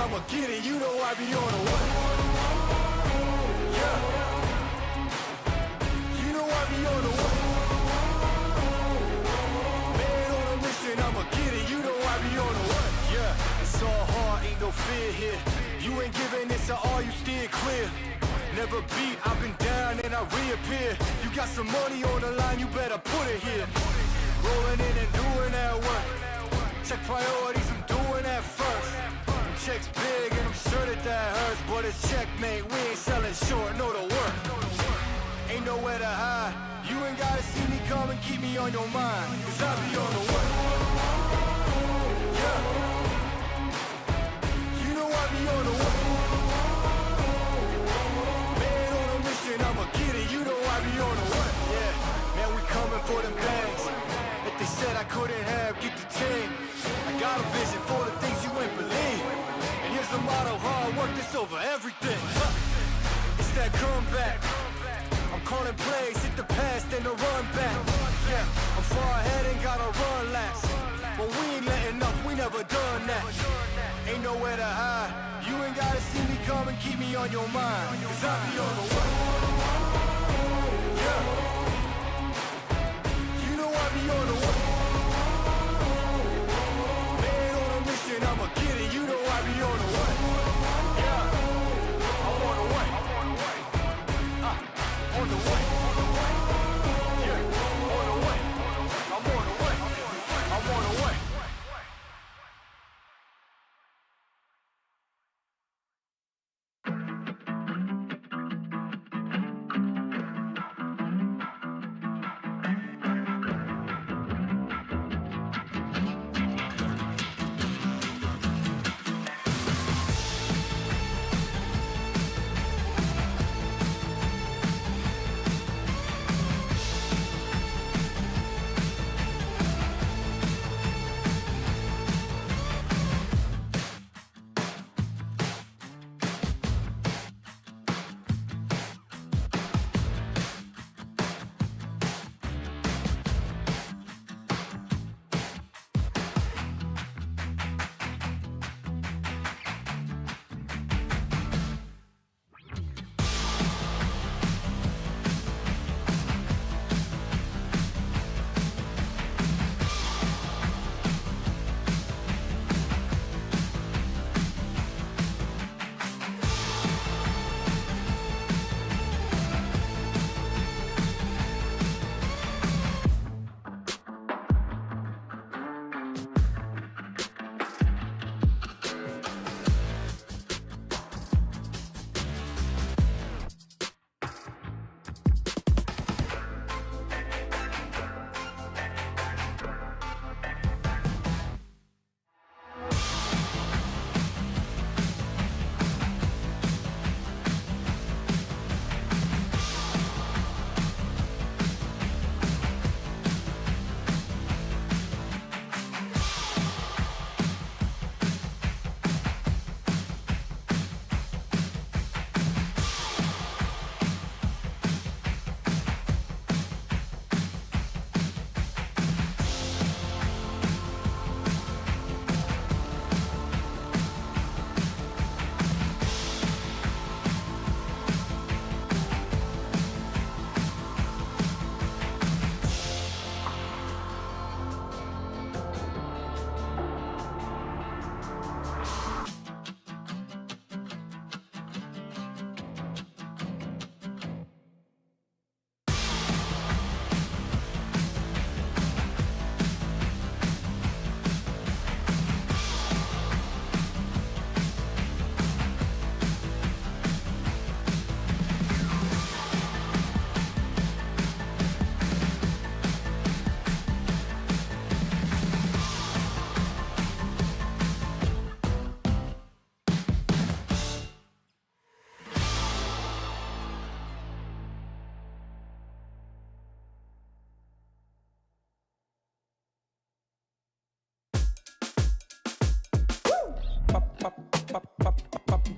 I'ma get it, you know I be on a what? Yeah. You know I be on a what? Man on a mission, I'ma get it, you know I be on a what? Yeah, it's all hard, ain't no fear here. You ain't giving this at all, you steer clear. Never beat, I've been down and I reappear. You got some money on the line, you better put it here. Rolling in and doing that work. Check priorities, I'm doing that first. Checks big and I'm sure that hurts, but it's checkmate, we ain't selling short, no to work. Ain't nowhere to hide, you ain't gotta see me come and keep me on your mind, cause I be on the work. Yeah. You know I be on the work. Man on a mission, I'ma get it, you know I be on the work. Yeah, man we coming for them bags that they said I couldn't have, get the team. I got a vision for the things you ain't believe. And here's the motto, hard work, this over everything. It's that comeback. I'm calling plays, hit the pass, then the run back. Yeah, I'm far ahead and gotta run laps. But we ain't letting up, we never done that. Ain't nowhere to hide, you ain't gotta see me come and keep me on your mind, cause I be on the way. Yeah. You know I be on the way. I'ma get it, you know I be on the way. Yeah, I'm on the way. On the way. Yeah, on the way. I'm on the way. I'm on the way.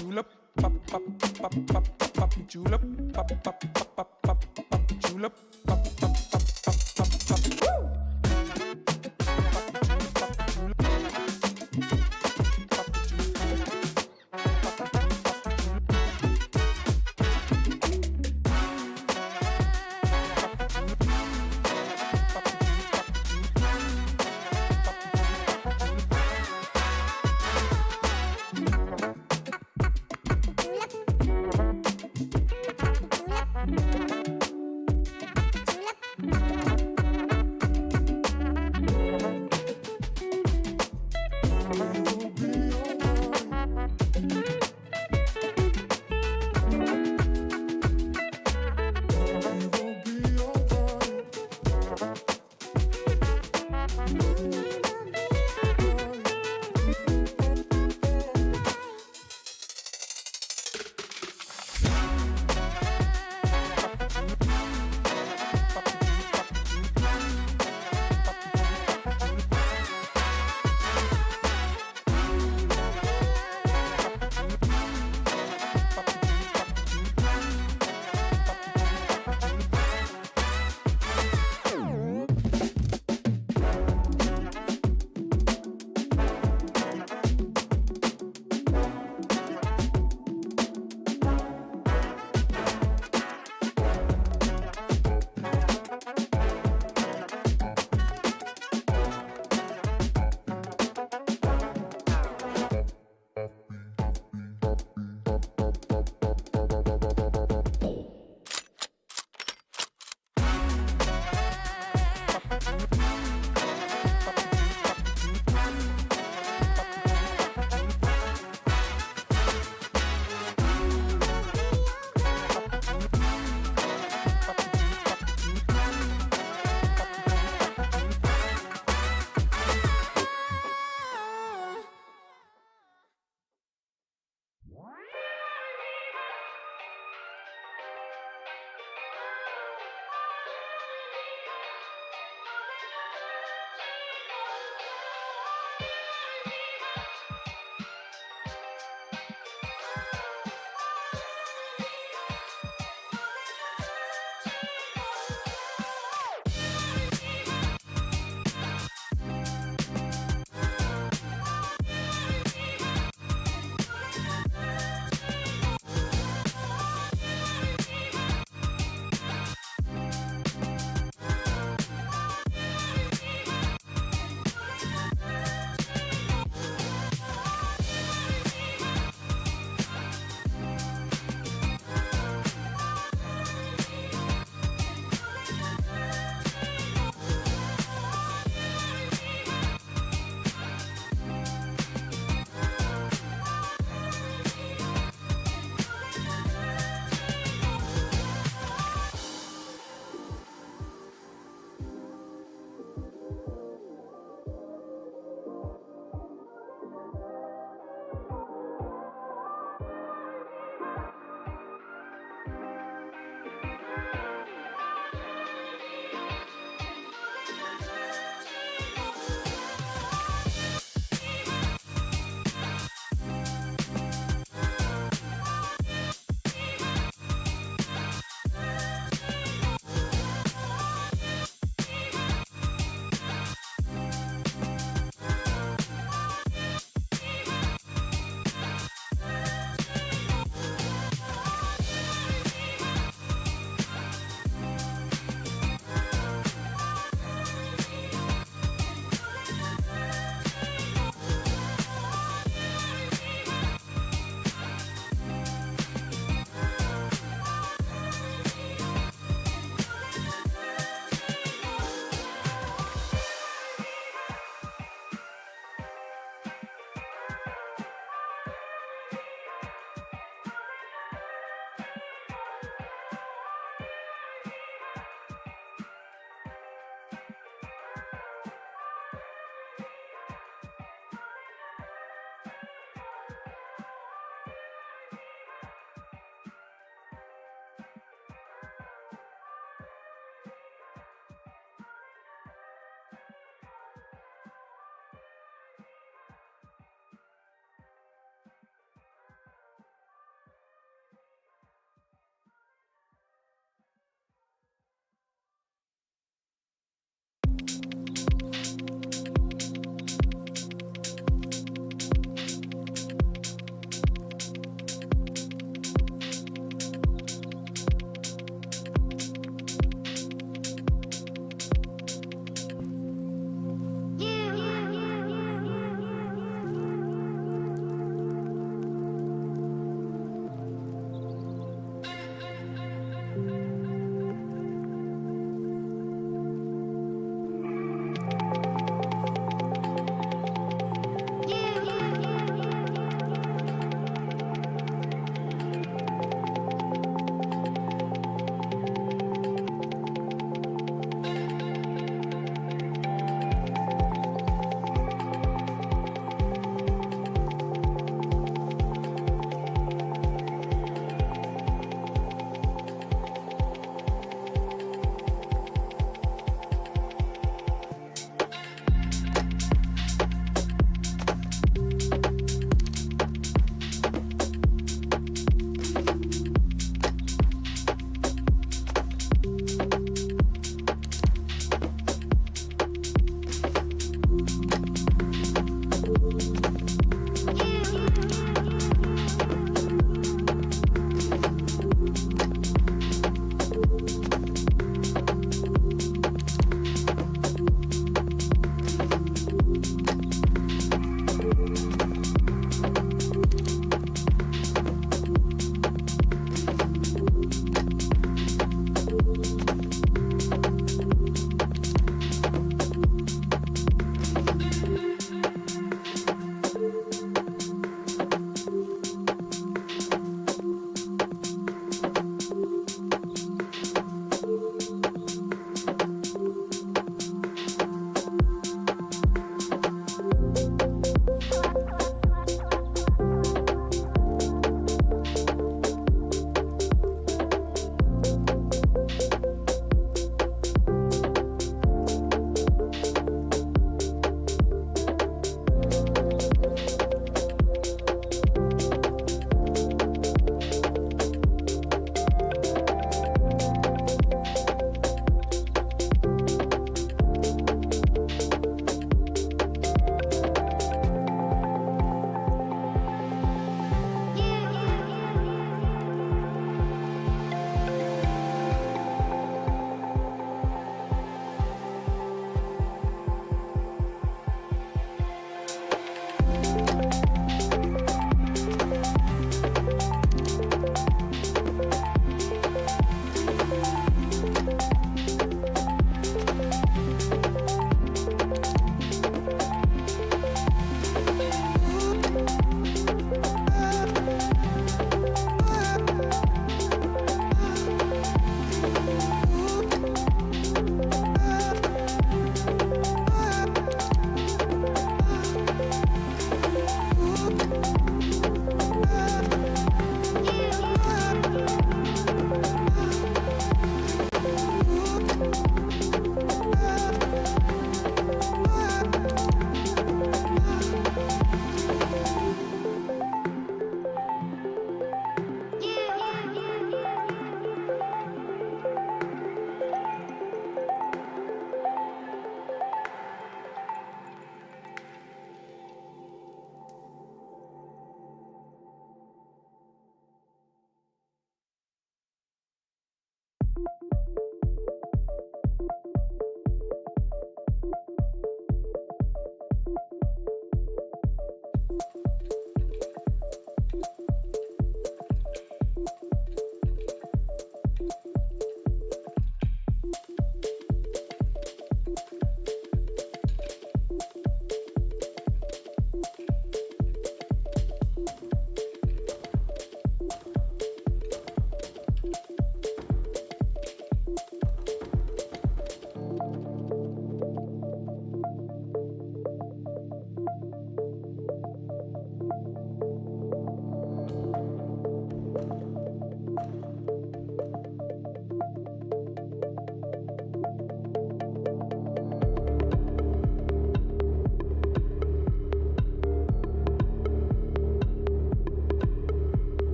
julep, pop pop pop pop pop julep, pop pop pop pop pop julep, pop pop pop pop pop pop.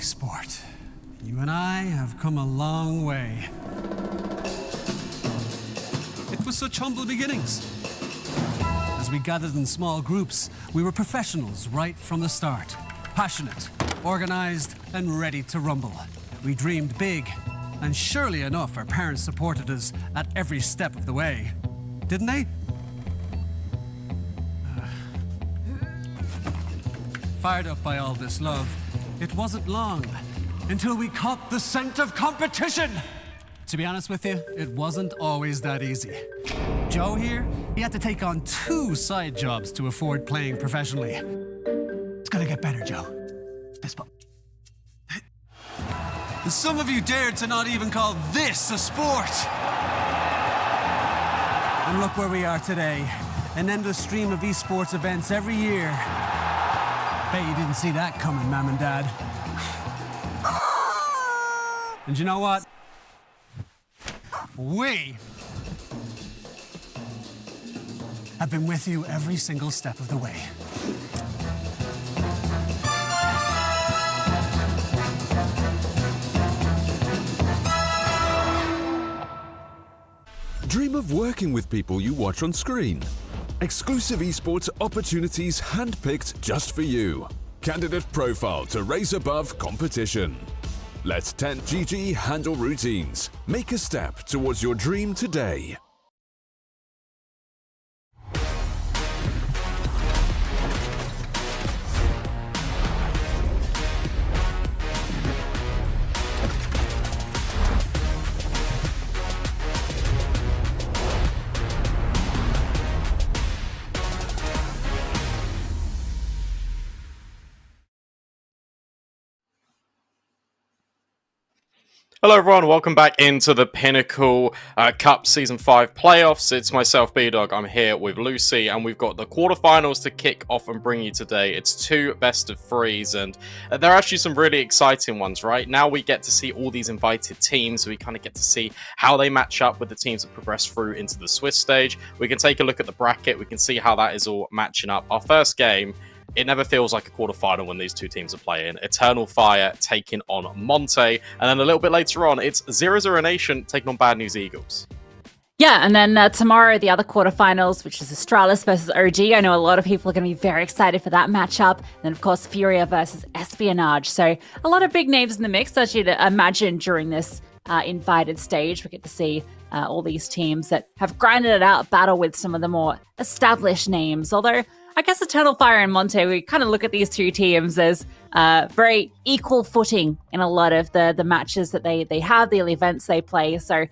sport. You and I have come a long way. It was such humble beginnings. As we gathered in small groups, we were professionals right from the start. Passionate, organized, and ready to rumble. We dreamed big, and surely enough, our parents supported us at every step of the way. Didn't they? Fired up by all this love, it wasn't long until we caught the scent of competition. To be honest with you, it wasn't always that easy. Joe here, he had to take on 2 side jobs to afford playing professionally. It's gonna get better, Joe. Fist bump. Some of you dared to not even call this a sport. And look where we are today. An endless stream of esports events every year. Bet you didn't see that coming, Mom and Dad. And you know what? We have been with you every single step of the way. Dream of working with people you watch on screen. Exclusive esports opportunities handpicked just for you. Candidate profile to raise above competition. Let 10GG handle routines. Make a step towards your dream today. Hello everyone, welcome back into the Pinnacle Cup Season 5 playoffs. It's myself, B-Dog, I'm here with Lucy, and we've got the quarterfinals to kick off and bring you today. It's 2 best of 3s, and they're actually some really exciting ones, right? Now we get to see all these invited teams, we kind of get to see how they match up with the teams that progress through into the Swiss stage. We can take a look at the bracket, we can see how that is all matching up. Our first game, it never feels like a quarterfinal when these 2 teams are playing. Eternal Fire taking on Monte. And then a little bit later on, it's 0-0 Nation taking on Bad News Eagles. Yeah, and then tomorrow, the other quarterfinals, which is Astralis versus OG. I know a lot of people are going to be very excited for that matchup. And then, of course, Furia versus Espionage. So a lot of big names in the mix, as you'd imagine during this invited stage. We get to see all these teams that have grinded it out, battle with some of the more established names. Although I guess Eternal Fire and Monte, we kind of look at these 2 teams as very equal footing in a lot of the matches that they have, the events they play. So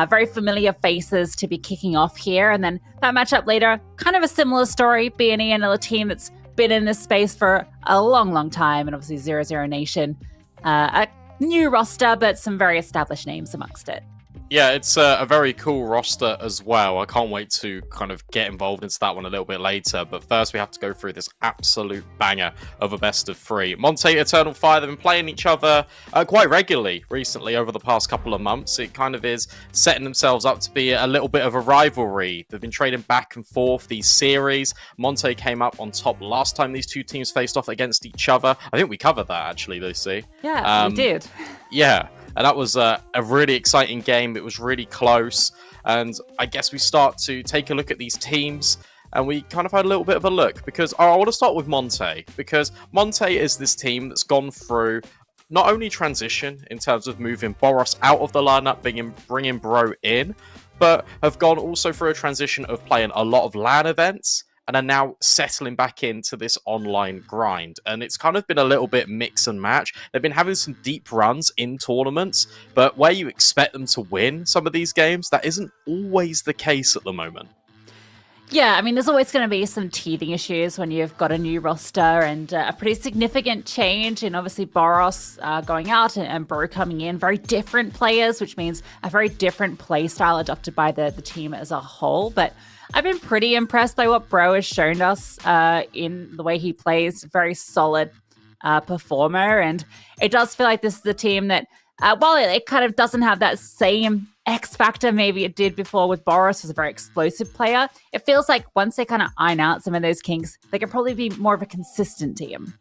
very familiar faces to be kicking off here. And then that matchup later, kind of a similar story. B&E, another team that's been in this space for a long, long time. And obviously 0-0 Nation, a new roster, but some very established names amongst it. Yeah, it's a very cool roster as well. I can't wait to kind of get involved into that one a little bit later. But first, we have to go through this absolute banger of a best of 3. Monte, Eternal Fire, they've been playing each other quite regularly recently over the past couple of months. It kind of is setting themselves up to be a little bit of a rivalry. They've been trading back and forth these series. Monte came up on top last time these 2 teams faced off against each other. I think we covered that, actually, Lucy. Yeah, we did. Yeah. And that was a really exciting game. It was really close. And I guess we start to take a look at these teams. And we kind of had a little bit of a look. Because I want to start with Monte. Because Monte is this team that's gone through not only transition in terms of moving Boros out of the lineup, bringing Bro in. But have gone also through a transition of playing a lot of LAN events. And are now settling back into this online grind. And it's kind of been a little bit mix and match. They've been having some deep runs in tournaments, but where you expect them to win some of these games, that isn't always the case at the moment. Yeah, I mean, there's always going to be some teething issues when you've got a new roster and a pretty significant change in obviously Boros going out and Bro coming in. Very different players, which means a very different play style adopted by the team as a whole. But I've been pretty impressed by what Bro has shown us in the way he plays. Very solid performer. And it does feel like this is a team that, while it kind of doesn't have that same X factor maybe it did before with Boros, was a very explosive player, it feels like once they kind of iron out some of those kinks, they can probably be more of a consistent team.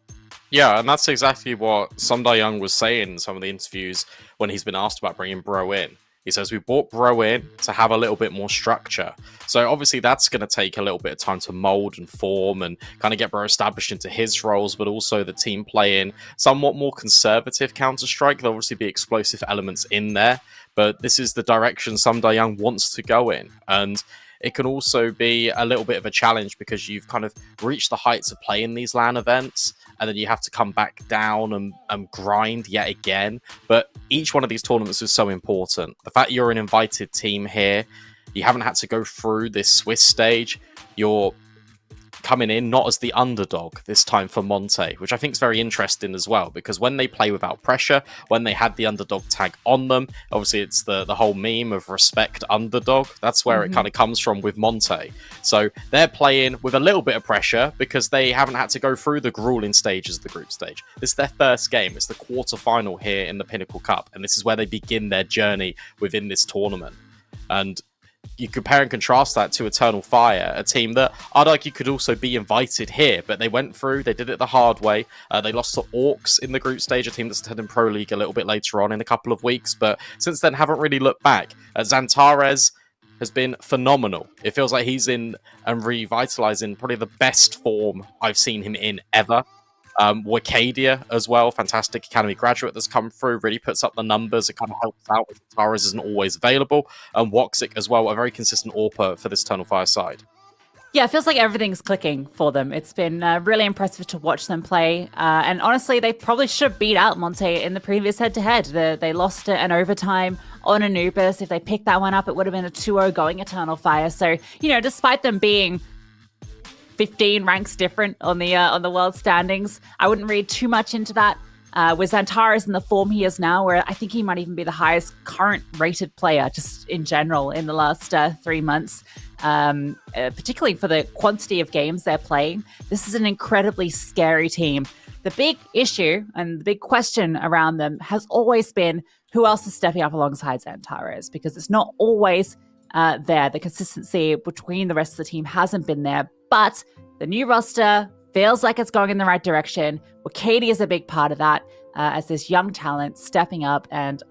Yeah, and that's exactly what Sundar Young was saying in some of the interviews when he's been asked about bringing Bro in. He says, we brought Bro in to have a little bit more structure. So obviously that's going to take a little bit of time to mold and form and kind of get Bro established into his roles, but also the team playing somewhat more conservative Counter-Strike. There'll obviously be explosive elements in there, but this is the direction Sundar Young wants to go in. And it can also be a little bit of a challenge because you've kind of reached the heights of playing these LAN events, and then you have to come back down and grind yet again. But each one of these tournaments is so important. The fact you're an invited team here, you haven't had to go through this Swiss stage, you're coming in not as the underdog this time for Monte, which I think is very interesting as well, because when they play without pressure, when they had the underdog tag on them, obviously it's the whole meme of respect underdog. That's where it kind of comes from with Monte. So they're playing with a little bit of pressure because they haven't had to go through the grueling stages of the group stage. This is their first game. It's the quarterfinal here in the Pinnacle Cup, and this is where they begin their journey within this tournament. And you compare and contrast that to Eternal Fire, a team that I'd argue could also be invited here, but they went through, they did it the hard way. They lost to Orcs in the group stage, a team that's heading Pro League a little bit later on in a couple of weeks, but since then haven't really looked back. Xantares has been phenomenal. It feels like he's in and revitalizing probably the best form I've seen him in ever. Wakadia as well, fantastic academy graduate that's come through, really puts up the numbers. It kind of helps out if Taras isn't always available. And Woxic as well, a very consistent AWPer for this Eternal Fire side. Yeah, it feels like everything's clicking for them. It's been really impressive to watch them play. And honestly, they probably should have beat out Monte in the previous head-to-head. They lost it in overtime on Anubis. If they picked that one up, it would have been a 2-0 going Eternal Fire. So, you know, despite them being 15 ranks different on the world standings, I wouldn't read too much into that. With Xantares in the form he is now, where I think he might even be the highest current rated player just in general in the last 3 months, particularly for the quantity of games they're playing. This is an incredibly scary team. The big issue and the big question around them has always been who else is stepping up alongside Xantares, because it's not always there. The consistency between the rest of the team hasn't been there, but the new roster feels like it's going in the right direction. Well, Katie is a big part of that as this young talent stepping up. And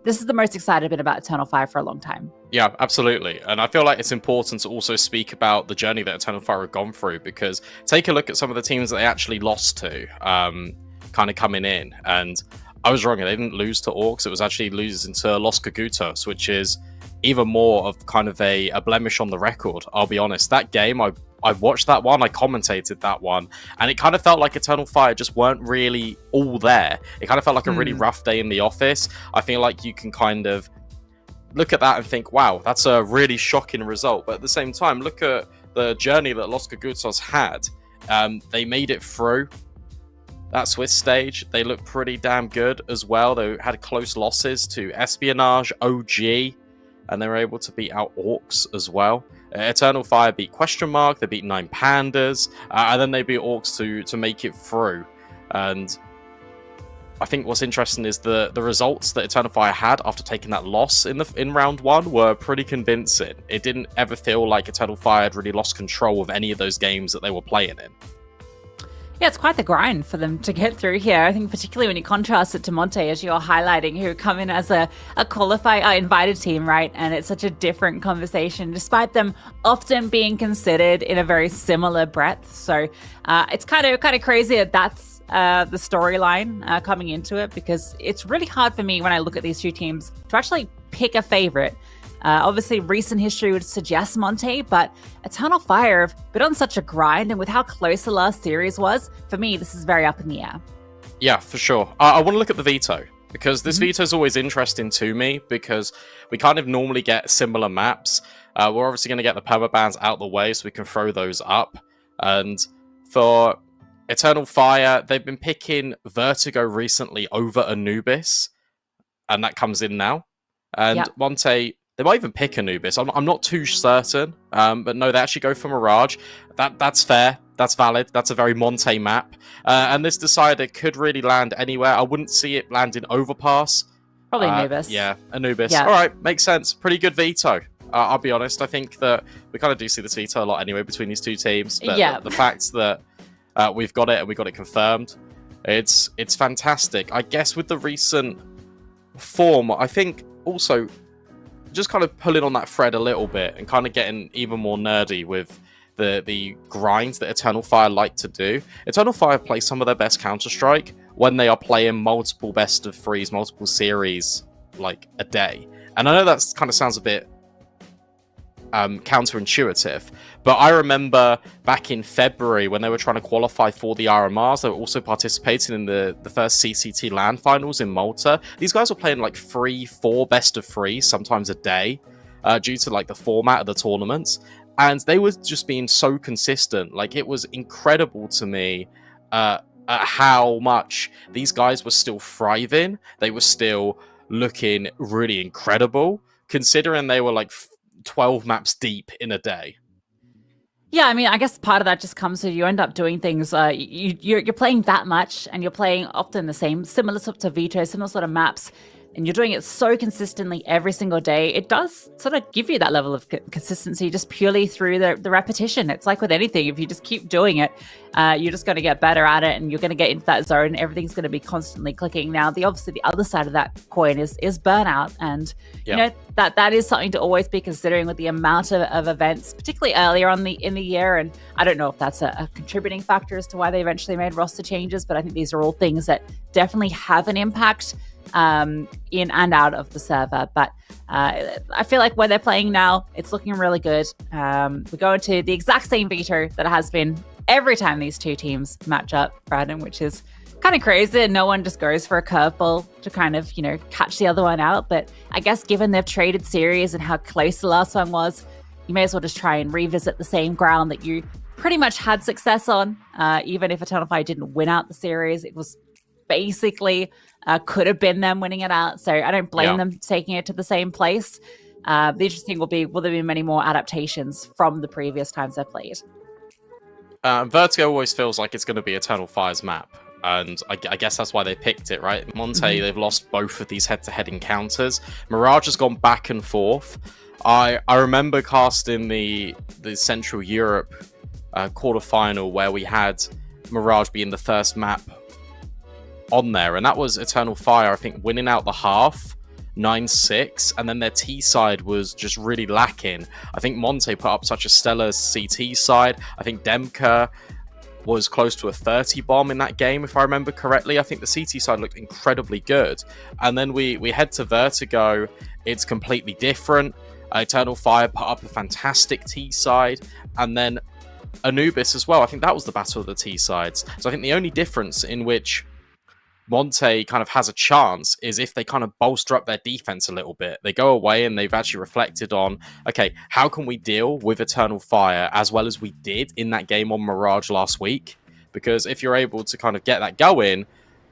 this is the most excited I've been about Eternal Fire for a long time. Yeah, absolutely. And I feel like it's important to also speak about the journey that Eternal Fire have gone through, because take a look at some of the teams that they actually lost to kind of coming in. And I was wrong. They didn't lose to Orcs. It was actually losing to Los Cagutos, which is even more of kind of a blemish on the record. I'll be honest. That game, I watched that one, I commentated that one, and it kind of felt like Eternal Fire just weren't really all there. It kind of felt like a really rough day in the office. I feel like you can kind of look at that and think, wow, that's a really shocking result. But at the same time, look at the journey that Los Cagutos had. They made it through that Swiss stage. They looked pretty damn good as well. They had close losses to Espionage, OG, and they were able to beat out Orcs as well. Eternal Fire beat Question Mark, they beat 9 Pandas, and then they beat Orcs to make it through. And I think what's interesting is the results that Eternal Fire had after taking that loss in round 1 were pretty convincing. It didn't ever feel like Eternal Fire had really lost control of any of those games that they were playing in. Yeah, it's quite the grind for them to get through here. I think particularly when you contrast it to Monte, as you're highlighting, who come in as a invited team, right? And it's such a different conversation, despite them often being considered in a very similar breadth. So it's kind of crazy that that's the storyline coming into it, because it's really hard for me when I look at these two teams to actually pick a favorite. Obviously, recent history would suggest Monte, but Eternal Fire have been on such a grind, and with how close the last series was, for me, this is very up in the air. Yeah, for sure. I want to look at the veto, because this veto is always interesting to me, because we kind of normally get similar maps. We're obviously going to get the permabans out the way so we can throw those up. And for Eternal Fire, they've been picking Vertigo recently over Anubis, and that comes in now. And Monte, they might even pick Anubis. I'm not too certain, but no, they actually go for Mirage. That's fair. That's valid. That's a very Monte map. And this Decider could really land anywhere. I wouldn't see it land in Overpass. Probably Anubis. Yeah, Anubis. Yeah. All right, makes sense. Pretty good veto. I'll be honest. I think that we kind of do see this veto a lot anyway between these two teams. But the fact that we've got it and we got it confirmed, It's fantastic. I guess with the recent form, I think also just kind of pulling on that thread a little bit and kind of getting even more nerdy with the grinds that Eternal Fire like to do. Eternal Fire play some of their best Counter-Strike when they are playing multiple best of threes, multiple series, like a day. And I know that kind of sounds a bit counterintuitive, but I remember back in February when they were trying to qualify for the RMRs, they were also participating in the first CCT LAN finals in Malta. These guys were playing like 3-4 best of threes, sometimes a day, due to like the format of the tournaments, and they were just being so consistent. Like, it was incredible to me at how much these guys were still thriving. They were still looking really incredible, considering they were like 12 maps deep in a day. Yeah, I mean, I guess part of that just comes to you end up doing things. You're playing that much, and you're playing often the same, similar sort of veto, similar sort of maps, and you're doing it so consistently every single day. It does sort of give you that level of consistency just purely through the repetition. It's like with anything, if you just keep doing it, you're just going to get better at it, and you're going to get into that zone. Everything's going to be constantly clicking. Now, obviously the other side of that coin is burnout, and you know that is something to always be considering with the amount of events, particularly earlier on in the year. And I don't know if that's a contributing factor as to why they eventually made roster changes, but I think these are all things that definitely have an impact in and out of the server. But I feel like where they're playing now, it's looking really good. We're going to the exact same veto that it has been every time these two teams match up, Brandon, which is kind of crazy. No one just goes for a curveball to kind of, catch the other one out. But I guess given they've traded series and how close the last one was, you may as well just try and revisit the same ground that you pretty much had success on. Even if Eternal Fire didn't win out the series, it was basically could have been them winning it out. So I don't blame them taking it to the same place. The interesting will there be many more adaptations from the previous times they played? Vertigo always feels like it's going to be Eternal Fire's map, and I guess that's why they picked it, right? Monte, they've lost both of these head-to-head encounters. Mirage has gone back and forth. I remember casting the Central Europe quarterfinal where we had Mirage being the first map on there, and that was Eternal Fire, I think, winning out the half 9-6, and then their T side was just really lacking. I think Monte put up such a stellar CT side. I think Demka was close to a 30 bomb in that game, if I remember correctly. I think the CT side looked incredibly good, and then we head to Vertigo. It's completely different. Eternal Fire put up a fantastic T side, and then Anubis as well. I think that was the battle of the T sides. So I think the only difference in which Monte kind of has a chance is if they kind of bolster up their defense a little bit. They go away and they've actually reflected on, okay, how can we deal with Eternal Fire as well as we did in that game on Mirage last week? Because if you're able to kind of get that going,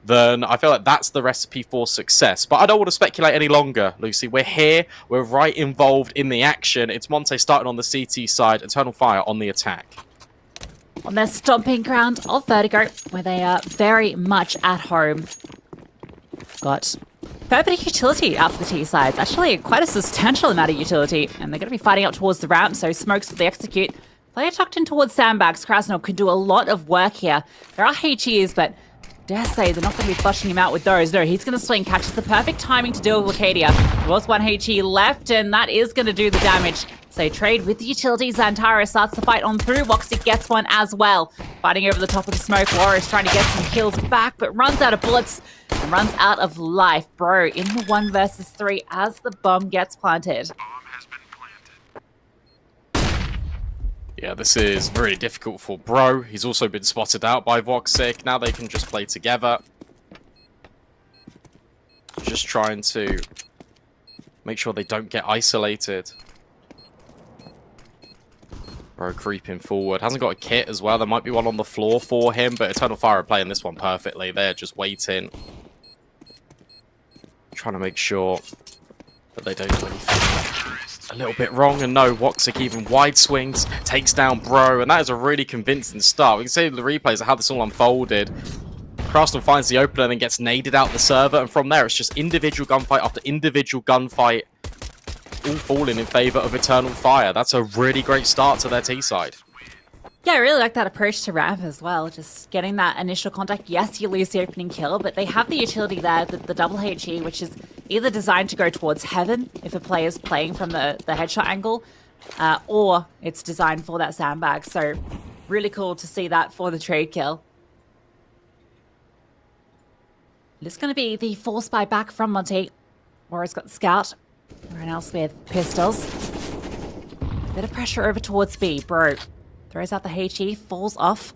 then I feel like that's the recipe for success. But I don't want to speculate any longer, Lucy. We're here. We're right involved in the action. It's Monte starting on the CT side, Eternal Fire on the attack. On their stomping ground of Vertigo, where they are very much at home. Got fair bit of utility out for the T sides. Actually, quite a substantial amount of utility. And they're going to be fighting up towards the ramp, so smokes will they execute. Player tucked in towards sandbags. Krasnov could do a lot of work here. There are HEs, but dare say they're not going to be flushing him out with those. No, he's going to swing, catches the perfect timing to deal with Lacadia. There was one HE left, and that is going to do the damage. So trade with the utility. Xantara starts the fight on through. Voxic gets one as well. Fighting over the top of the smoke. Warriors trying to get some kills back, but runs out of bullets and runs out of life. Bro in the 1 versus 3 as the bomb gets planted. Yeah, this is very difficult for Bro. He's also been spotted out by Voxic. Now they can just play together. Just trying to make sure they don't get isolated. Bro creeping forward. Hasn't got a kit as well. There might be one on the floor for him, but Eternal Fire are playing this one perfectly. They're just waiting. Trying to make sure that they don't do anything a little bit wrong. And no, Voxic even wide swings, takes down Bro, and that is a really convincing start. We can see the replays of how this all unfolded. Krasnov finds the opener and then gets naded out the server, and from there it's just individual gunfight after individual gunfight, all falling in favor of Eternal Fire. That's a really great start to their T side. Yeah, I really like that approach to ramp as well. Just getting that initial contact. Yes, you lose the opening kill, but they have the utility there, the double HE, which is either designed to go towards heaven if a player's playing from the headshot angle, or it's designed for that sandbag. So really cool to see that for the trade kill. It's going to be the force buy back from Monty. Warrior's got the scout. Everyone else with pistols. Bit of pressure over towards B. Bro throws out the HE, falls off.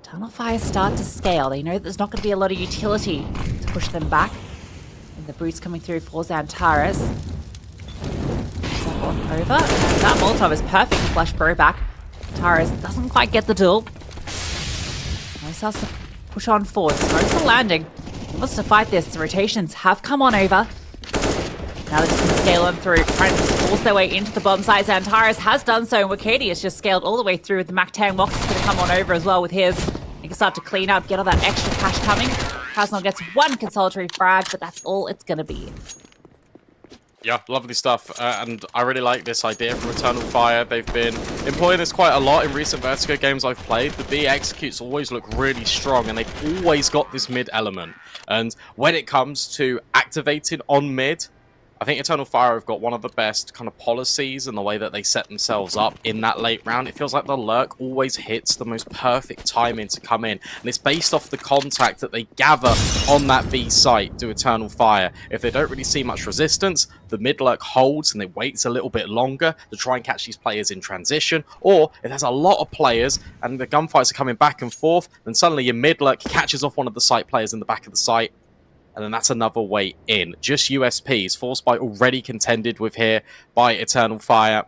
Tunnel fires start to scale. They know there's not going to be a lot of utility to push them back. And the boots coming through for Xantares. Over. And that Molotov is perfect to flush Bro back. Xantares doesn't quite get the duel. Now he starts to push on forward. Smokes are landing. He wants to fight this. The rotations have come on over. Now they're just going to scale them through, trying to force their way into the bomb site. Xantares has done so, and Wakadi has just scaled all the way through with the MAC-10. Wox is going to come on over as well with his. He can start to clean up, get all that extra cash coming. Personal gets one consolatory frag, but that's all it's going to be. Yeah, lovely stuff, and I really like this idea from Eternal Fire. They've been employing this quite a lot in recent Vertigo games I've played. The B executes always look really strong, and they've always got this mid element. And when it comes to activating on mid, I think Eternal Fire have got one of the best kind of policies in the way that they set themselves up in that late round. It feels like the lurk always hits the most perfect timing to come in. And it's based off the contact that they gather on that B site to Eternal Fire. If they don't really see much resistance, the mid lurk holds and they waits a little bit longer to try and catch these players in transition. Or if there's a lot of players and the gunfights are coming back and forth, then suddenly your mid lurk catches off one of the site players in the back of the site. And then that's another way in. Just USPs. Force by already contended with here by Eternal Fire.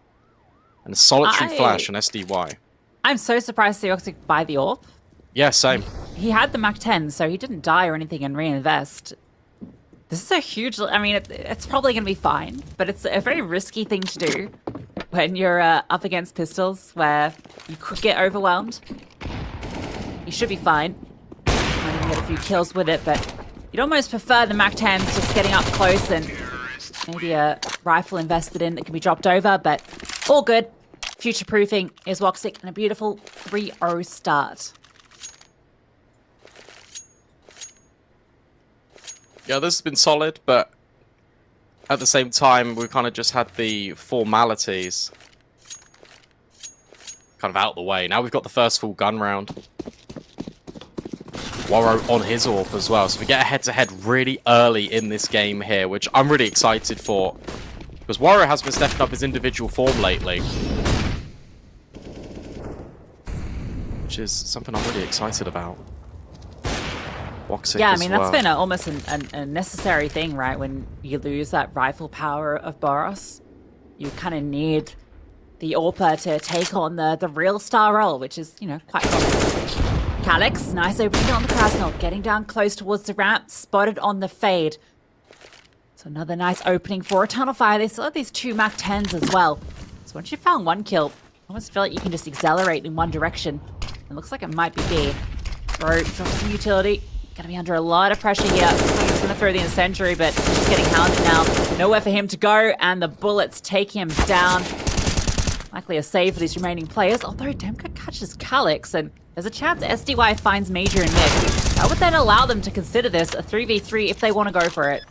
And a solitary flash on SDY. I'm so surprised to see Oxy buy the AWP. Yeah, same. He had the MAC-10, so he didn't die or anything and reinvest. This is a huge... I mean, it's probably going to be fine, but it's a very risky thing to do when you're up against pistols, where you could get overwhelmed. You should be fine. Might even get a few kills with it, but... You'd almost prefer the MAC-10s just getting up close and maybe a rifle invested in that can be dropped over, but all good. Future-proofing is Woxic and a beautiful 3-0 start. Yeah, this has been solid, but at the same time, we kind of just had the formalities kind of out the way. Now we've got the first full gun round. Warrow on his AWP as well. So we get a head-to-head really early in this game here, which I'm really excited for. Because Warrow has been stepping up his individual form lately. Which is something I'm really excited about. Woxic yeah, I mean, as that's well. been almost a necessary thing, right? When you lose that rifle power of Boros, you kind of need the AWPer to take on the real star role, which is, you know, quite common. Calyx, nice opening on the Krasnal, getting down close towards the ramp, spotted on the fade. So another nice opening for Eternal Fire. They still have these two MAC-10s as well. So once you've found one kill, I almost feel like you can just accelerate in one direction. It looks like it might be B. Bro, drops some utility. Gonna be under a lot of pressure here. He's gonna throw the incendiary, but he's getting hounded now. Nowhere for him to go, and the bullets take him down. Likely a save for these remaining players, although Demka catches Calyx, and there's a chance SDY finds Major and Mid. That would then allow them to consider this a 3v3 if they want to go for it.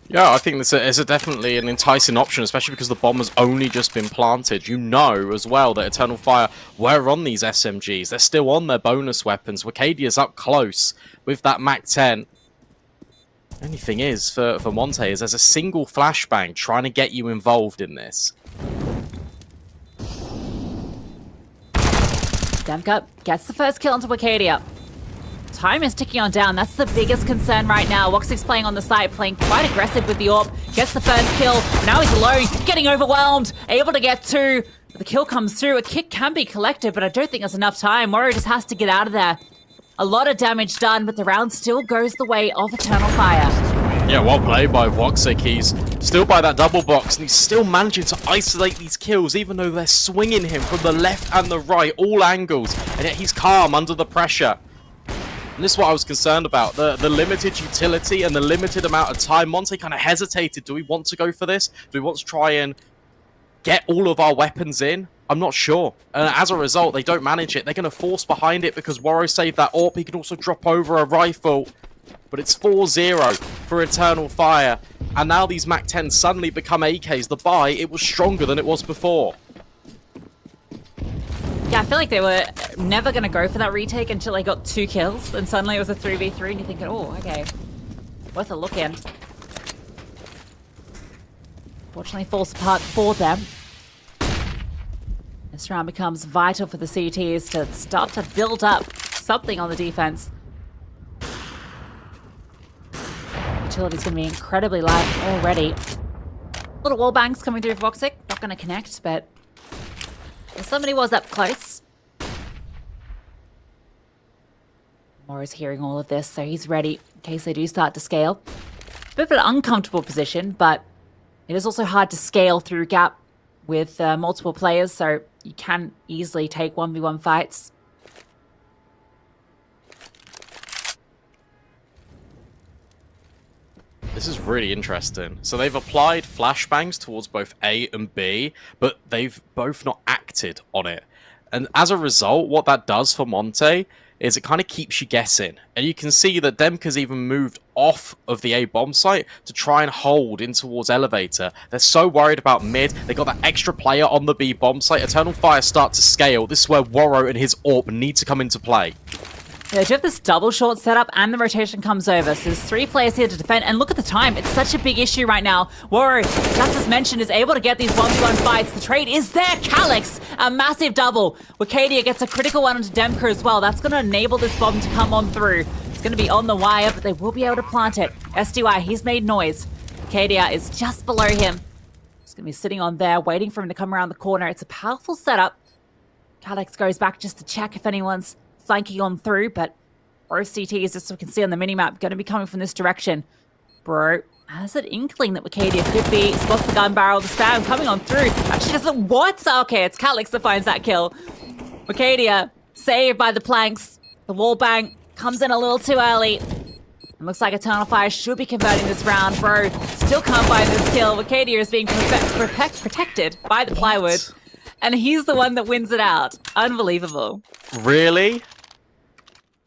Yeah, I think it's definitely an enticing option, especially because the bomb has only just been planted. You know as well that Eternal Fire were on these SMGs. They're still on their bonus weapons. Wacadia's up close with that MAC-10. Only thing is, for Monte, is there's a single flashbang trying to get you involved in this. Demka gets the first kill onto Wacadia. Time is ticking on down. That's the biggest concern right now. Woxic's playing on the side, playing quite aggressive with the AWP. Gets the first kill. Now he's alone, getting overwhelmed. Able to get two. The kill comes through. A kick can be collected, but I don't think there's enough time. Warrior just has to get out of there. A lot of damage done, but the round still goes the way of Eternal Fire. Yeah, well played by Woxic. He's still by that double box, and he's still managing to isolate these kills, even though they're swinging him from the left and the right, all angles, and yet he's calm under the pressure. And this is what I was concerned about, the limited utility and the limited amount of time. Monte kind of hesitated. Do we want to go for this? Do we want to try and get all of our weapons in? I'm not sure. And as a result, they don't manage it. They're going to force behind it because Woro saved that AWP. He can also drop over a rifle. But it's 4-0 for Eternal Fire. And now these MAC-10s suddenly become AKs. The buy, it was stronger than it was before. Yeah, I feel like they were never going to go for that retake until they got 2 kills. And suddenly it was a 3v3 and you're thinking, oh, okay. Worth a look in. Fortunately, falls apart for them. This round becomes vital for the CTs to start to build up something on the defense. Utility's going to be incredibly light already. Little wall bangs coming through for Voxic. Not going to connect, but somebody was up close. Moro's hearing all of this, so he's ready in case they do start to scale. Bit of an uncomfortable position, but it is also hard to scale through gap with multiple players, so you can easily take 1v1 fights. This is really interesting. So they've applied flashbangs towards both A and B, but they've both not acted on it. And as a result, what that does for Monte is it kind of keeps you guessing. And you can see that Demka's even moved off of the A bomb site to try and hold in towards Elevator. They're so worried about mid. They got that extra player on the B bomb site. Eternal Fire start to scale. This is where Woro and his AWP need to come into play. Yeah, you have this double short setup and the rotation comes over. So there's 3 players here to defend. And look at the time. It's such a big issue right now. Woro, just as mentioned, is able to get these 1v1 fights. The trade is there. Calyx, a massive double. Wakadia gets a critical one onto Demka as well. That's going to enable this bomb to come on through. It's going to be on the wire, but they will be able to plant it. SDY, he's made noise. Wakadia is just below him. He's going to be sitting on there, waiting for him to come around the corner. It's a powerful setup. Calyx goes back just to check if anyone's flanking on through, but both CTs, as we can see on the minimap, going to be coming from this direction. Bro has an inkling that Wakadia could be, spots the gun barrel, the spam coming on through. Actually doesn't, what? Okay, it's Calyx that finds that kill. Wakadia saved by the planks. The wall bang comes in a little too early. It looks like Eternal Fire should be converting this round. Bro still can't find this kill. Wakadia is being protected by the plywood. And he's the one that wins it out. Unbelievable. Really?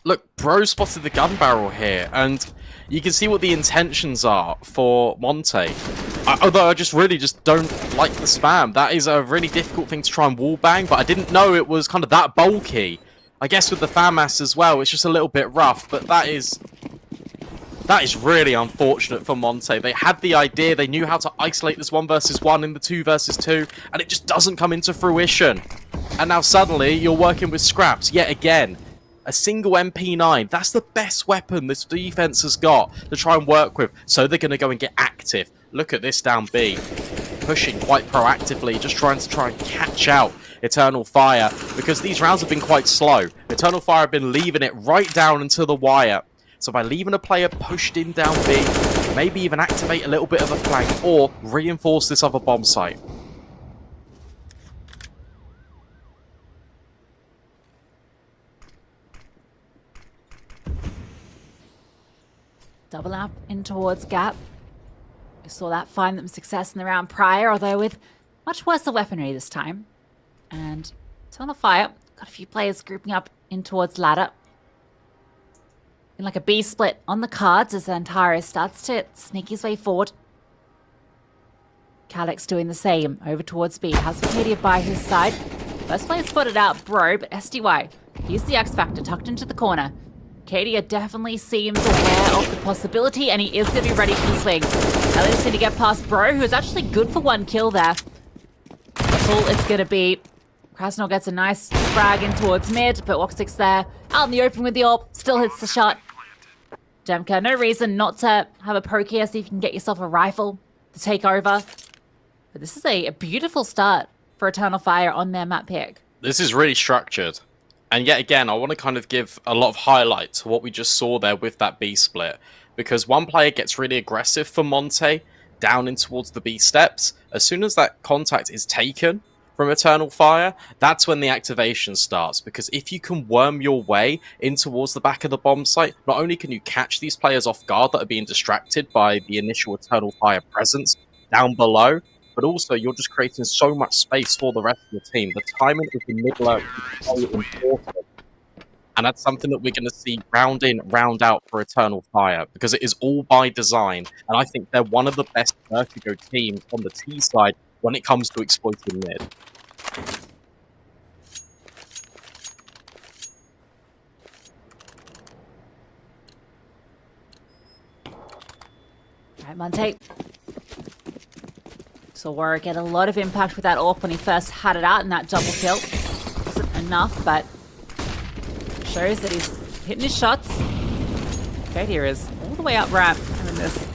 Look, Bro spotted the gun barrel here, and you can see what the intentions are for Monte. Although I really don't like the spam. That is a really difficult thing to try and wallbang, but I didn't know it was kind of that bulky. I guess with the FAMAS as well, it's just a little bit rough, but that is really unfortunate for Monte. They had the idea, they knew how to isolate this 1 versus 1 in the 2 versus 2, and it just doesn't come into fruition. And now suddenly, you're working with scraps yet again. A single MP9, that's the best weapon this defense has got to try and work with. So they're going to go and get active. Look at this down B. Pushing quite proactively, just trying to catch out Eternal Fire, because these rounds have been quite slow. Eternal Fire have been leaving it right down into the wire. So by leaving a player pushed in down B, maybe even activate a little bit of a flank or reinforce this other bomb site. Double up in towards gap. We saw that find them success in the round prior, although with much worse weaponry this time. And Eternal Fire got a few players grouping up in towards ladder. In like a B split on the cards as Antaro starts to sneak his way forward. Calyx doing the same over towards B. Has Wakadia by his side. First player spotted out Bro, but SDY, he's the X Factor tucked into the corner. Wakadia definitely seems aware of the possibility, and he is going to be ready for the swing. Now they just need to get past Bro, who is actually good for 1 kill there. That's all it's going to be. Krasnov gets a nice frag in towards mid, but Woxic's there. Out in the open with the AWP, still hits the shot. Demka, no reason not to have a poke here, see if you can get yourself a rifle to take over. But this is a beautiful start for Eternal Fire on their map pick. This is really structured. And yet again, I want to kind of give a lot of highlight to what we just saw there with that B split. Because one player gets really aggressive for Monte, down in towards the B steps. As soon as that contact is taken from Eternal Fire, that's when the activation starts. Because if you can worm your way in towards the back of the bomb site, not only can you catch these players off guard that are being distracted by the initial Eternal Fire presence down below, but also you're just creating so much space for the rest of the team. The timing of the mid-lurk is so important. And that's something that we're going to see round in, round out for Eternal Fire, because it is all by design. And I think they're one of the best Vertigo teams on the T side when it comes to exploiting mid. Right, Monte. So Warwick get a lot of impact with that AWP when he first had it out in that double kill. Wasn't enough, but shows that he's hitting his shots. Here is all the way up ramp, having this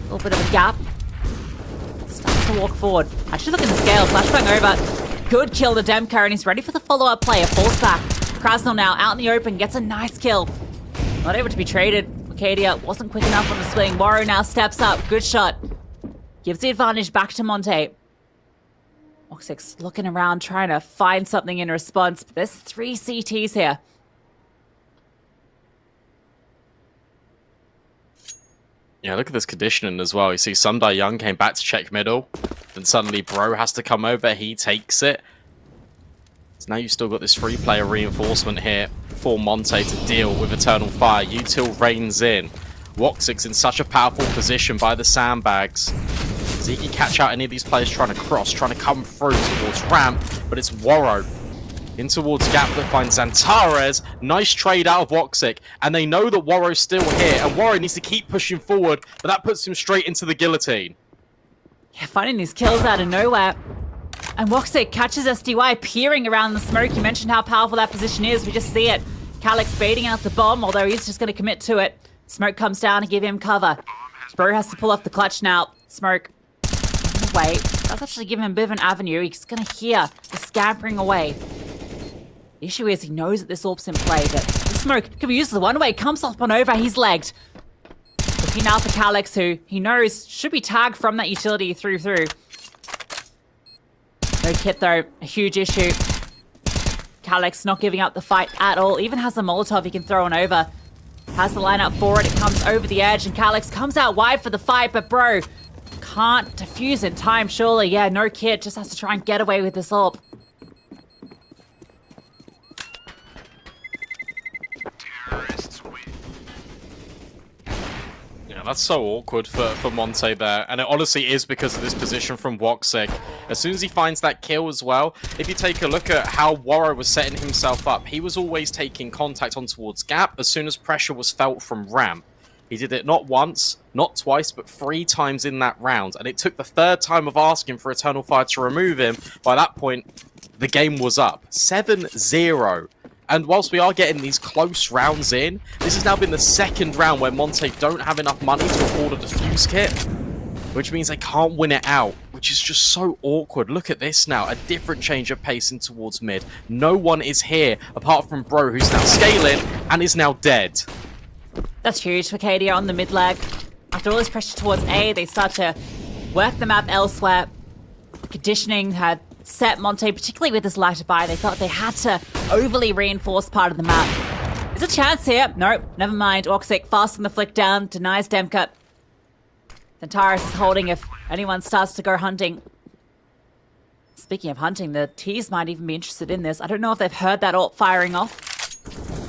little bit of a gap. Starts to walk forward. Actually, look at the scale. Flashbang over. Good kill to Demka, and he's ready for the follow-up play. Falls back. Krasnal now out in the open, gets a nice kill. Not able to be traded. Arcadia wasn't quick enough on the swing. Warrow now steps up. Good shot. Gives the advantage back to Monte. Oxix looking around, trying to find something in response. But there's 3 CTs here. Yeah, look at this conditioning as well. You see Sundai Young came back to check middle. Then suddenly Bro has to come over. He takes it. So now you've still got this 3-player reinforcement here for Monte to deal with Eternal Fire. Util reigns in. Woxix in such a powerful position by the sandbags. So he can catch out any of these players trying to cross, trying to come through towards ramp. But it's Warrow in towards gap that finds Xantares. Nice trade out of Woxic. And they know that Warrow's still here. And Warrow needs to keep pushing forward. But that puts him straight into the guillotine. Yeah, finding these kills out of nowhere. And Woxic catches SDY peering around the smoke. You mentioned how powerful that position is. We just see it. Calix baiting out the bomb, although he's just going to commit to it. Smoke comes down to give him cover. Bro has to pull off the clutch now. Smoke. Wait, that's actually giving him a bit of an avenue. He's going to hear the scampering away. The issue is he knows that this AWP's in play, but the smoke could be used as the one way. Comes up on over, he's legged. Looking now for Calix, who he knows should be tagged from that utility through. No kit though, a huge issue. Calix not giving up the fight at all. Even has a Molotov he can throw on over. Has the line up forward, it comes over the edge, and Calix comes out wide for the fight, but Bro can't defuse in time, surely. Yeah, no kit, just has to try and get away with this AWP. That's so awkward for Monte there. And it honestly is because of this position from Woxic. As soon as he finds that kill as well, if you take a look at how Warrow was setting himself up, he was always taking contact on towards gap as soon as pressure was felt from ramp. He did it not once, not twice, but 3 times in that round. And it took the 3rd time of asking for Eternal Fire to remove him. By that point, the game was up. 7-0. And whilst we are getting these close rounds in, this has now been the 2nd round where Monte don't have enough money to afford a defuse kit, which means they can't win it out, which is just so awkward. Look at this now, a different change of pace in towards mid. No one is here apart from Bro, who's now scaling and is now dead. That's huge for KD on the mid leg. After all this pressure towards A, they start to work the map elsewhere. Conditioning had set Monte, particularly with this lighter buy. They felt they had to overly reinforce part of the map. There's a chance here. Nope, never mind. Orxic fast on the flick down, denies Demka. Xantares is holding if anyone starts to go hunting. Speaking of hunting, the T's might even be interested in this. I don't know if they've heard that AWP firing off.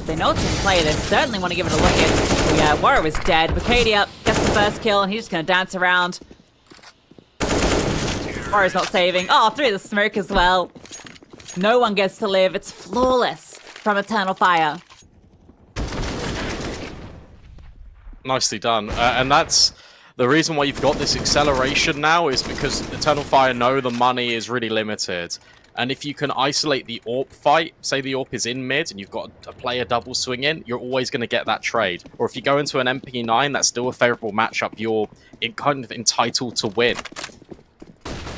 They know it's in play. They certainly want to give it a look at. Yeah, Warrow is dead. Wicadia gets the first kill, and he's just going to dance around. Warrow's not saving. Oh, through the smoke as well. No one gets to live. It's flawless from Eternal Fire. Nicely done. And that's the reason why you've got this acceleration now is because Eternal Fire know the money is really limited. And if you can isolate the AWP fight, say the AWP is in mid and you've got a player double swing in, you're always going to get that trade. Or if you go into an MP9, that's still a favorable matchup. You're kind of entitled to win.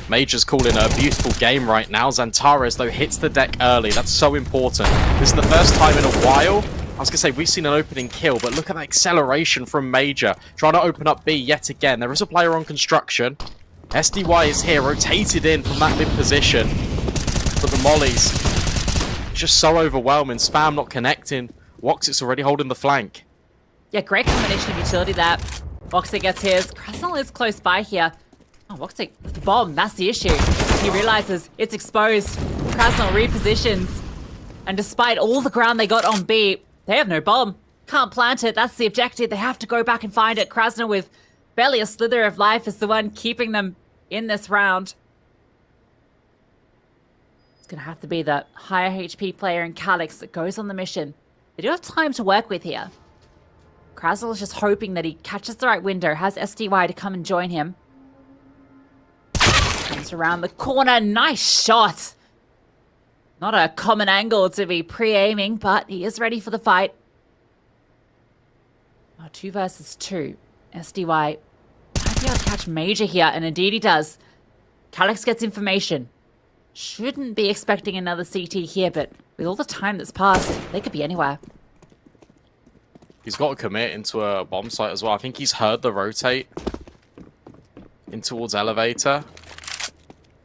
Major's calling a beautiful game right now. Xantares, though, hits the deck early. That's so important. This is the first time in a while. I was going to say, we've seen an opening kill, but look at that acceleration from Major. Trying to open up B yet again. There is a player on construction. SDY is here, rotated in from that mid position. But the mollies, just so overwhelming. Spam not connecting. Woxic's already holding the flank. Yeah, great combination of utility there. Woxic gets his. Krasnal is close by here. Oh, Voxic, the bomb, that's the issue. He realizes it's exposed. Krasnal repositions. And despite all the ground they got on B, they have no bomb. Can't plant it, that's the objective. They have to go back and find it. Krasnal with barely a slither of life is the one keeping them in this round. It's going to have to be the higher HP player in Calix that goes on the mission. They do have time to work with here. Krasnal is just hoping that he catches the right window, has SDY to come and join him. Comes around the corner, nice shot! Not a common angle to be pre-aiming, but he is ready for the fight. Oh, 2 versus 2. SDY might be able to catch Major here, and indeed he does. Calix gets information. Shouldn't be expecting another CT here, but with all the time that's passed, they could be anywhere. He's got to commit into a bomb site as well. I think he's heard the rotate in towards elevator.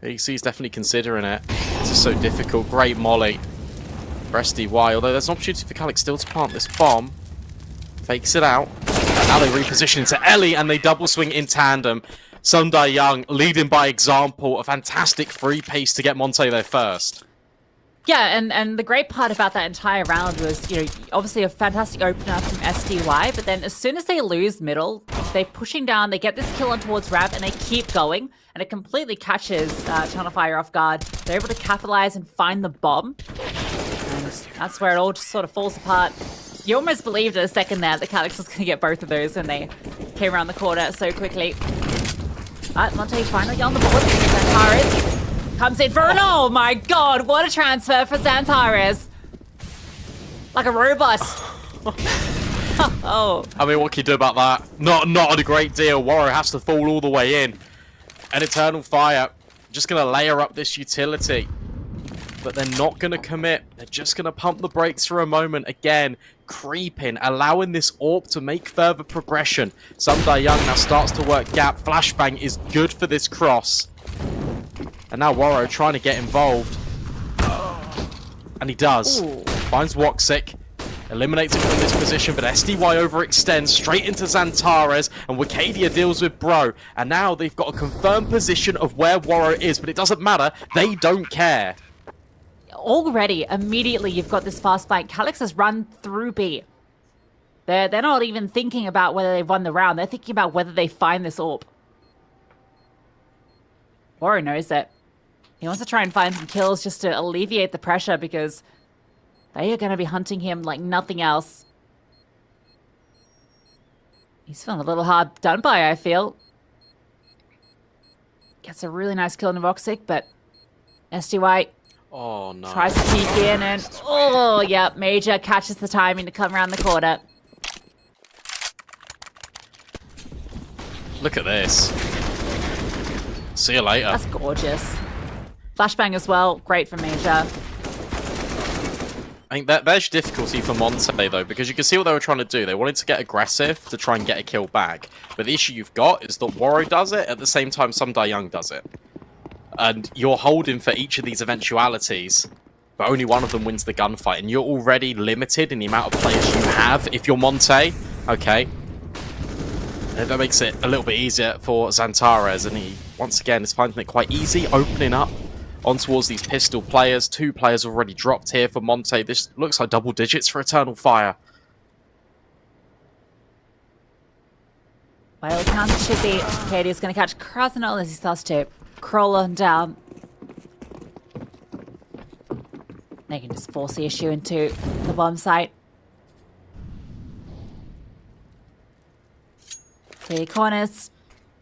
He's definitely considering it. This is so difficult. Great molly for SDY, although there's an opportunity for Calix still to plant this bomb. Fakes it out. And now they reposition into Ellie, and they double swing in tandem. Sundai Young leading by example. A fantastic free pace to get Monte there first. Yeah, and the great part about that entire round was, you know, obviously a fantastic opener from SDY, but then as soon as they lose middle, they're pushing down, they get this kill on towards ramp, and they keep going, and it completely catches Channel Fire off guard. They're able to capitalize and find the bomb, and that's where it all just sort of falls apart. You almost believed a second there that Calix was going to get both of those, and they came around the corner so quickly. But Monte finally on the board. Zantares comes in for an oh my god, what a transfer for Zantares. Like a robot. Oh. I mean, what can you do about that? Not a great deal. Warrior has to fall all the way in. An Eternal Fire. Just going to layer up this utility. But they're not going to commit. They're just going to pump the brakes for a moment. Again, creeping, allowing this AWP to make further progression. Sundai Young now starts to work gap. Flashbang is good for this cross. And now Warrow trying to get involved. And he does. Ooh. Finds Woxic. Eliminates him from this position, but SDY overextends straight into Zantares, and Wicadia deals with Bro. And now they've got a confirmed position of where Warrow is, but it doesn't matter. They don't care. Already, immediately, you've got this fast fight. Calix has run through B. They're not even thinking about whether they've won the round. They're thinking about whether they find this AWP. Warrow knows it. He wants to try and find some kills just to alleviate the pressure because they are going to be hunting him like nothing else. He's feeling a little hard done by, I feel. Gets a really nice kill in Voxic, but SDY Oh, no. tries to peek in and... Oh, yeah, Major catches the timing to come around the corner. Look at this. See you later. That's gorgeous. Flashbang as well. Great for Major. I think there's difficulty for Monte, though, because you can see what they were trying to do. They wanted to get aggressive to try and get a kill back. But the issue you've got is that Warrow does it at the same time Sundai Young does it. And you're holding for each of these eventualities, but only one of them wins the gunfight. And you're already limited in the amount of players you have if you're Monte. Okay. And that makes it a little bit easier for Zantares. And he, once again, is finding it quite easy, opening up on towards these pistol players. 2 players already dropped here for Monte. This looks like double digits for Eternal Fire. By all accounts, it should be. Katie's going to catch Krasnal as he starts to crawl on down. They can just force the issue into the bomb site. Clear corners,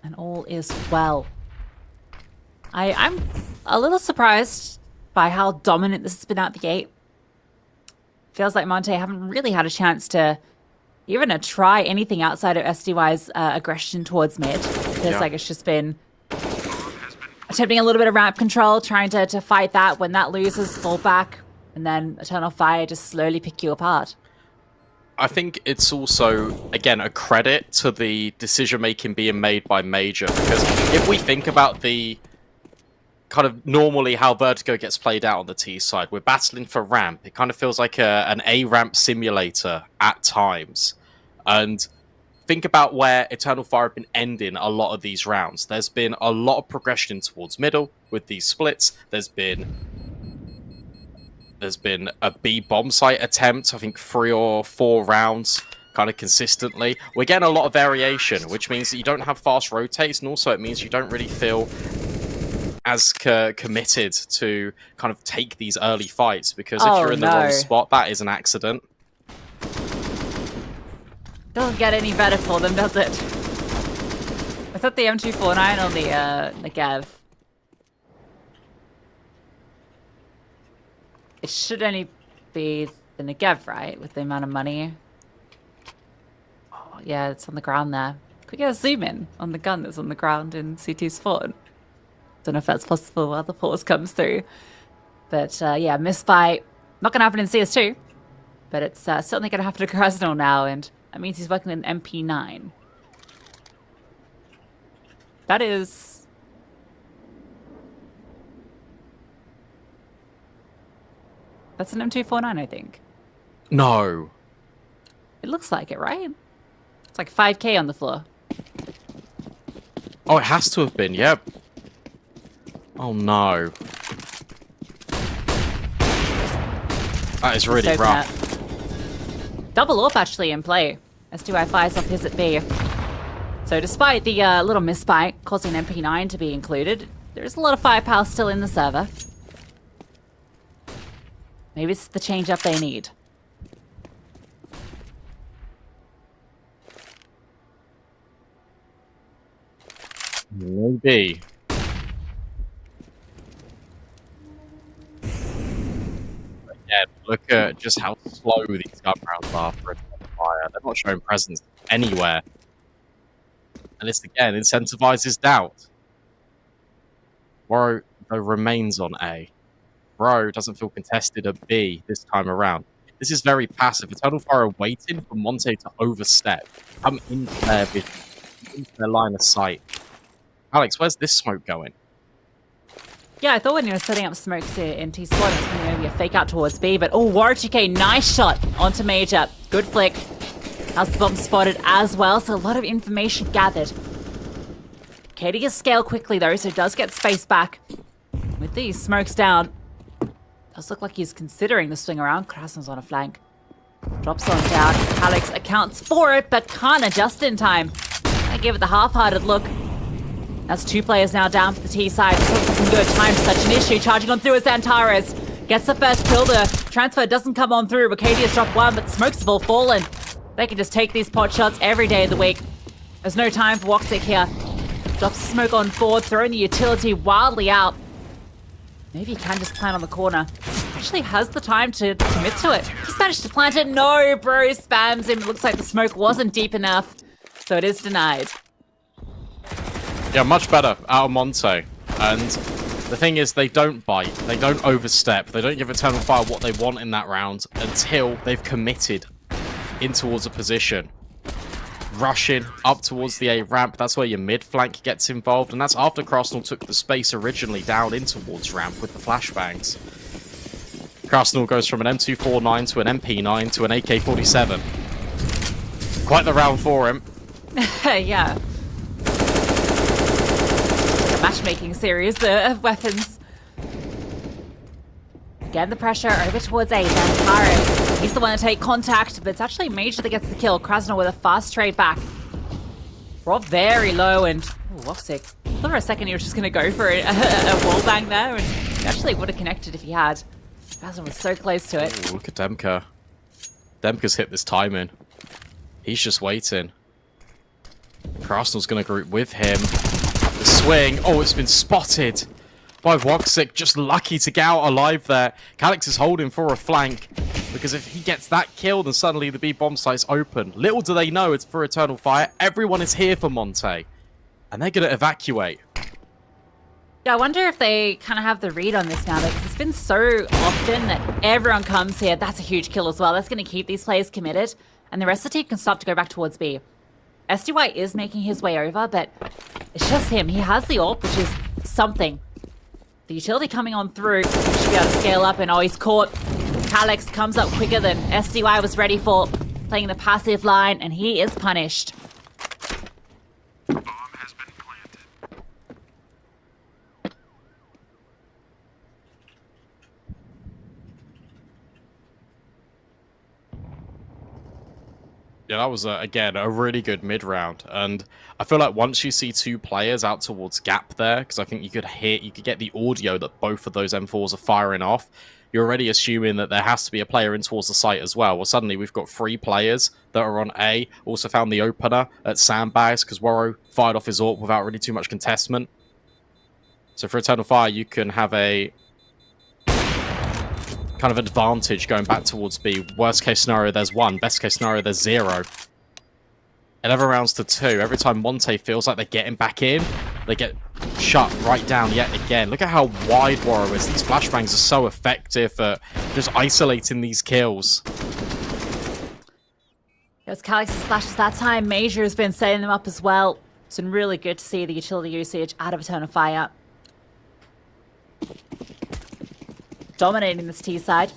and all is well. I'm a little surprised by how dominant this has been out the gate. Feels like Monte haven't really had a chance to even try anything outside of SDY's aggression towards mid. Feels like it's just been attempting a little bit of ramp control, trying to fight that. When that loses, fall back, and then Eternal Fire just slowly pick you apart. I think it's also, again, a credit to the decision-making being made by Major. Because if we think about the kind of normally how Vertigo gets played out on the T side, we're battling for ramp. It kind of feels like an A-ramp simulator at times. And think about where Eternal Fire have been ending a lot of these rounds. There's been a lot of progression towards middle with these splits. There's been a B bomb site attempt, I think 3 or 4 rounds, kind of consistently. We're getting a lot of variation, which means that you don't have fast rotates, and also it means you don't really feel as committed to kind of take these early fights, because if you're in the wrong spot, that is an accident. Doesn't get any better for them, does it? I thought the M249 on the Gav. It should only be the Negev, right? With the amount of money. Oh, yeah, it's on the ground there. Could we get a zoom in on the gun that's on the ground in CT's fort? Don't know if that's possible while the pause comes through. But yeah, misbuy. Not going to happen in CS2. But it's certainly going to happen to Krasnal now. And that means he's working with an MP9. That is... That's an M249, I think. No. It looks like it, right? It's like 5k on the floor. Oh, it has to have been, yep. Oh, no. That is really rough. Double AWP actually in play. S2I fires off his at B. So despite the little misspike causing MP9 to be included, there is a lot of firepower still in the server. Maybe it's the change-up they need. Maybe. Yeah, look at just how slow these gun rounds are for a fire. They're not showing presence anywhere. And this again incentivizes doubt. Bro remains on A. Bro doesn't feel contested at B this time around. This is very passive. Eternal Fire are waiting for Monte to overstep. Come into their vision, into their line of sight. Alex, where's this smoke going? Yeah, I thought when you were setting up smokes here in T-Squad, it was going to be a fake out towards B, but oh, War2K, nice shot onto Major. Good flick. Has the bomb spotted as well, so a lot of information gathered. Katie gets scale quickly though, so does get space back. With these smokes down, does look like he's considering the swing around. Krasn's on a flank. Drops on down. Alex accounts for it, but can't adjust in time. I give it the half-hearted look. That's 2 players now down for the T side. This looks like a good time for such an issue. Charging on through is Antares. Gets the first kill. The transfer doesn't come on through. Ricadia's dropped 1, but the smokes have all fallen. They can just take these pot shots every day of the week. There's no time for Woxic here. Drops the smoke on forward, throwing the utility wildly out. Maybe he can just plant on the corner. Actually has the time to commit to it. Just managed to plant it. No, bro spams him. It looks like the smoke wasn't deep enough. So it is denied. Yeah, much better out of Monte. And the thing is, they don't bite. They don't overstep. They don't give Eternal Fire what they want in that round until they've committed in towards a position. Rushing up towards the A ramp, that's where your mid flank gets involved, and that's after Krasnal took the space originally down in towards ramp with the flashbangs. Krasnal goes from an M249 to an MP9 to an AK-47. Quite the round for him. Yeah. A matchmaking series of weapons. Again, the pressure over towards A. Antares. He's the one to take contact, but it's actually Major that gets the kill. Krasnal with a fast trade back. Rob very low, and Woxic. I thought for a second he was just going to go for a wall bang there, and he actually would have connected if he had. Krasnal was so close to it. Ooh, look at Demka. Demka's hit this timing. He's just waiting. Krasnal's going to group with him. The swing. Oh, it's been spotted by Woxic. Just lucky to get out alive there. Calix is holding for a flank, because if he gets that kill, then suddenly the B bomb site's open. Little do they know it's for Eternal Fire. Everyone is here for Monte, and they're going to evacuate. Yeah, I wonder if they kind of have the read on this now, because it's been so often that everyone comes here. That's a huge kill as well. That's going to keep these players committed, and the rest of the team can start to go back towards B. SDY is making his way over, but it's just him. He has the AWP, which is something. The utility coming on through. He should be able to scale up, and oh, he's caught. Calix comes up quicker than SDY was ready for, playing the passive line, and he is punished. Yeah, that was, again, a really good mid-round. And I feel like once you see two players out towards gap there, because I think you could get the audio that both of those M4s are firing off, you're already assuming that there has to be a player in towards the site as well. Well, suddenly we've got 3 players that are on A. Also found the opener at Sandbags, because Worro fired off his AWP without really too much contestment. So for Eternal Fire, you can have a kind of advantage going back towards B. Worst case scenario, there's 1. Best case scenario, there's 0. 11 rounds to 2. Every time Monte feels like they're getting back in, they get shut right down yet again. Look at how wide Worro is. These flashbangs are so effective at just isolating these kills. It was Calix's flashes that time. Major has been setting them up as well. It's been really good to see the utility usage out of Eternal Fire. Dominating this T side.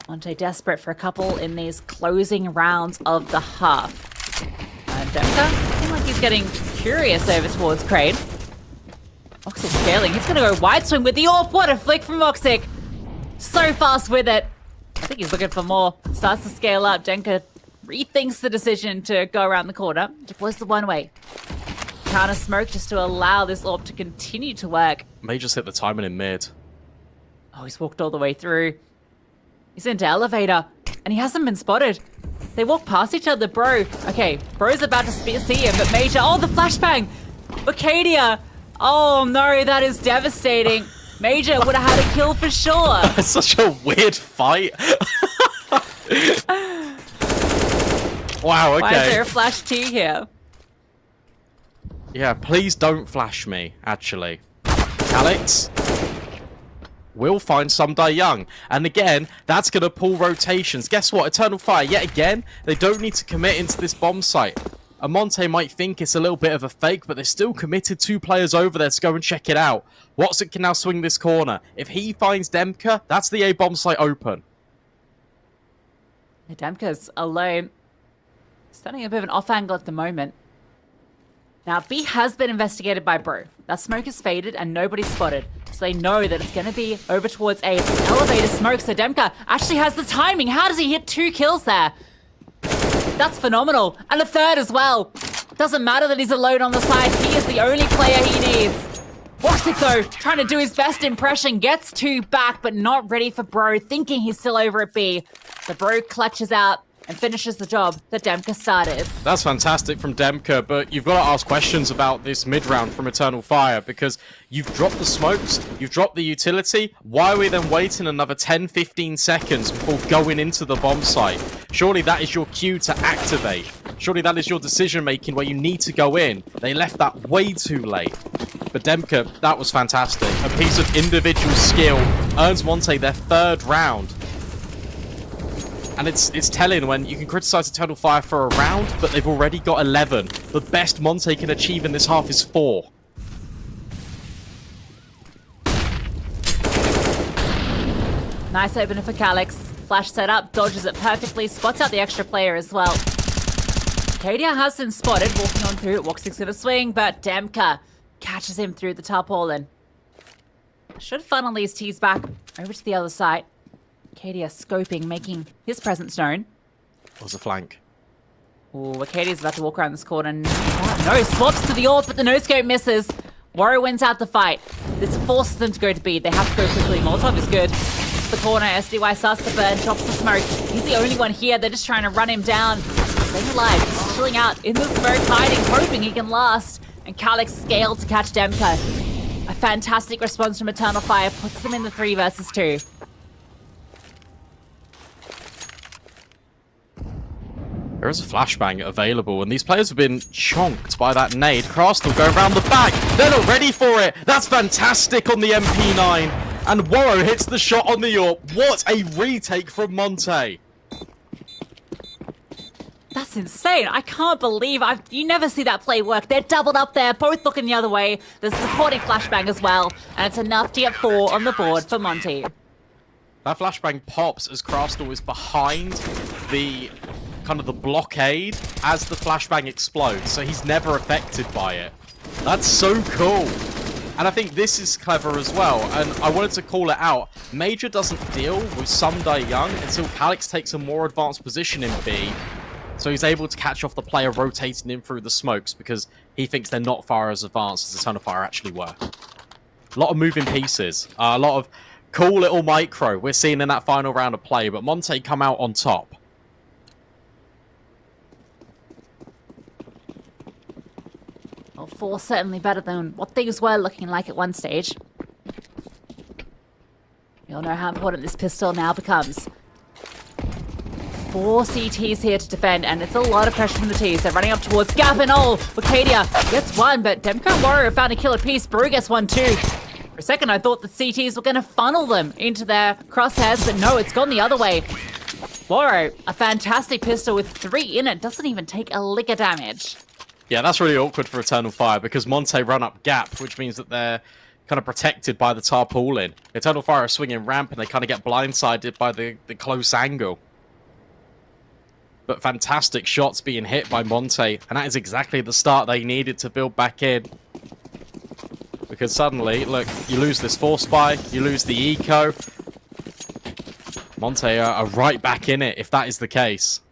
Monte desperate for a couple in these closing rounds of the half. And Demka, seems like he's getting curious over towards Crane. Oxic scaling. He's going to go wide swing with the AWP. What a flick from Oxic. So fast with it. I think he's looking for more. Starts to scale up. Denka rethinks the decision to go around the corner. Deploys the one way. Counter smoke just to allow this AWP to continue to work. May just hit the timing in mid. Oh, he's walked all the way through. He's into elevator, and he hasn't been spotted. They walk past each other, bro. Okay, bro's about to see him, but Major... Oh, the flashbang! Arcadia! Oh, no, that is devastating. Major would have had a kill for sure. It's such a weird fight. Wow, okay. Why is there a flash T here? Yeah, please don't flash me, actually. Alex will find some die young. And again, that's going to pull rotations. Guess what? Eternal Fire, yet again, they don't need to commit into this bomb site. Amonte might think it's a little bit of a fake, but they're still committed 2 players over there to go and check it out. Watson can now swing this corner. If he finds Demka, that's the A bomb site open. Demka's alone. Standing a bit of an off angle at the moment. Now, B has been investigated by Bro. That smoke is faded and nobody's spotted. So they know that it's going to be over towards A. It's an elevator smoke, so Demka actually has the timing. How does he hit 2 kills there? That's phenomenal. And a third as well. Doesn't matter that he's alone on the side. He is the only player he needs. Woxic, though, trying to do his best impression. Gets 2 back, but not ready for Bro, thinking he's still over at B. So Bro clutches out and finishes the job that Demka started. That's fantastic from Demka, but you've got to ask questions about this mid-round from Eternal Fire, because you've dropped the smokes, you've dropped the utility. Why are we then waiting another 10-15 seconds before going into the bomb site? Surely that is your cue to activate. Surely that is your decision-making where you need to go in. They left that way too late. But Demka, that was fantastic. A piece of individual skill earns Monte their 3rd round. And it's telling when you can criticize Eternal Fire for a round, but they've already got 11. The best Monte can achieve in this half is 4. Nice opener for Calix. Flash set up, dodges it perfectly, spots out the extra player as well. Arcadia has been spotted, walking on through. Woxic's gonna swing, but Demka catches him through the tarpaulin. Should funnel these T's back over to the other side. Arcadia scoping, making his presence known. Was a flank. Ooh, Arcadia's about to walk around this corner. No, swaps to the AWP, but the no-scope misses. Warrior wins out the fight. This forces them to go to B. They have to go quickly. Molotov is good. The corner, SDY starts to burn, drops the smoke. He's the only one here. They're just trying to run him down. Staying alive, he's chilling out in the smoke, hiding, hoping he can last. And Calix scaled to catch Demka. A fantastic response from Eternal Fire puts them in the 3 versus 2. There is a flashbang available, and these players have been chonked by that nade. Crastle going around the back. They're not ready for it. That's fantastic on the MP9. And Worro hits the shot on the AWP. What a retake from Monte. That's insane. I can't believe you never see that play work. They're doubled up there, both looking the other way. There's a supporting flashbang as well, and it's enough to get 4 on the board for Monte. That flashbang pops as Crastle is behind the kind of the blockade as the flashbang explodes, so he's never affected by it. That's so cool. And I think this is clever as well, and I wanted to call it out. Major doesn't deal with Sunday Young until Calix takes a more advanced position in B, so he's able to catch off the player rotating in through the smokes because he thinks they're not far as advanced as Eternal Fire actually were. A lot of moving pieces, a lot of cool little micro we're seeing in that final round of play, but Monte come out on top. Well, 4 certainly better than what things were looking like at one stage. We all know how important this pistol now becomes. 4 CTs here to defend, and it's a lot of pressure from the Ts. They're running up towards Gap and all. Wicadia gets one, but Demko and Warrior found a killer piece. Brew gets one too. For a second, I thought the CTs were going to funnel them into their crosshairs, but no, it's gone the other way. Warrior, a fantastic pistol with 3 in it, doesn't even take a lick of damage. Yeah, that's really awkward for Eternal Fire because Monte run up Gap, which means that they're kind of protected by the tarpaulin. Eternal Fire are swinging ramp and they kind of get blindsided by the close angle. But fantastic shots being hit by Monte, and that is exactly the start they needed to build back in. Because suddenly, look, you lose this force spy, you lose the eco. Monte are right back in it if that is the case.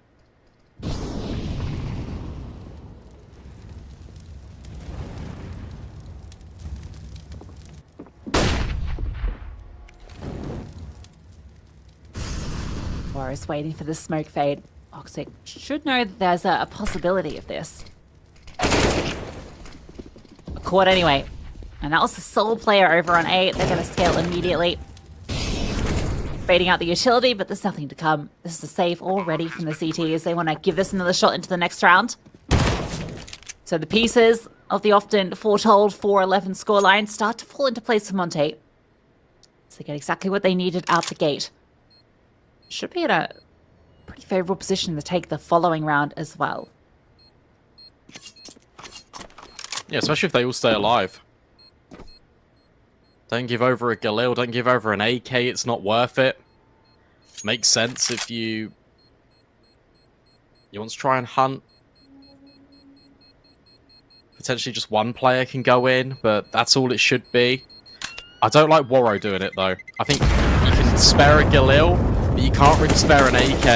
Warrior's waiting for the smoke fade. Oxic should know that there's a possibility of this. Caught anyway. And that was the sole player over on A. They're going to scale immediately. Baiting out the utility, but there's nothing to come. This is a save already from the CTs. They want to give this another shot into the next round. So the pieces of the often foretold 4-11 scoreline start to fall into place for Monte. So they get exactly what they needed out the gate. Should be in a pretty favorable position to take the following round as well. Yeah, especially if they all stay alive. Don't give over a Galil, don't give over an AK, it's not worth it. Makes sense if you want to try and hunt. Potentially just one player can go in, but that's all it should be. I don't like Warrow doing it though. I think you can spare a Galil, but you can't really spare an AK.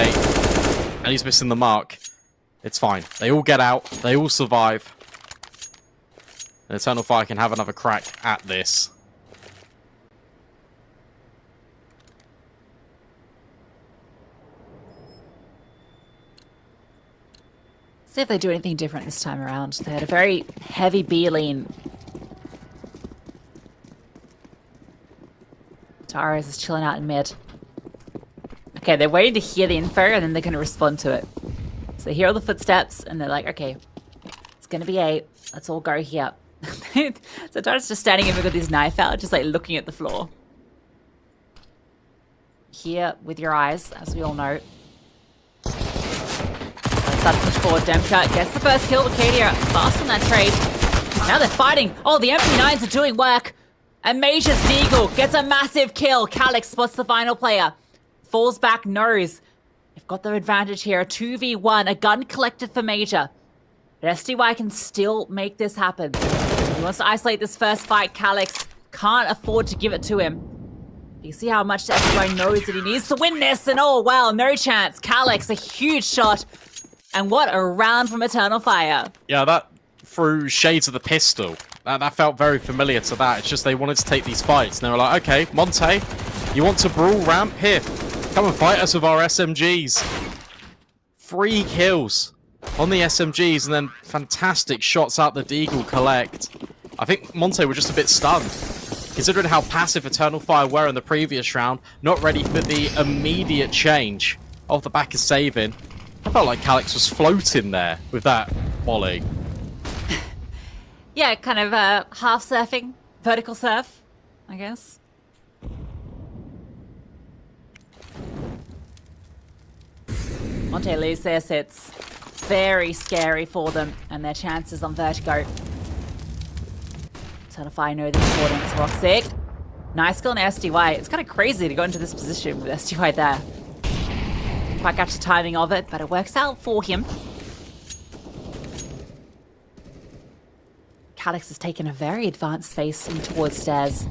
And he's missing the mark. It's fine. They all get out, they all survive. And Eternal Fire can have another crack at this. See if they do anything different this time around. They had a very heavy B lean. Tara's is chilling out in mid. Okay, they're waiting to hear the info and then they're going to respond to it. So they hear all the footsteps and they're like, okay, it's going to be A. Let's all go here. So Tara's just standing in with his knife out, just like looking at the floor. Here with your eyes, as we all know. Start to push forward. Demka gets the first kill. Wicadia fast on that trade. Now they're fighting. Oh, the MP9s are doing work. And Major's Deagle gets a massive kill. Calix spots the final player. Falls back, knows. They've got their advantage here. A 2v1. A gun collected for Major. But SDY can still make this happen. He wants to isolate this first fight. Calix can't afford to give it to him. You see how much SDY knows that he needs to win this. And oh, wow, no chance. Calix, a huge shot. And what a round from Eternal Fire. Yeah, that threw shades of the pistol. That felt very familiar to that. It's just they wanted to take these fights. And they were like, okay, Monte, you want to brawl ramp? Here, come and fight us with our SMGs. 3 kills on the SMGs and then fantastic shots out the Deagle collect. I think Monte were just a bit stunned. Considering how passive Eternal Fire were in the previous round, not ready for the immediate change off the back of saving. I felt like Calix was floating there with that volley. Yeah, kind of half surfing, vertical surf, I guess. Monte lose their sets. Very scary for them and their chances on vertigo. Certify know the importance. Roxic. Nice skill on SDY. It's kind of crazy to go into this position with SDY there. Quite catch the timing of it, but it works out for him. Calix has taken a very advanced space in towards stairs.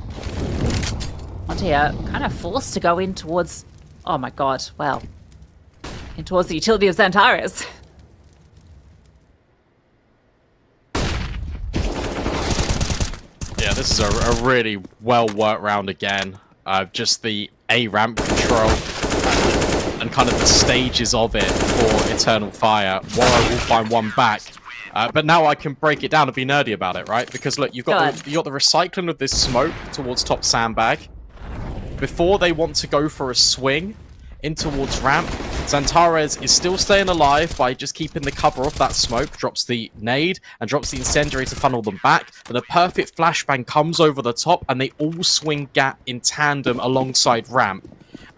Monte are kind of forced to go in towards... Oh my god, well. In towards the utility of Xantares. Yeah, this is a really well-worked round again. Just the A-ramp control and kind of the stages of it for Eternal Fire. Warrow will find one back. But now I can break it down and be nerdy about it, right? Because look, you've got the recycling of this smoke towards top sandbag. Before they want to go for a swing in towards ramp, Xantares is still staying alive by just keeping the cover off that smoke, drops the nade, and drops the incendiary to funnel them back. But a perfect flashbang comes over the top, and they all swing gap in tandem alongside ramp.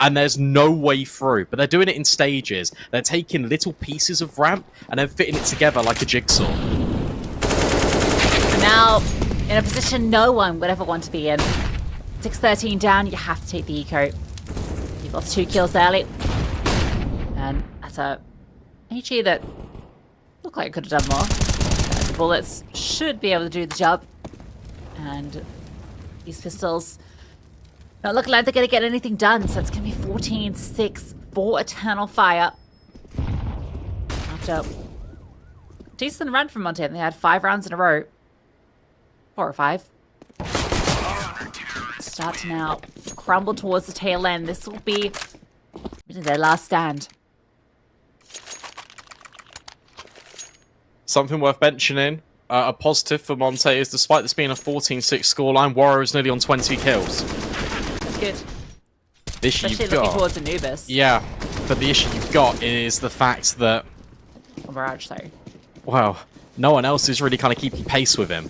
And there's no way through, but they're doing it in stages. They're taking little pieces of ramp and then fitting it together like a jigsaw. And now, in a position no one would ever want to be in. 6-13 down, you have to take the eco. You've lost 2 kills early. And that's a HE that looked like it could have done more. The bullets should be able to do the job. And these pistols not looking like they're going to get anything done. So it's going to be 14-6 for Eternal Fire. After a decent run from Monte, they had 5 rounds in a row. 4 or 5. Start to now crumble towards the tail end. This will be their last stand. Something worth mentioning, a positive for Monte is despite this being a 14-6 scoreline, Warrow is nearly on 20 kills. That's good. The issue Especially you've looking got, towards Anubis. yeah, but the issue you've got is the fact that, Mirage, sorry. well, no one else is really kind of keeping pace with him.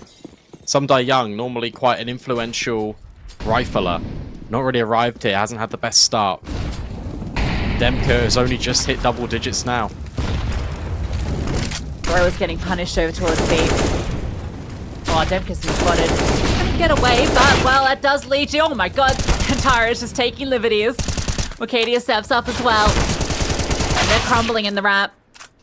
Sumdai Young, normally quite an influential rifler, not really arrived here, hasn't had the best start. Demka has only just hit double digits now. Bro is getting punished over towards B. Oh, Demka's been spotted. Couldn't get away, but, well, that does lead to... Oh my god, Kantara is just taking liberties. Wakadia steps up as well. And they're crumbling in the ramp.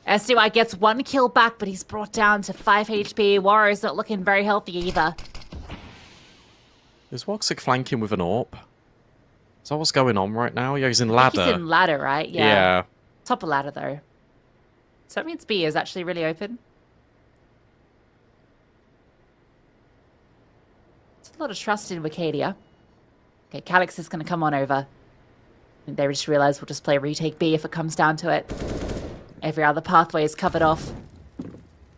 SDY gets 1 kill back, but he's brought down to 5 HP. Warrior's not looking very healthy either. Is Woxic flanking with an AWP? Is that what's going on right now? Yeah, he's in ladder. He's in ladder, right? Yeah. Top of ladder, though. So that means B is actually really open. It's a lot of trust in Wakadia. Okay, Calix is going to come on over. I think they just realised we'll just play retake B if it comes down to it. Every other pathway is covered off.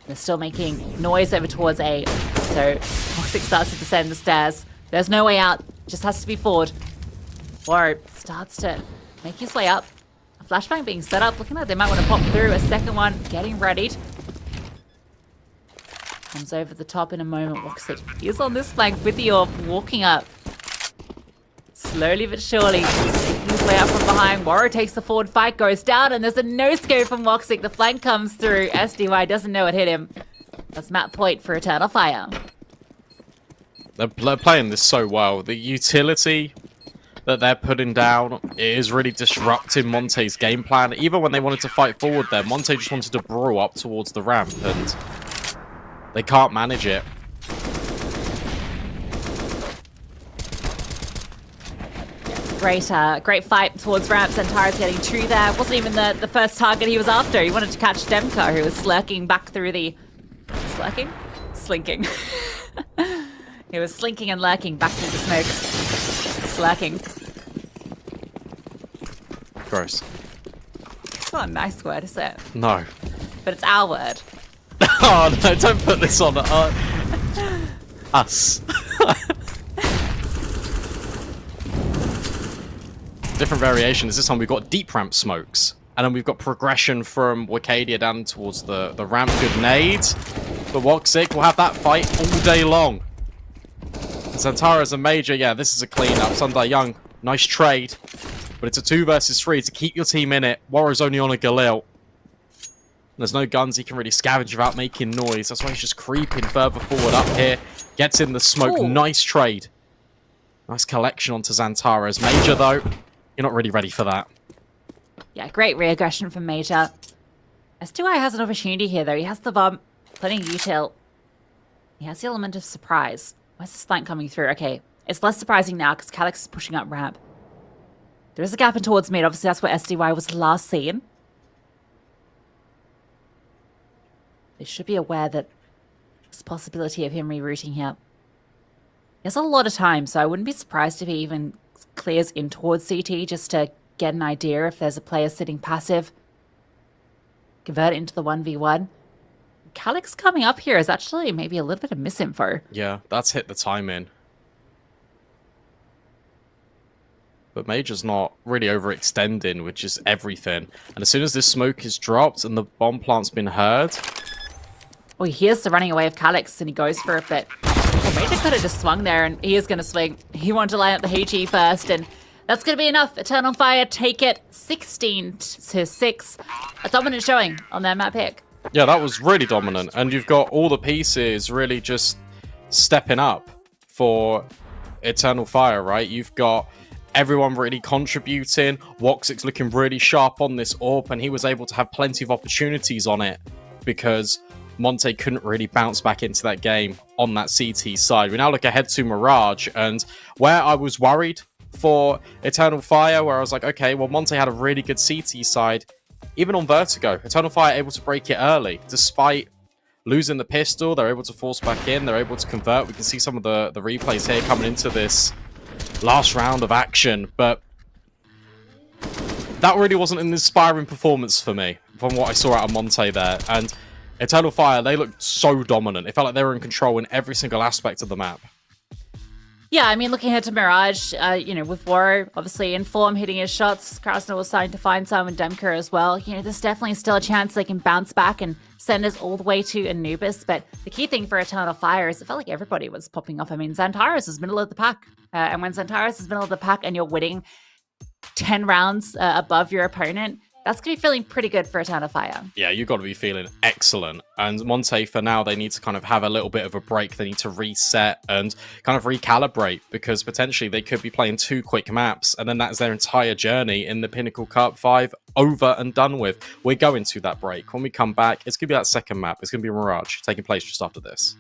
They're still making noise over towards A. So Woxic starts to descend the stairs. There's no way out. Just has to be forward. Warrow starts to make his way up. A flashbang being set up. Looking like they might want to pop through. A second one getting readied. Comes over the top in a moment. Woxic is on this flank with the AWP. Walking up. Slowly but surely. Making his way up from behind. Warrow takes the forward fight. Goes down. And there's a no-scope from Woxic. The flank comes through. SDY doesn't know it hit him. That's map point for Eternal Fire. They're playing this so well. The utility that they're putting down is really disrupting Monte's game plan. Even when they wanted to fight forward there, Monte just wanted to brew up towards the ramp, and they can't manage it. Great fight towards ramps, and Tara's getting through there. Wasn't even the first target he was after. He wanted to catch Demka, who was slurking back through the... Slurking? Slinking. He was slinking and lurking back through the smoke. Slurking. Gross. It's not a nice word, is it? No. But it's our word. Oh no, don't put this on us. Different variations. This time we've got deep ramp smokes. And then we've got progression from Wakadia down towards the ramp. Good nades. But Woxic will have that fight all day long. Xantara's a major. Yeah, this is a clean-up. Sumdai Young, nice trade. But it's a 2 versus 3 to keep your team in it. Warrow's only on a Galil. There's no guns he can really scavenge without making noise. That's why he's just creeping further forward up here. Gets in the smoke. Ooh. Nice trade. Nice collection onto Xantara's. Major, though, you're not really ready for that. Yeah, great re-aggression from Major. S2I has an opportunity here, though. He has the bomb. Plenty of util. He has the element of surprise. Where's this flank coming through? Okay, it's less surprising now because Calyx is pushing up ramp. There is a gap in towards mid. Obviously, that's where SDY was last seen. They should be aware that there's a possibility of him rerouting here. He has a lot of time, so I wouldn't be surprised if he even clears in towards CT just to get an idea if there's a player sitting passive. Convert it into the 1v1. Calyx coming up here is actually maybe a little bit of misinfo. Yeah, that's hit the timing. But Major's not really overextending, which is everything. And as soon as this smoke is dropped and the bomb plant's been heard... Well, he hears the running away of Calyx and he goes for it, but Major could have just swung there and he is going to swing. He wanted to line up the HE first and that's going to be enough. Eternal Fire take it 16-6. A dominant showing on their map pick. Yeah, that was really dominant. And you've got all the pieces really just stepping up for Eternal Fire, right? You've got everyone really contributing. Woxic's looking really sharp on this AWP, and he was able to have plenty of opportunities on it because Monte couldn't really bounce back into that game on that CT side. We now look ahead to Mirage, and where I was worried for Eternal Fire, where I was like, okay, well, Monte had a really good CT side. Even on Vertigo, Eternal Fire able to break it early. Despite losing the pistol, they're able to force back in, they're able to convert. We can see some of the replays here coming into this last round of action, but that really wasn't an inspiring performance for me from what I saw out of Monte there. And Eternal Fire, they looked so dominant. It felt like they were in control in every single aspect of the map. Yeah, I mean, looking ahead to Mirage, with Waro obviously in form, hitting his shots, Krasner was starting to find some, and Demker as well. There's definitely still a chance they can bounce back and send us all the way to Anubis. But the key thing for Eternal Fire is it felt like everybody was popping off. I mean, Xantares is middle of the pack. And when Xantares is middle of the pack and you're winning 10 rounds above your opponent, that's going to be feeling pretty good for Eternal Fire. Yeah, you've got to be feeling excellent. And Monte, for now, they need to kind of have a little bit of a break. They need to reset and kind of recalibrate because potentially they could be playing 2 quick maps and then that's their entire journey in the Pinnacle Cup 5 over and done with. We're going to that break. When we come back, it's going to be that second map. It's going to be Mirage taking place just after this.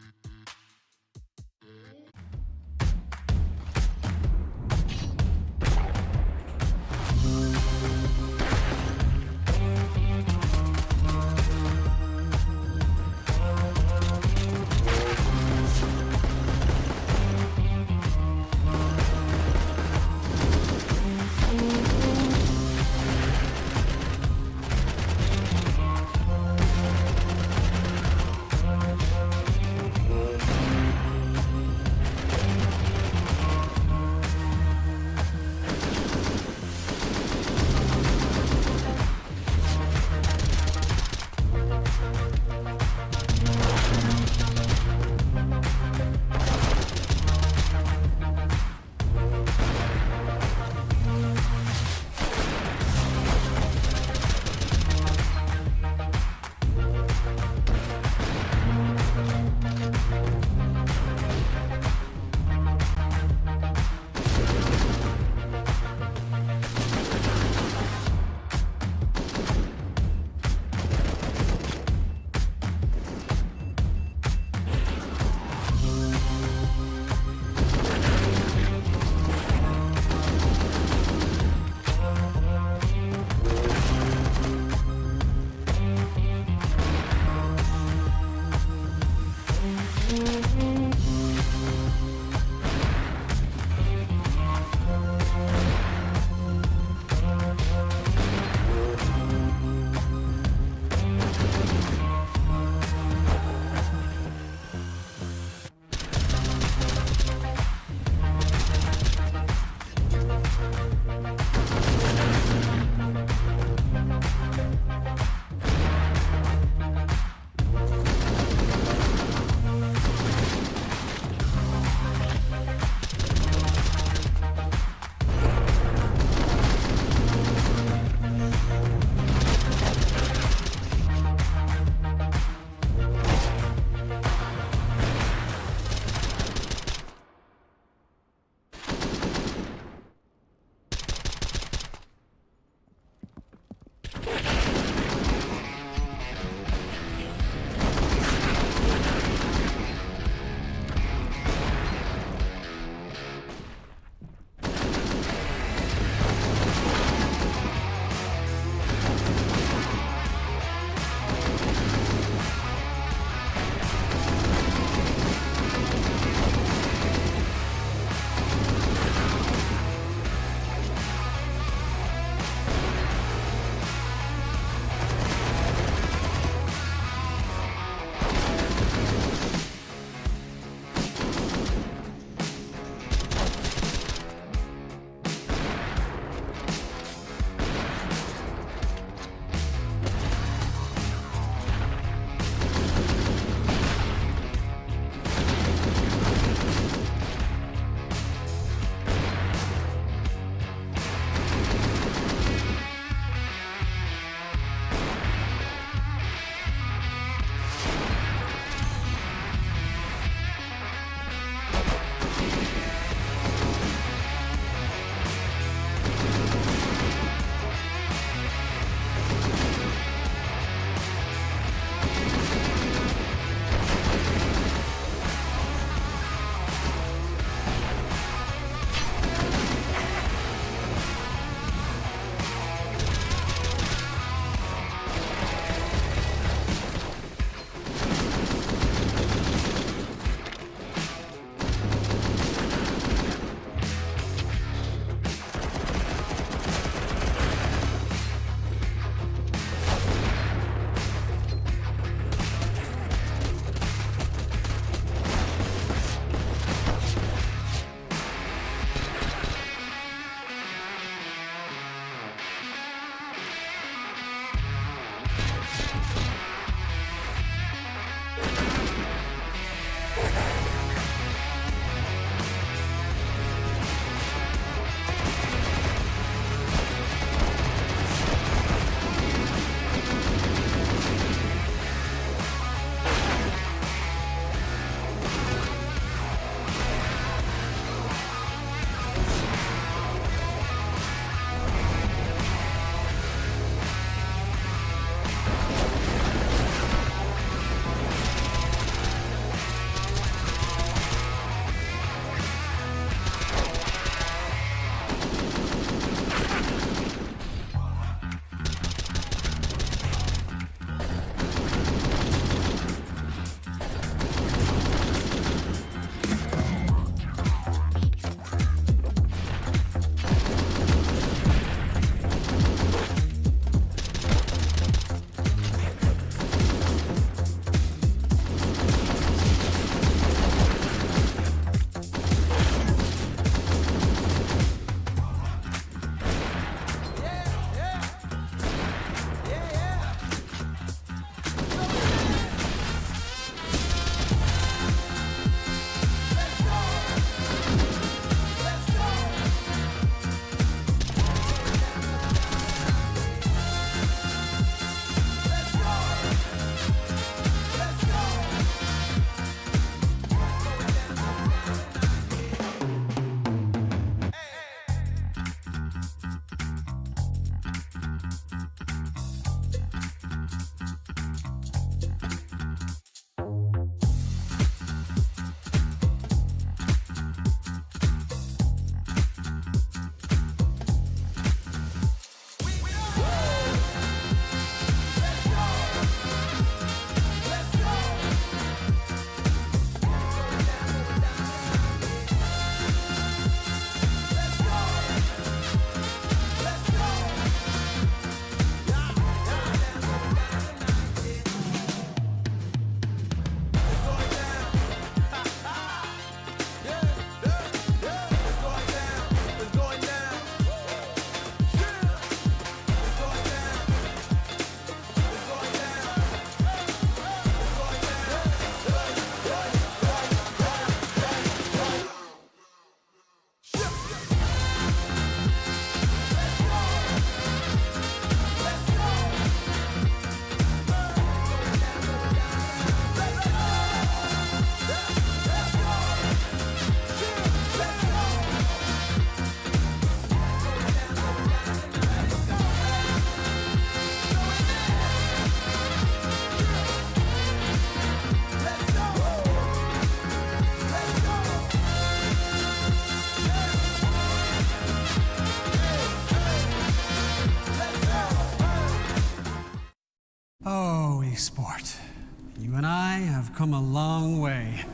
come a long way.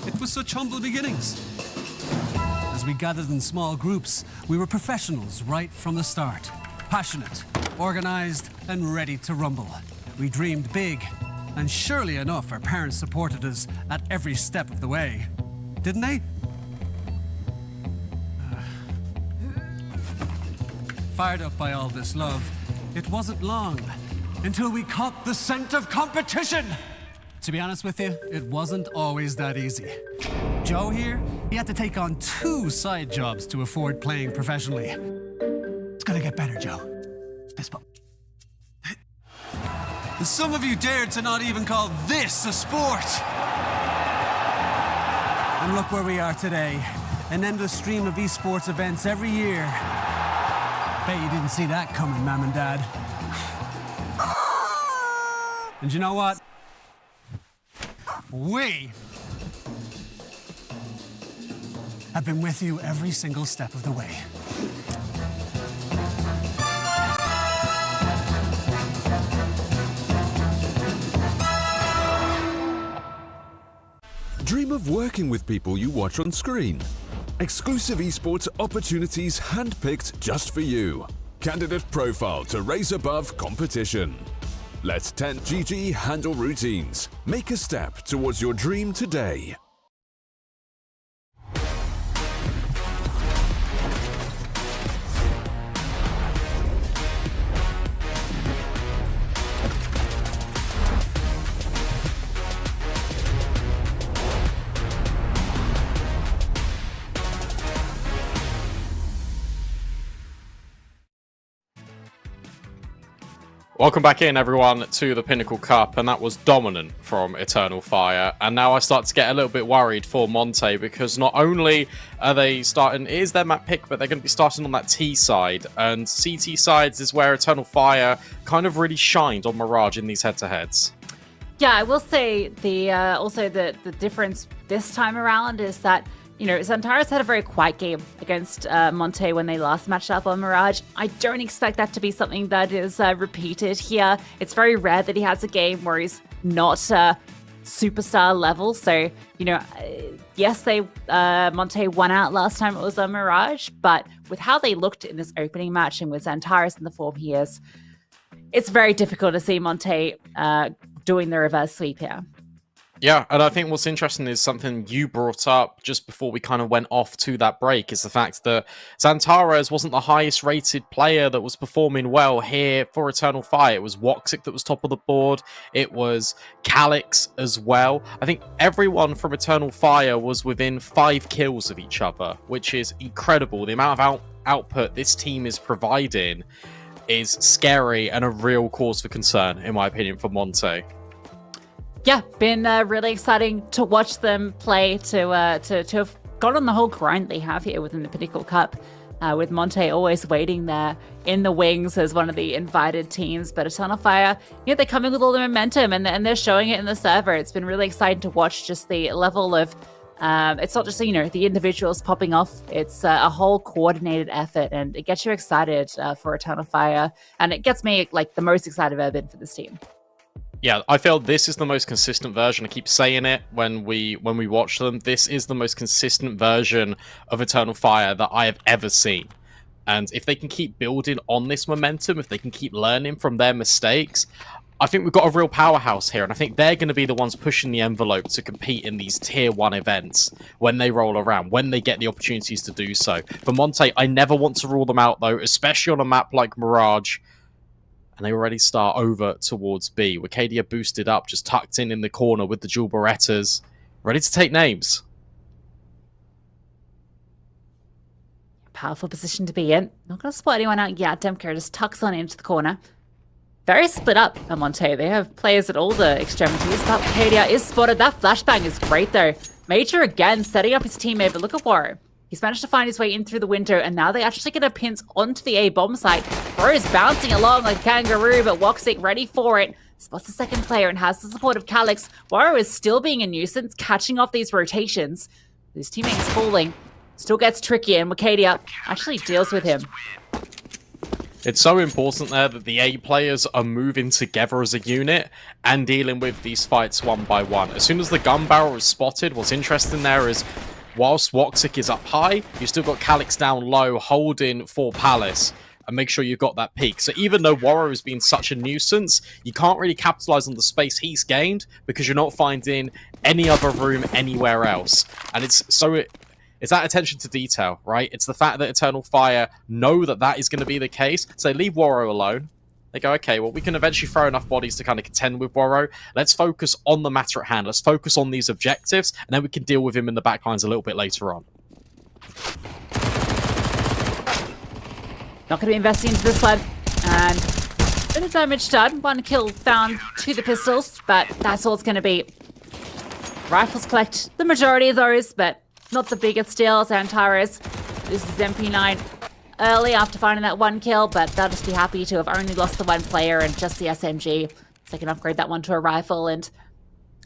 It was such humble beginnings. As we gathered in small groups, we were professionals right from the start. Passionate, organized, and ready to rumble. We dreamed big, and surely enough, our parents supported us at every step of the way. Didn't they? Fired up by all this love, it wasn't long until we caught the scent of competition. To be honest with you, it wasn't always that easy. Joe here, he had to take on 2 side jobs to afford playing professionally. It's gonna get better, Joe. Fist bump. Some of you dared to not even call this a sport. And look where we are today. An endless stream of esports events every year. Bet you didn't see that coming, Mom and Dad. And you know what? We have been with you every single step of the way. Dream of working with people you watch on screen. Exclusive esports opportunities handpicked just for you. Candidate profile to raise above competition. Let 10GG handle routines. Make a step towards your dream today. Welcome back in, everyone, to the Pinnacle Cup, and that was dominant from Eternal Fire. And now I start to get a little bit worried for Monte, because not only are they starting, it is their map pick, but they're going to be starting on that T side. And CT sides is where Eternal Fire kind of really shined on Mirage in these head-to-heads. Yeah, I will say the difference this time around is that, you know, Xantares had a very quiet game against Monte when they last matched up on Mirage. I don't expect that to be something that is repeated here. It's very rare that he has a game where he's not superstar level. So, you know, yes, Monte won out last time it was on Mirage, but with how they looked in this opening match and with Xantares in the form he is, it's very difficult to see Monte doing the reverse sweep here. Yeah, and I think what's interesting is something you brought up just before we kind of went off to that break, is the fact that Xantares wasn't the highest rated player that was performing well here for Eternal Fire. It was Woxic that was top of the board. It was Calix as well. I think everyone from Eternal Fire was within 5 kills of each other, which is incredible. The amount of output this team is providing is scary and a real cause for concern, in my opinion, for Monte. Yeah, been really exciting to watch them play, to have gone on the whole grind they have here within the Pinnacle Cup, with Monte always waiting there in the wings as one of the invited teams. But Eternal Fire, you know, they're coming with all the momentum and they're showing it in the server. It's been really exciting to watch just the level of, it's not just, you know, the individuals popping off. It's a whole coordinated effort, and it gets you excited for Eternal Fire. And it gets me like the most excited I've ever been for this team. Yeah, I feel this is the most consistent version. I keep saying it when we watch them. This is the most consistent version of Eternal Fire that I have ever seen. And if they can keep building on this momentum, if they can keep learning from their mistakes, I think we've got a real powerhouse here. And I think they're going to be the ones pushing the envelope to compete in these tier 1 events when they roll around, when they get the opportunities to do so. For Monte, I never want to rule them out, though, especially on a map like Mirage. And they already start over towards B. Wicadia boosted up, just tucked in the corner with the dual Berettas, ready to take names. Powerful position to be in. Not going to spot anyone out yet. Demko just tucks on into the corner. Very split up at Monte. They have players at all the extremities, but Wicadia is spotted. That flashbang is great, though. Major again setting up his teammate, but look at Warren. He's managed to find his way in through the window, and now they actually get a pinch onto the A bomb site. Bro is bouncing along like kangaroo, but Woxic ready for it. Spots the second player and has the support of Calix. Waro is still being a nuisance, catching off these rotations. His teammate's falling. Still gets tricky, and Wicadia actually deals with him. It's so important there that the A players are moving together as a unit and dealing with these fights one by one. As soon as the gun barrel is spotted, what's interesting there is whilst Woxic is up high, you've still got Calyx down low holding for Palace. And make sure you've got that peak. So even though Warrow has been such a nuisance, you can't really capitalize on the space he's gained because you're not finding any other room anywhere else. And it's that attention to detail, right? It's the fact that Eternal Fire know that that is going to be the case. So they leave Warrow alone. They go, okay, well, we can eventually throw enough bodies to kind of contend with Warrow. Let's focus on the matter at hand. Let's focus on these objectives, and then we can deal with him in the backlines a little bit later on. Not going to be investing into this one. And a bit of damage done. 1 kill found to the pistols, but that's all it's going to be. Rifles collect the majority of those, but not the biggest deals. Antares, this is MP9 early after finding that 1 kill, but they'll just be happy to have only lost the 1 player and just the SMG. So they can upgrade that one to a rifle, and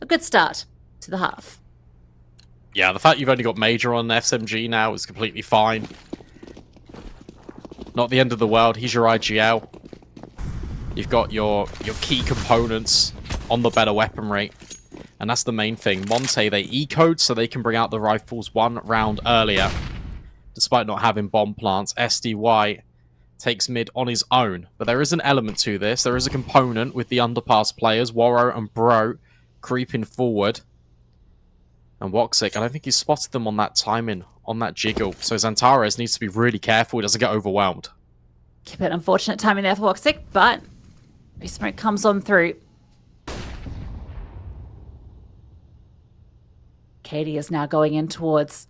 a good start to the half. Yeah, the fact you've only got Major on SMG now is completely fine. Not the end of the world. He's your IGL. You've got your key components on the better weapon rate. And that's the main thing. Monte, they E-code so they can bring out the rifles 1 round earlier. Despite not having bomb plants, SDY takes mid on his own. But there is an element to this. There is a component with the underpass players, Warrow and Bro, creeping forward. And Woxic, I don't think he spotted them on that timing, on that jiggle. So Xantares needs to be really careful he doesn't get overwhelmed. Keep it unfortunate timing there for Woxic, but smoke comes on through. Katie is now going in towards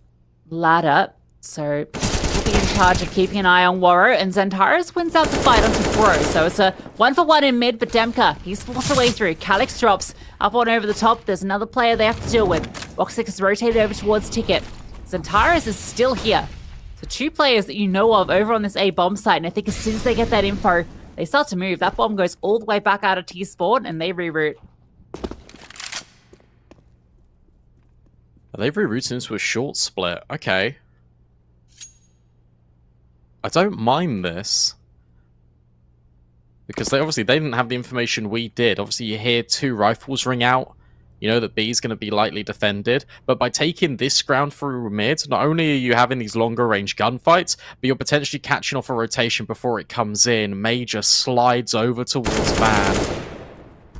ladder, so we'll be in charge of keeping an eye on Warrow, and Xantares wins out the fight onto Bro. So it's a 1-for-1 in mid, but Demka, he's forced away through. Calyx drops up on over the top. There's another player they have to deal with. Woxic has rotated over towards Ticket. Xantares is still here. So 2 players that you know of over on this A bomb site, and I think as soon as they get that info, they start to move. That bomb goes all the way back out of T-spawn, and they reroute. They've rerouted into a short split. Okay. I don't mind this. Because they didn't have the information we did. Obviously, you hear 2 rifles ring out. You know that B is going to be lightly defended. But by taking this ground through mid, not only are you having these longer range gunfights, but you're potentially catching off a rotation before it comes in. Major slides over towards Van.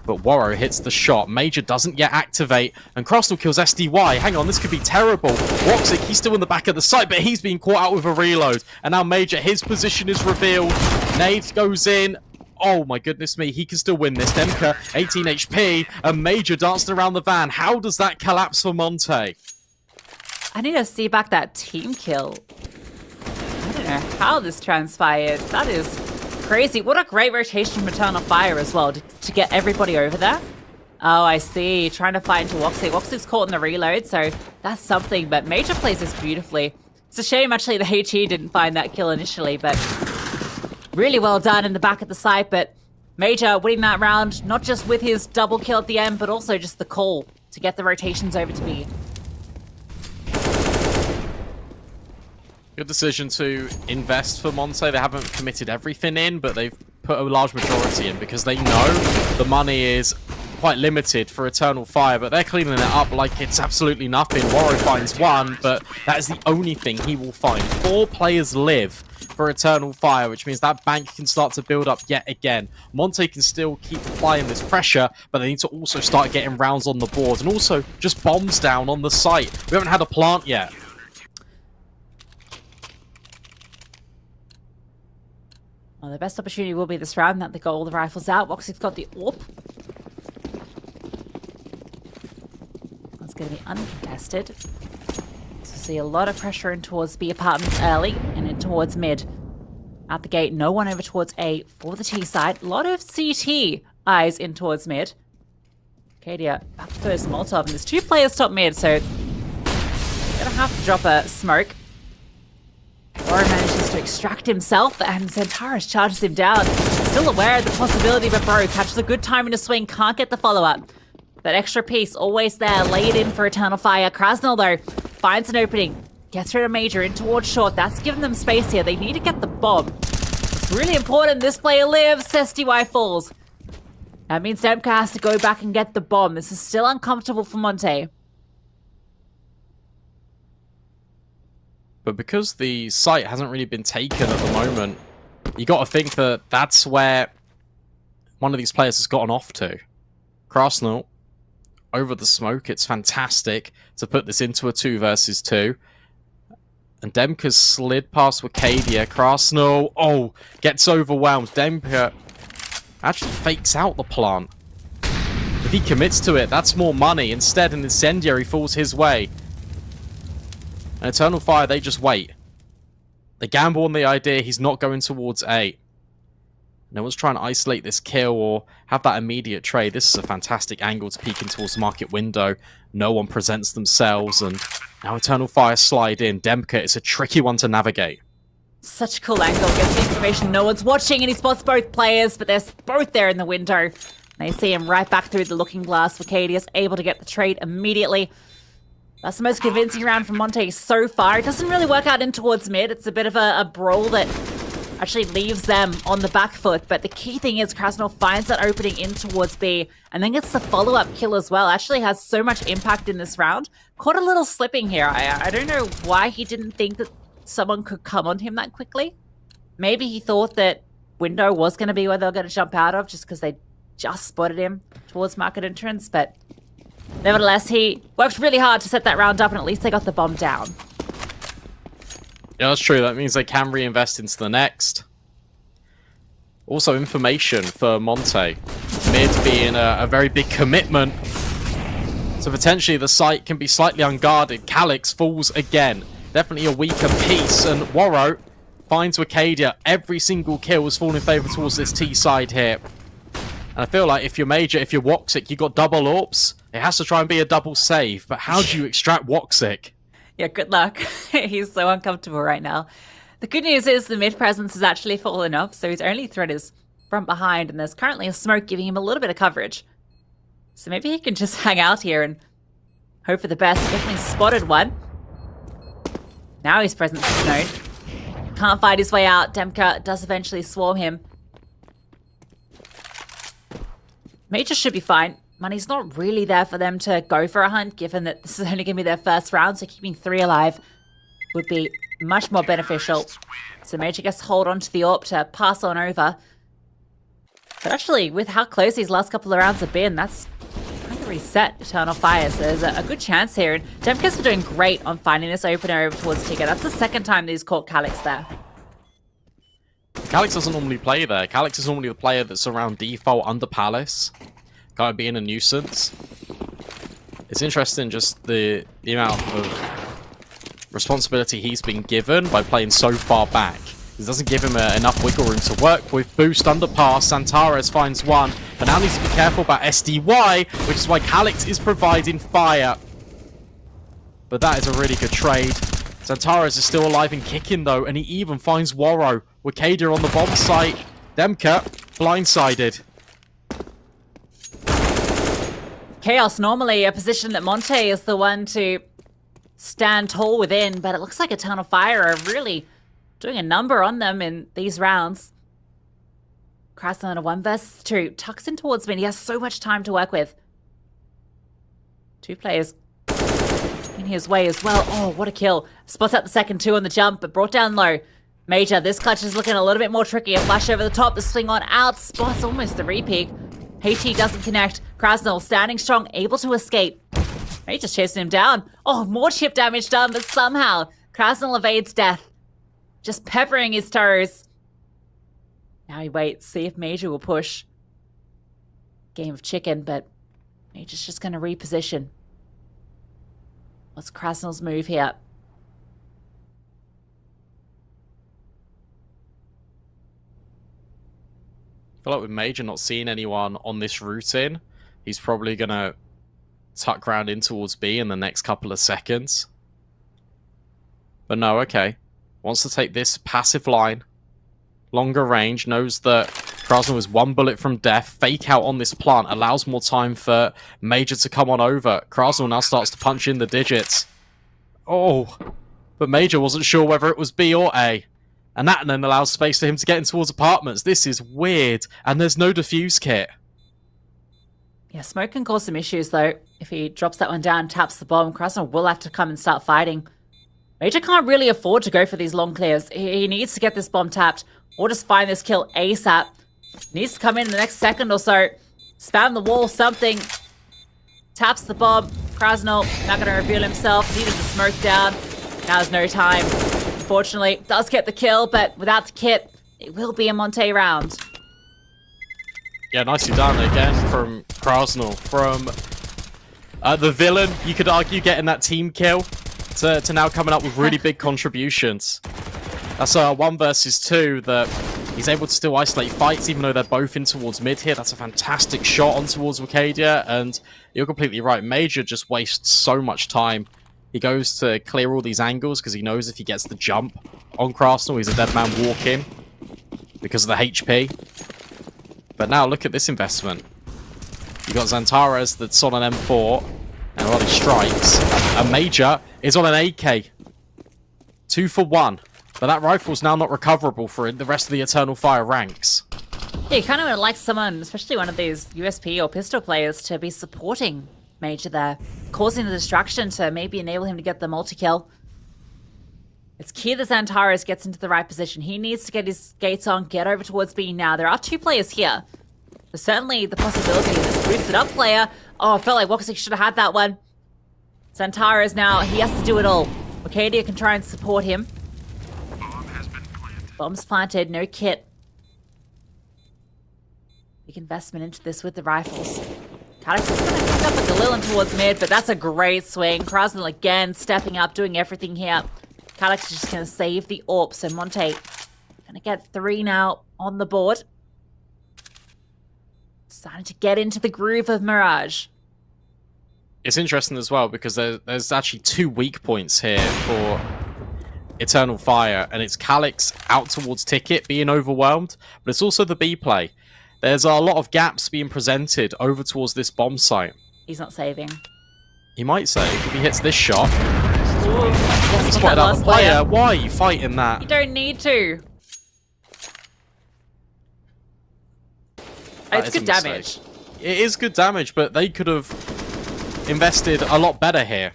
But Warrow hits the shot. Major doesn't yet activate. And Crostal kills SDY. Hang on, this could be terrible. Woxic, he's still in the back of the site, but he's being caught out with a reload. And now Major, his position is revealed. Nade goes in. Oh my goodness me, he can still win this. Demka, 18 HP, and Major dancing around the van. How does that collapse for Monte? I need to see back that team kill. I don't know how this transpired. That is crazy. What a great rotation from Eternal Fire as well to get everybody over there. Oh, I see. Trying to fight into Woxic. Woxic's caught in the reload, so that's something. But Major plays this beautifully. It's a shame, actually, the HE didn't find that kill initially, but really well done in the back of the site. But Major winning that round, not just with his double kill at the end, but also just the call to get the rotations over to B. Good decision to invest for Monte. They haven't committed everything in, but they've put a large majority in because they know the money is quite limited for Eternal Fire, but they're cleaning it up like it's absolutely nothing. Warrow finds 1, but that is the only thing he will find. 4 players live for Eternal Fire, which means that bank can start to build up yet again. Monte can still keep applying this pressure, but they need to also start getting rounds on the board and also just bombs down on the site. We haven't had a plant yet. Well, the best opportunity will be this round that they got all the rifles out. Woxic's got the AWP. That's going to be uncontested. So see a lot of pressure in towards B apartments early and in towards mid. At the gate, no one over towards A for the T side. A lot of CT eyes in towards mid. Kadia back to first Molotov, and there's 2 players top mid, so gonna have to drop a smoke. Warrow manages to extract himself, and Xantares charges him down. Still aware of the possibility, but Bro catches a good time in a swing, can't get the follow-up. That extra piece always there, lay it in for Eternal Fire. Krasnal, though, finds an opening, gets rid of Major in towards short. That's given them space here. They need to get the bomb. It's really important this player lives. SDY falls. That means Demka has to go back and get the bomb. This is still uncomfortable for Monte. But because the site hasn't really been taken at the moment, you got to think that that's where one of these players has gotten off to. Krasnal, over the smoke. It's fantastic to put this into a 2 versus 2. And Demka's slid past Wicadia. Krasnal, oh, gets overwhelmed. Demka actually fakes out the plant. If he commits to it, that's more money. Instead, an incendiary falls his way. And Eternal Fire, they just wait. They gamble on the idea he's not going towards A. No one's trying to isolate this kill or have that immediate trade. This is a fantastic angle to peek in towards the market window. No one presents themselves, and now Eternal Fire slide in. Demka, it's a tricky one to navigate. Such a cool angle. Gets the information no one's watching, and he spots both players, but they're both there in the window. They see him right back through the looking glass. Wicadia's able to get the trade immediately. That's the most convincing round from Monte so far. It doesn't really work out in towards mid. It's a bit of a brawl that actually leaves them on the back foot. But the key thing is Krasnal finds that opening in towards B and then gets the follow-up kill as well. Actually has so much impact in this round. Caught a little slipping here. I don't know why he didn't think that someone could come on him that quickly. Maybe he thought that window was going to be where they were going to jump out of just because they just spotted him towards market entrance. But nevertheless, he worked really hard to set that round up, and at least they got the bomb down. Yeah, that's true. That means they can reinvest into the next. Also, information for Monte. Mid being a very big commitment. So potentially the site can be slightly unguarded. Calyx falls again. Definitely a weaker piece. And Warrow finds Wicadia. Every single kill is falling in favour towards this T side here. And I feel like if you're Major, if you're Woxic, you've got double AWPs. It has to try and be a double save. But how do you extract Woxic? Yeah, good luck. He's so uncomfortable right now. The good news is the mid presence has actually fallen off, so his only threat is from behind, and there's currently a smoke giving him a little bit of coverage. So maybe he can just hang out here and hope for the best. He definitely spotted one. Now his presence is known. Can't fight his way out. Demka does eventually swarm him. Major should be fine. Money's not really there for them to go for a hunt, given that this is only going to be their first round, so keeping 3 alive would be much more beneficial. So Major gets to hold on to the AWP to pass on over. But actually, with how close these last couple of rounds have been, that's kind of reset Eternal Fire, so there's a good chance here. And Demka's been doing great on finding this opener over towards Tigger. That's the second time that he's caught Calyx there. Calyx doesn't normally play there. Calyx is normally the player that's around default under Palace. Kind of being a nuisance. It's interesting just the amount of responsibility he's been given by playing so far back. It doesn't give him enough wiggle room to work with. Boost underpass. Santares finds one, but now needs to be careful about SDY, which is why Calyx is providing fire. But that is a really good trade. Santares is still alive and kicking though, and he even finds Warrow. Wicadia on the bomb site. Demka blindsided. Chaos, normally a position that Monte is the one to stand tall within, but it looks like Eternal Fire are really doing a number on them in these rounds. Krasnal on a 1 versus 2. Tucks in towards mid. He has so much time to work with. 2 players in his way as well. Oh, what a kill. Spots out the second 2 on the jump, but brought down low. Major, this clutch is looking a little bit more tricky. A flash over the top, the swing on out. Spots almost the repeat. HT doesn't connect. Krasnal standing strong, able to escape. Major's chasing him down. Oh, more chip damage done, but somehow Krasnal evades death. Just peppering his toes. Now he waits, see if Major will push. Game of chicken, but Major's just going to reposition. What's Krasnal's move here? I feel like with Major not seeing anyone on this route in, he's probably going to tuck round in towards B in the next couple of seconds. But no, okay. Wants to take this passive line. Longer range, knows that Krasnal is 1 bullet from death. Fake out on this plant, allows more time for Major to come on over. Krasnal now starts to punch in the digits. Oh, but Major wasn't sure whether it was B or A. And that then allows space for him to get in towards apartments. This is weird. And there's no defuse kit. Yeah, smoke can cause some issues, though. If he drops that one down, taps the bomb, Krasnov will have to come and start fighting. Major can't really afford to go for these long clears. He needs to get this bomb tapped or just find this kill ASAP. He needs to come in the next second or so. Spam the wall, something. Taps the bomb. Krasnov not going to reveal himself. Needed to smoke down. Now's no time. Unfortunately, does get the kill, but without the kit, it will be a Monte round. Yeah, nicely done again from Krasnov. From the villain, you could argue, getting that team kill to now coming up with really big contributions. That's 1 versus 2 that he's able to still isolate fights even though they're both in towards mid here. That's a fantastic shot on towards Wicadia, and you're completely right. Major just wastes so much time. He goes to clear all these angles because he knows if he gets the jump on Krasnov, he's a dead man walking because of the HP. But now look at this investment. You got Xantares that's on an M4 and a lot of strikes. And Major is on an AK. 2 for 1. But that rifle's now not recoverable for the rest of the Eternal Fire ranks. Yeah, you kind of would like someone, especially one of these USP or pistol players, to be supporting Major there, causing the distraction to maybe enable him to get the multi-kill. It's key that Xantares gets into the right position. He needs to get his gates on, get over towards B now. There are 2 players here. There's certainly the possibility of this boosted up player. Oh, I felt like Woxic should have had that one. Xantares now, he has to do it all. Wicadia can try and support him. Bombs planted, no kit. Big investment into this with the rifles. Calix is going to pick up a Galilin towards mid, but that's a great swing. Krasnov again stepping up, doing everything here. Calix is just going to save the AWP, so Monte going to get 3 now on the board. Starting to get into the groove of Mirage. It's interesting as well because there's actually 2 weak points here for Eternal Fire, and it's Calix out towards Ticket being overwhelmed, but it's also the B play. There's a lot of gaps being presented over towards this bomb site. He's not saving. He might save if he hits this shot. Ooh, He spotted out the player. Why are you fighting that? You don't need to. It's good damage. It is good damage, but they could have invested a lot better here.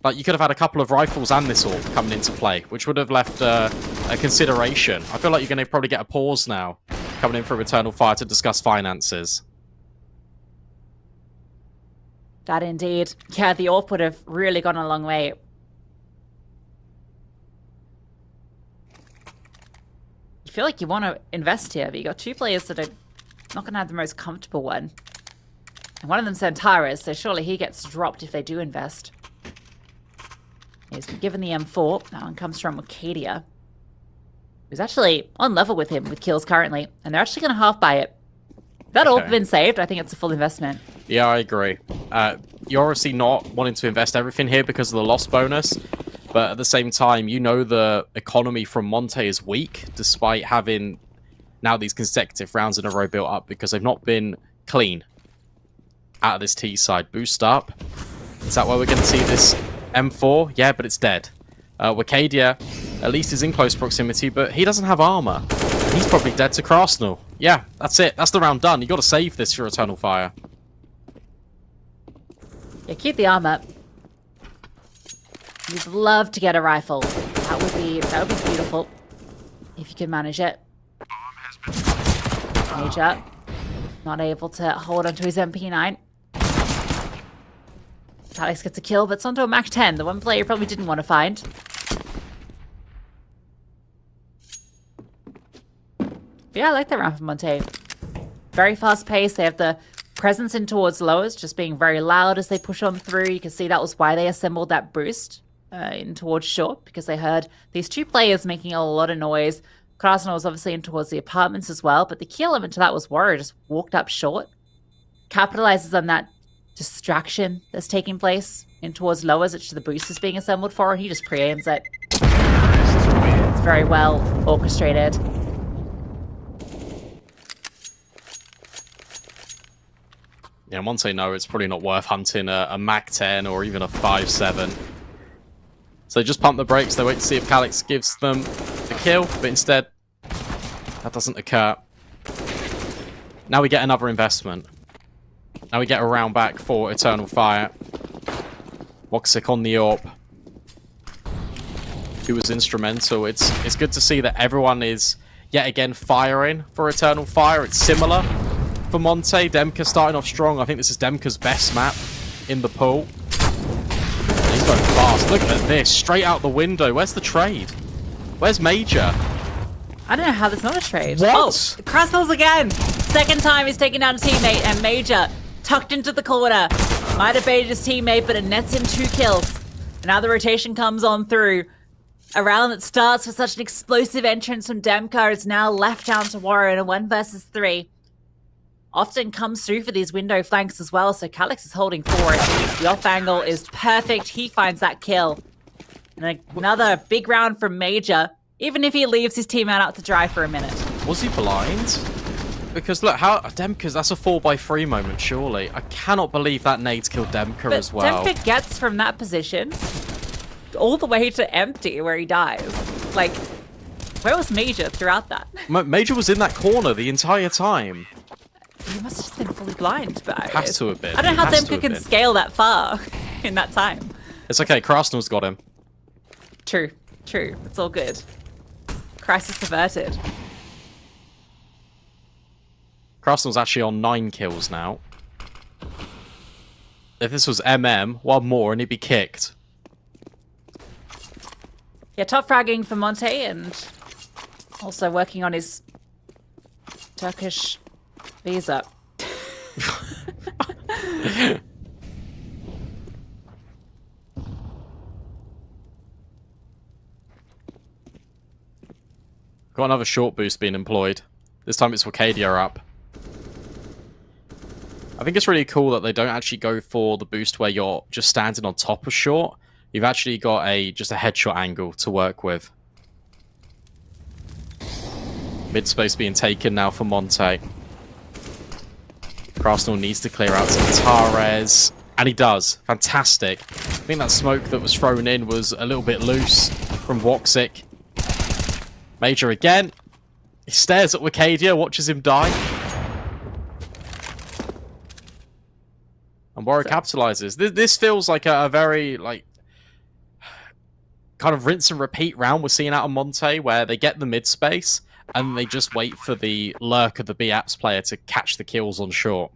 Like, you could have had a couple of rifles and this AWP coming into play, which would have left a consideration. I feel like you're going to probably get a pause now coming in from Eternal Fire to discuss finances. That indeed. Yeah, the AWP would have really gone a long way. You feel like you want to invest here, but you got 2 players that are not going to have the most comfortable one. And one of them's Xantares, so surely he gets dropped if they do invest. He's been given the M4. That one comes from Wicadia, who's actually on level with him with kills currently, and they're actually going to half buy it. If that all been saved, I think it's a full investment. Yeah, I agree. You're obviously not wanting to invest everything here because of the loss bonus, but at the same time, you know the economy from Monte is weak, despite having now these consecutive rounds in a row built up because they've not been clean out of this T side. Boost up. Is that why we're going to see this M4? Yeah, but it's dead. Wicadia, at least is in close proximity, but he doesn't have armor. And he's probably dead to Krasnov. Yeah, that's it. That's the round done. You got to save this for Eternal Fire. Yeah, keep the armor. You'd love to get a rifle. That would be beautiful if you could manage it. Major not able to hold onto his MP9. Calix gets a kill, but it's onto a Mach 10, the one player you probably didn't want to find. But yeah, I like that round from Monte. Very fast pace. They have the presence in towards lowers, just being very loud as they push on through. You can see that was why they assembled that boost in towards short, because they heard these 2 players making a lot of noise. Krasnov was obviously in towards the apartments as well, but the key element to that was Warrior just walked up short. Capitalizes on that distraction that's taking place in towards lowers, which the boost is being assembled for, and he just preaims it. It's very well orchestrated. Yeah, Monte know it's probably not worth hunting a Mach 10 or even a 5.7. So they just pump the brakes. They wait to see if Calix gives them the kill, but instead, that doesn't occur. Now we get another investment. Now we get a round back for Eternal Fire. Woxic on the AWP, who was instrumental. It's good to see that everyone is yet again firing for Eternal Fire. It's similar for Monte. Demka starting off strong. I think this is Demka's best map in the pool. He's going fast. Look at this. Straight out the window. Where's the trade? Where's Major? I don't know how that's not a trade. What? Oh, crossbows again. Second time he's taking down a teammate, and Major tucked into the corner. Might have baited his teammate, but it nets him 2 kills. And now the rotation comes on through. A round that starts with such an explosive entrance from Demka is now left down to Warren in a 1 versus 3. Often comes through for these window flanks as well, so Calix is holding forward. The off angle is perfect. He finds that kill. And another big round from Major, even if he leaves his teammate out to dry for a minute. Was he blind? Because look, how Demka's, that's a 4x3 moment, surely. I cannot believe that nades killed Demka But as well. Demka gets from that position all the way to empty where he dies. Like, where was Major throughout that? Major was in that corner the entire time. He must have just been fully blind, but Has to have been. I don't know how Has to Demka have can been. scale that far in that time. It's okay, Krasnell's got him. True. It's all good. Crisis averted. Krasnell's actually on 9 kills now. If this was MM, 1 more and he'd be kicked. Yeah, top fragging for Monte and also working on his Turkish visa. Got another short boost being employed. This time it's Wakadia up. I think it's really cool that they don't actually go for the boost where you're just standing on top of short. You've actually got just a headshot angle to work with. Mid space being taken now for Monte. Krasnell needs to clear out some Tares. And he does. Fantastic. I think that smoke that was thrown in was a little bit loose from Woxic. Major again. He stares at Wakadia, watches him die. And Warrior capitalizes. This feels like a very, like, kind of rinse and repeat round we're seeing out of Monte, where they get the mid space and they just wait for the lurk of the B-Apps player to catch the kills on short.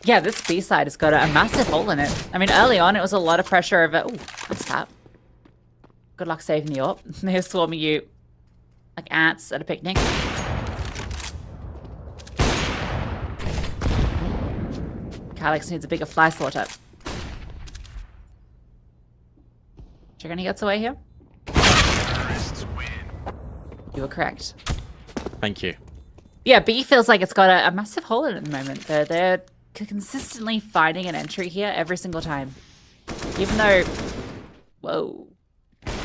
Yeah, this B-side has got a massive hole in it. I mean, early on, it was a lot of pressure over... Ooh, nice tap. Good luck saving the AWP. They're swarming you like ants at a picnic. Calix needs a bigger fly sorter. Do you reckon he gets away here? You were correct. Thank you. Yeah, B feels like it's got a massive hole in it at the moment. They're consistently finding an entry here every single time. Even though... Whoa.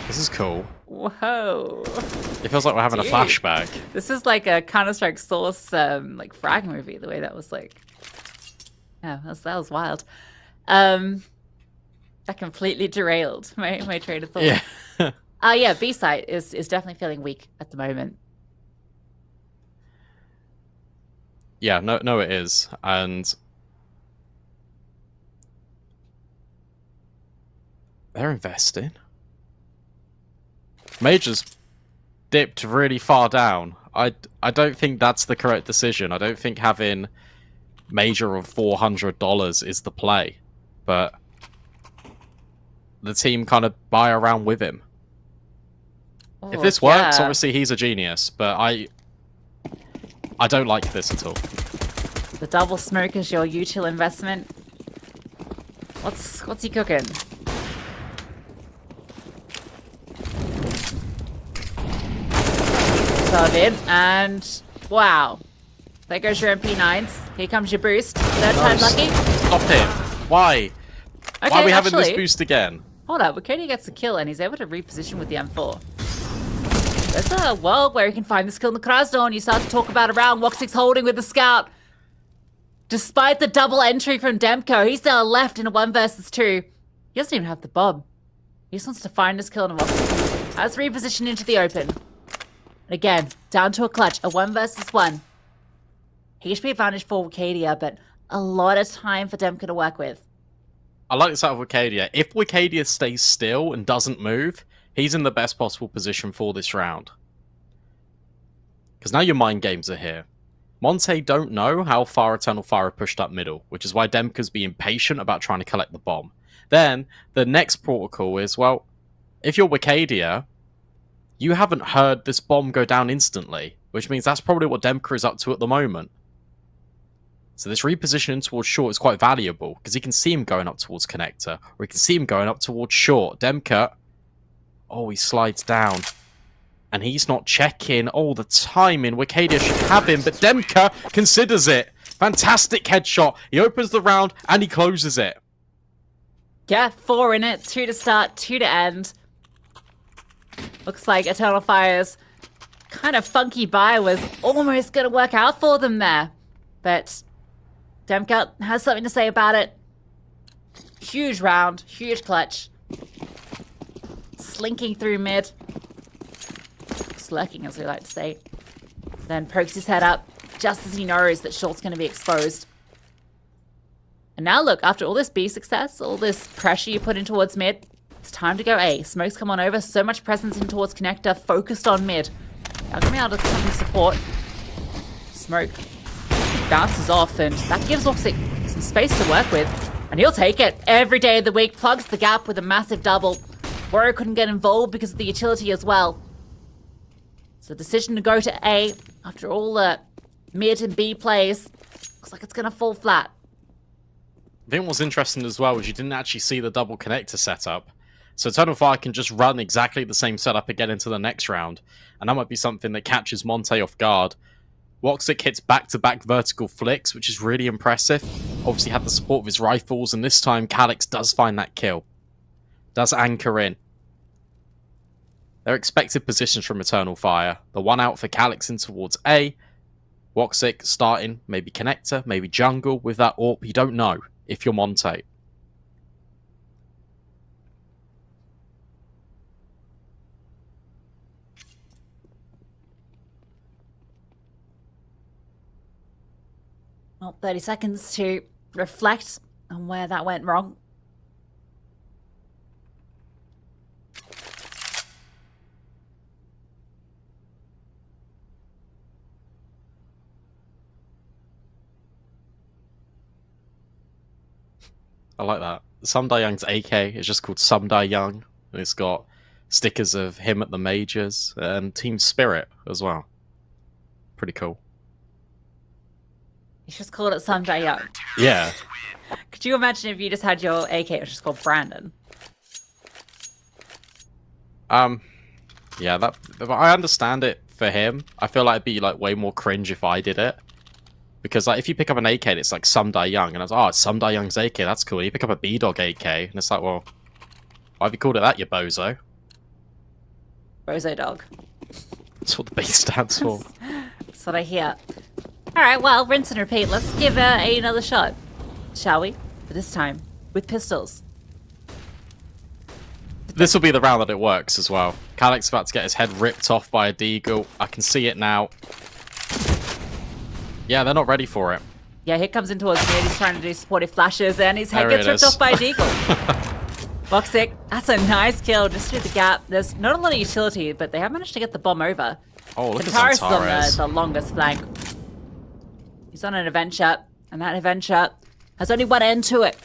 This is cool. Whoa. It feels like we're having a flashback. This is like a Counter-Strike Source like frag movie, the way that was like... Yeah, that was wild. That completely derailed my train of thought. Yeah. Yeah, B-side is definitely feeling weak at the moment. Yeah, no, it is. And they're investing. Major's dipped really far down. I don't think that's the correct decision. I don't think having Major of $400 is the play. But the team kind of buy around with him. Oh, If this works, yeah. obviously he's a genius. But I don't like this at all. The double smoke is your util investment. What's he cooking? Solid, and wow. There goes your MP9s. Here comes your boost. Third time lucky. Stop him. Why? Okay, Why are we having this actually, boost again? Hold up, Wakadia gets the kill and he's able to reposition with the M4. There's a world where you can find this kill in the Krasnell and you start to talk about a round. Woxic's holding with the scout. Despite the double entry from Demko, he's now left in a 1 versus 2. He doesn't even have the bomb. He just wants to find his kill in a Woxic. Has repositioned into the open. Again, down to a clutch, a 1 versus 1. HP advantage for Wicadia, but a lot of time for Demka to work with. I like this out of Wicadia. If Wicadia stays still and doesn't move, he's in the best possible position for this round. Because now your mind games are here. Monte don't know how far Eternal Fire pushed up middle, which is why Demka's being patient about trying to collect the bomb. Then, the next protocol is, well, if you're Wicadia, you haven't heard this bomb go down instantly, which means that's probably what Demka is up to at the moment. So this repositioning towards short is quite valuable, because he can see him going up towards connector, or he can see him going up towards short. Demka, oh, he slides down. And he's not checking. Oh, the timing. Wicadia should have him, but Demka considers it. Fantastic headshot. He opens the round, and he closes it. Yeah, 4 in it. 2 to start, 2 to end. Looks like Eternal Fire's kind of funky buy was almost going to work out for them there. But Demka has something to say about it. Huge round, huge clutch. Slinking through mid. Slurking, as we like to say. Then pokes his head up, just as he knows that short's going to be exposed. And now look, after all this B success, all this pressure you put in towards mid, it's time to go A. Smoke's come on over, so much presence in towards connector, focused on mid. Now going to be able to come and support. Smoke bounces off, and that gives Oxic some space to work with. And he'll take it every day of the week, plugs the gap with a massive double. Warrior couldn't get involved because of the utility as well. So decision to go to A after all the mid and B plays. Looks like it's going to fall flat. I think what's interesting as well is you didn't actually see the double connector setup. So Eternal Fire can just run exactly the same setup again into the next round. And that might be something that catches Monte off guard. Woxic hits back-to-back vertical flicks, which is really impressive. Obviously had the support of his rifles, and this time Calyx does find that kill. Does anchor in. Their expected positions from Eternal Fire. The one out for Calyx in towards A. Woxic starting, maybe connector, maybe jungle with that AWP. You don't know if you're Monte. Well, 30 seconds to reflect on where that went wrong. I like that. Some Die Young's AK is just called Some Die Young. And it's got stickers of him at the majors and Team Spirit as well. Pretty cool. You just called it Sunday Young. Yeah. Could you imagine if you just had your AK, it was just called Brandon? Yeah, that I understand it for him. I feel like it'd be like way more cringe if I did it. Because like if you pick up an AK and it's like Some Die Young, and I was like, oh, it's Some Die Young's AK, that's cool. And you pick up a B-Dog AK, and it's like, well, why have you called it that, you bozo? Bozo dog. That's what the B stands for. That's what I hear. Alright, well, rinse and repeat. Let's give A another shot, shall we? But this time, with pistols. This will be the round that it works as well. Calyx about to get his head ripped off by a Deagle. I can see it now. Yeah, they're not ready for it. Yeah, here comes in towards mid. He's trying to do supportive flashes, and his head gets ripped off by a Deagle. Woxic, that's a nice kill just through the gap. There's not a lot of utility, but they have managed to get the bomb over. Oh, look at Antares is Antares. on the longest flank. He's on an adventure, and that adventure has only one end to it.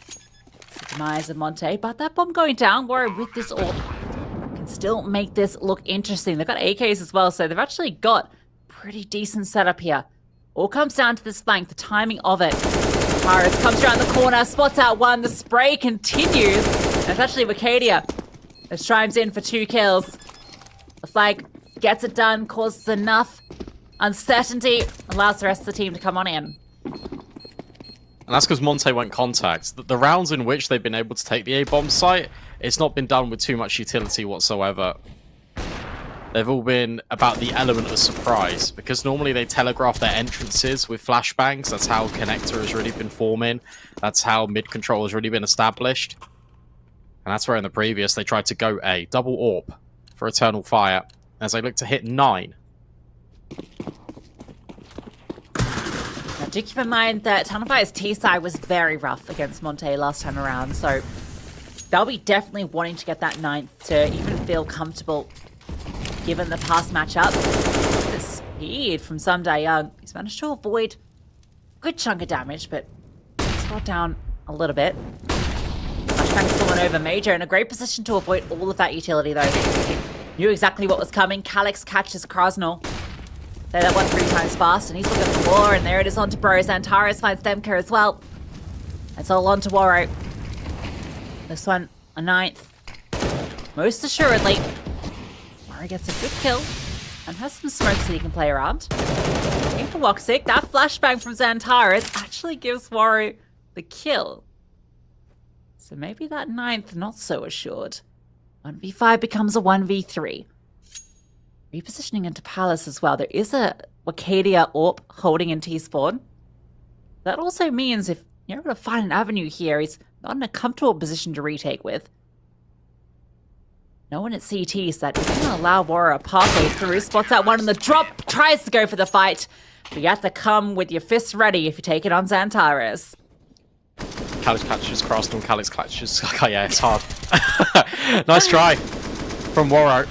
It's the demise of Monte, but that bomb going down, Warrior with this AWP can still make this look interesting. They've got AKs as well, so they've actually got pretty decent setup here. All comes down to this flank, the timing of it. Antares comes around the corner, spots out one, the spray continues. And it's actually Wicadia that chimes in for 2 kills. The flag gets it done, causes enough uncertainty, allows the rest of the team to come on in. And that's because Monte went contact. The rounds in which they've been able to take the A-bomb site, it's not been done with too much utility whatsoever. They've all been about the element of surprise, because normally they telegraph their entrances with flashbangs. That's how connector has really been forming. That's how mid-control has really been established. And that's where in the previous they tried to go A. Double AWP. for Eternal Fire as they look to hit 9. Now, do keep in mind that Eternal Fire's T side was very rough against Monte last time around, so they'll be definitely wanting to get that 9th to even feel comfortable given the past matchup. The speed from Sun Young. He's managed to avoid a good chunk of damage, but he's got down a little bit. Flashbang's fallen over Major in a great position to avoid all of that utility, though. Knew exactly what was coming. Calyx catches Krasnal. Say that one 3 times fast, and he's looking for more, and there it is onto Bro. Xantares finds Demka as well. It's all on to Waro. This one, a 9th. Most assuredly. Waro gets a good kill, and has some smoke so he can play around. Looking for Woxic. That flashbang from Xantares actually gives Waro the kill. So maybe that 9th not so assured. 1v5 becomes a 1v3. Repositioning into Palace as well. There is a Wakadia AWP holding in T-spawn. That also means if you're able to find an avenue here, he's not in a comfortable position to retake with. No one at CT, so that isn't going to allow Waro a pathway through. Spots that one in the drop, tries to go for the fight. But you have to come with your fists ready if you take it on Xantares. Calyx catches Krasnal, Calyx catches... Okay, yeah, it's hard. Nice try from Waro.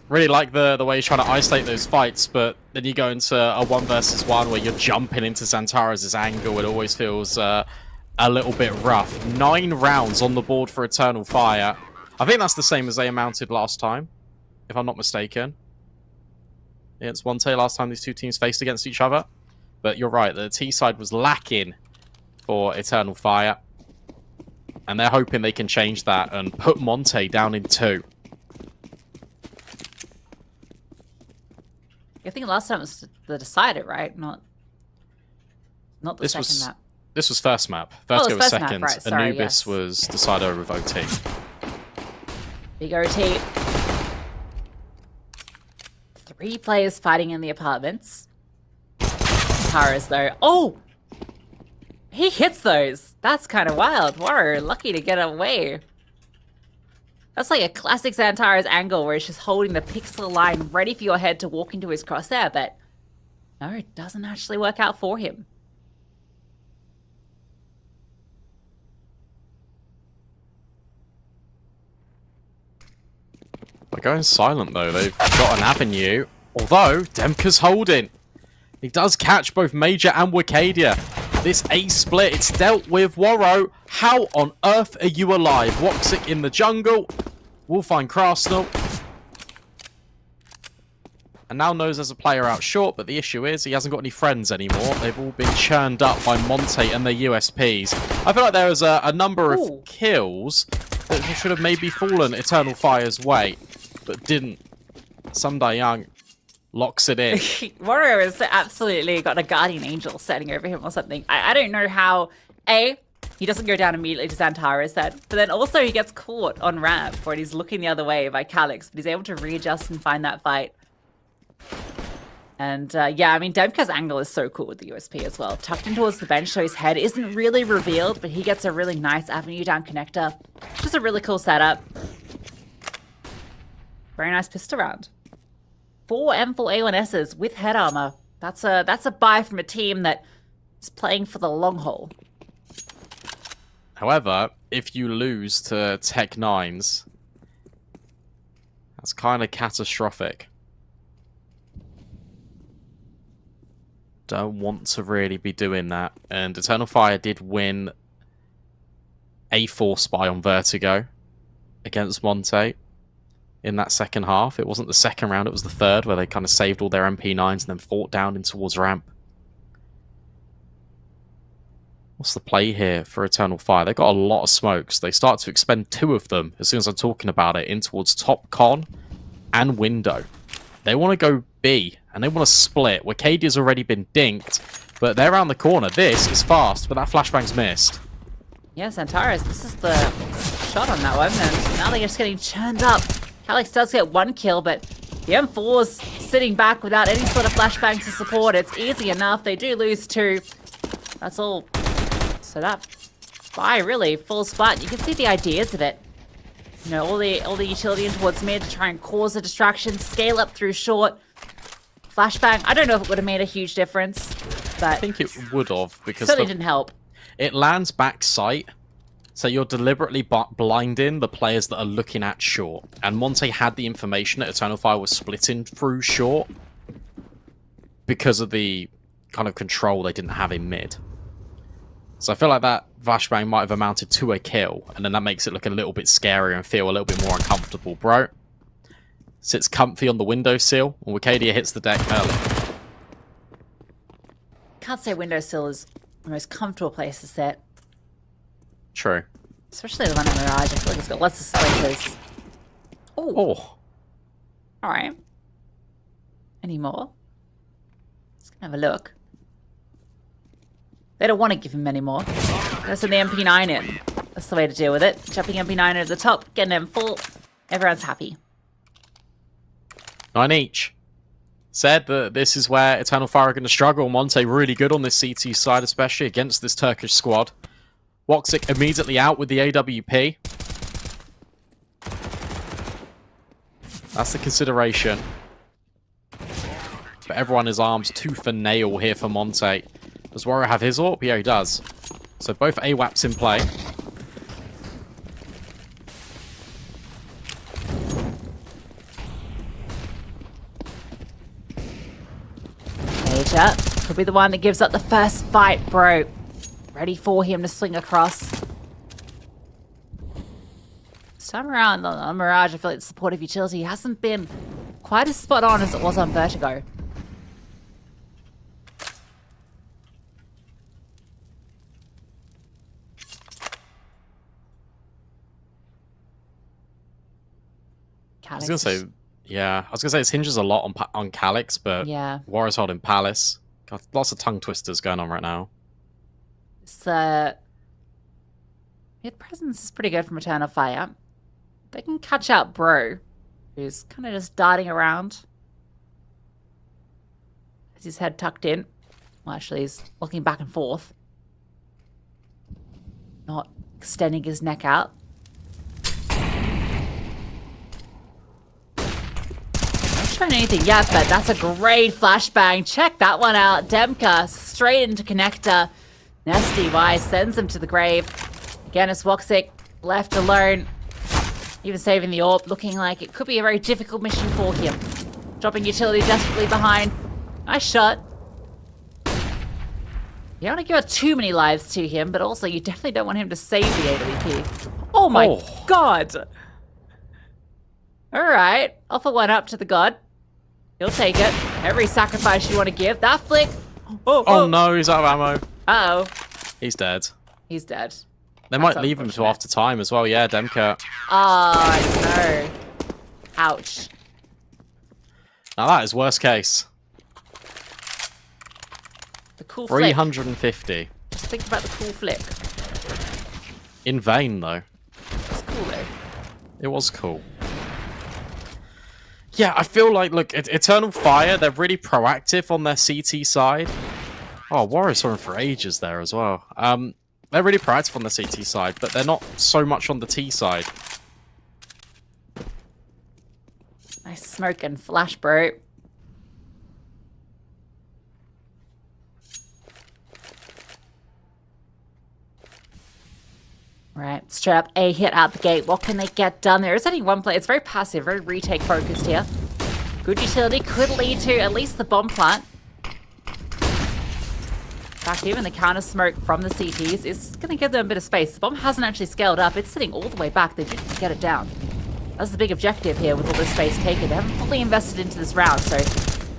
Really like the way he's trying to isolate those fights, but then you go into a 1 versus 1 where you're jumping into Xantares' angle. It always feels a little bit rough. 9 rounds on the board for Eternal Fire. I think that's the same as they amounted last time, if I'm not mistaken. Yeah, it's one day last time these two teams faced against each other. But you're right, the T side was lacking for Eternal Fire. And they're hoping they can change that and put Monte down in 2. I think last time was the decider, right? Not the second map. This was first map. Vertigo was second. Map, right. Sorry, Anubis was decider with OT. Big OT. 3 players fighting in the apartments. Taras, though. Oh! He hits those. That's kind of wild. Whoa, lucky to get away. That's like a classic Xantares angle where he's just holding the pixel line ready for your head to walk into his crosshair, but no, it doesn't actually work out for him. They're going silent, though. They've got an avenue. Although, Demka's holding. He does catch both Major and Wakadia. This A split, it's dealt with. Waro, how on earth are you alive? Woxic in the jungle. We'll find Krasnal. And now knows there's a player out short, but the issue is he hasn't got any friends anymore. They've all been churned up by Monte and their USPs. I feel like there was a number of kills that should have maybe fallen Eternal Fire's way, but didn't. Young locks it in. Waro has absolutely got a guardian angel standing over him or something. I don't know how, A, he doesn't go down immediately to Xantares then, but then also he gets caught on ramp where he's looking the other way by Calyx, but he's able to readjust and find that fight. And yeah, I mean, Demka's angle is so cool with the USP as well. Tucked in towards the bench so his head isn't really revealed, but he gets a really nice avenue down connector. Just a really cool setup. Very nice pistol round. 4 M4 A1Ss with head armor. That's a buy from a team that is playing for the long haul. However, if you lose to Tech 9s, that's kind of catastrophic. Don't want to really be doing that. And Eternal Fire did win a 4 spy on Vertigo against Monte in that second half. It wasn't the second round, it was the third, where they kind of saved all their MP9s and then fought down in towards ramp. What's the play here for Eternal Fire? They've got a lot of smokes. They start to expend 2 of them as soon as I'm talking about it in towards top con and window. They want to go B and they want to split. Wacadia's already been dinked, but they're around the corner. This is fast, but that flashbang's missed. Yeah, Xantares, this is the shot on that one, and now they're just getting churned up. Calyx does get 1 kill, but the M4's sitting back without any sort of flashbang to support. It's easy enough. They do lose 2. That's all. So that spy really full spot. You can see the ideas of it. You know, all the utility in towards mid to try and cause a distraction, scale up through short. Flashbang, I don't know if it would have made a huge difference, but I think it would have, because certainly didn't help. it lands back sight, so you're deliberately blinding the players that are looking at short. And Monte had the information that Eternal Fire was splitting through short because of the kind of control they didn't have in mid. So I feel like that flashbang might have amounted to a kill, and then that makes it look a little bit scarier and feel a little bit more uncomfortable, bro. Sits comfy on the windowsill, and Wicadia hits the deck early. Can't say windowsill is the most comfortable place to sit. True. Especially the one in Mirage. I feel like it's got lots of spaces. Oh. Alright. Any more? Let's have a look. They don't want to give him any more. Let's send the MP9 in. That's the way to deal with it. Jumping MP9 over the top, getting them full. Everyone's happy. 9 each. Said that this is where Eternal Fire are going to struggle. Monte really good on this CT side, especially against this Turkish squad. Woxic immediately out with the AWP. That's the consideration. But everyone is armed tooth and nail here for Monte. Does Warrior have his AWP? Yeah, he does. So both AWAPs in play. Major could be the one that gives up the first fight, bro. Ready for him to swing across. This time around on Mirage, I feel like the supportive utility hasn't been quite as spot on as it was on Vertigo. I was gonna say, yeah. I was gonna say it hinges a lot on Calyx, but yeah, Warrior's holding Palace. Got lots of tongue twisters going on right now. Mid presence is pretty good from Eternal Fire. They can catch out Bro, who's kind of just darting around. Has his head tucked in. Well, actually, he's looking back and forth, not extending his neck out. Not anything yet, but that's a great flashbang. Check that one out. Demka straight into connector. Nasty Y sends him to the grave. Again, it's Woxic left alone. Even saving the AWP, looking like it could be a very difficult mission for him. Dropping utility desperately behind. Nice shot. You don't want to give out too many lives to him, but also you definitely don't want him to save the AWP. Oh my god! Alright, offer one up to the god. He'll take it. Every sacrifice you want to give. That flick. Oh no, he's out of ammo. Uh-oh. He's dead. He's dead. They might leave him till after time as well. Yeah, Demka. Oh, no. Ouch. Now that is worst case. The cool flick. 350. Just think about the cool flick. In vain, though. It's cool, though. It was cool. Yeah, I feel like, look, Eternal Fire, they're really proactive on their CT side. Oh, Warriors saw him for ages there as well. They're really proactive on the CT side, but they're not so much on the T side. Nice smoke and flash, bro. Right, straight up A hit out the gate. What can they get done? There is only one play. It's very passive, very retake focused here. Good utility could lead to at least the bomb plant. In fact, even the counter smoke from the CTs is going to give them a bit of space. The bomb hasn't actually scaled up. It's sitting all the way back. They didn't get it down. That's the big objective here with all this space taken. They haven't fully invested into this round, so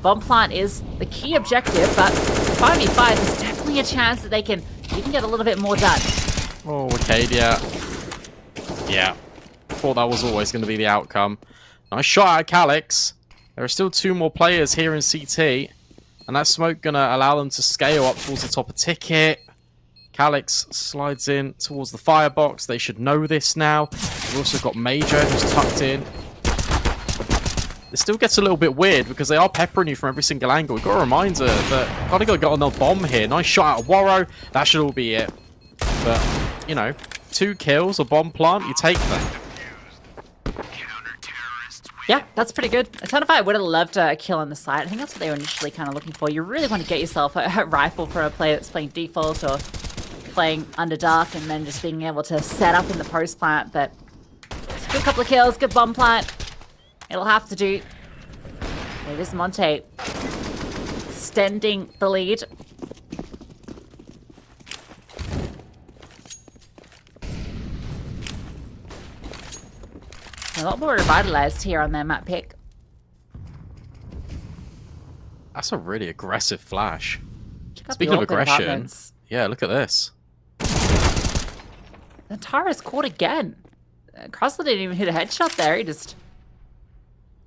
bomb plant is the key objective, but 5v5, there's definitely a chance that they can even get a little bit more done. Oh, Wicadia. Yeah. Thought that was always going to be the outcome. Nice shot at Calyx. There are still 2 more players here in CT. And that smoke going to allow them to scale up towards the top of ticket. Calyx slides in towards the firebox. They should know this now. We've also got Major who's tucked in. It still gets a little bit weird because they are peppering you from every single angle. We've got a reminder that gotta go get on the bomb here. Nice shot out of Warro. That should all be it. But, you know, 2 kills, a bomb plant, you take them. Yeah, that's pretty good. I would have loved a kill on the side. I think that's what they were initially kind of looking for. You really want to get yourself a rifle for a player that's playing default or playing Underdark and then just being able to set up in the post plant. But it's a good couple of kills, good bomb plant. It'll have to do. It is Monte extending the lead. A lot more revitalized here on their map pick. That's a really aggressive flash. Check out Speaking the of Auckland aggression, apartments. yeah, look at this. And Tara's caught again. Crossler didn't even hit a headshot there. He just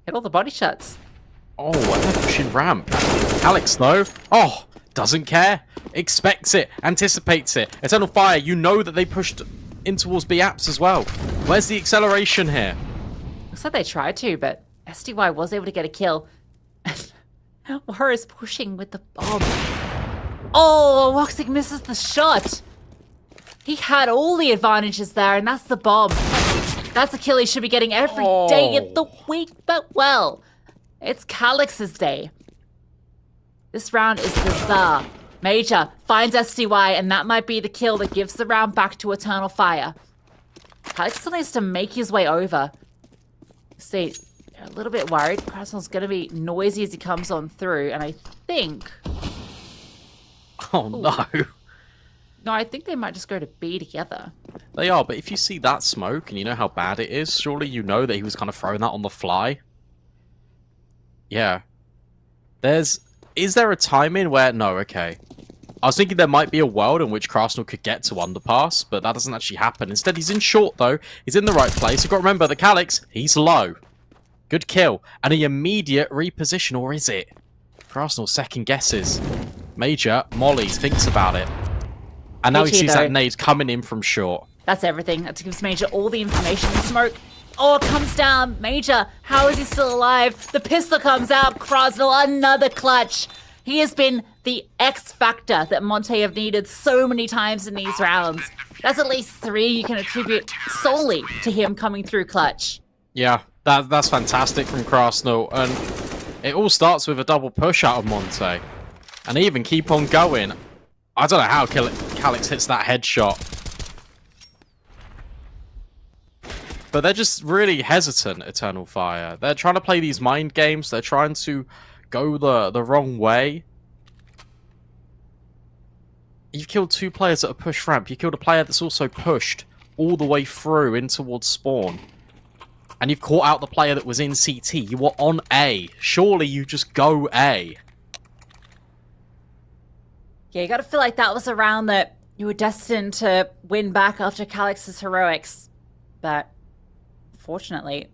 hit all the body shots. Oh, and they're pushing ramp. Alex, though, oh, doesn't care. Expects it. Anticipates it. Eternal Fire, you know that they pushed in towards B apps as well. Where's the acceleration here? Looks like they tried to, but SDY was able to get a kill. Horror's pushing with the bomb. Oh, Woxic misses the shot. He had all the advantages there, and that's the bomb. That's a kill he should be getting every day of the week, but well, it's Calix's day. This round is bizarre. Major finds SDY, and that might be the kill that gives the round back to Eternal Fire. Calix still needs to make his way over. See, a little bit worried. Krasnell's going to be noisy as he comes on through, and I think... Oh, no. No, I think they might just go to B together. They are, but if you see that smoke and you know how bad it is, surely you know that he was kind of throwing that on the fly. Yeah. Is there a timing where... No, okay. I was thinking there might be a world in which Krasnell could get to underpass, but that doesn't actually happen. Instead, he's in short, though. He's in the right place. You've got to remember, the Calix, he's low. Good kill. And an immediate reposition, or is it? Krasnell second guesses. Major, Molly's, thinks about it. And now he sees that nade coming in from short. That's everything. That gives Major all the information. The smoke. Oh, it comes down. Major, how is he still alive? The pistol comes out. Krasnell, another clutch. He has been the X factor that Monte have needed so many times in these rounds. That's at least 3 you can attribute solely to him coming through clutch. Yeah, that's fantastic from Krasnell. And it all starts with a double push out of Monte. And they even keep on going. I don't know how Calix hits that headshot. But they're just really hesitant, Eternal Fire. They're trying to play these mind games. They're trying to go the wrong way. You've killed 2 players at a push ramp. You killed a player that's also pushed all the way through in towards spawn. And you've caught out the player that was in CT. You were on A. Surely you just go A. Yeah, you gotta feel like that was a round that you were destined to win back after Calix's heroics. But fortunately,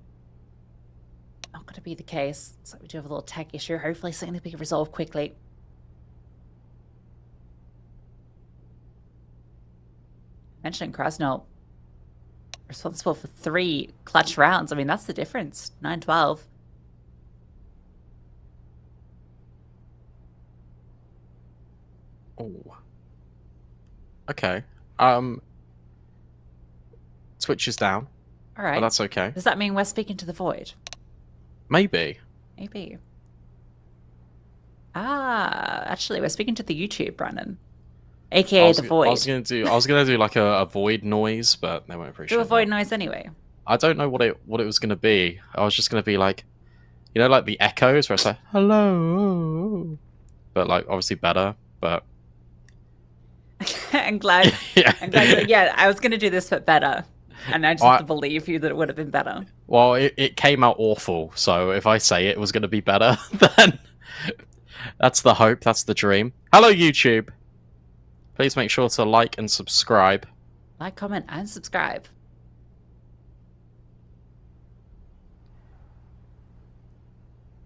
not gonna be the case. So we do have a little tech issue. Hopefully something that we can resolve quickly. Mentioning Krasnell, responsible for 3 clutch rounds. I mean, that's the difference. 9-12. Oh. Okay. Twitch is down. All right. But that's okay. Does that mean we're speaking to the void? Maybe. Maybe. Ah, actually, we're speaking to the YouTube, Brandon. AKA the void. I was gonna do like a void noise, but they won't appreciate it. Do a void noise anyway. I don't know what it was gonna be. I was just gonna be like, you know, like the echoes where it's like hello, but like obviously better. But I'm glad. yeah. I'm glad. Yeah, I was gonna do this, but better. And I just have to believe you that it would have been better. Well, it came out awful. So if I say it was gonna be better, then that's the hope. That's the dream. Hello, YouTube. Please make sure to like and subscribe. Like, comment, and subscribe.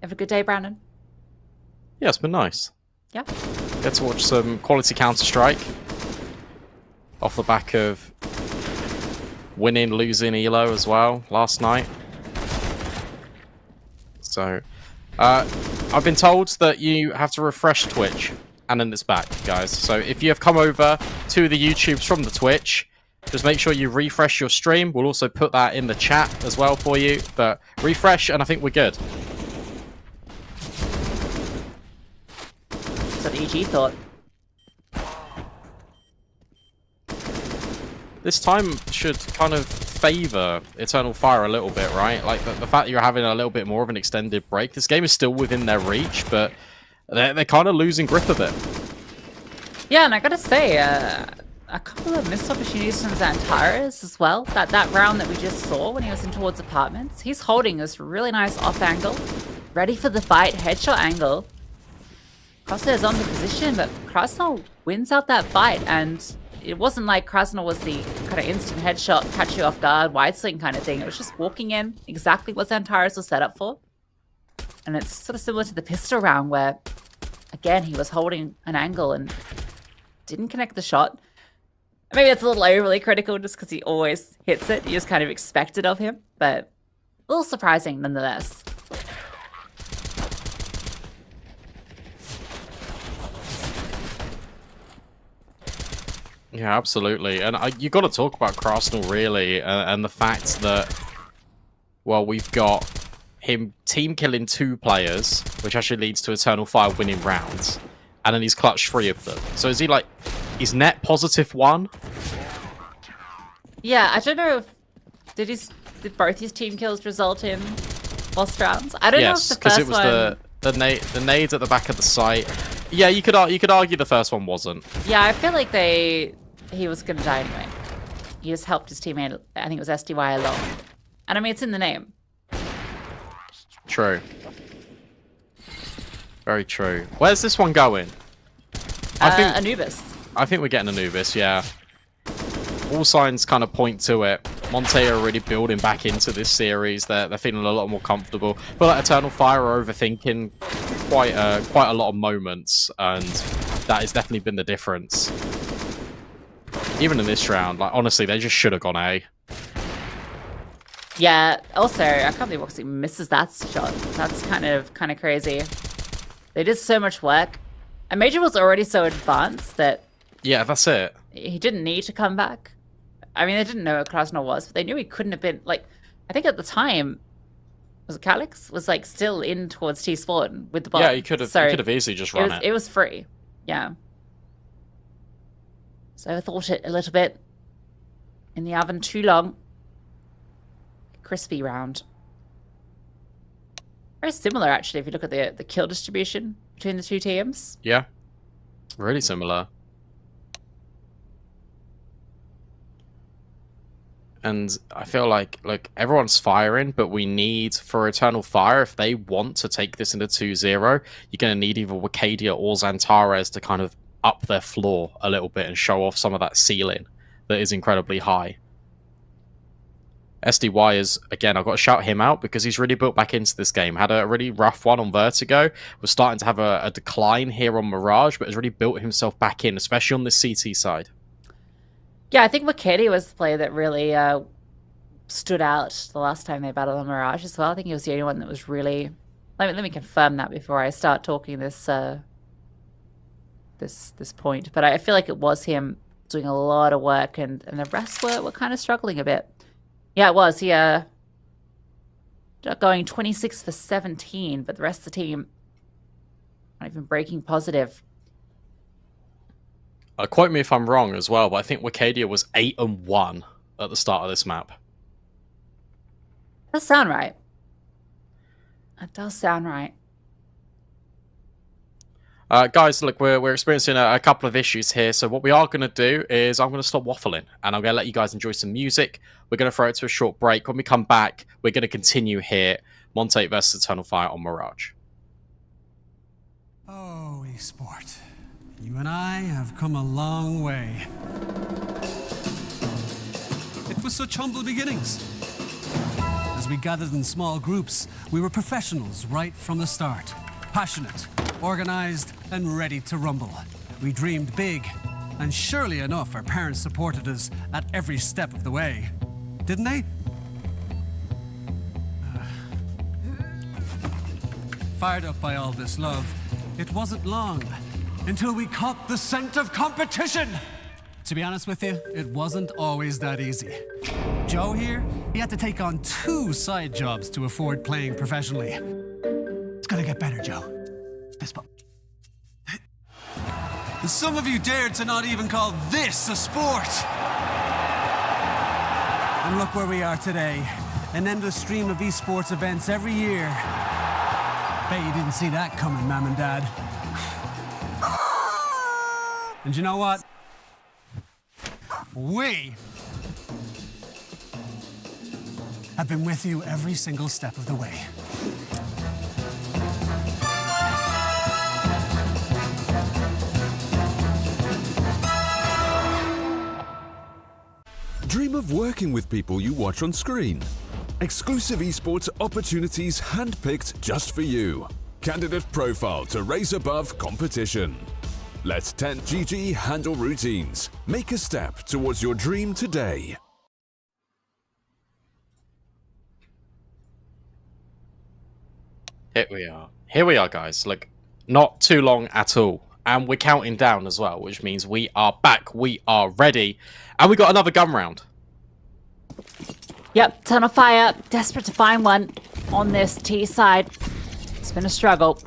Have a good day, Brandon. Yeah, it's been nice. Yeah. Get to watch some quality Counter-Strike. Off the back of winning, losing ELO as well last night. So, I've been told that you have to refresh Twitch. And then it's back, guys. So if you have come over to the YouTubes from the Twitch, just make sure you refresh your stream. We'll also put that in the chat as well for you. But refresh, and I think we're good. That's what EG thought. This time should kind of favor Eternal Fire a little bit, right? Like the fact that you're having a little bit more of an extended break. This game is still within their reach, but they're kind of losing grip of it. Yeah, and I gotta say, a couple of missed opportunities from Xantares as well. That round that we just saw when he was in towards apartments, he's holding this really nice off angle, ready for the fight, headshot angle. Crosshair's on the position, but Krasnal wins out that fight, and it wasn't like Krasnal was the kind of instant headshot, catch you off guard, wide swing kind of thing. It was just walking in, exactly what Xantares was set up for. And it's sort of similar to the pistol round where, again, he was holding an angle and didn't connect the shot. Maybe that's a little overly critical just because he always hits it. You just kind of expect it of him, but a little surprising nonetheless. Yeah, absolutely. And you got to talk about Krasnal, really, and the fact that, well, we've got him team killing 2 players, which actually leads to Eternal Fire winning rounds, and then he's clutched 3 of them. So is he like, he's net positive 1? Yeah, I don't know if did both his team kills result in lost rounds. I don't know if the first because it was one... the nades at the back of the site. Yeah, you could argue the first one wasn't. Yeah, I feel like he was gonna die anyway. He just helped his teammate. I think it was SDY along. And I mean, it's in the name. True. Very true. Where's this one going? I think Anubis. I think we're getting Anubis, yeah. All signs kind of point to it. Monte are really building back into this series. They're feeling a lot more comfortable. But like Eternal Fire are overthinking quite a lot of moments, and that has definitely been the difference. Even in this round, like honestly, they just should have gone A. Yeah. Also, I can't believe Roxy misses that shot. That's kind of crazy. They did so much work, and Major was already so advanced that Yeah, that's it. he didn't need to come back. I mean, they didn't know what Krasnal was, but they knew he couldn't have been, like, I think at the time, was it Calix? Was, like, still in towards T-Spawn with the bomb. Yeah, he could have easily just run it. It was free. Yeah. So I thought it a little bit in the oven too long. Crispy round. Very similar, actually, if you look at the kill distribution between the two teams. Yeah. Really similar. And I feel like everyone's firing, but we need, for Eternal Fire, if they want to take this into 2-0, you're going to need either Wicadia or Xantares to kind of up their floor a little bit and show off some of that ceiling that is incredibly high. SDY is, again, I've got to shout him out because he's really built back into this game. Had a really rough one on Vertigo. Was starting to have a decline here on Mirage, but has really built himself back in, especially on the CT side. Yeah, I think Wicadia was the player that really stood out the last time they battled on Mirage as well. I think he was the only one that was really... Let me confirm that before I start talking this point. But I feel like it was him doing a lot of work, and the rest were kind of struggling a bit. Yeah, it was. He going 26 for 17, but the rest of the team not even breaking positive. Quote me if I'm wrong as well, but I think Wicadia was 8-1 at the start of this map. That sound right. That does sound right. Guys, look, we're experiencing a couple of issues here, so what we are going to do is I'm going to stop waffling, and I'm going to let you guys enjoy some music. We're going to throw it to a short break. When we come back, we're going to continue here. Monte versus Eternal Fire on Mirage. Oh, eSport. You and I have come a long way. It was such humble beginnings. As we gathered in small groups, we were professionals right from the start. Passionate, organized, and ready to rumble. We dreamed big, and surely enough, our parents supported us at every step of the way. Didn't they? Fired up by all this love, it wasn't long until we caught the scent of competition. To be honest with you, it wasn't always that easy. Joe here, he had to take on 2 side jobs to afford playing professionally. It's gonna get better, Joe. Fist bump. Some of you dared to not even call this a sport. And look where we are today. An endless stream of esports events every year. Bet you didn't see that coming, Mom and Dad. And you know what? We have been with you every single step of the way. Dream of working with people you watch on screen. Exclusive esports opportunities handpicked just for you. Candidate profile to raise above competition. Let 10GG handle routines. Make a step towards your dream today. Here we are, guys. Like, not too long at all. And we're counting down as well, which means we are back. We are ready. And we got another gun round. Yep, ton of fire. Desperate to find one on this T side. It's been a struggle.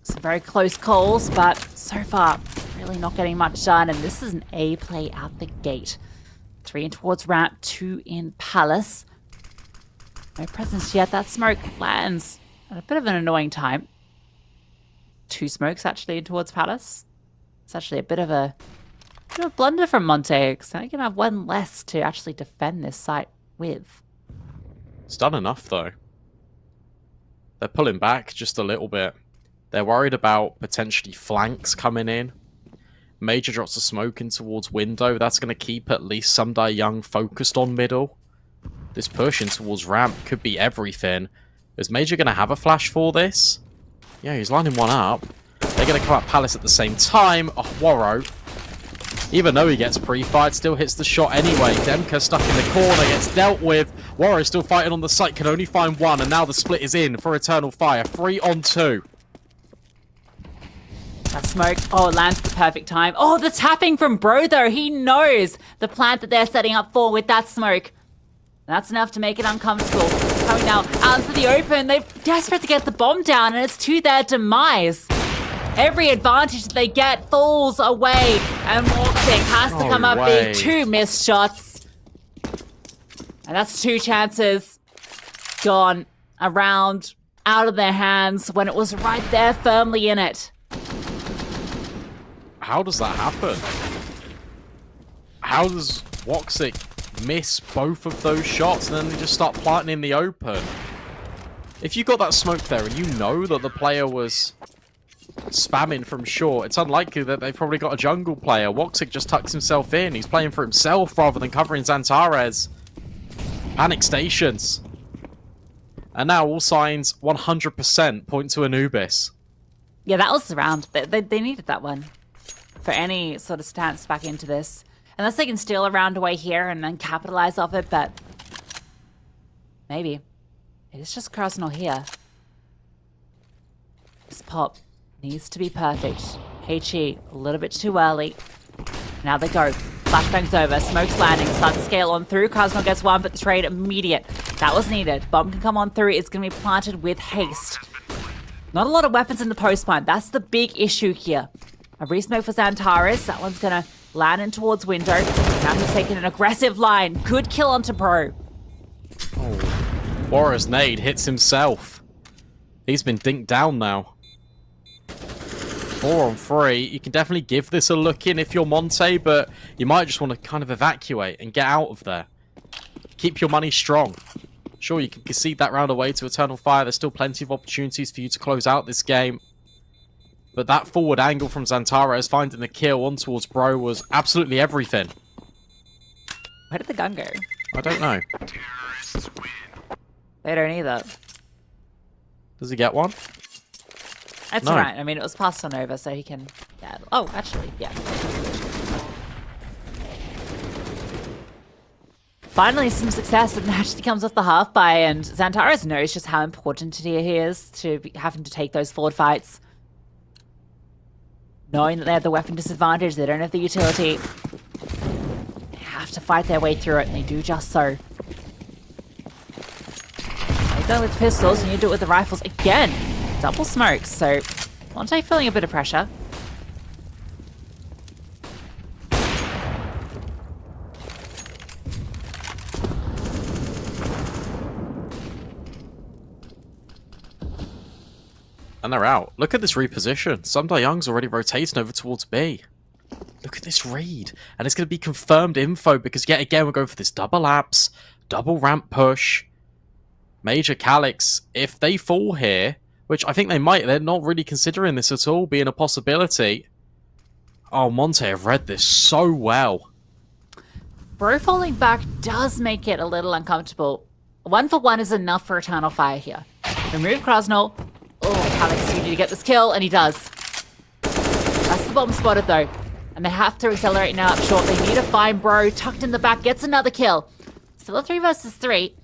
Some very close calls, but so far, really not getting much done. And this is an A play out the gate. 3 in towards ramp, 2 in palace. No presence yet. That smoke lands at a bit of an annoying time. 2 smokes actually in towards palace. It's actually a bit of a blunder from Monte, because now you can have 1 less to actually defend this site with. It's done enough, though. They're pulling back just a little bit. They're worried about potentially flanks coming in. Major drops a smoke in towards window. That's going to keep at least Sundai Young focused on middle. This push in towards ramp could be everything. Is Major going to have a flash for this? Yeah, he's lining one up. They're going to come up Palace at the same time. Oh, Warrow. Even though he gets pre-fired, still hits the shot anyway. Demka stuck in the corner, gets dealt with. Warrow still fighting on the site, can only find 1, and now the split is in for Eternal Fire. 3 on 2. That smoke, oh, it lands at the perfect time. Oh, the tapping from Bro, though. He knows the plant that they're setting up for with that smoke. That's enough to make it uncomfortable. Coming now out into the open. They're desperate to get the bomb down, and it's to their demise. Every advantage that they get falls away, and Morxic has to come up big. 2 missed shots. And that's 2 chances gone around, out of their hands, when it was right there firmly in it. How does that happen? How does Woxic miss both of those shots and then they just start planting in the open? If you got that smoke there and you know that the player was spamming from short, it's unlikely that they've probably got a jungle player. Woxic just tucks himself in. He's playing for himself rather than covering Xantares. Panic stations. And now all signs 100% point to Anubis. Yeah, that was the round. They needed that one for any sort of stance back into this. Unless they can steal a round away here and then capitalize off it, but maybe. It's just Krasnal here. This pop needs to be perfect. HE, a little bit too early. Now they go. Flashbang's over. Smoke's landing. Start to scale on through. Krasnal gets 1, but the trade immediate. That was needed. Bomb can come on through. It's going to be planted with haste. Not a lot of weapons in the post plant. That's the big issue here. A re-smoke for Xantares. That one's going to land in towards window. Now he's taking an aggressive line. Good kill onto Pro. Oh. Warrior's nade hits himself. He's been dinked down now. 4 on 3. You can definitely give this a look in if you're Monte, but you might just want to kind of evacuate and get out of there. Keep your money strong. Sure, you can concede that round away to Eternal Fire. There's still plenty of opportunities for you to close out this game. But that forward angle from Xantares finding the kill on towards Bro was absolutely everything. Where did the gun go? I don't know. They don't either. Does he get one? That's No. alright. I mean, it was passed on over, so he can... Yeah. Oh, actually, yeah. Finally, some success, and actually comes off the half by, and Xantares knows just how important he is to be having to take those forward fights. Knowing that they have the weapon disadvantage, they don't have the utility. to fight their way through it, and they do just so. They've done with pistols, and you do it with the rifles again. Double smokes, so Monte feeling a bit of pressure. And they're out. Look at this reposition. Sumda Young's already rotating over towards B. Look at this read. And it's going to be confirmed info because yet again we're going for this double apps, double ramp push. Major Calyx, if they fall here, which I think they might, they're not really considering this at all being a possibility. Oh, Monte have read this so well. Bro falling back does make it a little uncomfortable. 1 for 1 is enough for Eternal Fire here. Remove Krasnol. Oh, Calyx, you need to get this kill, and he does. That's the bomb spotted, though. And they have to accelerate now up short. They need to find Bro. Tucked in the back, gets another kill. Still a 3 versus 3.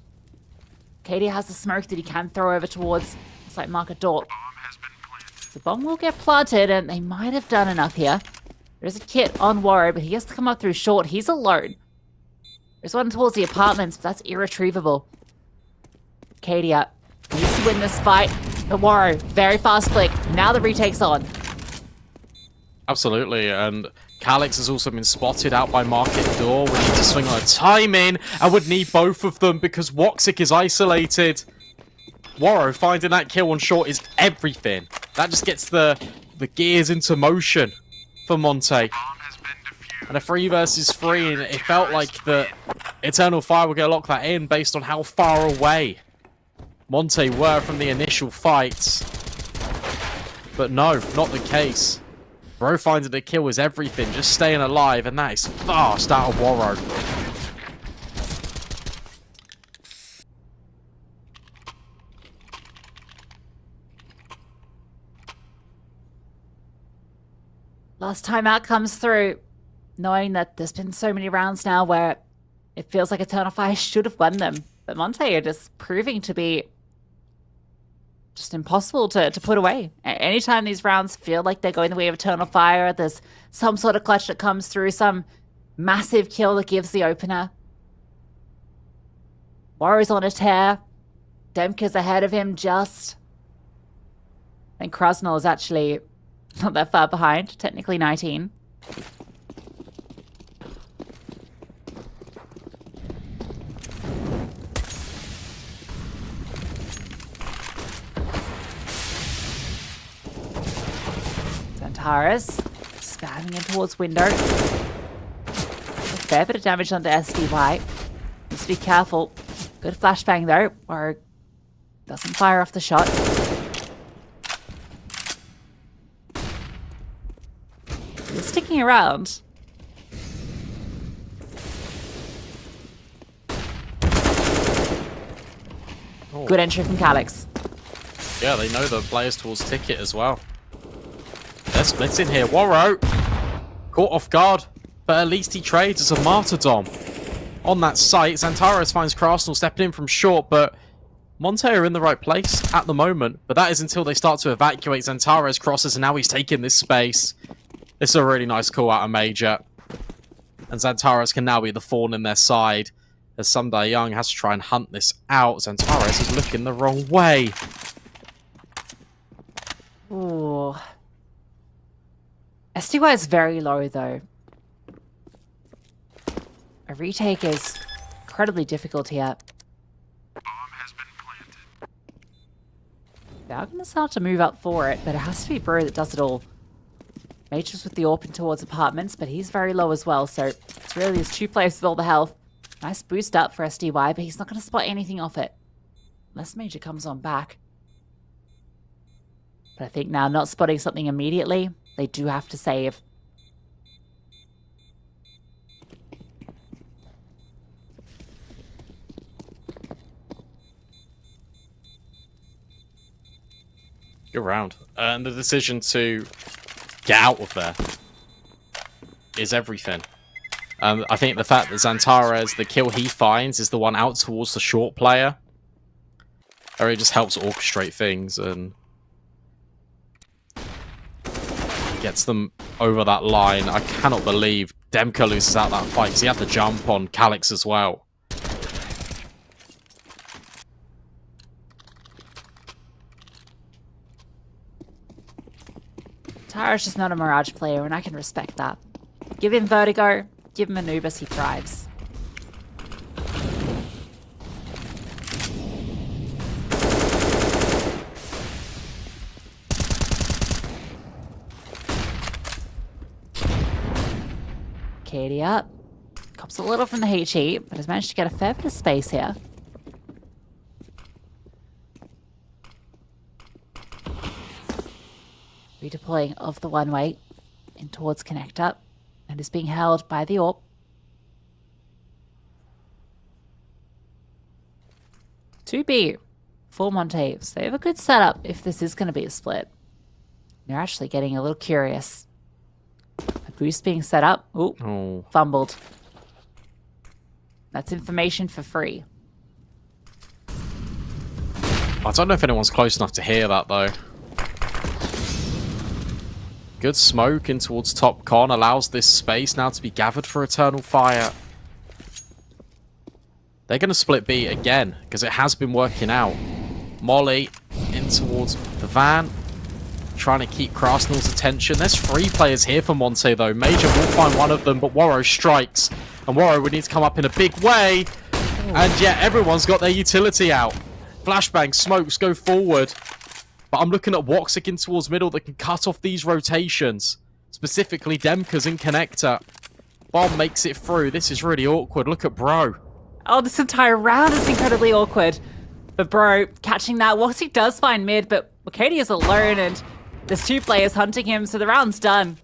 Katie has a smoke that he can throw over towards, it's like Market Dort. The bomb will get planted, and they might have done enough here. There's a kit on Warrow, but he has to come up through short. He's alone. There's one towards the apartments, but that's irretrievable. Kadia needs to win this fight. But Warrow, very fast flick. Now the retake's on. Absolutely, and Calyx has also been spotted out by Market Door. We need to swing on a timing, and would need both of them because Woxic is isolated. Warrow finding that kill on short is everything. That just gets the gears into motion for Monte. And a 3 versus 3, and it felt like the Eternal Fire were going to lock that in based on how far away Monte were from the initial fights. But no, not the case. Bro finding the kill is everything, just staying alive, and that is fast out of Warrow. Last timeout comes through, knowing that there's been so many rounds now where it feels like Eternal Fire should have won them. But Monte are just proving to be just impossible to put away. Anytime these rounds feel like they're going the way of Eternal Fire, there's some sort of clutch that comes through, some massive kill that gives the opener. Warrow's on a tear. Demka's ahead of him just. I think Krasnol is actually not that far behind, technically 19. Zantares spamming in towards window. A fair bit of damage onto SDY. Needs to be careful. Good flashbang though, or doesn't fire off the shot. He's sticking around. Oh. Good entry from Calyx. Yeah, they know the players towards Ticket as well. They're splitting here. Warrow caught off guard, but at least he trades as a martyrdom. On that site, Zantares finds Krasnol stepping in from short, but Monte are in the right place at the moment. But that is until they start to evacuate. Zantares crosses, and now he's taking this space. This is a really nice call out of Major. And Zantares can now be the thorn in their side, as Sumda Young has to try and hunt this out. Zantares is looking the wrong way. Ooh. SDY is very low, though. A retake is incredibly difficult here. They are going to start to move up for it, but it has to be Bro that does it all. Major's with the AWP in towards apartments, but he's very low as well, so it's really his 2 players with all the health. Nice boost up for SDY, but he's not going to spot anything off it. Unless Major comes on back. But I think now, not spotting something immediately, they do have to save. Good round. And the decision to get out of there is everything. I think the fact that Zantares, the kill he finds, is the one out towards the short player. Or it just helps orchestrate things. And gets them over that line. I cannot believe Demka loses out that fight because he had the jump on Calix as well. Tara's just not a Mirage player, and I can respect that. Give him Vertigo, give him Anubis, he thrives. Katie up. Cops a little from the HE, but has managed to get a fair bit of space here. Redeploying of the one-way in towards connector, and is being held by the AWP. 2B for Montaves. They have a good setup if this is going to be a split. They're actually getting a little curious. A boost being set up. Ooh, Oh. fumbled. That's information for free. I don't know if anyone's close enough to hear that, though. Good smoke in towards top con allows this space now to be gathered for Eternal Fire. They're going to split B again, because it has been working out. Molly in towards the van, trying to keep Krasnell's attention. There's 3 players here for Monte, though. Major will find one of them, but Warrow strikes. And Warrow would need to come up in a big way. And yeah, everyone's got their utility out. Flashbang, smokes go forward. But I'm looking at Woxic in towards middle that can cut off these rotations. Specifically, Demka's in connector. Bomb makes it through. This is really awkward. Look at Bro. Oh, this entire round is incredibly awkward. But Bro, catching that. Woxic does find mid, but Katie is alone and there's 2 players hunting him, so the round's done.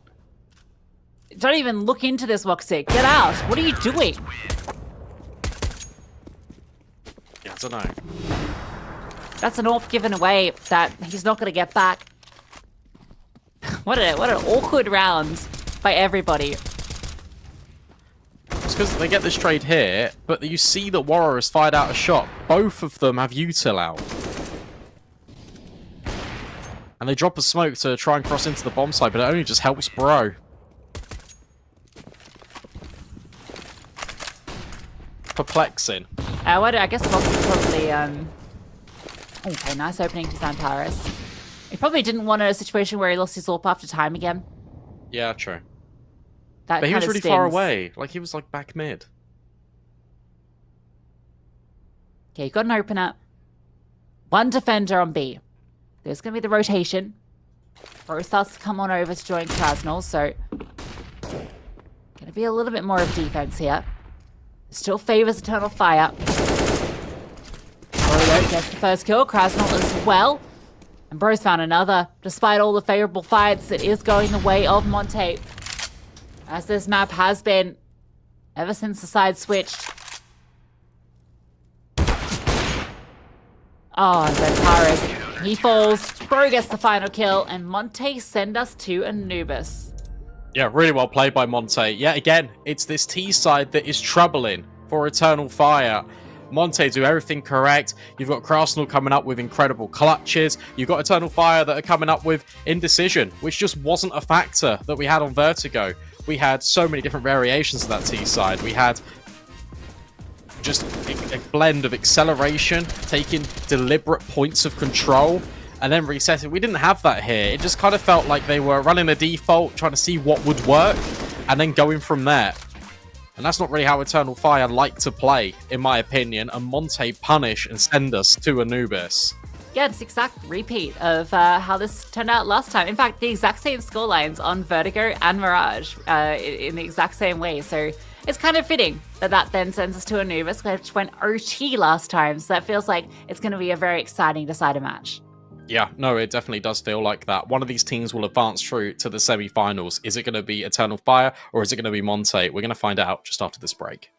Don't even look into this, Woxic. Get out. What are you doing? Yeah, I don't know. That's an AWP given away that he's not going to get back. What an awkward round by everybody. It's because they get this trade here, but you see that Warrior has fired out a shot. Both of them have util out. And they drop a smoke to try and cross into the bomb site, but it only just helps Bro. Perplexing. I guess Woxic probably... Okay, nice opening to Santaris. He probably didn't want a situation where he lost his AWP after time again. Yeah, true. That But he was kind of really far stings. away. Like, he was, like, back mid. Okay, you got an opener. 1 defender on B. There's going to be the rotation. Bro starts to come on over to join Krasnell, so... Going to be a little bit more of defense here. Still favors Eternal Fire. Bro gets the first kill. Krasnell as well. And Bro's found another. Despite all the favorable fights, it is going the way of Monte. As this map has been ever since the side switched. Oh, and Zantaris, he falls. Bro gets the final kill, and Monte send us to Anubis. Yeah, really well played by Monte. Yeah, again, it's this T side that is troubling for Eternal Fire. Monte do everything correct. You've got Krasnell coming up with incredible clutches. You've got Eternal Fire that are coming up with indecision, which just wasn't a factor that we had on Vertigo. We had so many different variations of that T side. We had just a blend of acceleration, taking deliberate points of control, and then resetting. We didn't have that here. It just kind of felt like they were running a default, trying to see what would work, and then going from there. And that's not really how Eternal Fire like to play, in my opinion, and Monte punish and send us to Anubis. Yeah, it's the exact repeat of how this turned out last time. In fact, the exact same scorelines on Vertigo and Mirage in the exact same way. So it's kind of fitting that that then sends us to Anubis, which went OT last time. So that feels like it's going to be a very exciting decider match. Yeah, no, it definitely does feel like that. One of these teams will advance through to the semi-finals. Is it going to be Eternal Fire or is it going to be Monte? We're going to find out just after this break.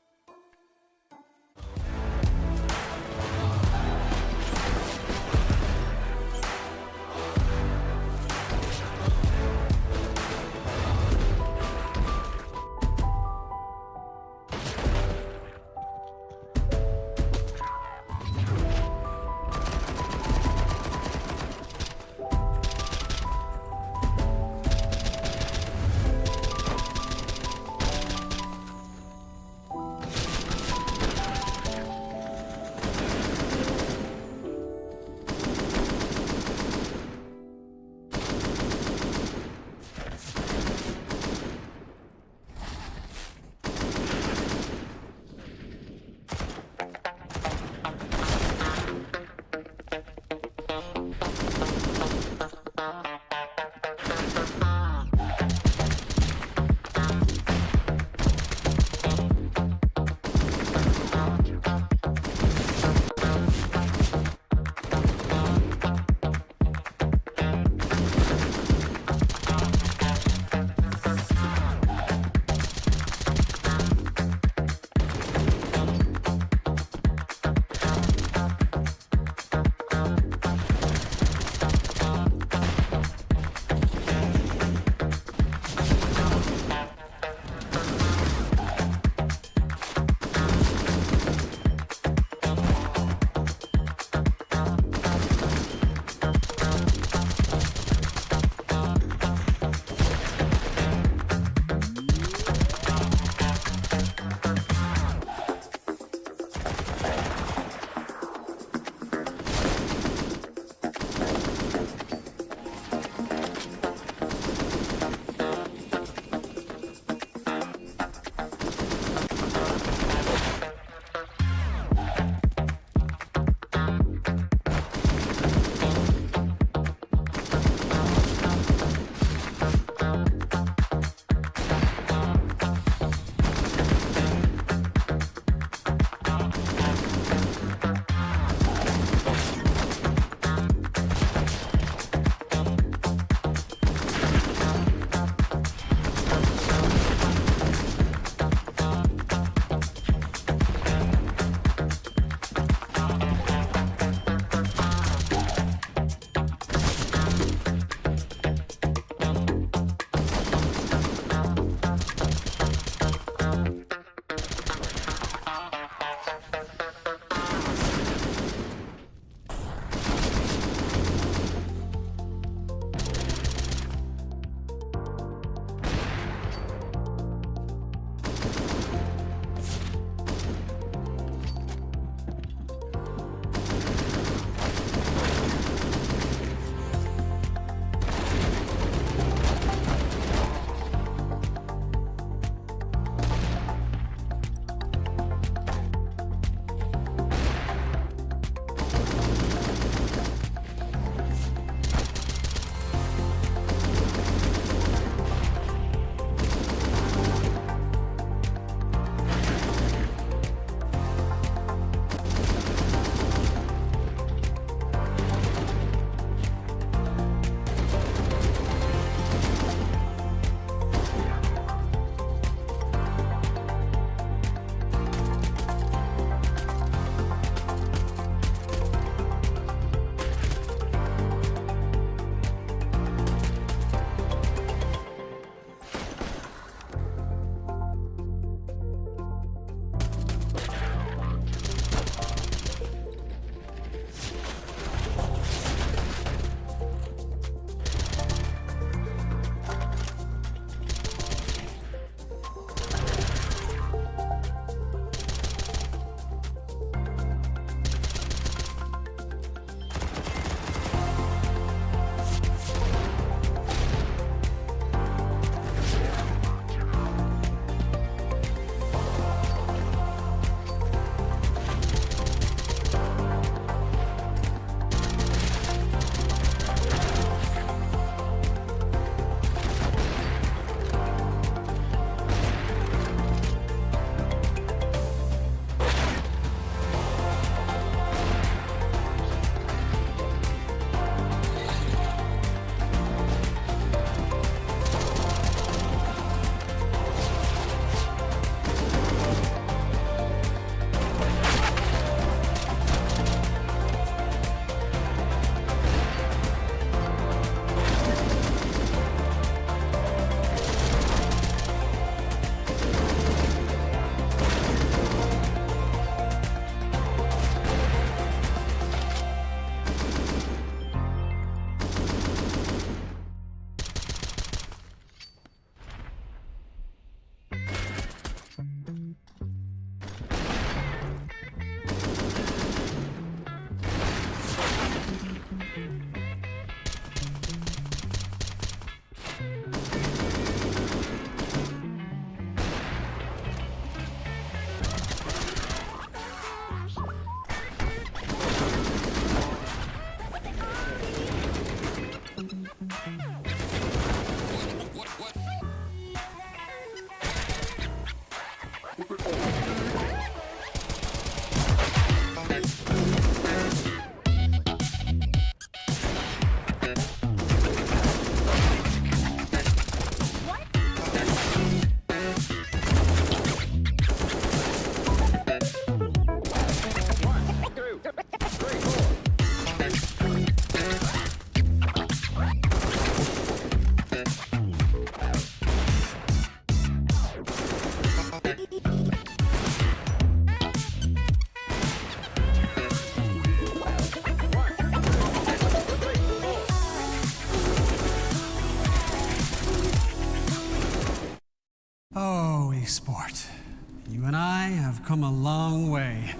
come a long way.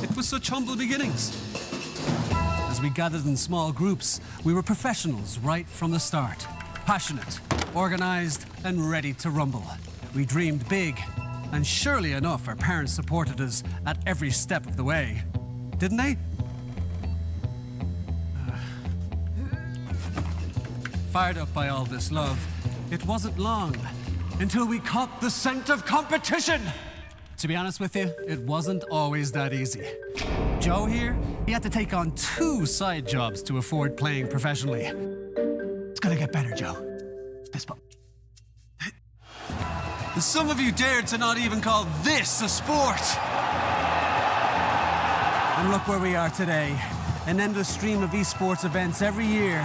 It was such humble beginnings. As we gathered in small groups, we were professionals right from the start. Passionate, organized, and ready to rumble. We dreamed big, and surely enough, our parents supported us at every step of the way. Didn't they? Fired up by all this love, it wasn't long until we caught the scent of competition. To be honest with you, it wasn't always that easy. Joe here, he had to take on 2 side jobs to afford playing professionally. It's gonna get better, Joe. Fist bump. Some of you dared to not even call this a sport. And look where we are today. An endless stream of esports events every year.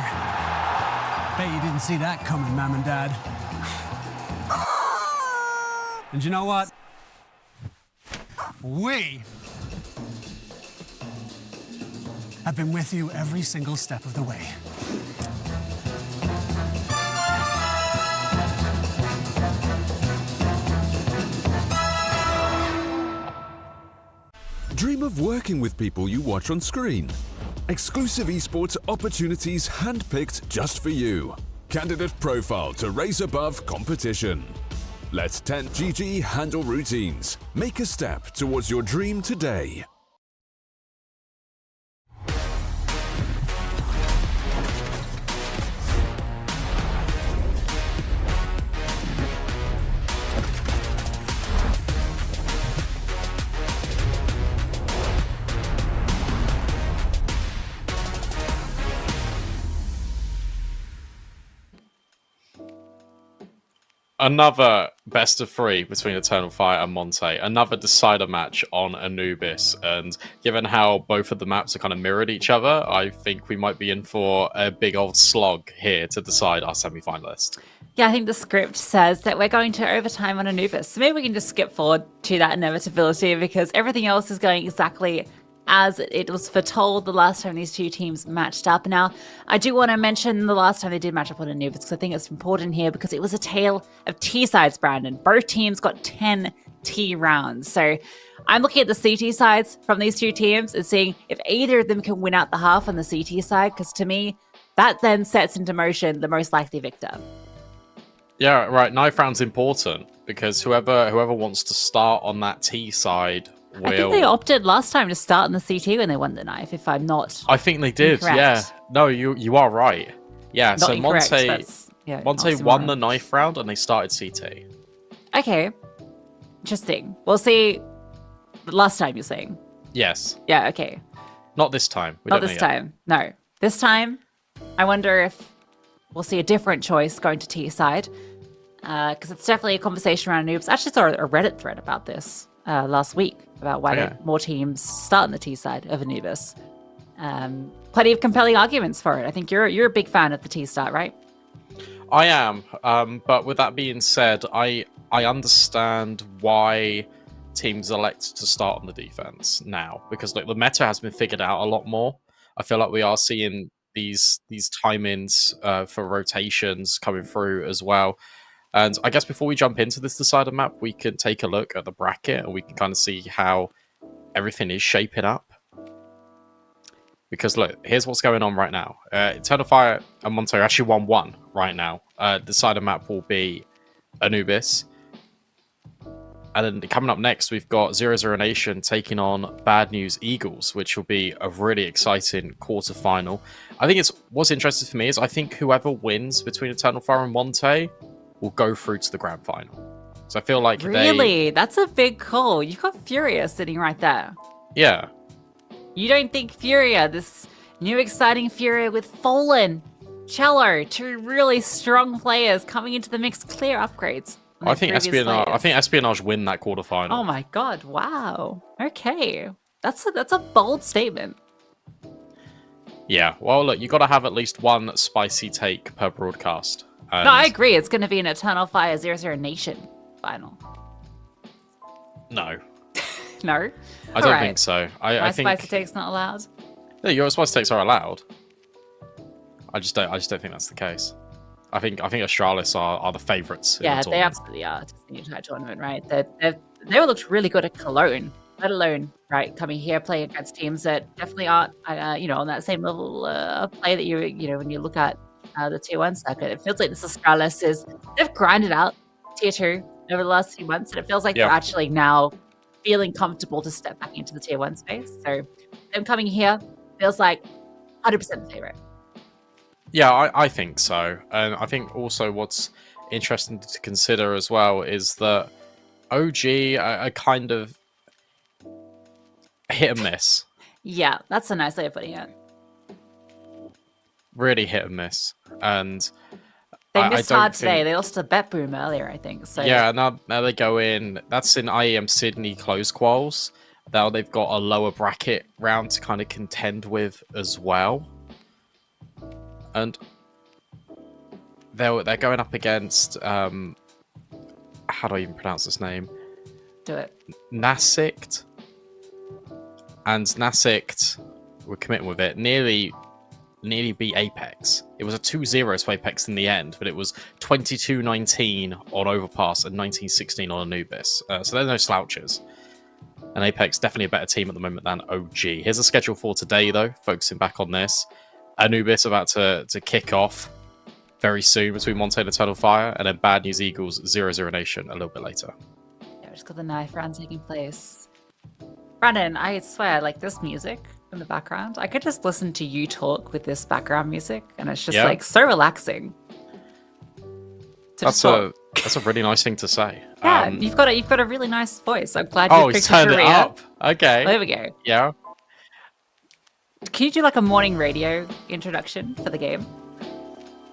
Bet you didn't see that coming, Mom and Dad. And you know what? We have been with you every single step of the way. Dream of working with people you watch on screen. Exclusive esports opportunities handpicked just for you. Candidate profile to raise above competition. Let 10GG handle routines. Make a step towards your dream today. Another best of 3 between Eternal Fire and Monte. Another decider match on Anubis. And given how both of the maps are kind of mirrored each other, I think we might be in for a big old slog here to decide our semi-finalist. Yeah, I think the script says that we're going to overtime on Anubis. So maybe we can just skip forward to that inevitability because everything else is going exactly as it was foretold the last time these 2 teams matched up. Now, I do want to mention the last time they did match up on Anubis because I think it's important here because it was a tale of T-sides, Brandon. Both teams got 10 T rounds. So I'm looking at the CT sides from these 2 teams and seeing if either of them can win out the half on the CT side because to me, that then sets into motion the most likely victor. Yeah, right. Knife round's important because whoever wants to start on that T side will... I think they opted last time to start in the CT when they won the knife, if I'm not I think they did, incorrect. yeah. No, you are right. Yeah, Not so incorrect, Monte won the knife round and they started CT. Okay. Interesting. We'll see last time you're saying. Yes. Yeah, okay. Not this time. We Not don't this know yet. time. No. This time, I wonder if we'll see a different choice going to T side. Because it's definitely a conversation around noobs. I actually saw a Reddit thread about this last week, about why don't more teams start on the T side of Anubis. Plenty of compelling arguments for it. I think you're a big fan of the T start, right? I am. But with that being said, I understand why teams elect to start on the defense now. Because like the meta has been figured out a lot more. I feel like we are seeing these time-ins for rotations coming through as well. And I guess before we jump into this decider map, we can take a look at the bracket and we can kind of see how everything is shaping up. Because look, here's what's going on right now. Eternal Fire and Monte are actually 1-1 right now. The decider map will be Anubis. And then coming up next, we've got 0-0 Nation taking on Bad News Eagles, which will be a really exciting quarterfinal. I think what's interesting for me is I think whoever wins between Eternal Fire and Monte will go through to the grand final. So I feel like Really? That's a big call. You've got Furia sitting right there. Yeah. You don't think Furia, this new exciting Furia with Fallen, Cello, 2 really strong players coming into the mix, clear upgrades. I think Espionage win that quarterfinal. Oh my god, wow. Okay. That's a bold statement. Yeah, well look, you got to have at least one spicy take per broadcast. And No, I agree. It's going to be an Eternal Fire 0-0 Nation final. No. No? I don't think so. I think spicy take's not allowed? No, your spicy takes are allowed. I just don't think that's the case. I think Astralis are the favourites. Yeah, in the they tournament. absolutely are. Just the entire tournament, right? They all looked really good at Cologne, let alone right coming here playing against teams that definitely aren't, on that same level of play that when you look at the tier 1 circuit. It feels like this Astralis they've grinded out tier 2 over the last few months, and it feels like they're actually now feeling comfortable to step back into the tier 1 space. So them coming here feels like 100% the favorite. Yeah, I think so. And I think also what's interesting to consider as well is that OG are kind of hit and miss. Yeah, that's a nice way of putting it. Really hit and miss. And they missed hard today. They lost to Bet Boom earlier, I think. So yeah, now they go in. That's in IEM Sydney close quals. Now they've got a lower bracket round to kind of contend with as well. And they're going up against how do I even pronounce this name? Do it. Nasikt. And Nasikt were committing with it. Nearly beat Apex. It was a 2-0 to Apex in the end, but it was 22-19 on Overpass and 19-16 on Anubis. So they're no slouches. And Apex definitely a better team at the moment than OG. Here's a schedule for today, though, focusing back on this. Anubis about to kick off very soon between Monte and Eternal Fire, and then Bad News Eagles 0-0 Nation a little bit later. Yeah, we just got the knife round taking place. Brandon, I swear, like this music in the background, I could just listen to you talk with this background music, and it's just like so relaxing. That's a really nice thing to say. Yeah, you've got a really nice voice. I'm glad you picked a career. Turned it up. Okay. There we go. Yeah. Can you do like a morning radio introduction for the game?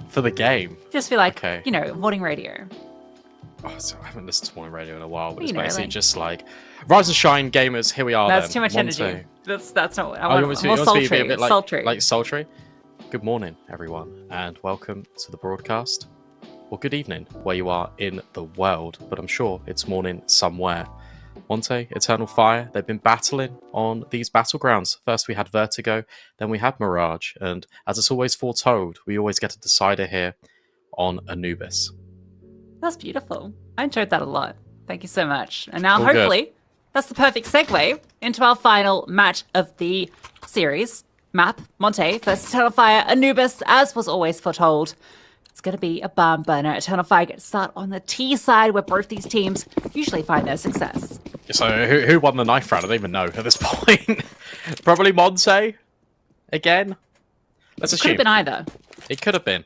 For the game? Just be like, morning radio. Oh, so I haven't listened to morning radio in a while, but it's basically just like, rise and shine, gamers, here we are. That's too much energy. That's not what I want. More sultry. Be a bit sultry. Like sultry. Good morning, everyone, and welcome to the broadcast. Or good evening, where you are in the world, but I'm sure it's morning somewhere. Monte, Eternal Fire, they've been battling on these battlegrounds. First we had Vertigo, then we had Mirage, and as it's always foretold, we always get a decider here on Anubis. That's beautiful. I enjoyed that a lot. Thank you so much. And now hopefully that's the perfect segue into our final match of the series. Map, Monte versus Eternal Fire, Anubis, as was always foretold. It's going to be a barn burner. Eternal Fire gets start on the T side, where both these teams usually find their success. So who won the knife round? I don't even know at this point. Probably Monte again. Let's assume. Could have been either. It could have been.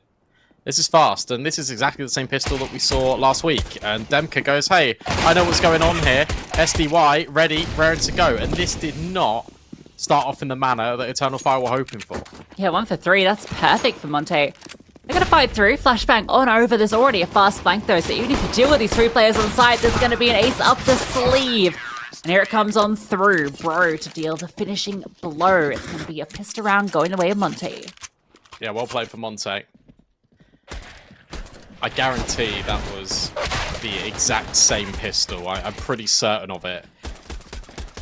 This is fast, and this is exactly the same pistol that we saw last week. And Demka goes, hey, I know what's going on here. SDY, ready, raring to go. And this did not start off in the manner that Eternal Fire were hoping for. Yeah, 1 for 3. That's perfect for Monte. They're going to fight through. Flashbang on over. There's already a fast flank, though, so even if you deal with these 3 players on site, there's going to be an ace up the sleeve. And here it comes on through. Bro to deal the finishing blow. It's going to be a pissed around going the way of Monte. Yeah, well played for Monte. I guarantee that was the exact same pistol. I'm pretty certain of it.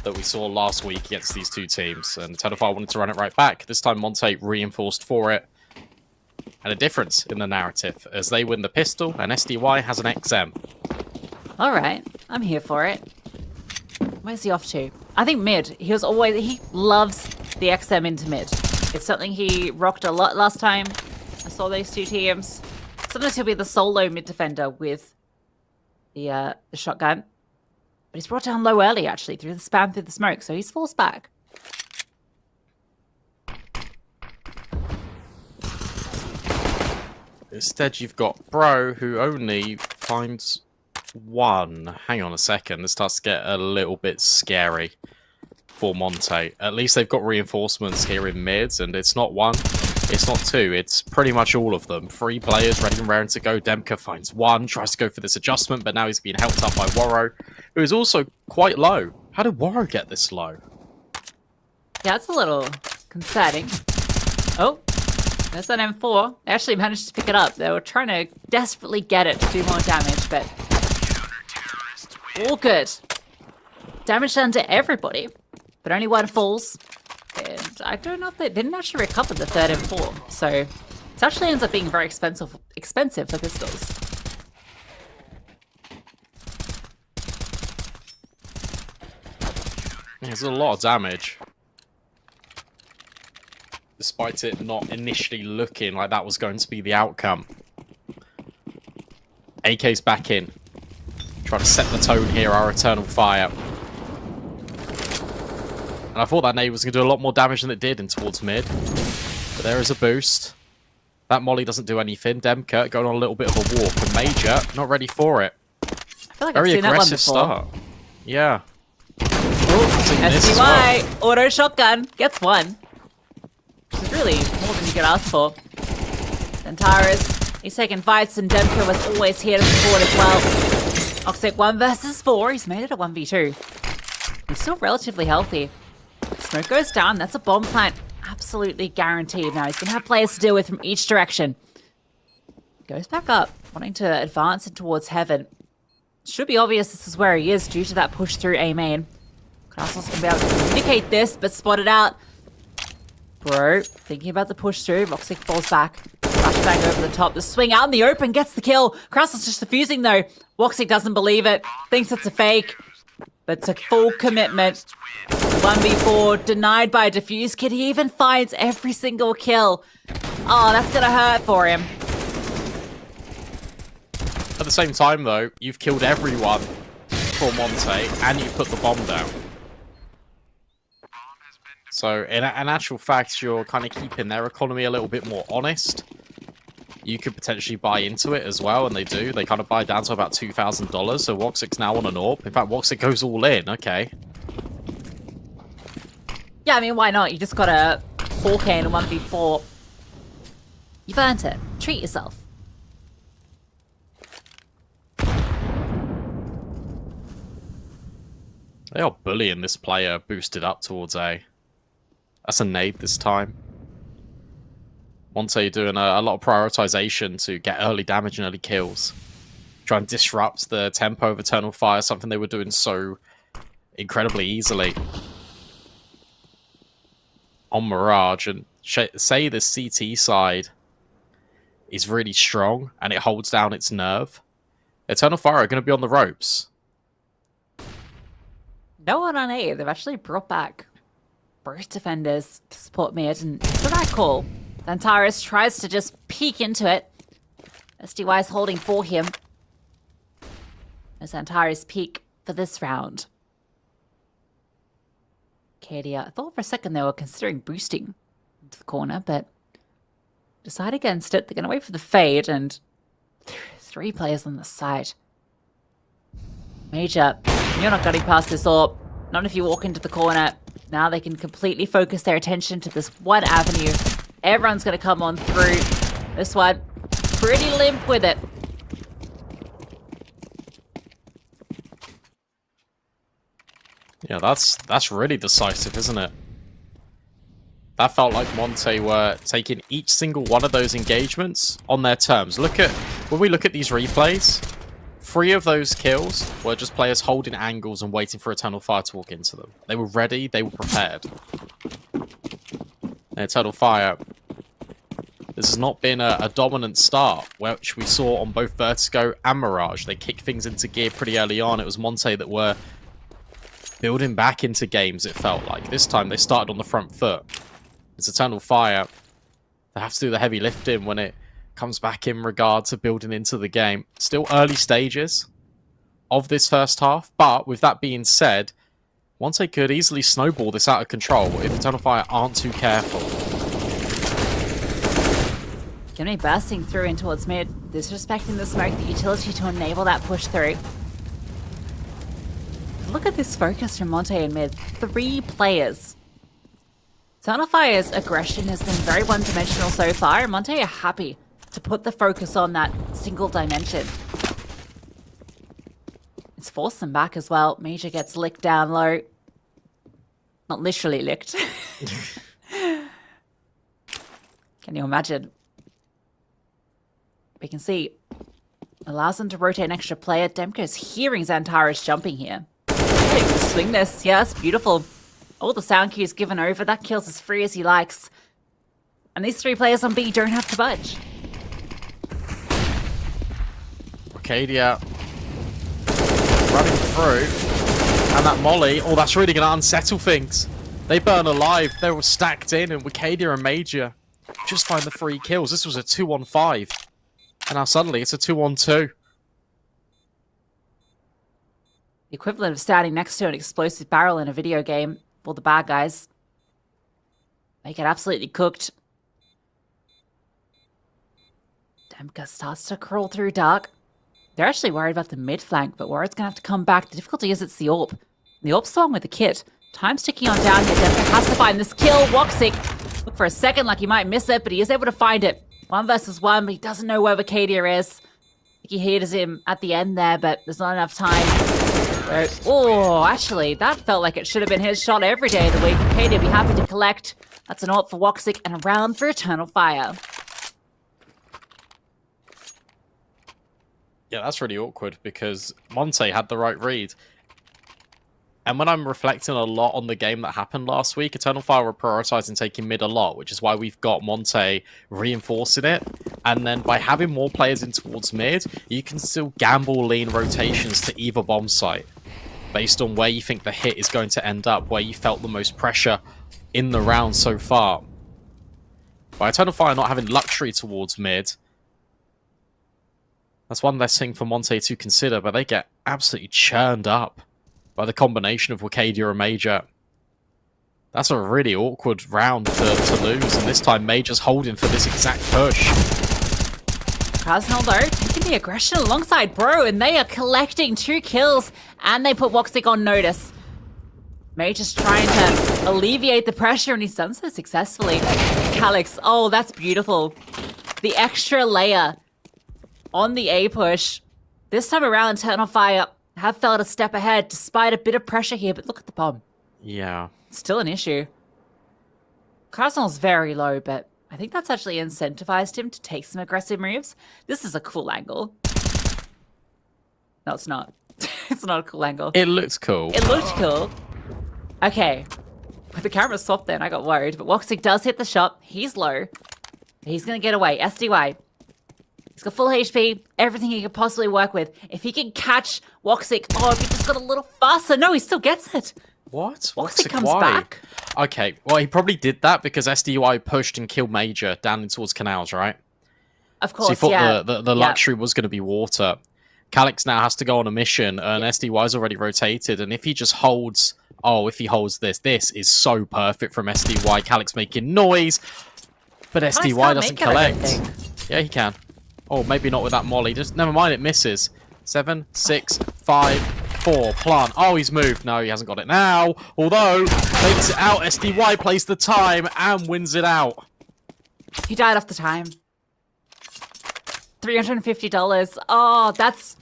That we saw last week against these two teams. And Eternal Fire wanted to run it right back. This time Monte reinforced for it. And a difference in the narrative as they win the pistol and SDY has an XM. All right, I'm here for it. Where's he off to? I think mid. He loves the XM into mid. It's something he rocked a lot last time. I saw those two teams. Sometimes he'll be the solo mid defender with the shotgun. But he's brought down low early, actually, through the spam through the smoke, so he's forced back. Instead, you've got Bro, who only finds 1. Hang on a second, this starts to get a little bit scary for Monte. At least they've got reinforcements here in mids, and it's not 1, it's not 2, it's pretty much all of them. 3 players ready and raring to go. Demka finds 1, tries to go for this adjustment, but now he's being helped up by Warro, who is also quite low. How did Warro get this low? Yeah, it's a little concerning. Oh, there's that M4. They actually managed to pick it up. They were trying to desperately get it to do more damage, but all good. Damage done to everybody, but only 1 falls. And I don't know if they didn't actually recover the 3rd M4, so It actually ends up being very expensive for pistols. There's a lot of damage. Despite it not initially looking like that was going to be the outcome. AK's back in. Trying to set the tone here, our Eternal Fire. And I thought that nade was going to do a lot more damage than it did in towards mid. But there is a boost. That molly doesn't do anything. Demka going on a little bit of a walk. And Major, not ready for it. I feel like Very I've seen that one aggressive before. start. Yeah. SDY, auto shotgun, gets one. Which is really more than you could ask for. Centaurus, he's taking fights, and Demka was always here to support as well. Oxic 1 versus 4, he's made it a 1v2. He's still relatively healthy. Smoke goes down, that's a bomb plant. Absolutely guaranteed. Now he's going to have players to deal with from each direction. Goes back up, wanting to advance in towards heaven. Should be obvious this is where he is due to that push through A main. Castle's going to be able to communicate this, but spot it out. Bro, thinking about the push through. Roxic falls back. Flashbang over the top. The swing out in the open gets the kill. Krausel's just defusing though. Woxic doesn't believe it. Thinks it's a fake. But it's a full commitment. 1v4 denied by a defuse kit. He even finds every single kill. Oh, that's going to hurt for him. At the same time, though, you've killed everyone for Monte, and you've put the bomb down. So, in actual fact, you're kind of keeping their economy a little bit more honest. You could potentially buy into it as well, and they do. They kind of buy down to about $2,000, so Woxic's now on an AWP. In fact, Woxic goes all in. Okay. Yeah, I mean, why not? You just got a 4K in a 1v4. You've earned it. Treat yourself. They are bullying this player boosted up towards A. That's a nade this time. Monte doing a lot of prioritization to get early damage and early kills. Try and disrupt the tempo of Eternal Fire, something they were doing so incredibly easily. On Mirage, and say the CT side is really strong and it holds down its nerve. Eternal Fire are going to be on the ropes. No one on A. They've actually brought back both defenders to support mid, and it's the right call. Zantaris tries to just peek into it. SDY is holding for him. As Zantaris peek for this round. Cadia, I thought for a second they were considering boosting into the corner, but decide against it. They're going to wait for the fade, and 3 players on the side. Major, you're not getting past this AWP. Not if you walk into the corner. Now they can completely focus their attention to this one avenue. Everyone's going to come on through. This one, pretty limp with it. Yeah, that's really decisive, isn't it? That felt like Monte were taking each single one of those engagements on their terms. When we look at these replays, 3 of those kills were just players holding angles and waiting for Eternal Fire to walk into them. They were ready, they were prepared. And Eternal Fire, this has not been a dominant start, which we saw on both Vertigo and Mirage. They kicked things into gear pretty early on. It was Monte that were building back into games, it felt like. This time they started on the front foot. It's Eternal Fire. They have to do the heavy lifting when it comes back in regard to building into the game. Still early stages of this first half, but with that being said, Monte could easily snowball this out of control if Eternal Fire aren't too careful. Gonna be bursting through in towards mid, disrespecting the smoke, the utility to enable that push through. Look at this focus from Monte in mid. 3 players. Eternal Fire's aggression has been very one-dimensional so far, and Monte are happy to put the focus on that single dimension. It's forced them back as well. Major gets licked down low. Not literally licked. Can you imagine? We can see. Allows them to rotate an extra player. Demka is hearing Zantaris jumping here. Swing this. Yeah, that's beautiful. All the sound cues given over. That kills as free as he likes. And these 3 players on B don't have to budge. Arcadia running through. And that molly, oh, that's really going to unsettle things. They burn alive. They were stacked in, and Wicadia and Major just find the 3 kills. This was a 2-on-5. And now suddenly it's a 2-on-2. The equivalent of standing next to an explosive barrel in a video game for the bad guys. They get absolutely cooked. Demka starts to crawl through dark. They're actually worried about the mid flank, but Warrior's going to have to come back. The difficulty is it's the AWP. The AWP's the one with the kit. Time's ticking on down here. Demka has to find this kill. Woxic, look for a second like he might miss it, but he is able to find it. 1 versus 1, but he doesn't know where Wicadia is. I think he hears him at the end there, but there's not enough time. Oh, actually, that felt like it should have been his shot every day of the week. Wicadia would be happy to collect. That's an AWP for Woxic and a round for Eternal Fire. Yeah, that's really awkward because Monte had the right read. And when I'm reflecting a lot on the game that happened last week, Eternal Fire were prioritizing taking mid a lot, which is why we've got Monte reinforcing it. And then by having more players in towards mid, you can still gamble lean rotations to either bomb site based on where you think the hit is going to end up, where you felt the most pressure in the round so far. By Eternal Fire not having luxury towards mid, that's one less thing for Monte to consider, but they get absolutely churned up by the combination of Wicadia and Major. That's a really awkward round to lose, and this time Major's holding for this exact push. Krasnal, though, taking the aggression alongside Bro, and they are collecting 2 kills, and they put Woxic on notice. Major's trying to alleviate the pressure, and he's done so successfully. Calix, oh, that's beautiful. The extra layer on the A push. This time around, Eternal Fire have felt a step ahead despite a bit of pressure here, but look at the bomb. Yeah. Still an issue. Krasnal's very low, but I think that's actually incentivized him to take some aggressive moves. This is a cool angle. No, it's not. It's not a cool angle. It looks cool. It looked cool. Okay. With the camera swapped then, I got worried, but Woxic does hit the shot. He's low. He's going to get away. SDY. He's got full HP, everything he could possibly work with. If he can catch Woxic, oh, if he just got a little faster. No, he still gets it. What? Woxic comes why? back. Okay, well, he probably did that because SDUI pushed and killed Major down in towards canals, right? Of course, so he thought yeah. the luxury was going to be water. Calix now has to go on a mission, and SDY's already rotated, and if he just holds... Oh, if he holds this is so perfect from SDY. Calix making noise, but SDY doesn't collect. Yeah, he can. Oh, maybe not with that molly. Just never mind, it misses. 7, 6, 5, 4. Plant. Oh, he's moved. No, he hasn't got it now. Although, takes it out. SDY plays the time and wins it out. He died off the time. $350. Oh, that's...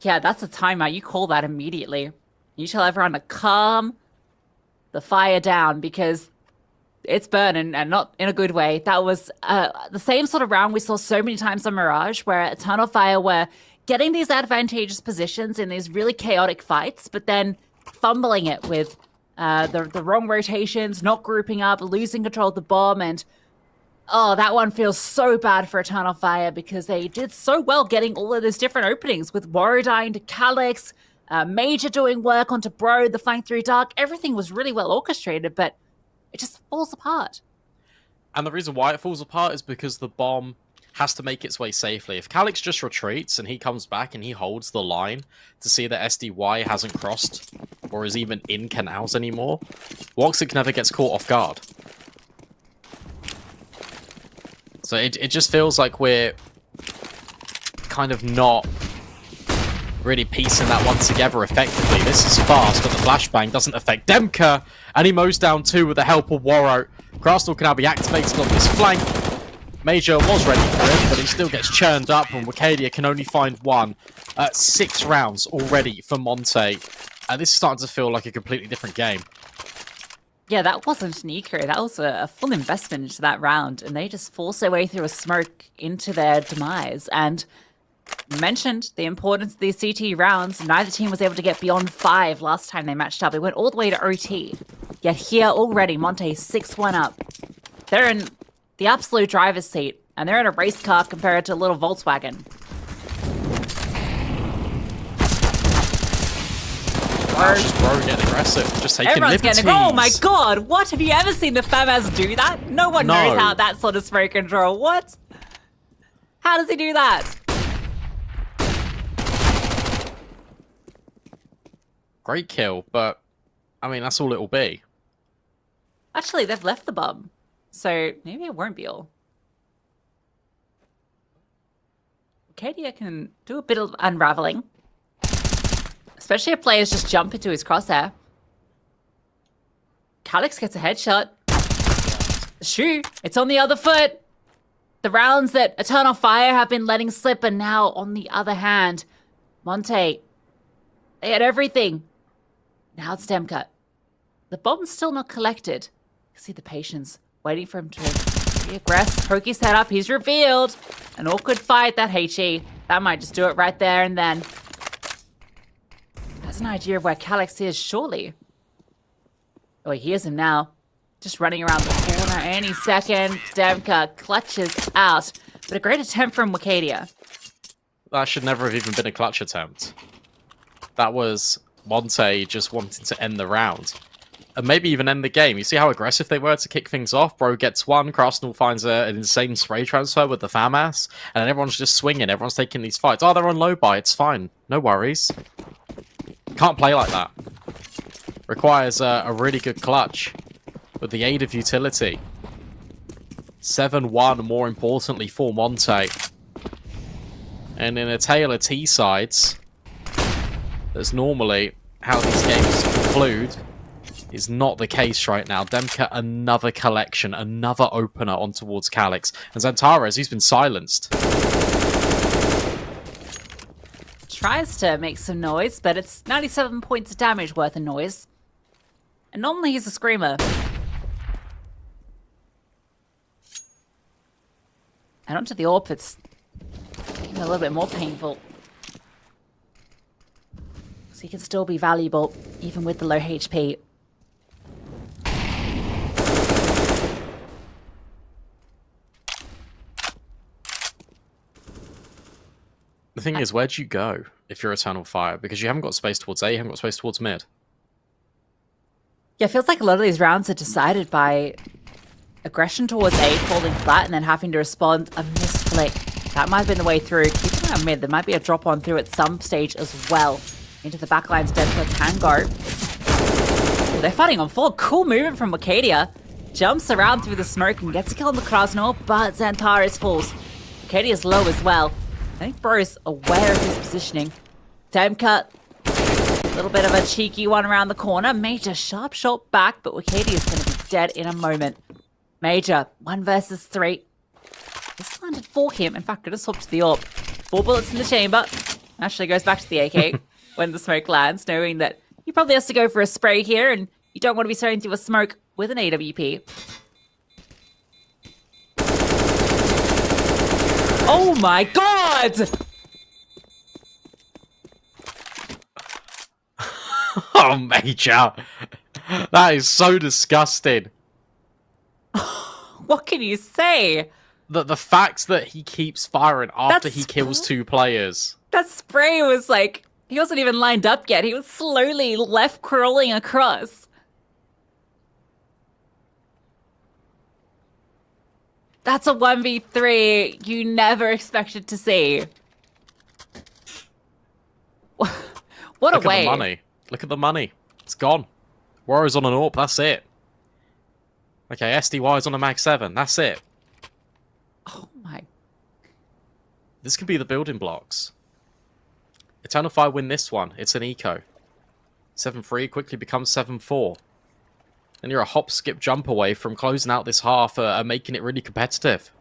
Yeah, that's a timeout. You call that immediately. You tell everyone to calm the fire down because it's burning and not in a good way. That was the same sort of round we saw so many times on Mirage where Eternal Fire were getting these advantageous positions in these really chaotic fights, but then fumbling it with the wrong rotations, not grouping up, losing control of the bomb, and oh, that one feels so bad for Eternal Fire because they did so well getting all of those different openings with Warrior dying to Calix, Major doing work onto Bro, the flank through dark. Everything was really well orchestrated, but it just falls apart. And the reason why it falls apart is because the bomb has to make its way safely. If Calix just retreats and he comes back and he holds the line to see that SDY hasn't crossed or is even in canals anymore, Woxic never gets caught off guard. So it just feels like we're kind of not really piecing that one together effectively. This is fast, but the flashbang doesn't affect Demka, and he mows down 2 with the help of Warrow. Krasnal can now be activated on this flank. Major was ready for it, but he still gets churned up, and Wicadia can only find 1. 6 rounds already for Monte, and this is starting to feel like a completely different game. Yeah, that wasn't an eco. That was a full investment into that round, and they just forced their way through a smoke into their demise. And mentioned the importance of these CT rounds. Neither team was able to get beyond 5 last time they matched up. It went all the way to OT. Yet here already, Monte 6-1 up. They're in the absolute driver's seat, and they're in a race car compared to a little Volkswagen. Wow, just bro getting aggressive, just taking Everyone's liberties. oh my god, what? Have you ever seen the FAMAS do that? No one knows how that sort of spray control. What? How does he do that? Great kill, but I mean, that's all it'll be. Actually, they've left the bomb, so maybe it won't be all. Arcadia can do a bit of unraveling. Especially if players just jump into his crosshair. Calix gets a headshot. Shoot, it's on the other foot. The rounds that Eternal Fire have been letting slip are now on the other hand. Monte, they had everything. Now it's Demka. The bomb's still not collected. You see the patience waiting for him to reaggress. Poke his head up, he's revealed. An awkward fight, that HE. That might just do it right there and then. Has an idea of where Calix is, surely. Oh, he hears him now. Just running around the corner any second. Demka clutches out. But a great attempt from Wicadia. That should never have even been a clutch attempt. That was Monte just wanting to end the round. And maybe even end the game. You see how aggressive they were to kick things off? Bro gets one, Krasnal finds an insane spray transfer with the FAMAS, and then everyone's just swinging, everyone's taking these fights. Oh, they're on low buy, it's fine. No worries. Can't play like that. Requires a really good clutch with the aid of utility. 7-1, more importantly, for Monte. And in a tale of T-sides, that's normally how these games conclude, is not the case right now. Demka, another collection, another opener on towards Calix. And Xantares, he's been silenced. Tries to make some noise, but it's 97 points of damage worth of noise. And normally he's a screamer. And onto the AWP, it's even a little bit more painful. So he can still be valuable, even with the low HP. The thing is, where'd you go if you're Eternal Fire? Because you haven't got space towards A, you haven't got space towards mid. Yeah, it feels like a lot of these rounds are decided by aggression towards A falling flat and then having to respond a missed flick. That might have been the way through. Keep an eye on mid. There might be a drop on through at some stage as well. Into the backlines, Denver can go. Oh, they're fighting on full. Cool movement from Wicadia. Jumps around through the smoke and gets a kill on the Krasnal, but Xantares falls. Wicadia's low as well. I think Bro's aware of his positioning. Demka, a little bit of a cheeky one around the corner. Major sharp shot back, but Wicadia's going to be dead in a moment. Major, 1 versus 3. This landed for him. In fact, I just swapped to the AWP. 4 bullets in the chamber. Actually goes back to the AK when the smoke lands, knowing that he probably has to go for a spray here, and you don't want to be throwing through a smoke with an AWP. Oh my god! Oh, Major! That is so disgusting. What can you say? The fact that he keeps firing after he kills 2 players. That spray was like, he wasn't even lined up yet. He was slowly left crawling across. That's a 1v3 you never expected to see. What a Look way. at the money. Look at the money. It's gone. Warriors on an AWP, that's it. Okay, SDY is on a Mag 7, that's it. Oh my. This could be the building blocks. Eternal Fire win this one. It's an eco. 7-3 quickly becomes 7-4. And you're a hop, skip, jump away from closing out this half and making it really competitive.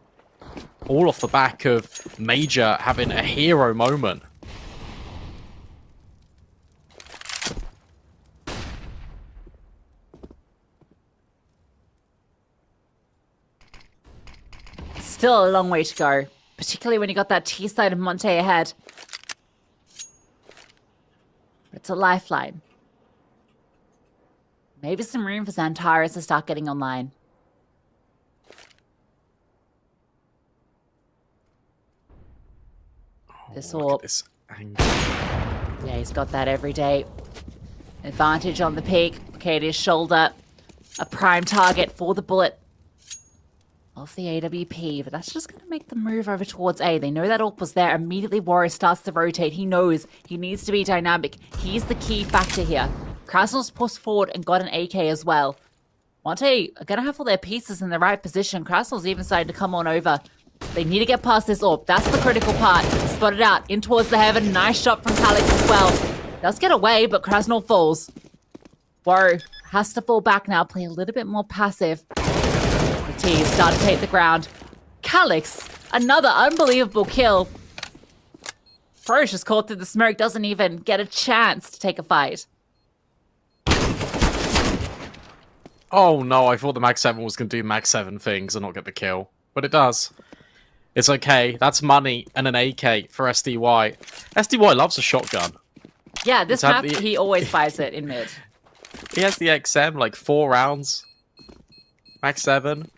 All off the back of Major having a hero moment. Still a long way to go, particularly when you got that T side of Monte ahead. It's a lifeline. Maybe some room for Xantares to start getting online. This Look orb. at this angle. Yeah, he's got that every day. Advantage on the peak. Katie's shoulder. A prime target for the bullet of the AWP, but that's just going to make them move over towards A. They know that AWP was there. Immediately, Warrior starts to rotate. He knows he needs to be dynamic. He's the key factor here. Krasnol's pushed forward and got an AK as well. Monte are going to have all their pieces in the right position. Krasnol's even starting to come on over. They need to get past this AWP. That's the critical part. Spotted out in towards the heaven. Nice shot from Calix as well. Does get away, but Krasnol falls. Warrior has to fall back now, play a little bit more passive. The T's start to take the ground. Calix, another unbelievable kill. Frosh is caught through the smoke, doesn't even get a chance to take a fight. Oh no, I thought the Mag 7 was going to do Mag 7 things and not get the kill. But it does. It's okay. That's money and an AK for SDY. SDY loves a shotgun. Yeah, this map, he always buys it in mid. He has the XM, like 4 rounds. Mag 7.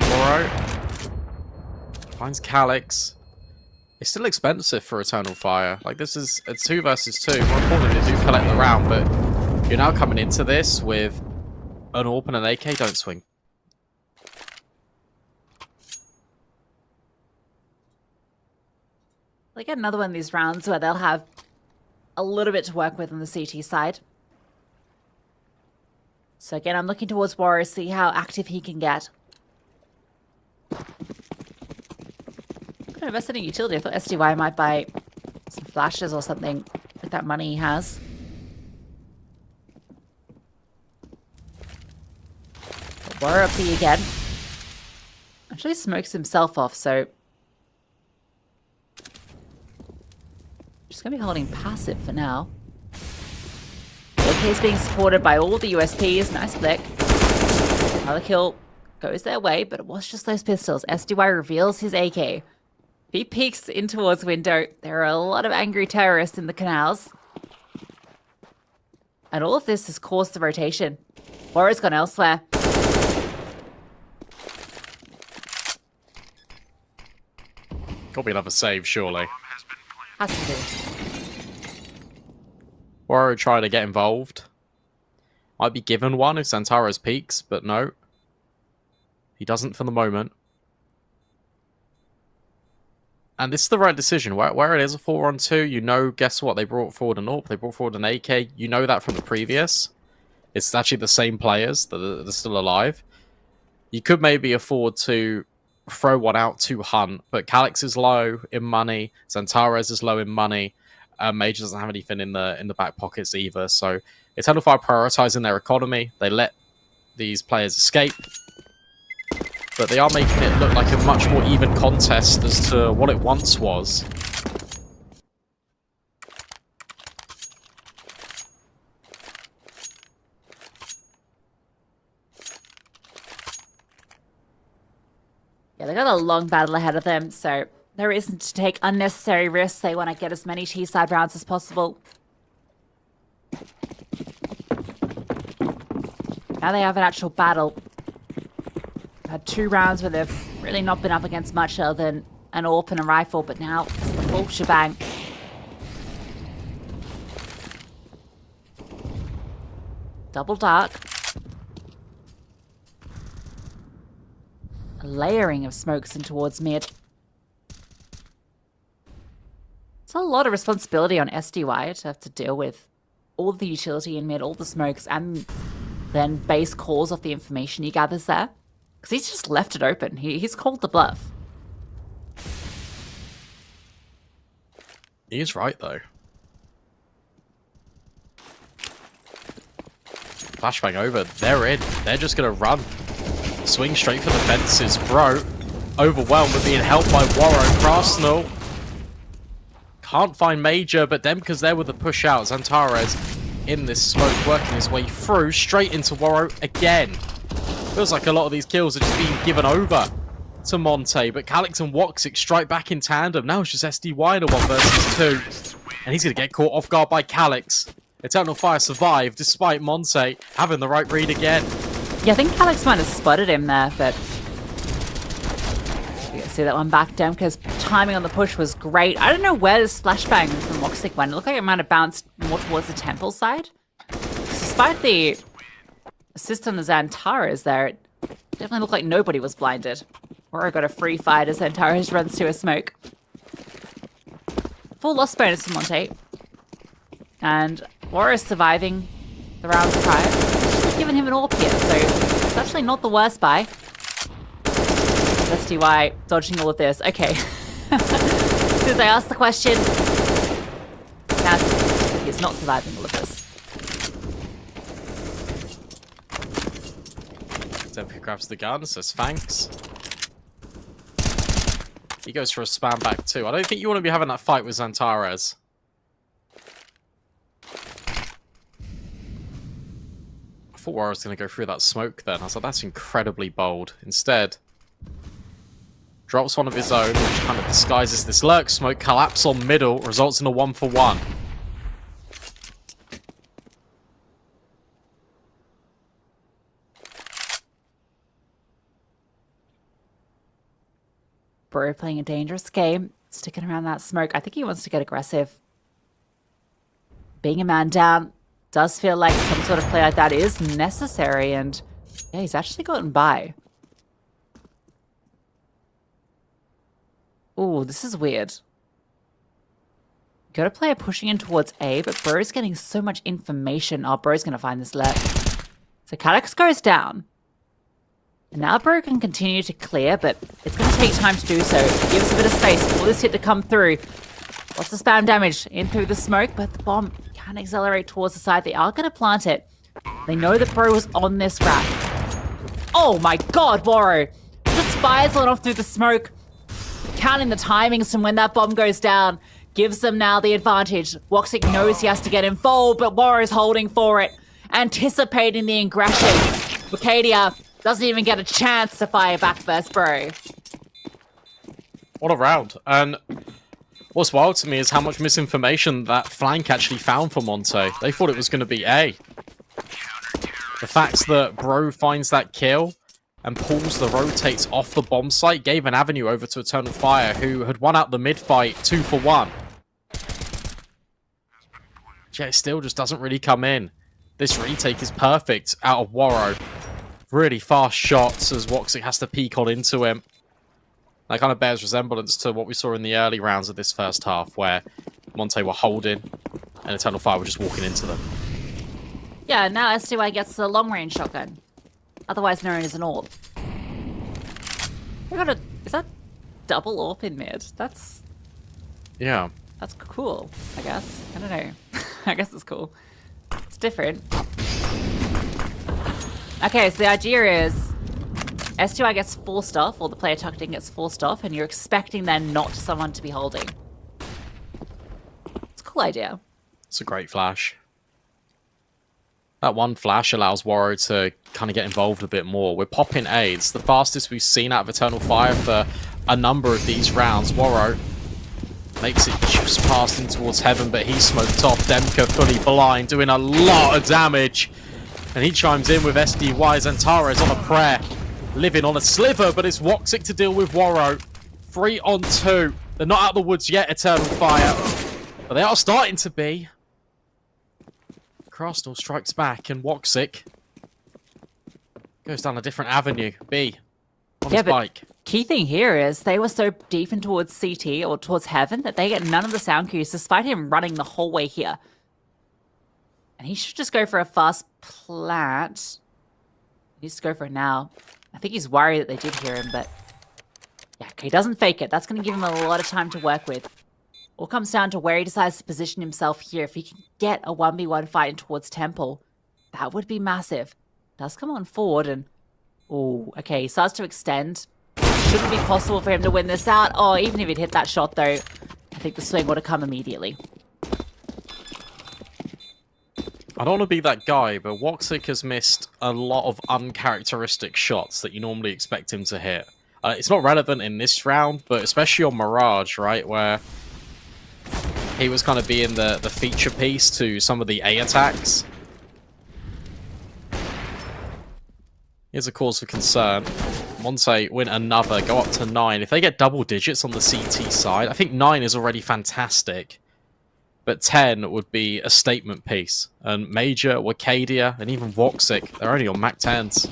Alright. Finds Calix. It's still expensive for Eternal Fire. Like, this is a 2 versus 2. More importantly, they do collect the round, but you're now coming into this with an AWP and an AK. Don't swing. They get another one of these rounds where they'll have a little bit to work with on the CT side. So again, I'm looking towards Warrior, see how active he can get. Could invest in a utility. I thought SDY might buy some flashes or something with that money he has. Warrior up B again. Actually smokes himself off, so just going to be holding passive for now. AK is being supported by all the USPs. Nice flick. Another kill goes their way, but it was just those pistols. SDY reveals his AK. He peeks in towards window. There are a lot of angry terrorists in the canals. And all of this has caused the rotation. Warrior's gone elsewhere. Got to be another save, surely. Has to be. Warrior trying to get involved. Might be given one if Xantares peaks, but no. He doesn't for the moment. And this is the right decision. Where it is a 4-on-2, you know, guess what? They brought forward an AWP, they brought forward an AK. You know that from the previous. It's actually the same players that are still alive. You could maybe afford to throw one out to Hunt, but Calix is low in money. Xantares is low in money. Major doesn't have anything in the back pockets either. So Eternal Fire prioritizing their economy. They let these players escape, but they are making it look like a much more even contest as to what it once was. Yeah, they got a long battle ahead of them, so there isn't to take unnecessary risks. They want to get as many T-side rounds as possible. Now they have an actual battle. Had 2 rounds where they've really not been up against much other than an AWP and a rifle, but now it's the full shebang. Double dark. A layering of smokes in towards mid. It's a lot of responsibility on SDY to have to deal with all the utility in mid, all the smokes, and then base calls off the information he gathers there. Because he's just left it open. He's called the bluff. He is right, though. Flashbang over. They're in. They're just going to run. Swing straight for the fences. Bro, overwhelmed but being helped by Warrow. Krasnol can't find Major, but Demka's there with the push out. Xantares in this smoke, working his way through, straight into Warrow again. Feels like a lot of these kills are just being given over to Monte, but Calix and Woxic strike back in tandem. Now it's just SDY in a 1 versus 2. And he's going to get caught off guard by Calix. Eternal Fire survived despite Monte having the right read again. Yeah, I think Alex might have spotted him there, but you can see that one back down because timing on the push was great. I don't know where this flashbang from Woxic went. It looked like it might have bounced more towards the temple side. Despite the assist on the Xantaras there, it definitely looked like nobody was blinded. Or I got a free fight as Xantaras runs to a smoke. Full loss bonus for Monte. And Warrior is surviving the rounds prior. She's given him an AWP here, so it's actually not the worst buy. SDY dodging all of this. Okay. As soon as I asked the question, he's not surviving all of this. Dempsey grabs the gun, says thanks. He goes for a spam back too. I don't think you want to be having that fight with Xantares. I thought Warrior was going to go through that smoke then. I was like, that's incredibly bold. Instead, drops one of his own, which kind of disguises this lurk smoke. Collapse on middle, results in a 1-for-1. Bro playing a dangerous game, sticking around that smoke. I think he wants to get aggressive. Being a man down does feel like some sort of play like that is necessary, and yeah, he's actually gotten by. Ooh, this is weird. Got a player pushing in towards A, but Bro's getting so much information. Oh, Bro's going to find this lurk. So Calyx goes down. And now Bro can continue to clear, but it's going to take time to do so. Give us a bit of space for this hit to come through. Lots of spam damage in through the smoke, but the bomb can accelerate towards the side. They are going to plant it. They know that Bro was on this rack. Oh my god, Waro! The spires went off through the smoke. Counting the timings from when that bomb goes down gives them now the advantage. Woxic knows he has to get involved, but Waro is holding for it, anticipating the aggression. Bucadia doesn't even get a chance to fire back first, Bro. What a round. And what's wild to me is how much misinformation that flank actually found for Monte. They thought it was going to be A. The fact that Bro finds that kill and pulls the rotates off the bomb site gave an avenue over to Eternal Fire, who had won out the mid-fight 2-for-1. Yet it still just doesn't really come in. This retake is perfect out of Waro. Really fast shots as Woxic has to peek on into him. That kind of bears resemblance to what we saw in the early rounds of this first half, where Monte were holding and Eternal Fire were just walking into them. Yeah, now SDY gets the long-range shotgun, otherwise known as an AWP. Is that double AWP in mid? That's cool, I guess. I don't know. I guess it's cool. It's different. Okay, so the idea is SDY gets forced off, or the player tucked in gets forced off, and you're expecting then not someone to be holding. It's a cool idea. It's a great flash. That one flash allows Waro to kind of get involved a bit more. We're popping A. It's the fastest we've seen out of Eternal Fire for a number of these rounds. Waro makes it just past him towards heaven, but he's smoked off. Demka fully blind, doing a lot of damage. And he chimes in with SDY. Xantares on a prayer, living on a sliver, but it's Woxic to deal with Waro. 3-on-2. They're not out of the woods yet, Eternal Fire, but they are starting to be. Crostal strikes back, and Woxic goes down a different avenue. B on his bike. Key thing here is they were so deep in towards CT or towards heaven that they get none of the sound cues, despite him running the whole way here. And he should just go for a fast plant. He needs to go for it now. I think he's worried that they did hear him, but yeah, okay, he doesn't fake it. That's going to give him a lot of time to work with. All comes down to where he decides to position himself here. If he can get a 1v1 fight in towards Temple, that would be massive. Does come on forward and... oh, okay, he starts to extend. Shouldn't be possible for him to win this out. Oh, even if he'd hit that shot, though, I think the swing would have come immediately. I don't want to be that guy, but Woxic has missed a lot of uncharacteristic shots that you normally expect him to hit. It's not relevant in this round, but especially on Mirage, right, where he was kind of being the feature piece to some of the A attacks. Here's a cause for concern. Monte win another, go up to 9. If they get double digits on the CT side, I think 9 is already fantastic. But 10 would be a statement piece. And Major, Wakadia, and even Voxic, they're only on Mac 10s.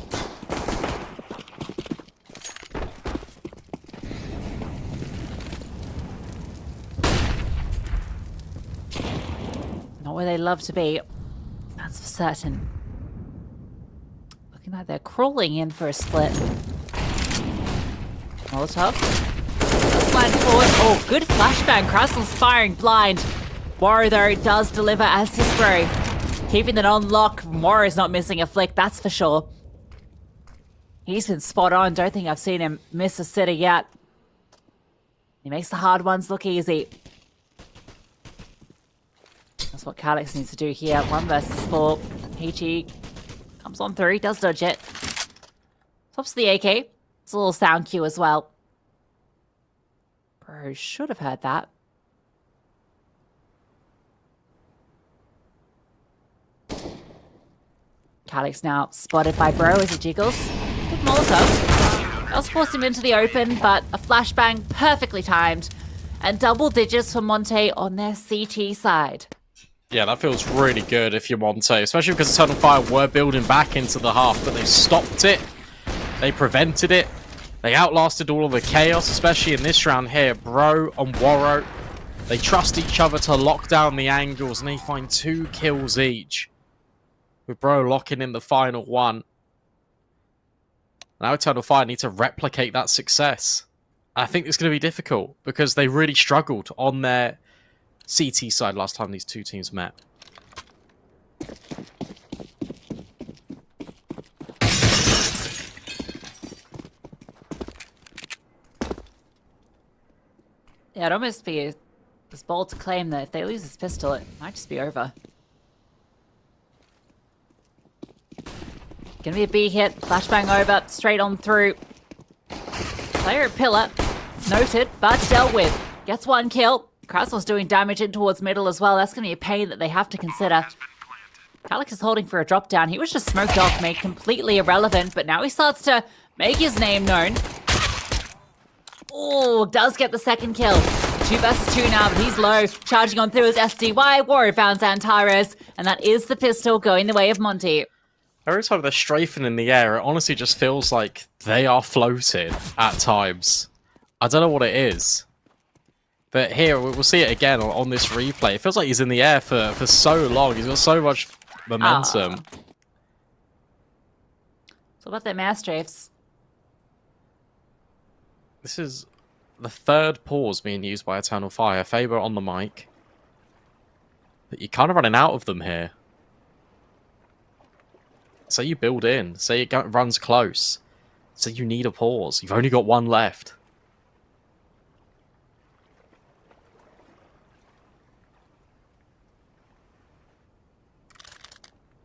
Not where they love to be. That's for certain. Looking like they're crawling in for a split. Molotov. Slide forward. Oh, good flashbang. Krasnell's firing blind. Moro, though, does deliver as his bro. Keeping it on lock. Moro's not missing a flick, that's for sure. He's been spot on. Don't think I've seen him miss a sitter yet. He makes the hard ones look easy. That's what Calix needs to do here. 1 versus 4. HE comes on through, does dodge it. Tops the AK. It's a little sound cue as well. Bro should have heard that. Calix now spotted by Bro as he jiggles. Good Molotov. That'll force him into the open, but a flashbang perfectly timed. And double digits for Monte on their CT side. Yeah, that feels really good if you're Monte, especially because Eternal Fire were building back into the half, but they stopped it. They prevented it. They outlasted all of the chaos, especially in this round here. Bro and Waro, they trust each other to lock down the angles, and they find 2 kills each. With Bro locking in the final one. Now Eternal Fire need to replicate that success. I think it's going to be difficult, because they really struggled on their CT side last time these two teams met. Yeah, it'd almost be this bold to claim that if they lose this pistol, it might just be over. Gonna be a B hit, flashbang over, straight on through. Player at pillar, noted, but dealt with. Gets 1 kill. Krasnell's doing damage in towards middle as well. That's gonna be a pain that they have to consider. Calix is holding for a drop down. He was just smoked off, made completely irrelevant, but now he starts to make his name known. Oh, does get the 2nd kill. 2 versus 2 now, but he's low. Charging on through his SDY. Warrior found Antares, and that is the pistol going the way of Monty. Every time they're strafing in the air, it honestly just feels like they are floating at times. I don't know what it is. But here, we'll see it again on this replay. It feels like he's in the air for so long. He's got so much momentum. So about their mass strafes. This is the 3rd pause being used by Eternal Fire. Faber on the mic. But you're kind of running out of them here. Say you build in. Say it runs close. Say you need a pause. You've only got 1 left.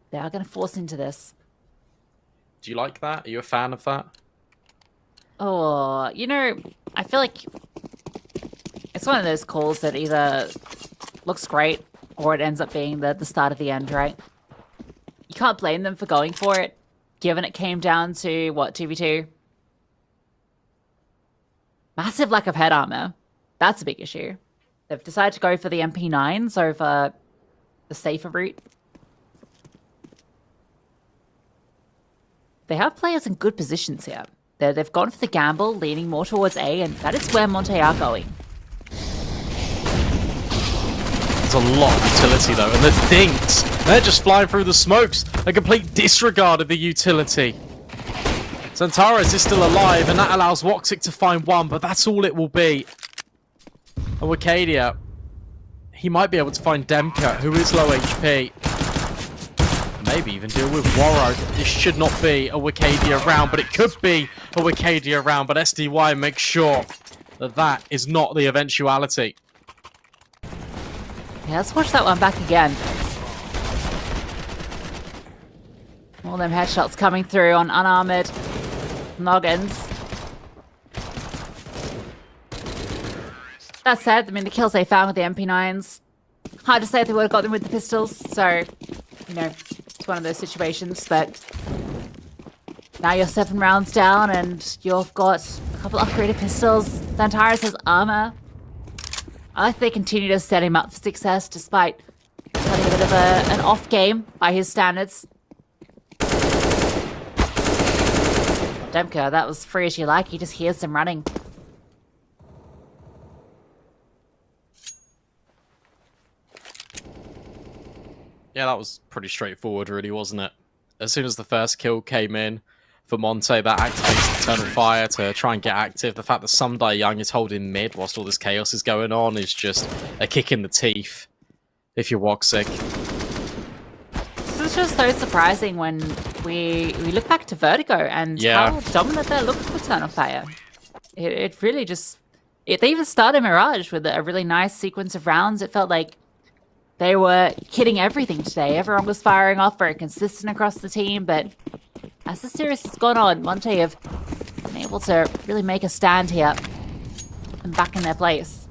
They are going to force into this. Do you like that? Are you a fan of that? Oh, you know, I feel like it's one of those calls that either looks great or it ends up being the start of the end, right? You can't blame them for going for it, given it came down to, what, 2v2? Massive lack of head armor. That's a big issue. They've decided to go for the MP9s over the safer route. They have players in good positions here. They've gone for the gamble, leaning more towards A, and that is where Monte are going. There's a lot of utility though, and the dinks, they're just flying through the smokes. A complete disregard of the utility. Santares is still alive, and that allows Woxic to find 1, but that's all it will be. And Wakadia, he might be able to find Demka, who is low HP. Maybe even deal with Waro. This should not be a Wakadia round, but it could be a Wakadia round. But SDY makes sure that that is not the eventuality. Yeah, let's watch that one back again. All them headshots coming through on unarmored noggins. That said, I mean, the kills they found with the MP9s, Hard to say if they would have got them with the pistols. So, you know, it's one of those situations. But now you're 7 rounds down and you've got a couple upgraded pistols. Xantares has armor. I like they continue to set him up for success despite having a bit of an off game by his standards. Demka, that was free as you like. He just hears them running. Yeah, that was pretty straightforward, really, wasn't it? As soon as the first kill came in for Monte, that activates the Eternal Fire to try and get active. The fact that Sumdai Young is holding mid whilst all this chaos is going on is just a kick in the teeth if you're Woxic. This is just so surprising when we look back to Vertigo and how dominant they looked with Eternal Fire. It really just... they even started Mirage with a really nice sequence of rounds. It felt like they were hitting everything today. Everyone was firing off, very consistent across the team, but as the series has gone on, Monte have been able to really make a stand here and back in their place.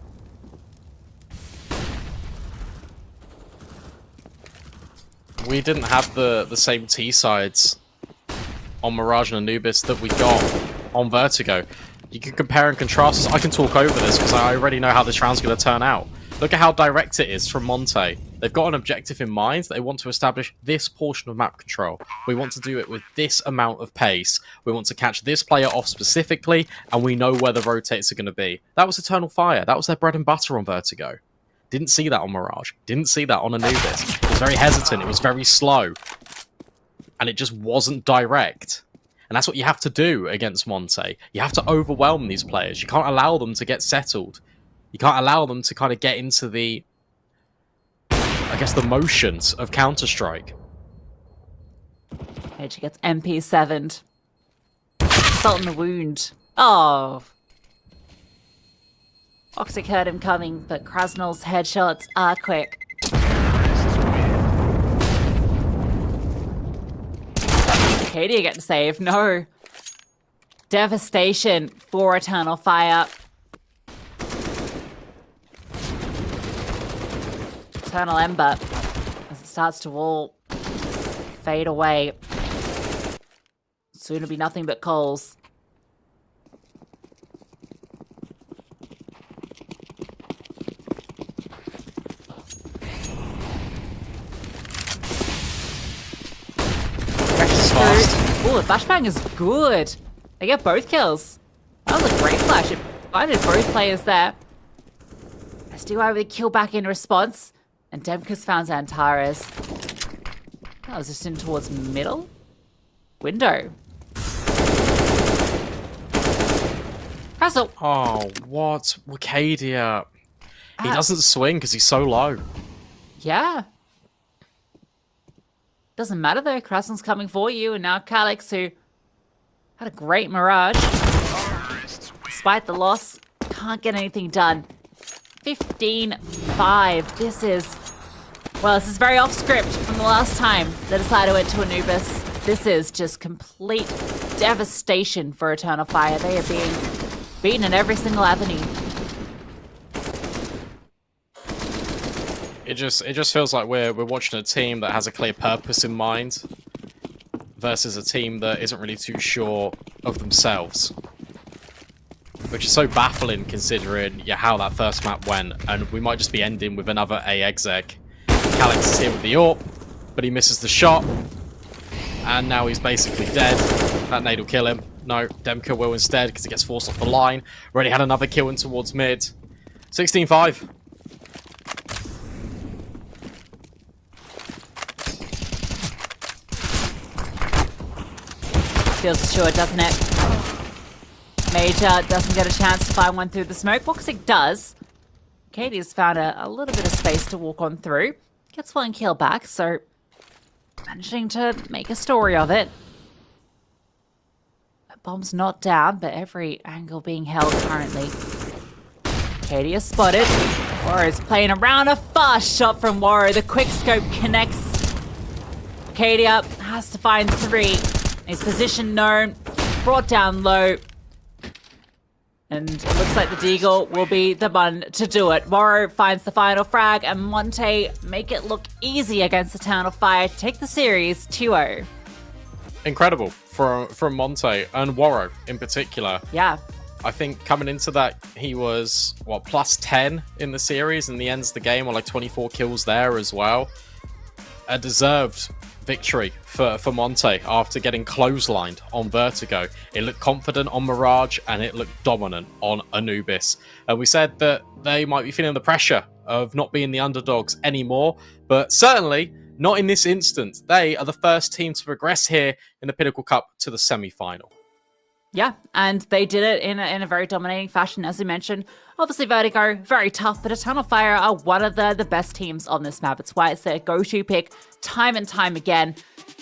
We didn't have the same T-sides on Mirage and Anubis that we got on Vertigo. You can compare and contrast this. I can talk over this because I already know how this round's going to turn out. Look at how direct it is from Monte. They've got an objective in mind. They want to establish this portion of map control. We want to do it with this amount of pace. We want to catch this player off specifically, and we know where the rotates are going to be. That was Eternal Fire. That was their bread and butter on Vertigo. Didn't see that on Mirage. Didn't see that on Anubis. It was very hesitant. It was very slow. And it just wasn't direct. And that's what you have to do against Monte. You have to overwhelm these players. You can't allow them to get settled. You can't allow them to kind of get into the, I guess, the motions of Counter-Strike. Edge gets MP7'd. Salt in the wound. Oh. Woxic heard him coming, but Krasnal's headshots are quick. Katie getting saved. No. Devastation for Eternal Fire. Eternal Ember, as it starts to all fade away. Soon it'll be nothing but coals. Oh, the flashbang is good. They get both kills. That was a great flash. It blinded both players there. SDY with a kill back in response. And Demka's found Xantares. That was just in towards middle. Window. Russell. Oh, what? Wicadia. He doesn't swing because he's so low. Yeah. Doesn't matter though. Krasn's coming for you. And now Calix, who had a great Mirage. Despite the loss, can't get anything done. 15-5. This is very off script from the last time the Decider went to Anubis. This is just complete devastation for Eternal Fire. They are being beaten in every single avenue. It just feels like we're watching a team that has a clear purpose in mind versus a team that isn't really too sure of themselves. Which is so baffling considering how that first map went, and we might just be ending with another A exec. Calix is here with the AWP, but he misses the shot, and now he's basically dead. That nade will kill him. No, Demka will instead because he gets forced off the line. Already had another kill in towards mid. 16-5. Feels assured, doesn't it? Major doesn't get a chance to find one through the smoke. Woxic does. Katie's found a little bit of space to walk on through. Gets one kill back, so managing to make a story of it. That bomb's not down, but every angle being held currently. Katie is spotted. Warrior's playing around. A fast shot from Warrior. The quick scope connects. Katie up, has to find 3. His position known. Brought down low. And it looks like the Deagle will be the one to do it. Morrow finds the final frag, and Monte make it look easy against the Town of Fire to take the series 2-0. Incredible from Monte and Warrow in particular. Yeah. I think coming into that, he was, plus 10 in the series, and the ends of the game, or like 24 kills there as well. A deserved victory for Monte after getting clotheslined on Vertigo. It looked confident on Mirage, and it looked dominant on Anubis. And we said that they might be feeling the pressure of not being the underdogs anymore, but certainly not in this instance. They are the first team to progress here in the Pinnacle Cup to the semi-final. Yeah, and they did it in a very dominating fashion, as we mentioned. Obviously, Vertigo, very tough, but a Ton of Fire are one of the best teams on this map. It's why it's their go-to pick time and time again.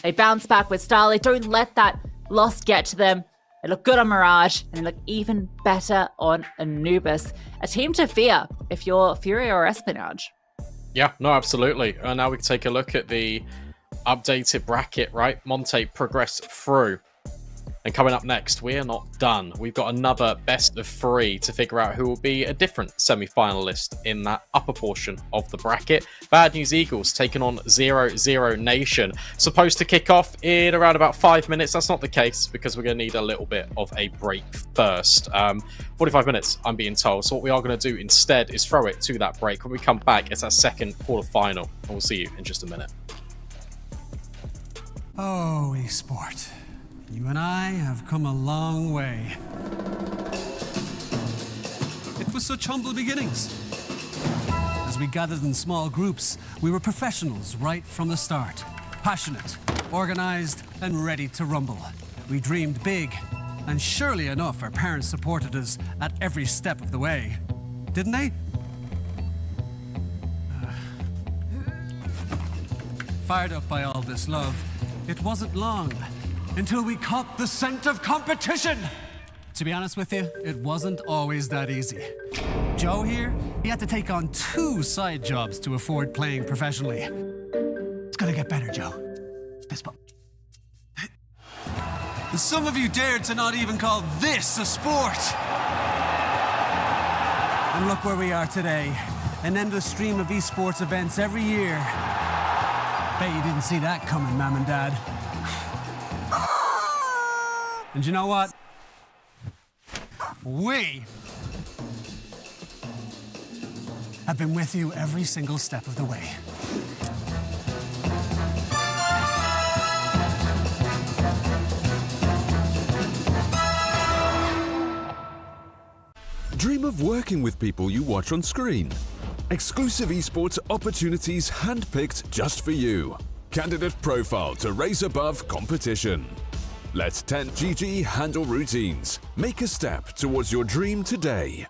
They bounce back with style. They don't let that loss get to them. They look good on Mirage, and they look even better on Anubis. A team to fear if you're Fury or Espionage. Yeah, no, absolutely. And now we can take a look at the updated bracket, right? Monte progressed through. And coming up next, we are not done. We've got another best of 3 to figure out who will be a different semi-finalist in that upper portion of the bracket. Bad News Eagles taking on 0-0 Nation. Supposed to kick off in around about 5 minutes. That's not the case because we're going to need a little bit of a break first. 45 minutes, I'm being told. So what we are going to do instead is throw it to that break. When we come back, it's our second quarterfinal. And we'll see you in just a minute. Oh, esport. You and I have come a long way. It was such humble beginnings. As we gathered in small groups, we were professionals right from the start. Passionate, organized, and ready to rumble. We dreamed big, and surely enough, our parents supported us at every step of the way. Didn't they? Fired up by all this love, it wasn't long until we caught the scent of competition. To be honest with you, it wasn't always that easy. Joe here, he had to take on 2 side jobs to afford playing professionally. It's gonna get better, Joe. Fist bump. Some of you dared to not even call this a sport. And look where we are today. An endless stream of esports events every year. Bet you didn't see that coming, Mom and Dad. And you know what? We have been with you every single step of the way. Dream of working with people you watch on screen. Exclusive esports opportunities handpicked just for you. Candidate profile to raise above competition. Let 10GG handle routines. Make a step towards your dream today.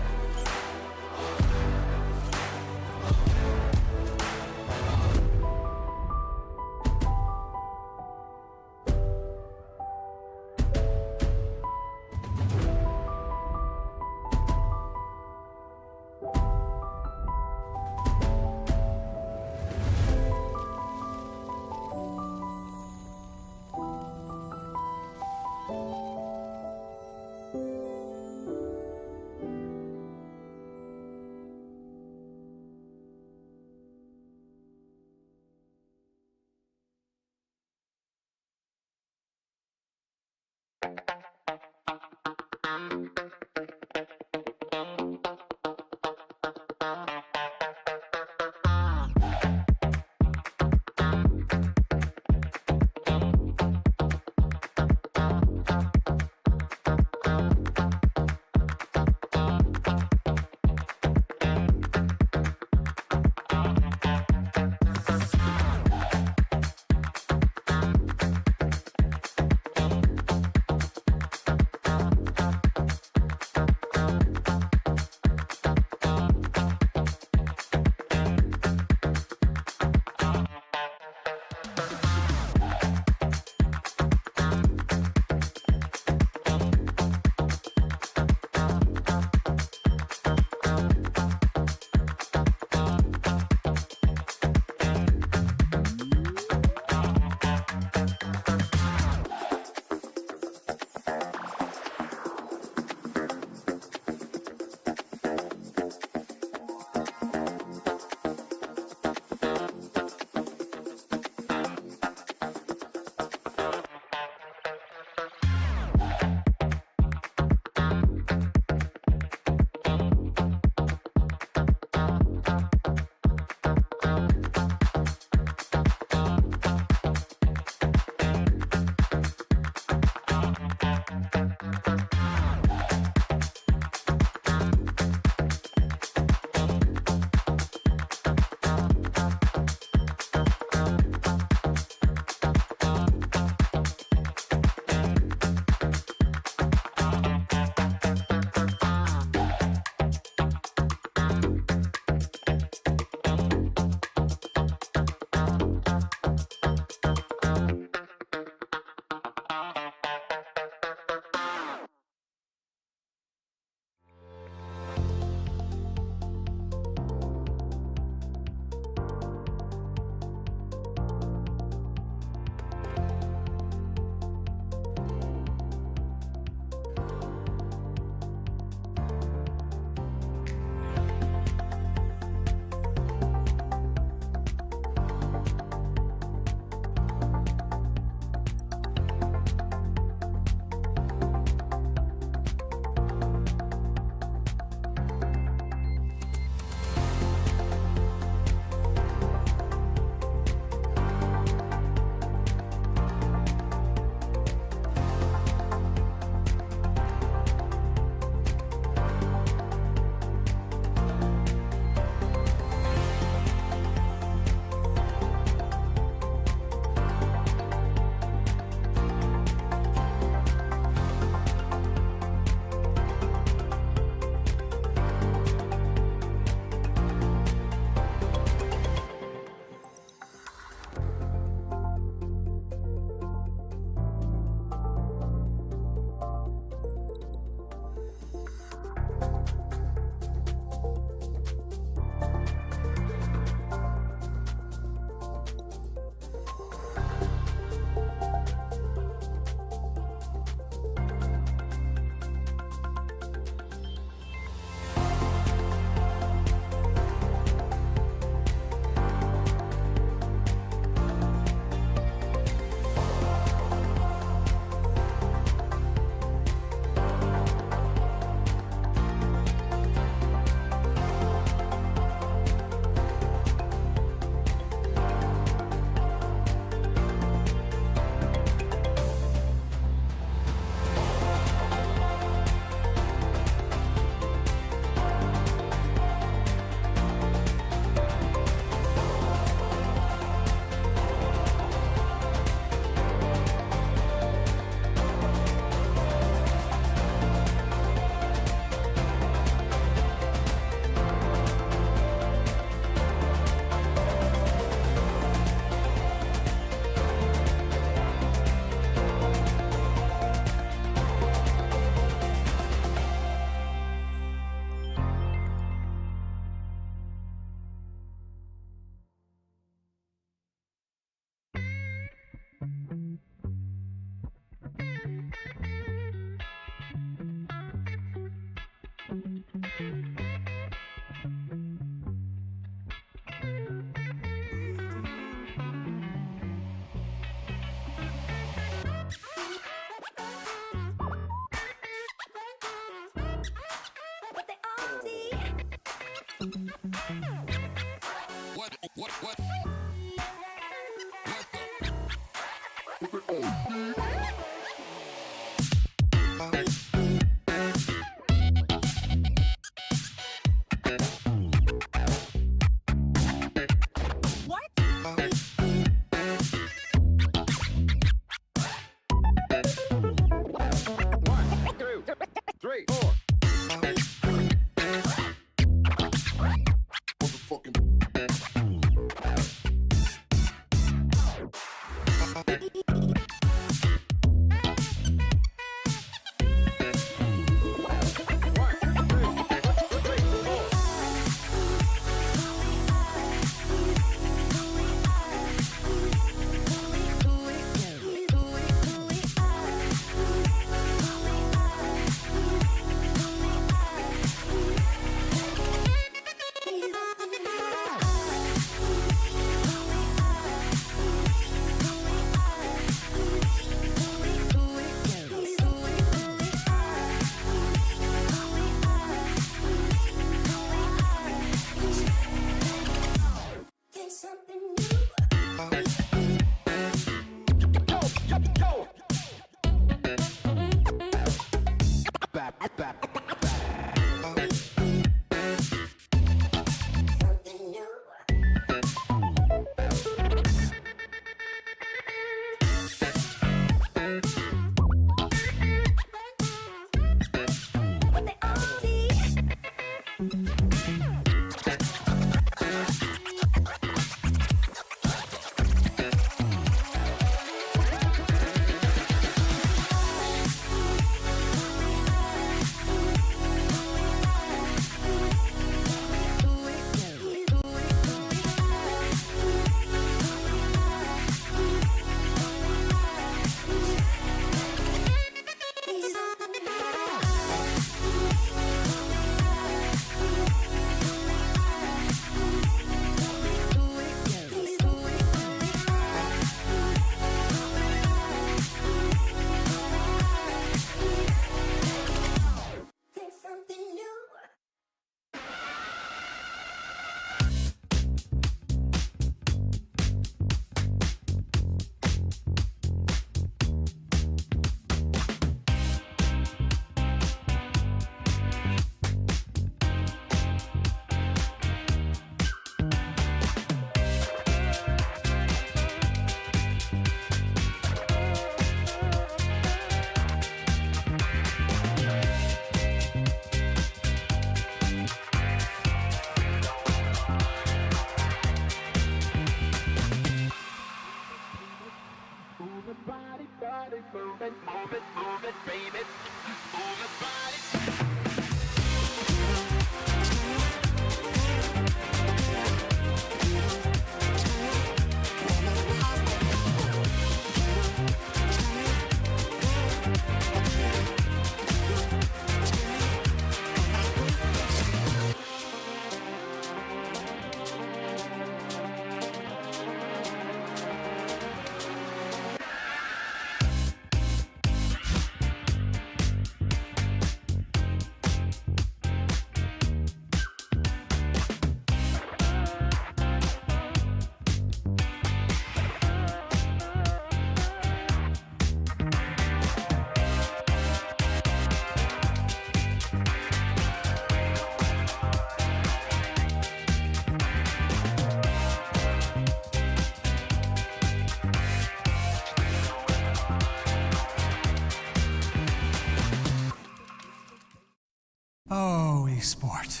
Oh, esport.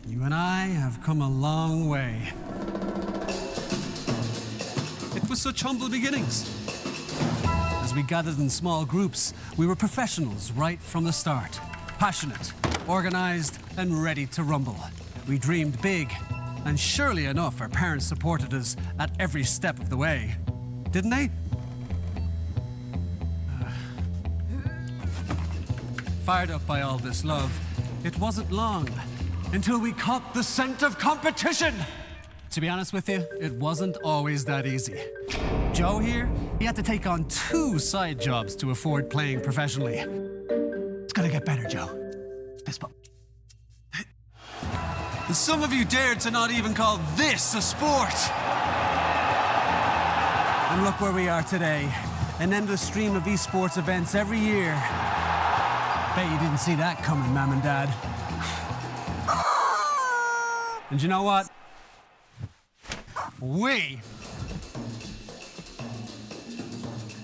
You and I have come a long way. It was such humble beginnings. As we gathered in small groups, we were professionals right from the start. Passionate, organized, and ready to rumble. We dreamed big, and surely enough, our parents supported us at every step of the way. Didn't they? Fired up by all this love, it wasn't long until we caught the scent of competition. To be honest with you, it wasn't always that easy. Joe here, he had to take on 2 side jobs to afford playing professionally. It's gonna get better, Joe. Fist bump. And some of you dared to not even call this a sport. And look where we are today. An endless stream of esports events every year. Bet you didn't see that coming, Mom and Dad. And you know what? We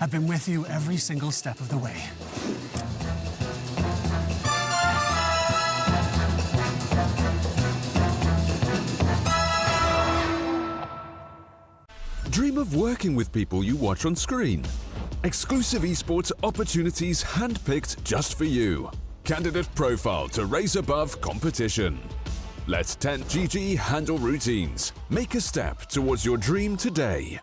have been with you every single step of the way. Dream of working with people you watch on screen. Exclusive esports opportunities handpicked just for you. Candidate profile to raise above competition. Let 10GG handle routines. Make a step towards your dream today.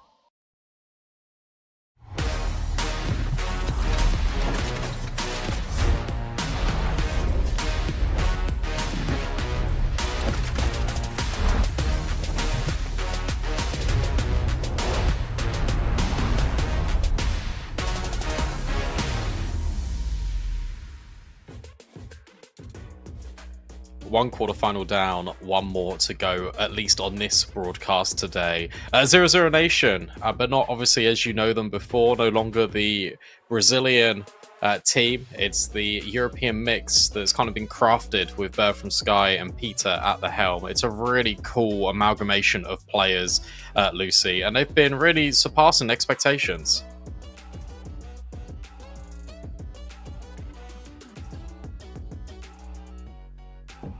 One quarterfinal down, one more to go, at least on this broadcast today. 0-0 Nation, but not obviously as you know them before, no longer the Brazilian team. It's the European mix that's kind of been crafted with Bird from Sky and Peter at the helm. It's a really cool amalgamation of players, Lucy, and they've been really surpassing expectations.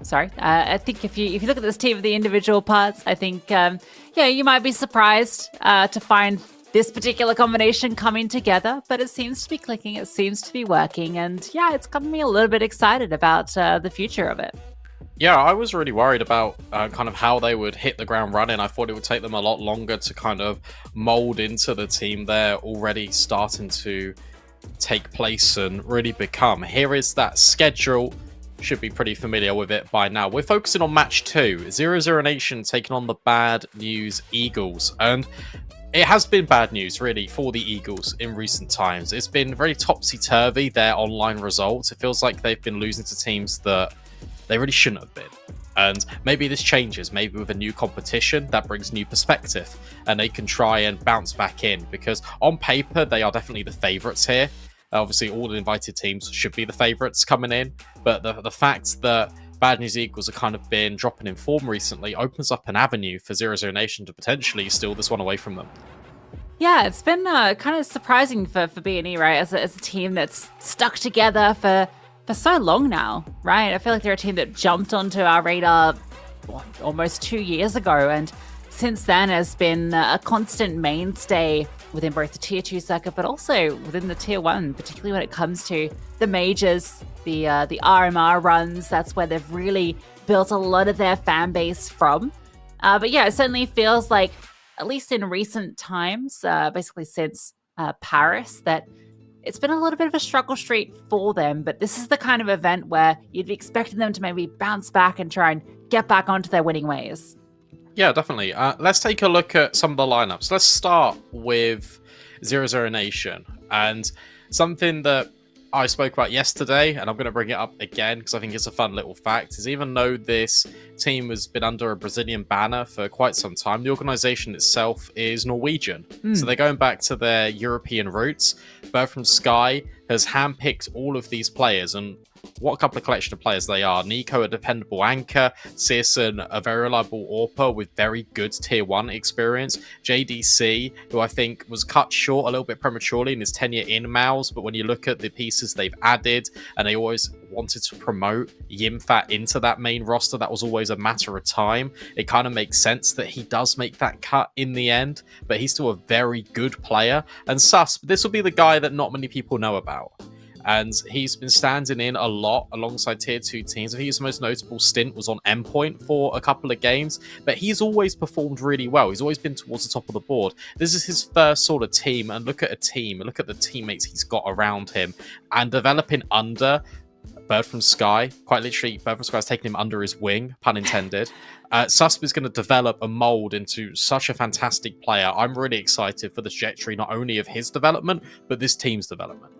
Sorry, I think if you look at this team of the individual parts, I think you might be surprised to find this particular combination coming together, but it seems to be clicking, it seems to be working, and yeah, it's gotten me a little bit excited about the future of it. Yeah, I was really worried about kind of how they would hit the ground running. I thought it would take them a lot longer to kind of mold into the team they're already starting to take place and really become. Here is that schedule. Should be pretty familiar with it by now. We're focusing on match 2. 0-0 Nation taking on the Bad News Eagles. And it has been bad news, really, for the Eagles in recent times. It's been very topsy-turvy, their online results. It feels like they've been losing to teams that they really shouldn't have been. And maybe this changes. Maybe with a new competition, that brings new perspective. And they can try and bounce back in. Because on paper, they are definitely the favourites here. Obviously, all the invited teams should be the favourites coming in, but the fact that Bad News Eagles have kind of been dropping in form recently opens up an avenue for 0-0 Nation to potentially steal this one away from them. Yeah, it's been kind of surprising for B&E, right, as a team that's stuck together for so long now, right? I feel like they're a team that jumped onto our radar almost 2 years ago, and since then has been a constant mainstay within both the Tier 2 circuit, but also within the Tier 1, particularly when it comes to the majors, the RMR runs. That's where they've really built a lot of their fan base from. But yeah, it certainly feels like, at least in recent times, basically since Paris, that it's been a little bit of a struggle street for them. But this is the kind of event where you'd be expecting them to maybe bounce back and try and get back onto their winning ways. Yeah, definitely. Let's take a look at some of the lineups. Let's start with 0-0 Nation. And something that I spoke about yesterday, and I'm going to bring it up again because I think it's a fun little fact, is even though this team has been under a Brazilian banner for quite some time, the organisation itself is Norwegian. So they're going back to their European roots. Bird from Sky has handpicked all of these players, and what a couple of collection of players they are. Nico, a dependable anchor. Searson, a very reliable AWPer with very good Tier 1 experience. JDC, who I think was cut short a little bit prematurely in his tenure in MOUZ, but when you look at the pieces they've added, and they always wanted to promote Yimfat into that main roster, that was always a matter of time. It kind of makes sense that he does make that cut in the end, but he's still a very good player. And Sus, this will be the guy that not many people know about. And he's been standing in a lot alongside Tier 2 teams. I think his most notable stint was on Endpoint for a couple of games, but he's always performed really well. He's always been towards the top of the board. This is his first sort of team, and look at a team, and look at the teammates he's got around him, and developing under Bird from Sky. Quite literally, Bird from Sky has taken him under his wing, pun intended. Susp is going to develop a mold into such a fantastic player. I'm really excited for the trajectory, not only of his development, but this team's development.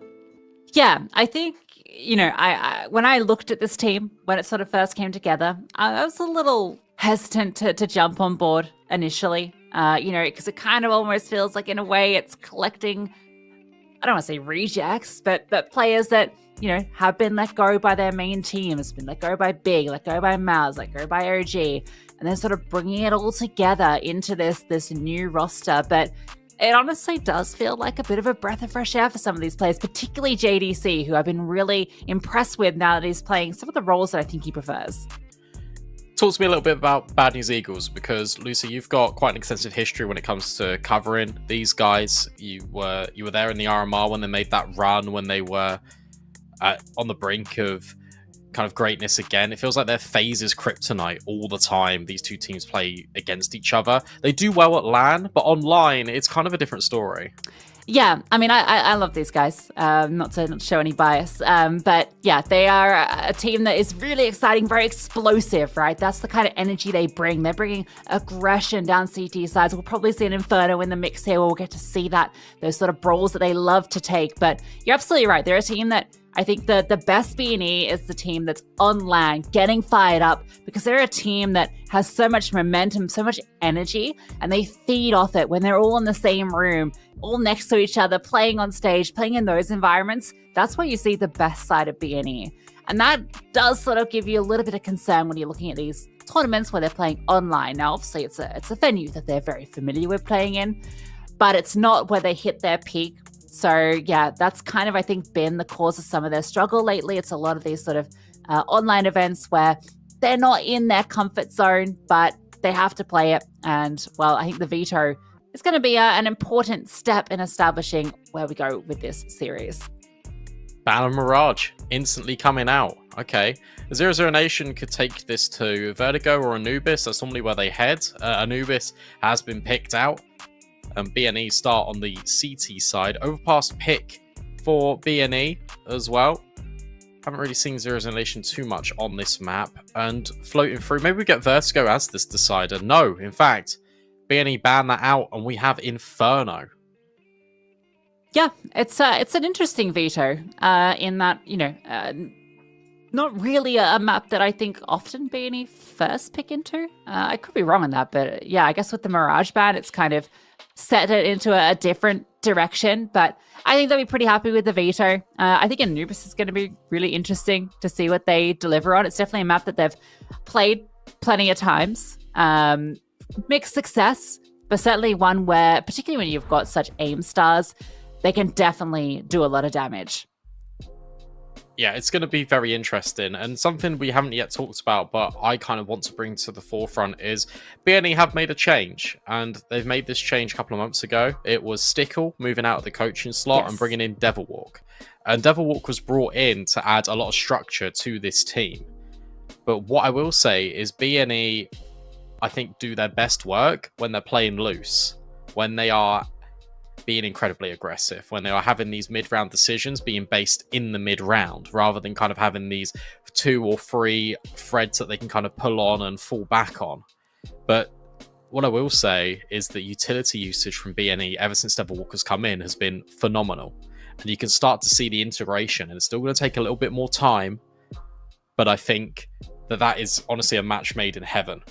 Yeah, I think, I when I looked at this team, when it sort of first came together, I was a little hesitant to jump on board initially, because it kind of almost feels like, in a way, it's collecting, I don't want to say rejects, but players that, have been let go by their main teams, been let go by Big, let go by Maz, let go by OG, and then sort of bringing it all together into this new roster. But it honestly does feel like a bit of a breath of fresh air for some of these players, particularly JDC, who I've been really impressed with now that he's playing some of the roles that I think he prefers. Talk to me a little bit about Bad News Eagles, because Lucy, you've got quite an extensive history when it comes to covering these guys. You were there in the RMR when they made that run, when they were on the brink of kind of greatness again. It feels like their phase is kryptonite all the time. These two teams play against each other. They do well at LAN, but online, it's kind of a different story. Yeah, I mean, I love these guys, not to show any bias, but yeah, they are a team that is really exciting, very explosive, right? That's the kind of energy they bring. They're bringing aggression down CT sides. We'll probably see an Inferno in the mix here. We'll get to see those sort of brawls that they love to take, but you're absolutely right. They're a team that I think the best B&E is the team that's on LAN, getting fired up, because they're a team that has so much momentum, so much energy, and they feed off it when they're all in the same room, all next to each other, playing on stage, playing in those environments. That's where you see the best side of B&E. And that does sort of give you a little bit of concern when you're looking at these tournaments where they're playing online. Now, obviously, it's a venue that they're very familiar with playing in, but it's not where they hit their peak. So yeah, that's kind of, I think, been the cause of some of their struggle lately. It's a lot of these sort of online events where they're not in their comfort zone, but they have to play it. And well, I think the veto is going to be an important step in establishing where we go with this series. Battle Mirage instantly coming out. Okay. 0-0 Nation could take this to Vertigo or Anubis. That's normally where they head. Anubis has been picked out. BNE start on the CT side. Overpass pick for BNE as well. Haven't really seen 0-0 Nation too much on this map. And floating through, maybe we get Vertigo as this decider. No, in fact, BNE banned that out and we have Inferno. Yeah, it's an interesting veto in that, not really a map that I think often BNE first pick into. I could be wrong on that, but yeah, I guess with the Mirage ban, it's kind of set it into a different direction. But I think they'll be pretty happy with the veto. I think Anubis is going to be really interesting to see what they deliver on. It's definitely a map that they've played plenty of times. Mixed success, but certainly one where, particularly when you've got such aim stars, they can definitely do a lot of damage. Yeah, it's going to be very interesting. And something we haven't yet talked about, but I kind of want to bring to the forefront is BNE have made a change. And they've made this change a couple of months ago. It was Stickle moving out of the coaching slot and bringing in Devilwalk. And Devilwalk was brought in to add a lot of structure to this team. But what I will say is BNE, I think, do their best work when they're playing loose. When they are being incredibly aggressive, when they are having these mid-round decisions being based in the mid-round, rather than kind of having these 2 or 3 threads that they can kind of pull on and fall back on. But what I will say is that utility usage from BNE ever since Devilwalk has come in has been phenomenal. And you can start to see the integration, and it's still going to take a little bit more time, but I think that is honestly a match made in heaven.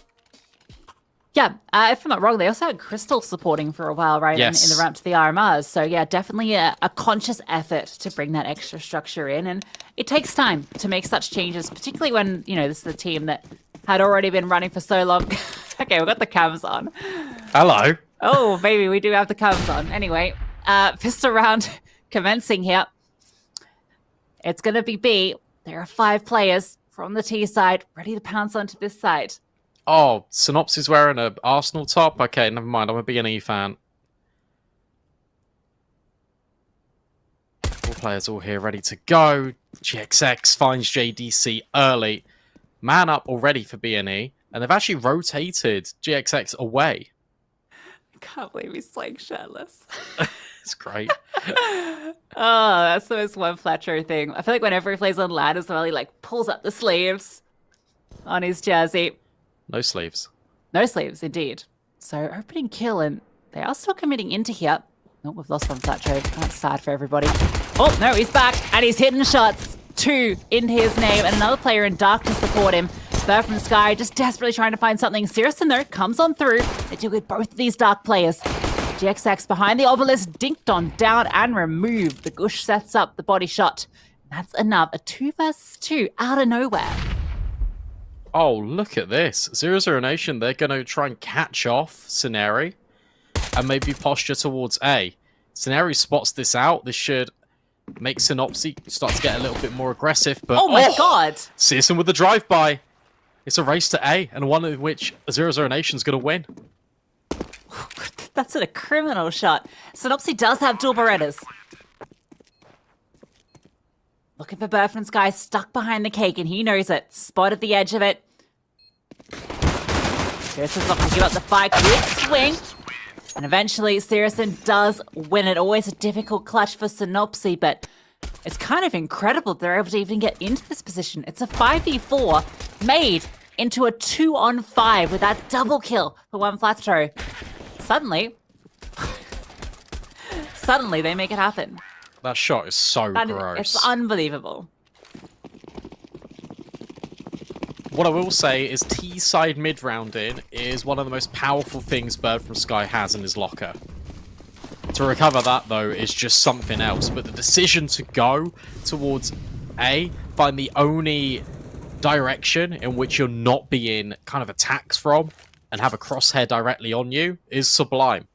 Yeah, if I'm not wrong, they also had Crystal supporting for a while, right? Yes. In the ramp to the RMRs. So yeah, definitely a conscious effort to bring that extra structure in. And it takes time to make such changes, particularly when, this is a team that had already been running for so long. Okay, we've got the cams on. Hello. Oh, baby, we do have the cams on. Anyway, pistol round commencing here. It's going to be B. There are 5 players from the T side ready to pounce onto this side. Oh, Synopsis wearing an Arsenal top? Okay, never mind. I'm a BNE fan. All players all here ready to go. GXX finds JDC early. Man up already for BNE. And they've actually rotated GXX away. I can't believe he's playing shirtless. It's great. Oh, that's the most one Fletcher thing. I feel like whenever he plays on LAN as well, he pulls up the sleeves on his jersey. No sleeves. No sleeves, indeed. So opening kill, and they are still committing into here. Oh, we've lost one Fletcher. That's sad for everybody. Oh, no, he's back, and he's hitting shots. 2 into his name, and another player in dark to support him. Bird from Sky just desperately trying to find something. Sirison, though, comes on through. They deal with both of these dark players. GXX behind the obelisk, dinked on down and removed. The Gush sets up the body shot. That's enough. A 2 versus 2 out of nowhere. Oh, look at this. 00 Nation, they're going to try and catch off Scenari and maybe posture towards A. Scenari spots this out. This should make Synopsy start to get a little bit more aggressive. But oh my god! Searson with the drive-by. It's a race to A, and one of which 00 Nation's going to win. That's a criminal shot. Synopsy does have dual Berettas. Looking for Bird from Sky, stuck behind the cake, and he knows it. Spotted the edge of it. Searson's not going to give up the fight. Good swing. And eventually, Searson does win it. Always a difficult clutch for Synopsy, but it's kind of incredible they're able to even get into this position. It's a 5v4 made into a 2-on-5 with that double kill for one flat throw. Suddenly, they make it happen. That shot is so gross. It's unbelievable. What I will say is T-side mid-rounding is one of the most powerful things Bird from Sky has in his locker. To recover that, though, is just something else. But the decision to go towards A, find the only direction in which you're not being kind of attacked from, and have a crosshair directly on you, is sublime.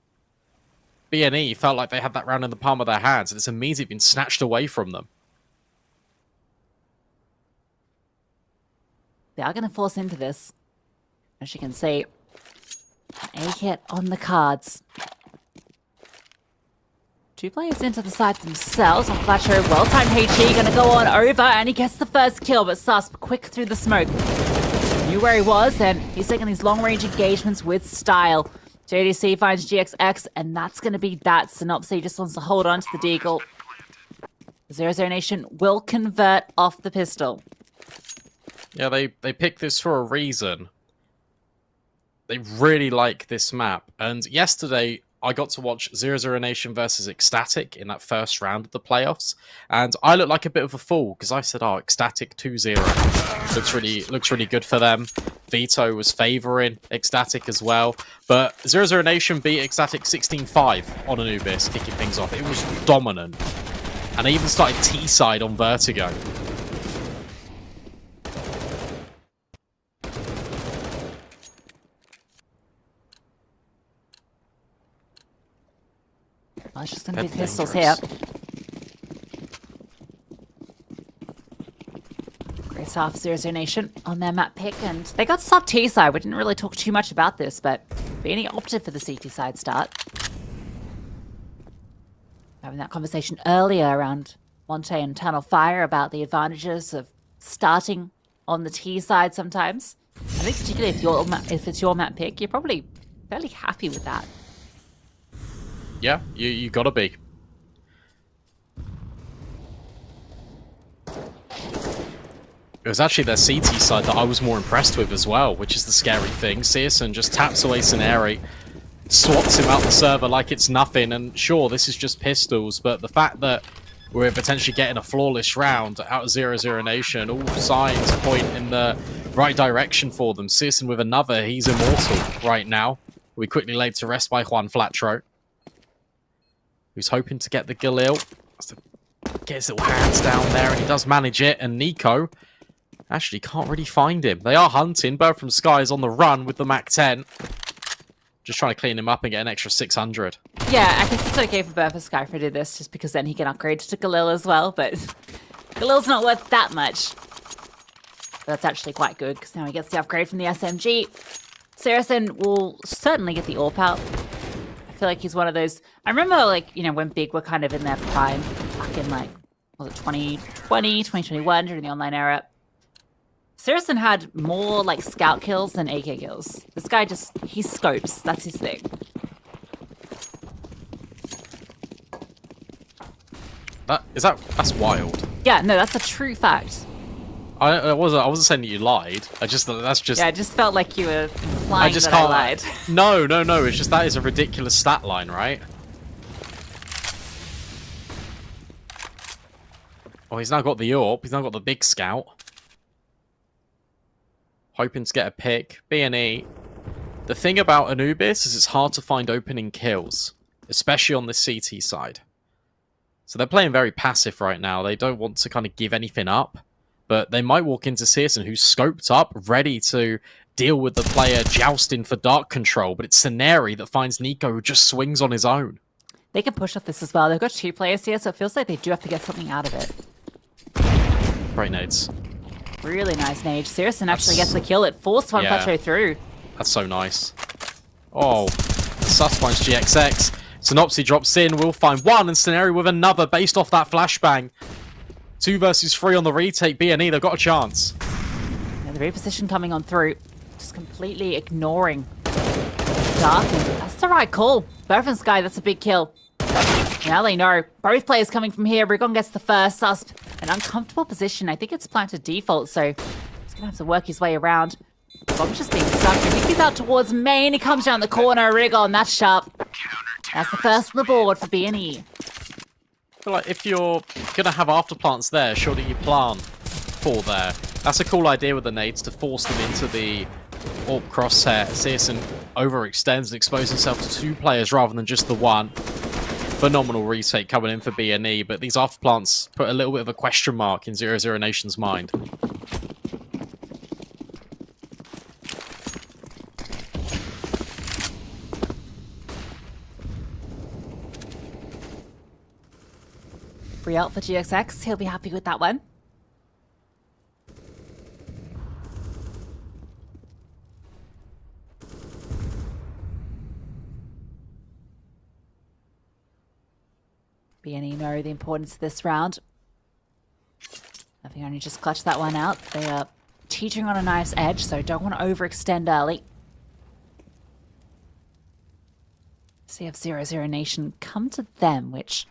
BNE felt like they had that round in the palm of their hands, and it's immediately been snatched away from them. They are going to force into this. As you can see, an A hit on the cards. 2 players into the side themselves. On Flatcher, well-timed HE going to go on over, and he gets the first kill, but Susp quick through the smoke. Knew where he was, and he's taking these long-range engagements with style. JDC finds GXX, and that's going to be that. Synopsy just wants to hold on to the Deagle. 00 Nation will convert off the pistol. Yeah, they picked this for a reason. They really like this map. And yesterday, I got to watch 00 Nation versus Ecstatic in that first round of the playoffs. And I looked like a bit of a fool, because I said, oh, Ecstatic 2-0. Looks really good for them. Vito was favouring Ecstatic as well. But 00 Nation beat Ecstatic 16-5 on Anubis, kicking things off. It was dominant. And they even started T-side on Vertigo. Well, it's just going to be pistols here. Great start for 00 Nation on their map pick, and they got sub T side. We didn't really talk too much about this, but Beanie opted for the CT side start. Having that conversation earlier around Monte and Tunnel Fire about the advantages of starting on the T side sometimes. I think particularly if it's your map pick, you're probably fairly happy with that. Yeah, you gotta be. It was actually their CT side that I was more impressed with as well, which is the scary thing. Searson just taps away Scenari, swats him out the server like it's nothing, and sure, this is just pistols, but the fact that we're potentially getting a flawless round out of 00 Nation, all signs point in the right direction for them. Searson with another, he's immortal right now. We quickly laid to rest by Juan Flatro, who's hoping to get the Galil. Get his little hands down there, and he does manage it. And Nico actually can't really find him. They are hunting. Bird from Sky is on the run with the Mac 10. Just trying to clean him up and get an extra 600. Yeah, I think it's okay for Bird from Sky to do this, just because then he can upgrade to Galil as well. But Galil's not worth that much. But that's actually quite good, because now he gets the upgrade from the SMG. Saracen will certainly get the AWP out. I feel like he's one of those. I remember, like, you know, when Big were kind of in their prime back in, like, was it 2020, 2021 during the online era. Saracen had more, like, scout kills than AK kills. This guy just, he scopes. That's his thing. That's wild. Yeah, no, that's a true fact. I wasn't saying that you lied. That's just. Yeah, I just felt like you were implying that I lied. No. It's just that is a ridiculous stat line, right? Oh, he's now got the AWP. He's now got the big scout. hoping to get a pick. B&E. The thing about Anubis is it's hard to find opening kills, especially on the CT side. So they're playing very passive right now. They don't want to kind of give anything up, but they might walk into Searson, who's scoped up, ready to deal with the player jousting for dark control, but it's Sceneri that finds Nico, who just swings on his own. They can push off this as well. They've got 2 players here, so it feels like they do have to get something out of it. Great nades. Really nice nade. Searson actually gets the kill. It forced one plateau through. That's so nice. Oh, Sus finds GXX. Synopsy drops in, will find one, and Sceneri with another based off that flashbang. 2 versus 3 on the retake. B&E, they've got a chance. Yeah, the reposition coming on through. Just completely ignoring Dark. That's the right call. Both from Sky, that's a big kill. Now they know. Both players coming from here. Rigon gets the first. Susp, an uncomfortable position. I think it's planted default, so he's going to have to work his way around. Bob's just being stuck. I think he's out towards main. He comes down the corner. Rigon, that's sharp. That's the first on the board for B&E. I feel like if you're going to have afterplants there, surely you plant 4 there. That's a cool idea with the nades, to force them into the AWP crosshair. Searson overextends and exposes himself to 2 players rather than just the 1. Phenomenal retake coming in for B&E, but these afterplants put a little bit of a question mark in 0-0 Nation's mind. Free out for GXX. He'll be happy with that one. B&E know the importance of this round. I think only just clutched that one out. They are teetering on a knife's edge, so don't want to overextend early. So you have 0-0 Nation come to them, which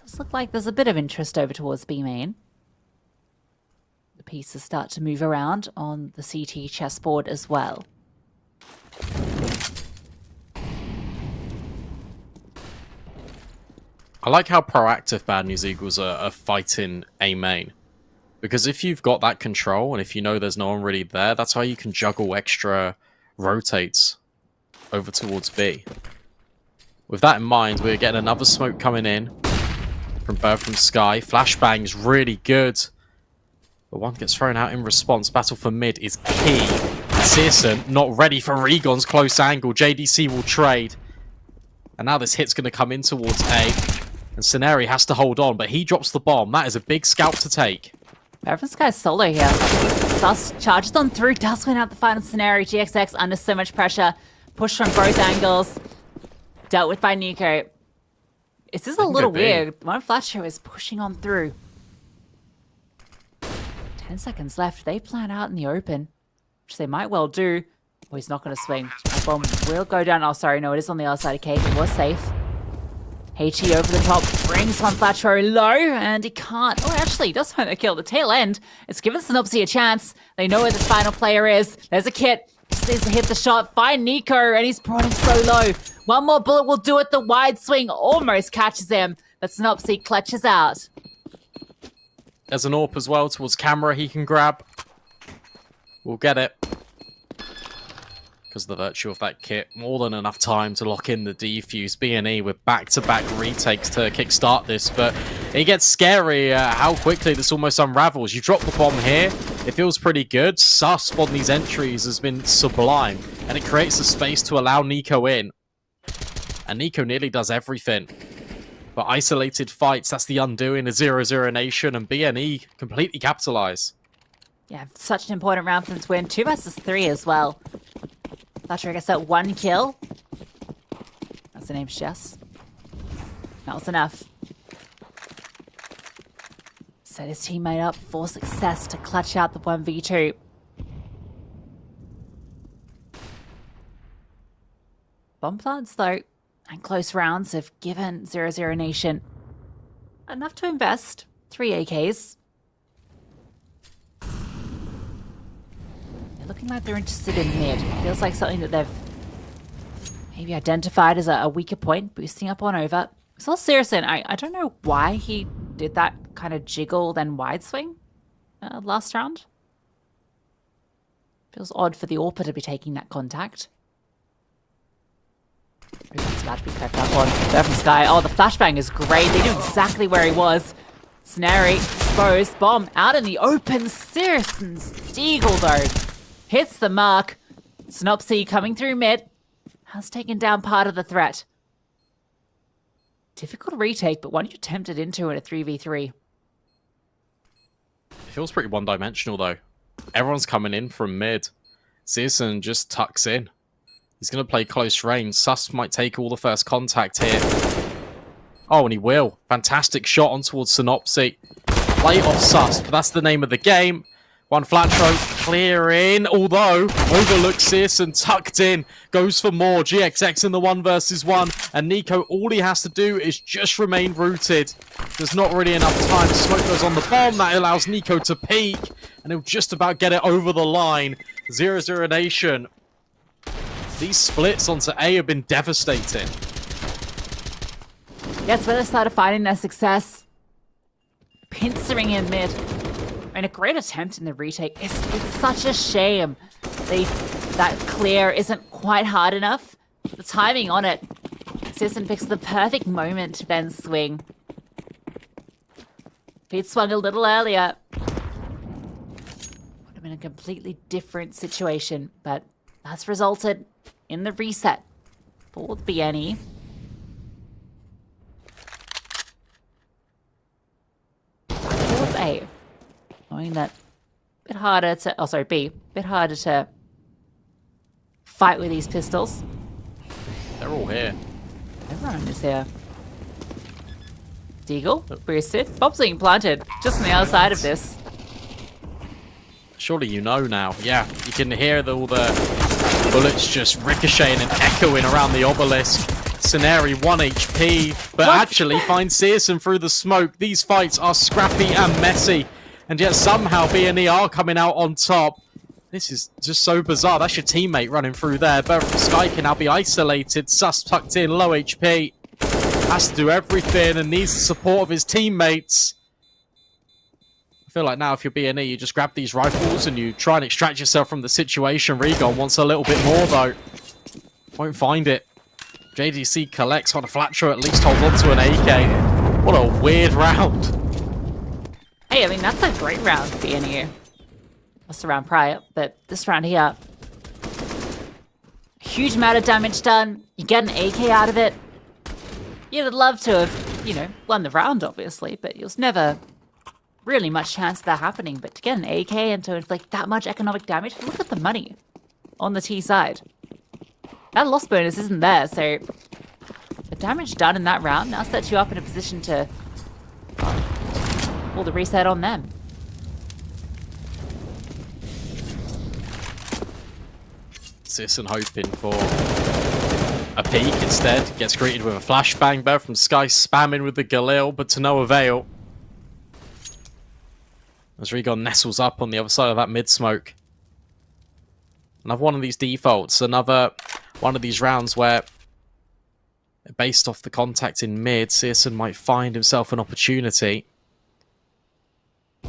does look like there's a bit of interest over towards B main. The pieces start to move around on the CT chessboard as well. I like how proactive Bad News Eagles are fighting A main. Because if you've got that control, and if you know there's no one really there, that's how you can juggle extra rotates over towards B. With that in mind, we're getting another smoke coming in from Sky. Flashbang's really good. But one gets thrown out in response. Battle for mid is key. Searson not ready for Regon's close angle. JDC will trade. And now this hit's going to come in towards A. And Sceneri has to hold on, but he drops the bomb. That is a big scalp to take. Sky's solo here. Sus charges on through, does win out the final scenario. GXX under so much pressure. Pushed from both angles. Dealt with by Nico. This is a little weird. One Flasher is pushing on through. 10 seconds left. They plan out in the open, which they might well do. Oh, he's not going to swing. The bomb will go down. Oh, sorry. No, it is on the other side of cave. It was safe. HE over the top. Brings one Flatro low, and he can't. Oh, actually, he does find a kill. The tail end. It's given Synopsy a chance. They know where this final player is. There's a kit. Just needs to hit the shot. Find Nico, and he's brought him so low. One more bullet will do it. The wide swing almost catches him, but Synopsy clutches out. There's an AWP as well towards camera he can grab. We'll get it. Because of the virtue of that kit, more than enough time to lock in the defuse. B&E with back-to-back retakes to kickstart this, but it gets scary how quickly this almost unravels. You drop the bomb here, it feels pretty good. Susp on these entries has been sublime, and it creates a space to allow Nico in. And Nico nearly does everything. But isolated fights, that's the undoing of 0-0 Nation, and B&E completely capitalize. Yeah, such an important round for them to win. 2 versus 3 as well. Flatcher gets that 1 kill. That's the name, Jess. That was enough. Set his teammate up for success to clutch out the 1v2. Bomb plants, though, and close rounds have given 0-0 Nation enough to invest. 3 AKs. They're looking like they're interested in mid. Feels like something that they've maybe identified as a weaker point, boosting up on over. So Searson, I don't know why he did that kind of jiggle then wide swing last round. Feels odd for the AWPer to be taking that contact. It's about to be crept up on. There from Sky. Oh, the flashbang is great. They knew exactly where he was. Snary, exposed, bomb out in the open. Siriuson's Deagle, though, hits the mark. Synopsy coming through mid. Has taken down part of the threat. Difficult retake, but one you tempted into in a 3v3. It feels pretty one-dimensional, though. Everyone's coming in from mid. Searson just tucks in. He's going to play close range. Sus might take all the first contact here. Oh, and he will. Fantastic shot on towards Synopsy. Play off Sus, but that's the name of the game. One flat throw, clear in, although overlooks Searson, tucked in, goes for more. GXX in the 1 versus 1, and Nico, all he has to do is just remain rooted. There's not really enough time. Smoke goes on the bomb, that allows Nico to peek, and he'll just about get it over the line. 0-0 Nation. These splits onto A have been devastating. Yes, but they started finding their success. Pincering in mid. And a great attempt in the retake. It's such a shame that clear isn't quite hard enough. The timing on it. Sisson picks the perfect moment to then swing. If he'd swung a little earlier, would have been a completely different situation. But that's resulted in the reset for the BNE. Towards A. Knowing that a bit harder to, oh sorry, B, a bit harder to fight with these pistols. They're all here. Everyone is here. Deagle, boosted. Bob's being planted just on the other side of this. Surely you know now. Yeah, you can hear all the bullets just ricocheting and echoing around the obelisk. Scenari 1 HP, but actually finds Searson through the smoke. These fights are scrappy and messy. And yet somehow B&E are coming out on top. This is just so bizarre. That's your teammate running through there. But Sky can now be isolated. Sus tucked in, low HP. Has to do everything and needs the support of his teammates. I feel like now if you're B&E, you just grab these rifles and you try and extract yourself from the situation. Regon wants a little bit more though. Won't find it. JDC collects on a flat throw, at least holds on to an AK. What a weird round. Hey, I mean, that's a great round for BNE. That's the round prior, but this round here, huge amount of damage done. You get an AK out of it. You'd love to have, you know, won the round, obviously, but it was never really much chance of that happening. But to get an AK and to inflict that much economic damage, look at the money on the T side. That loss bonus isn't there, so the damage done in that round now sets you up in a position to pull the reset on them. Sisson hoping for a peek instead. Gets greeted with a flashbang there from Sky, spamming with the Galil, but to no avail. As Regon nestles up on the other side of that mid-smoke. Another one of these defaults. Another one of these rounds where, based off the contact in mid, Searson might find himself an opportunity.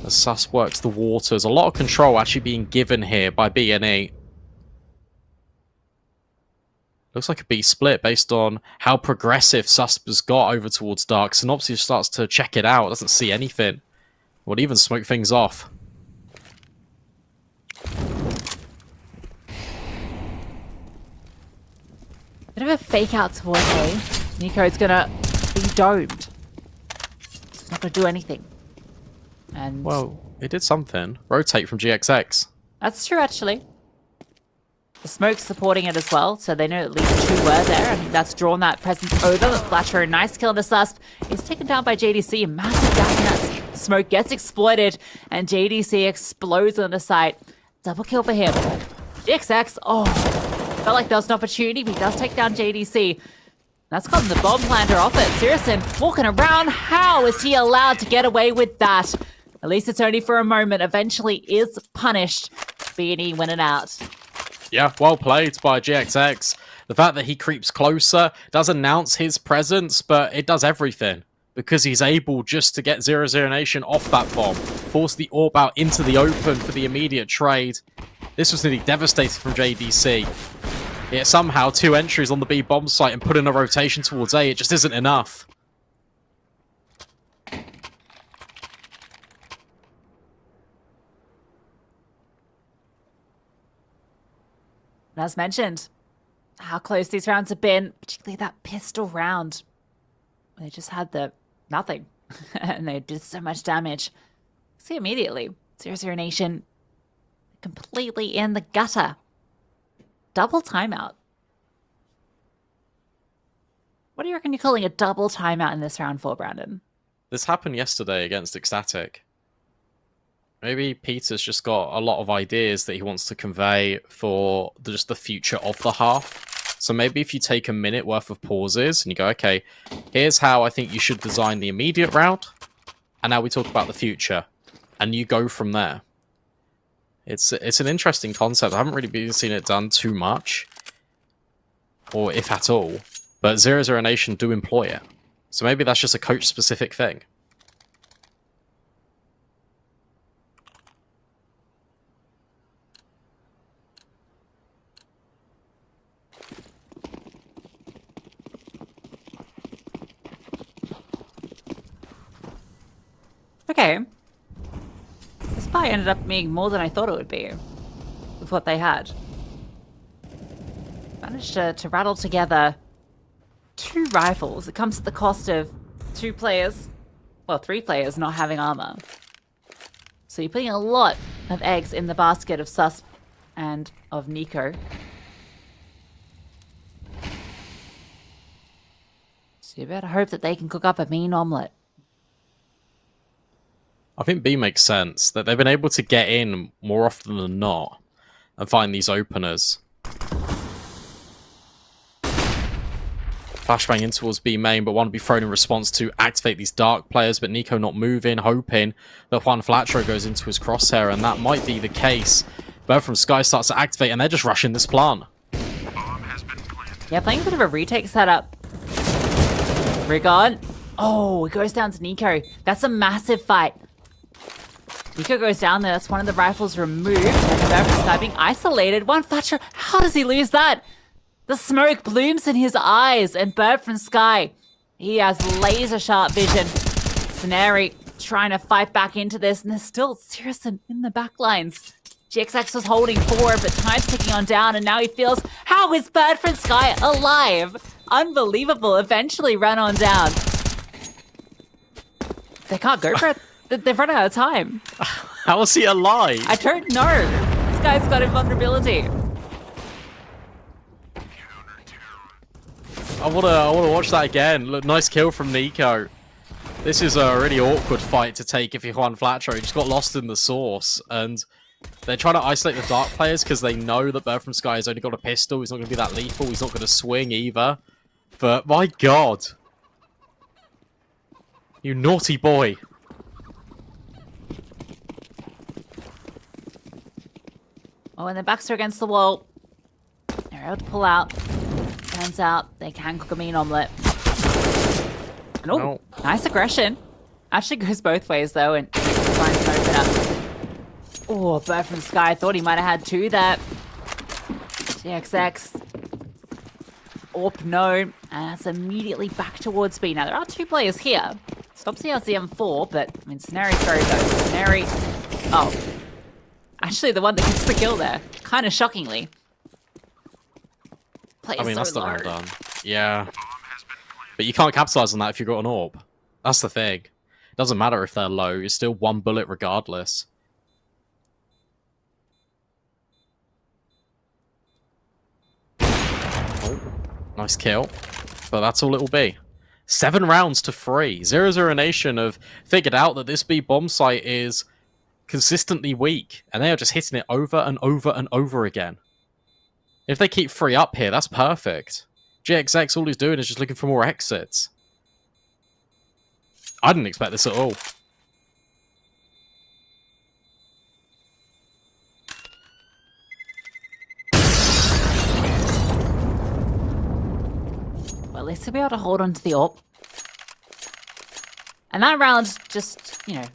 As Sus works the waters. A lot of control actually being given here by B&E. Looks like a B split based on how progressive Sus has got over towards Dark. Synopsy starts to check it out. Doesn't see anything. Would even smoke things off. Bit of a fake out towards A. Nico's gonna be domed. He's not gonna do anything. And Well, it did something. Rotate from GXX. that's true, actually. The smoke's supporting it as well, so they know at least two were there. I think that's drawn that presence over. The Flatcher, nice kill on the Susp. He's taken down by JDC. Massive gap in that smoke gets exploited, and JDC explodes on the site. Double kill for him. GXX, oh, felt like there was an opportunity, but he does take down JDC. That's gotten the bomb planter off it. Searson walking around. How is he allowed to get away with that? At least it's only for a moment. Eventually is punished. B&E winning out. Yeah, well played by GXX. The fact that he creeps closer does announce his presence, but it does everything. Because he's able just to get 0-0 Nation off that bomb. Force the orb out into the open for the immediate trade. This was nearly devastating from JDC. Yet somehow 2 entries on the B bomb site and put in a rotation towards A, it just isn't enough. And as mentioned, how close these rounds have been, particularly that pistol round. They just had the nothing, and they did so much damage. See immediately, 0-0 Nation completely in the gutter. Double timeout. What do you reckon you're calling a double timeout in this round for, Brandon? This happened yesterday against Ecstatic. Maybe Peter's just got a lot of ideas that he wants to convey for just the future of the half. So maybe if you take a minute worth of pauses and you go, okay, here's how I think you should design the immediate round, and now we talk about the future, and you go from there. It's an interesting concept. I haven't really been seeing it done too much, or if at all, but 0-0 Nation do employ it. So maybe that's just a coach-specific thing. Okay. This buy ended up being more than I thought it would be with what they had. Managed to rattle together 2 rifles. It comes at the cost of 2 players, well, 3 players not having armor. So you're putting a lot of eggs in the basket of Sus and of Nico. So you better hope that they can cook up a mean omelette. I think B makes sense, that they've been able to get in more often than not and find these openers. Flashbang in towards B main, but want to be thrown in response to activate these dark players, but Nico not moving, hoping that Juan Flatro goes into his crosshair, and that might be the case. Bird from Sky starts to activate, and they're just rushing this plant. Yeah, playing a bit of a retake setup. Rigon. Oh, it goes down to Nico. That's a massive fight. Nico goes down there. That's one of the rifles removed. Bird from Sky being isolated. Juan Flatro, how does he lose that? The smoke blooms in his eyes, and Bird from Sky, he has laser sharp vision. Scenari trying to fight back into this, and there's still Sirison in the back lines. GXX was holding forward, but time's ticking on down, and now he feels, how is Bird from Sky alive? Unbelievable. Eventually run on down. They can't go for it. They've run out of time. How is he alive? I don't know. This guy's got invulnerability. I wanna watch that again. Look, nice kill from Nico. This is a really awkward fight to take if you're Juan Flatro. He just got lost in the source, and they're trying to isolate the dark players because they know that Bird from Sky has only got a pistol. He's not going to be that lethal. He's not going to swing either. But my God, you naughty boy. Oh, and their backs are against the wall. They're able to pull out. Turns out they can cook a mean omelette. And oh, No. nice aggression. Actually goes both ways though, and finds an opener. Oh, Bird from Sky thought he might have had 2 there. GXX. Orp no, and that's immediately back towards B. Now there are 2 players here. Stops here the M4, but I mean Scenari's very good. Scenari. Oh. Actually the one that gets the kill there. Kind of shockingly. I mean, that's the one done. Yeah. But you can't capitalize on that if you've got an AWP. That's the thing. It doesn't matter if they're low. You're still 1 bullet regardless. Oh, nice kill. But that's all it'll be. 7 rounds to 3. 0-0 Nation have figured out that this B bomb site is consistently weak. And they are just hitting it over and over and over again. If they keep 3 up here, that's perfect. GXX, all he's doing is just looking for more exits. I didn't expect this at all. Well, at least he'll be able to hold on to the AWP. And that round, just, you know,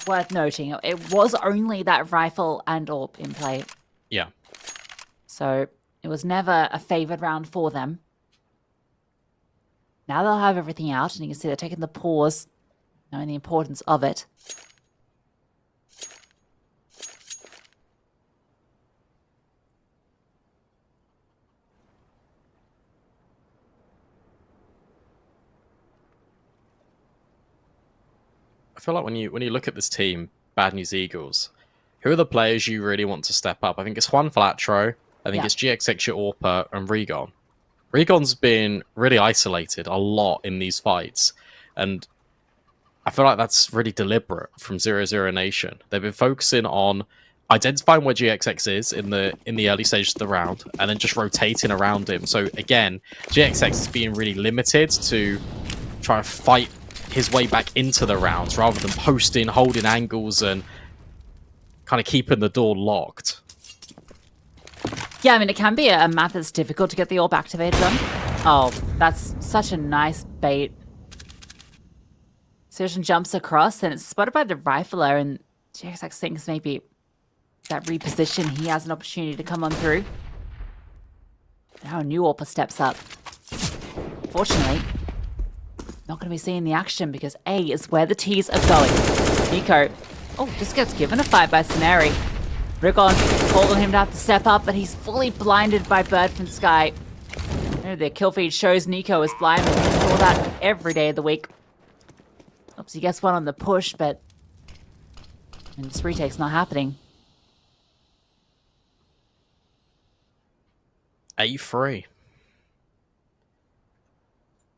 worth noting, it was only that rifle and AWP in play. Yeah. So it was never a favored round for them. Now they'll have everything out, and you can see they're taking the pause, knowing the importance of it. I feel like when you look at this team, Bad News Eagles, who are the players you really want to step up? I think it's Juan Flatro, I think it's GXX Orpa, and Regon. Regon's been really isolated a lot in these fights, and I feel like that's really deliberate from 0-0 Nation. They've been focusing on identifying where GXX is in the early stages of the round, and then just rotating around him. So again, GXX is being really limited to try to fight his way back into the rounds rather than posting, holding angles, and kind of keeping the door locked. Yeah, I mean, it can be a map that's difficult to get the orb activated on. Oh, that's such a nice bait. Surgeon jumps across, and it's spotted by the rifler, and GXX thinks maybe that reposition, he has an opportunity to come on through. Now a new Orpa steps up. Fortunately, not going to be seeing the action because A is where the T's are going. Nico, just gets given a fight by Scenery. Rigon called on him to have to step up, but he's fully blinded by Bird from Sky. The kill feed shows Nico is blind, but we saw that every day of the week. Oops, he gets one on the push, but this retake's not happening. A3.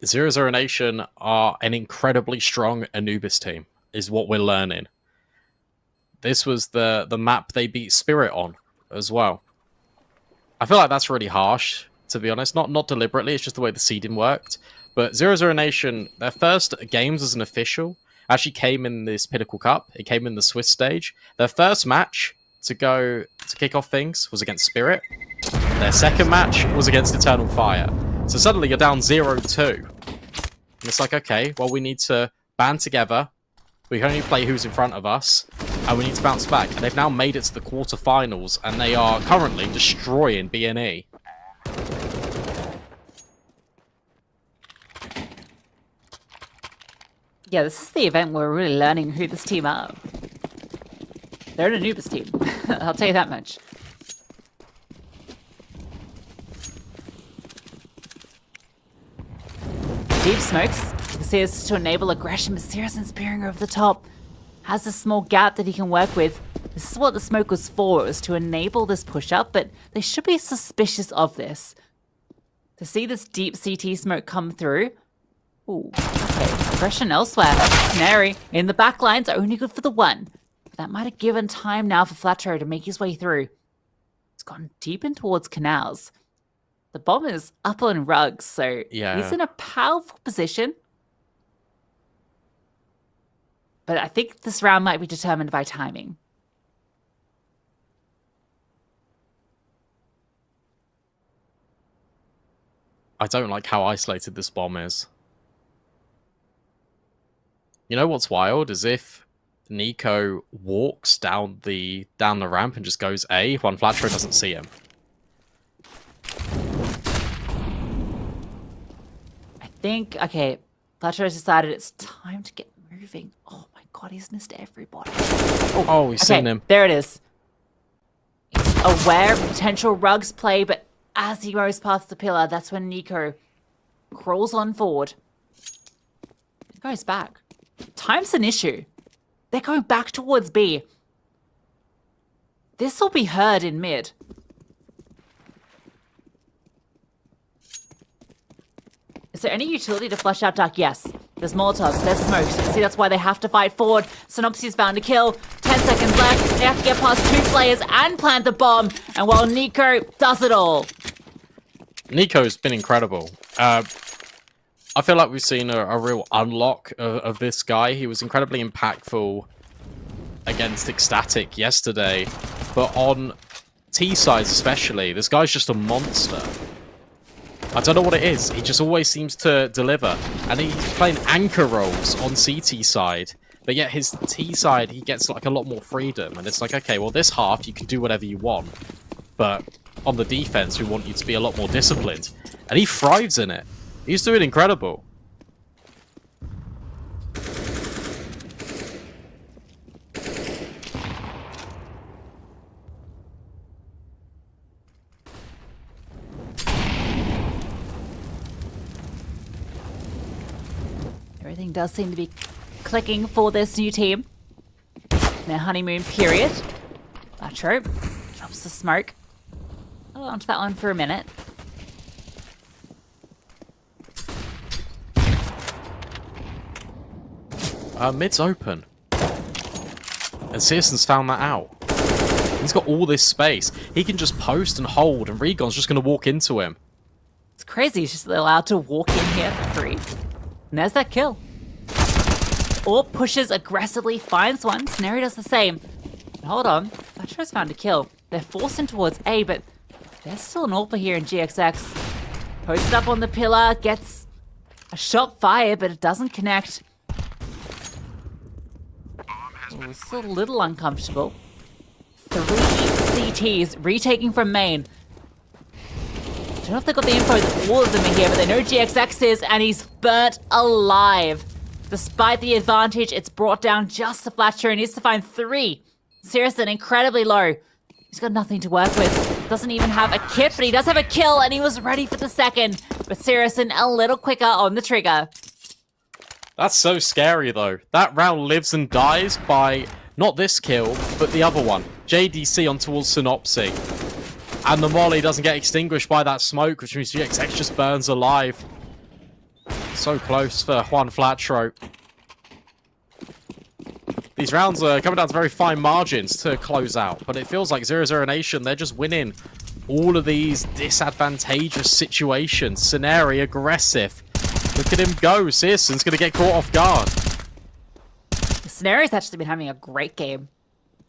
0-0 Nation are an incredibly strong Anubis team, is what we're learning. This was the map they beat Spirit on as well. I feel like that's really harsh, to be honest. Not deliberately, it's just the way the seeding worked. But 0-0 Nation, their first games as an official actually came in this Pinnacle Cup. It came in the Swiss stage. Their first match to kick off things was against Spirit. Their second match was against Eternal Fire. So suddenly you're down 0-2. And it's like, okay, well, we need to band together. We can only play who's in front of us. And we need to bounce back. And they've now made it to the quarterfinals. And they are currently destroying BNE. Yeah, this is the event where we're really learning who this team are. They're an Anubis team. I'll tell you that much. Deep smokes. You can see this to enable aggression, but Sirius's peering over the top. Has a small gap that he can work with. This is what the smoke was for. It was to enable this push-up, but they should be suspicious of this. To see this deep CT smoke come through. Ooh, okay. Aggression elsewhere. Canary in the back lines, only good for the one. But that might have given time now for Flatro to make his way through. He's gone deep in towards canals. The bomb is up on rugs, so he's in a powerful position. But I think this round might be determined by timing. I don't like how isolated this bomb is. You know what's wild is if Nico walks down the ramp and just goes A, Juan Flatro doesn't see him. I think, okay, Flatro has decided it's time to get moving. Oh my god, he's missed everybody. Oh, he's seen him. There it is. He's aware of potential rugs play, but as he goes past the pillar, that's when Nico crawls on forward. He goes back. Time's an issue. They're going back towards B. This will be heard in mid. Is there any utility to flush out Dark? Yes. There's Molotovs, there's smokes. You can see that's why they have to fight forward. Synopsis found to kill. 10 seconds left. They have to get past two players and plant the bomb. And while Nico does it all. Nico's been incredible. I feel like we've seen a real unlock of this guy. He was incredibly impactful against Ecstatic yesterday. But on T-sides especially, this guy's just a monster. I don't know what it is. He just always seems to deliver. And he's playing anchor roles on CT side. But yet his T side, he gets like a lot more freedom. And it's like, okay, well, this half, you can do whatever you want. but on the defense, we want you to be a lot more disciplined. And he thrives in it. He's doing incredible. Everything does seem to be clicking for this new team. Their honeymoon period. Latro drops the smoke. Oh, onto that one for a minute. Mid's open. And Searson's found that out. He's got all this space. He can just post and hold, and Regon's just going to walk into him. It's crazy. He's just allowed to walk in here for free. And there's that kill. Orb pushes aggressively, finds one. Snary does the same. But hold on. Latro's found a kill. They're forced in towards A, but there's still an AWPer here in GXX. Posted up on the pillar, gets a shot fired, but it doesn't connect. Ooh, it's still a little uncomfortable. 3 CTs retaking from main. I don't know if they got the info that all of them are here, but they know GXX is, and he's burnt alive. Despite the advantage, it's brought down just to Flatcher, and needs to find 3. Searson incredibly low. He's got nothing to work with. Doesn't even have a kit, but he does have a kill, and he was ready for the second. But Searson a little quicker on the trigger. That's so scary, though. That round lives and dies by not this kill, but the other one. JDC on towards Synopsy. And the molly doesn't get extinguished by that smoke, which means GXX just burns alive. So close for Juan Flatro. These rounds are coming down to very fine margins to close out, but it feels like 0-0 Nation, they're just winning all of these disadvantageous situations. Scenario aggressive. Look at him go. Searson's going to get caught off guard. Scenario's actually been having a great game.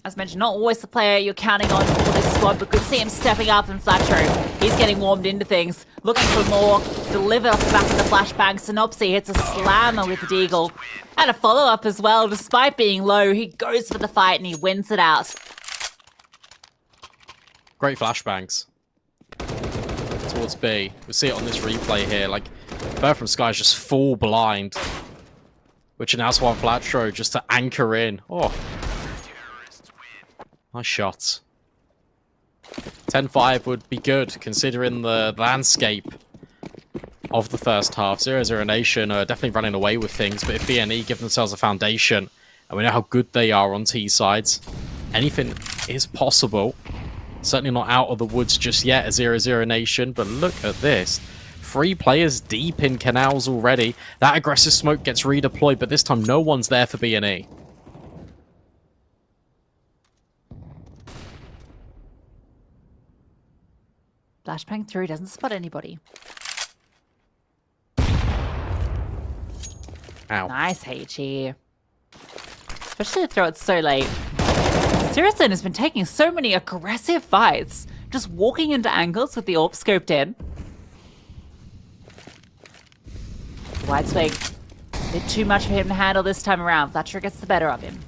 As mentioned, not always the player you're counting on for this squad, but good to see him stepping up, and Flatro, he's getting warmed into things. Looking for more. Delivered off the back of the flashbang. Synopsy hits a slammer with the Deagle. And a follow-up as well. Despite being low, he goes for the fight and he wins it out. Great flashbangs. Towards B. We see it on this replay here. Like, Bird from Sky is just full blind. Which allows Juan Flatro just to anchor in. Oh. Nice shots. 10-5 would be good, considering the landscape of the first half. 0-0 Nation are definitely running away with things, but if BNE give themselves a foundation, and we know how good they are on T-sides, anything is possible. Certainly not out of the woods just yet at 0-0 Nation, but look at this. 3 players deep in canals already. That aggressive smoke gets redeployed, but this time no one's there for BNE. Flashbang through, doesn't spot anybody. Ow. Nice HE. Especially to throw it so late. Searson has been taking so many aggressive fights. Just walking into angles with the AWP scoped in. Wide swing. A bit too much for him to handle this time around. Fletcher gets the better of him.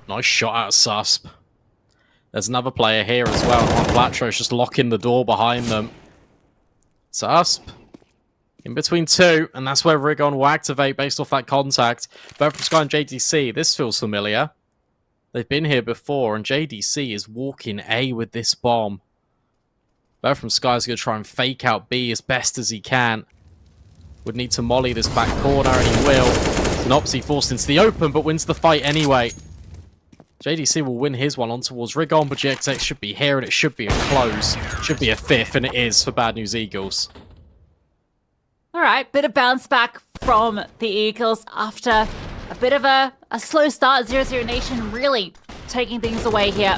Nice shot out of Susp. There's another player here as well. Juan Flatro's just locking the door behind them. Susp. In between 2, and that's where Rigon will activate based off that contact. Both from Sky and JDC, this feels familiar. They've been here before, and JDC is walking A with this bomb. Both from Sky's going to try and fake out B as best as he can. Would need to molly this back corner, and he will. Synopsy forced into the open, but wins the fight anyway. JDC will win his one on towards Rigon, but GXX should be here, and it should be a close. Should be a 5th, and it is for Bad News Eagles. All right, bit of bounce back from the Eagles after a bit of a slow start. 0-0 Nation really taking things away here.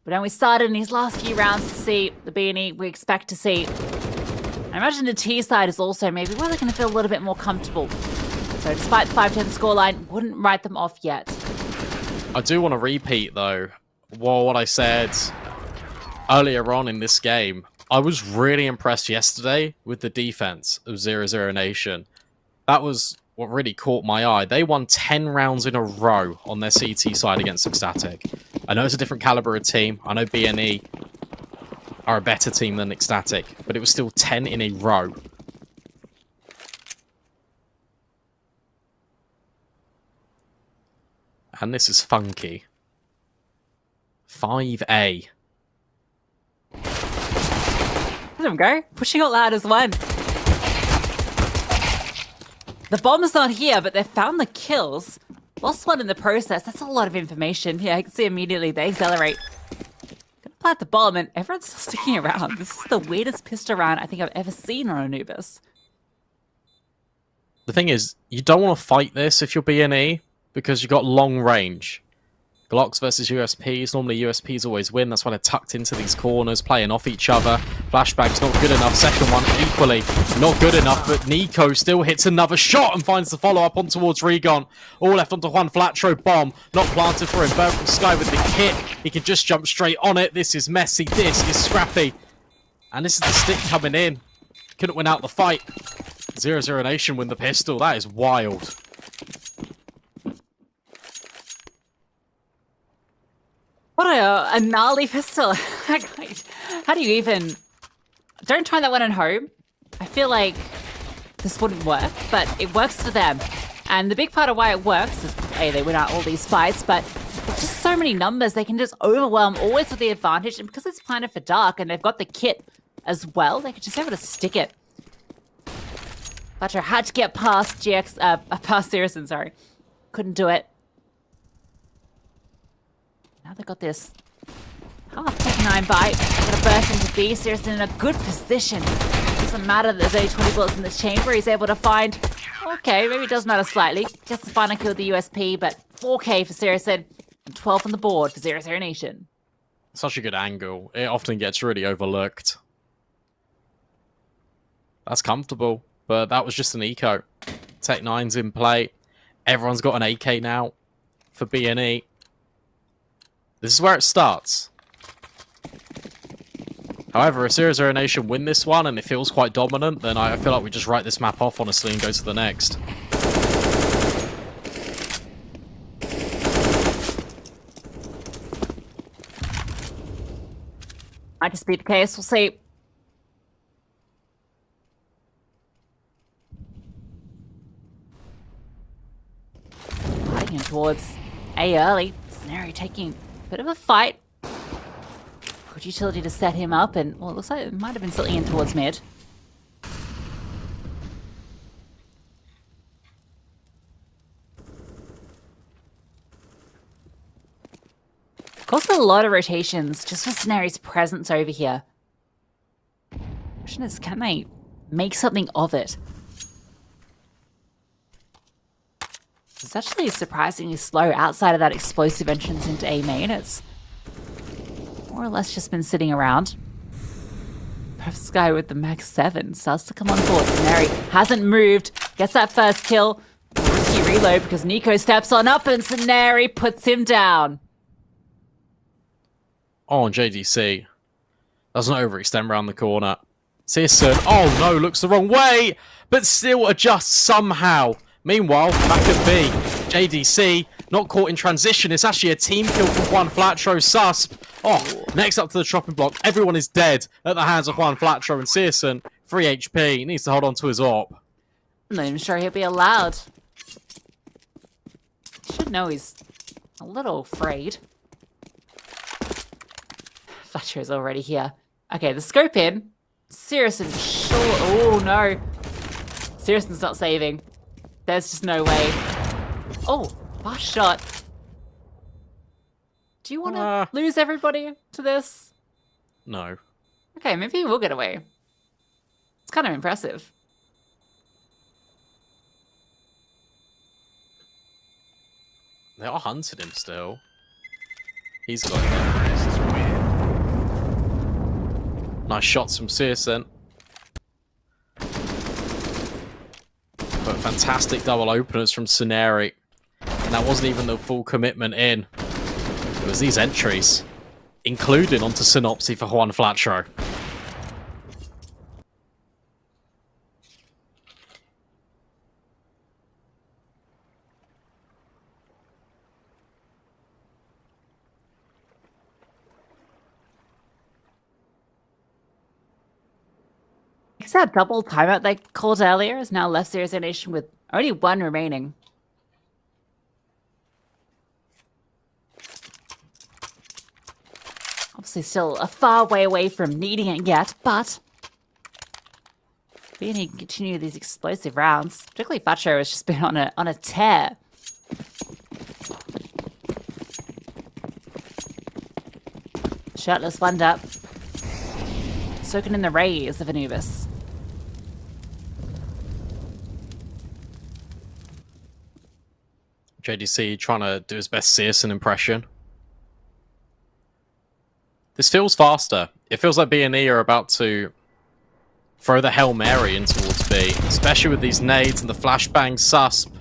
But then we started in these last few rounds to see the BNE we expect to see. I imagine the T side is also maybe where they're going to feel a little bit more comfortable. So despite the 5-10 scoreline, wouldn't write them off yet. I do want to repeat, though, what I said earlier on in this game. I was really impressed yesterday with the defense of 0-0 Nation. That was what really caught my eye, they won 10 rounds in a row on their CT side against Ecstatic. I know it's a different caliber of team. I know BNE are a better team than Ecstatic, but it was still 10 in a row. And this is funky. 5A. Let him go. Pushing out loud as one. The bomb's not here, but they've found the kills. Lost one in the process. That's a lot of information. Yeah, I can see immediately they accelerate. Gonna plant the bomb, and everyone's still sticking around. This is the weirdest pistol round I think I've ever seen on Anubis. The thing is, you don't want to fight this if you're BNE, because you've got long range. Glocks versus USPs. Normally USPs always win. That's why they're tucked into these corners, playing off each other. Flashbang's not good enough. Second one equally not good enough. But Nico still hits another shot and finds the follow-up on towards Regon. All left onto Juan Flatro. Bomb not planted for him. Bird from Sky with the kit. He can just jump straight on it. This is messy. This is scrappy. And this is the stick coming in. Couldn't win out the fight. 0-0 Nation win the pistol. That is wild. What a gnarly pistol. How do you even... Don't try that one at home. I feel like this wouldn't work, but it works for them. And the big part of why it works is, A, they win out all these fights, but there's just so many numbers. They can just overwhelm, always with the advantage. And because it's planted for dark and they've got the kit as well, they could just be able to stick it. Butcher had to get past past Saracen, sorry. Couldn't do it. Now they've got this half tech 9 bite. Got a burst into B. Saracen in a good position. Doesn't matter that there's only 20 bullets in this chamber. He's able to find... Okay, maybe it does matter slightly. Gets the final kill with the USP, but 4K for Saracen and 12 on the board for 0-0 Nation. Such a good angle. It often gets really overlooked. That's comfortable, but that was just an eco. Tech 9's in play. Everyone's got an AK now for BNE. This is where it starts. However, if 0-0 Nation win this one and it feels quite dominant, then I feel like we just write this map off, honestly, and go to the next. Might just be the case. We'll see. Fighting towards A early. Scenario taking a bit of a fight. Good utility to set him up, and well, it looks like it might have been slipping in towards mid. Of course, a lot of rotations just for Scenario's presence over here. The question is, can they make something of it? It's actually surprisingly slow outside of that explosive entrance into A main. It's more or less just been sitting around. Perfect Sky with the max 7 starts to come on board. Scenario hasn't moved. Gets that first kill. Risky reload because Nico steps on up and Scenario puts him down. Oh, and JDC doesn't overextend around the corner. Searson, oh no, looks the wrong way, but still adjusts somehow. Meanwhile, back at B, JDC not caught in transition. It's actually a team kill from Juan Flatro. Susp. Oh, next up to the chopping block. Everyone is dead at the hands of Juan Flatro, and Searson, 3 HP, needs to hold on to his AWP. I'm not even sure he'll be allowed. Should know he's a little afraid. Fletcher's already here. Okay, the scope in. Searson, sure. Oh no. Searson's not saving. There's just no way. Oh, fast shot. Do you want to lose everybody to this? No. Okay, maybe he will get away. It's kind of impressive. They are hunting him still. He's got it. Nice shots from Searson. But fantastic double openers from Scenari. And that wasn't even the full commitment in. It was these entries, including onto Synopsy for Juan Flatro. Is that double timeout they called earlier has now left Serious Nation with only one remaining. Obviously still a far way away from needing it yet, but we need to continue these explosive rounds. Particularly Facho has just been on a tear. Shirtless Wonder. Soaking in the rays of Anubis. JDC trying to do his best Searson impression. This feels faster. It feels like B&E are about to throw the Hail Mary in towards B, especially with these nades and the flashbang susp.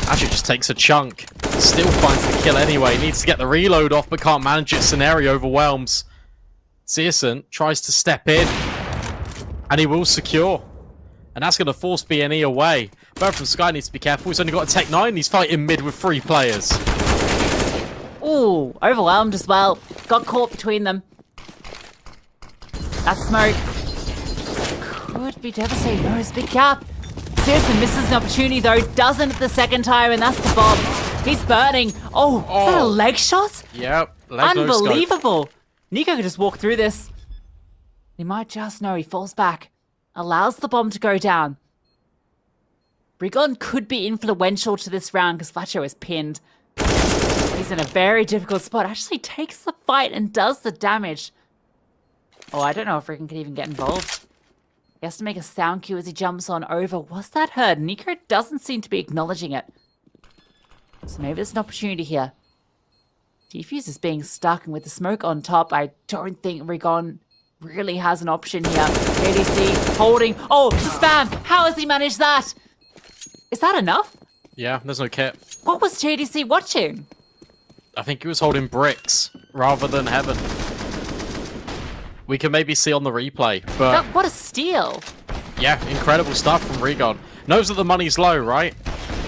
Actually just takes a chunk. Still finds the kill anyway. Needs to get the reload off, but can't manage it. Scenario overwhelms. Searson tries to step in, and he will secure. And that's going to force B&E away. Bird from Sky needs to be careful. He's only got a Tech 9. He's fighting mid with 3 players. Ooh, overwhelmed as well. Got caught between them. That smoke could be devastating. No, it's a big gap. Searson misses an opportunity though. Doesn't at the second time, and that's the bomb. He's burning. Oh, is that a leg shot? Yep. Leg no scope. Unbelievable. Nico could just walk through this. He might just know. He falls back. Allows the bomb to go down. Rigon could be influential to this round because Facho is pinned. He's in a very difficult spot. Actually takes the fight and does the damage. Oh, I don't know if Rigon can even get involved. He has to make a sound cue as he jumps on over. Was that heard? Nico doesn't seem to be acknowledging it. So maybe there's an opportunity here. Defuse is being stuck, and with the smoke on top, I don't think Rigon really has an option here. JDC holding. Oh, the spam! How has he managed that? Is that enough? Yeah, there's no kit. What was JDC watching? I think he was holding bricks rather than heaven. We can maybe see on the replay, but... What a steal. Yeah, incredible stuff from Rigon. Knows that the money's low, right?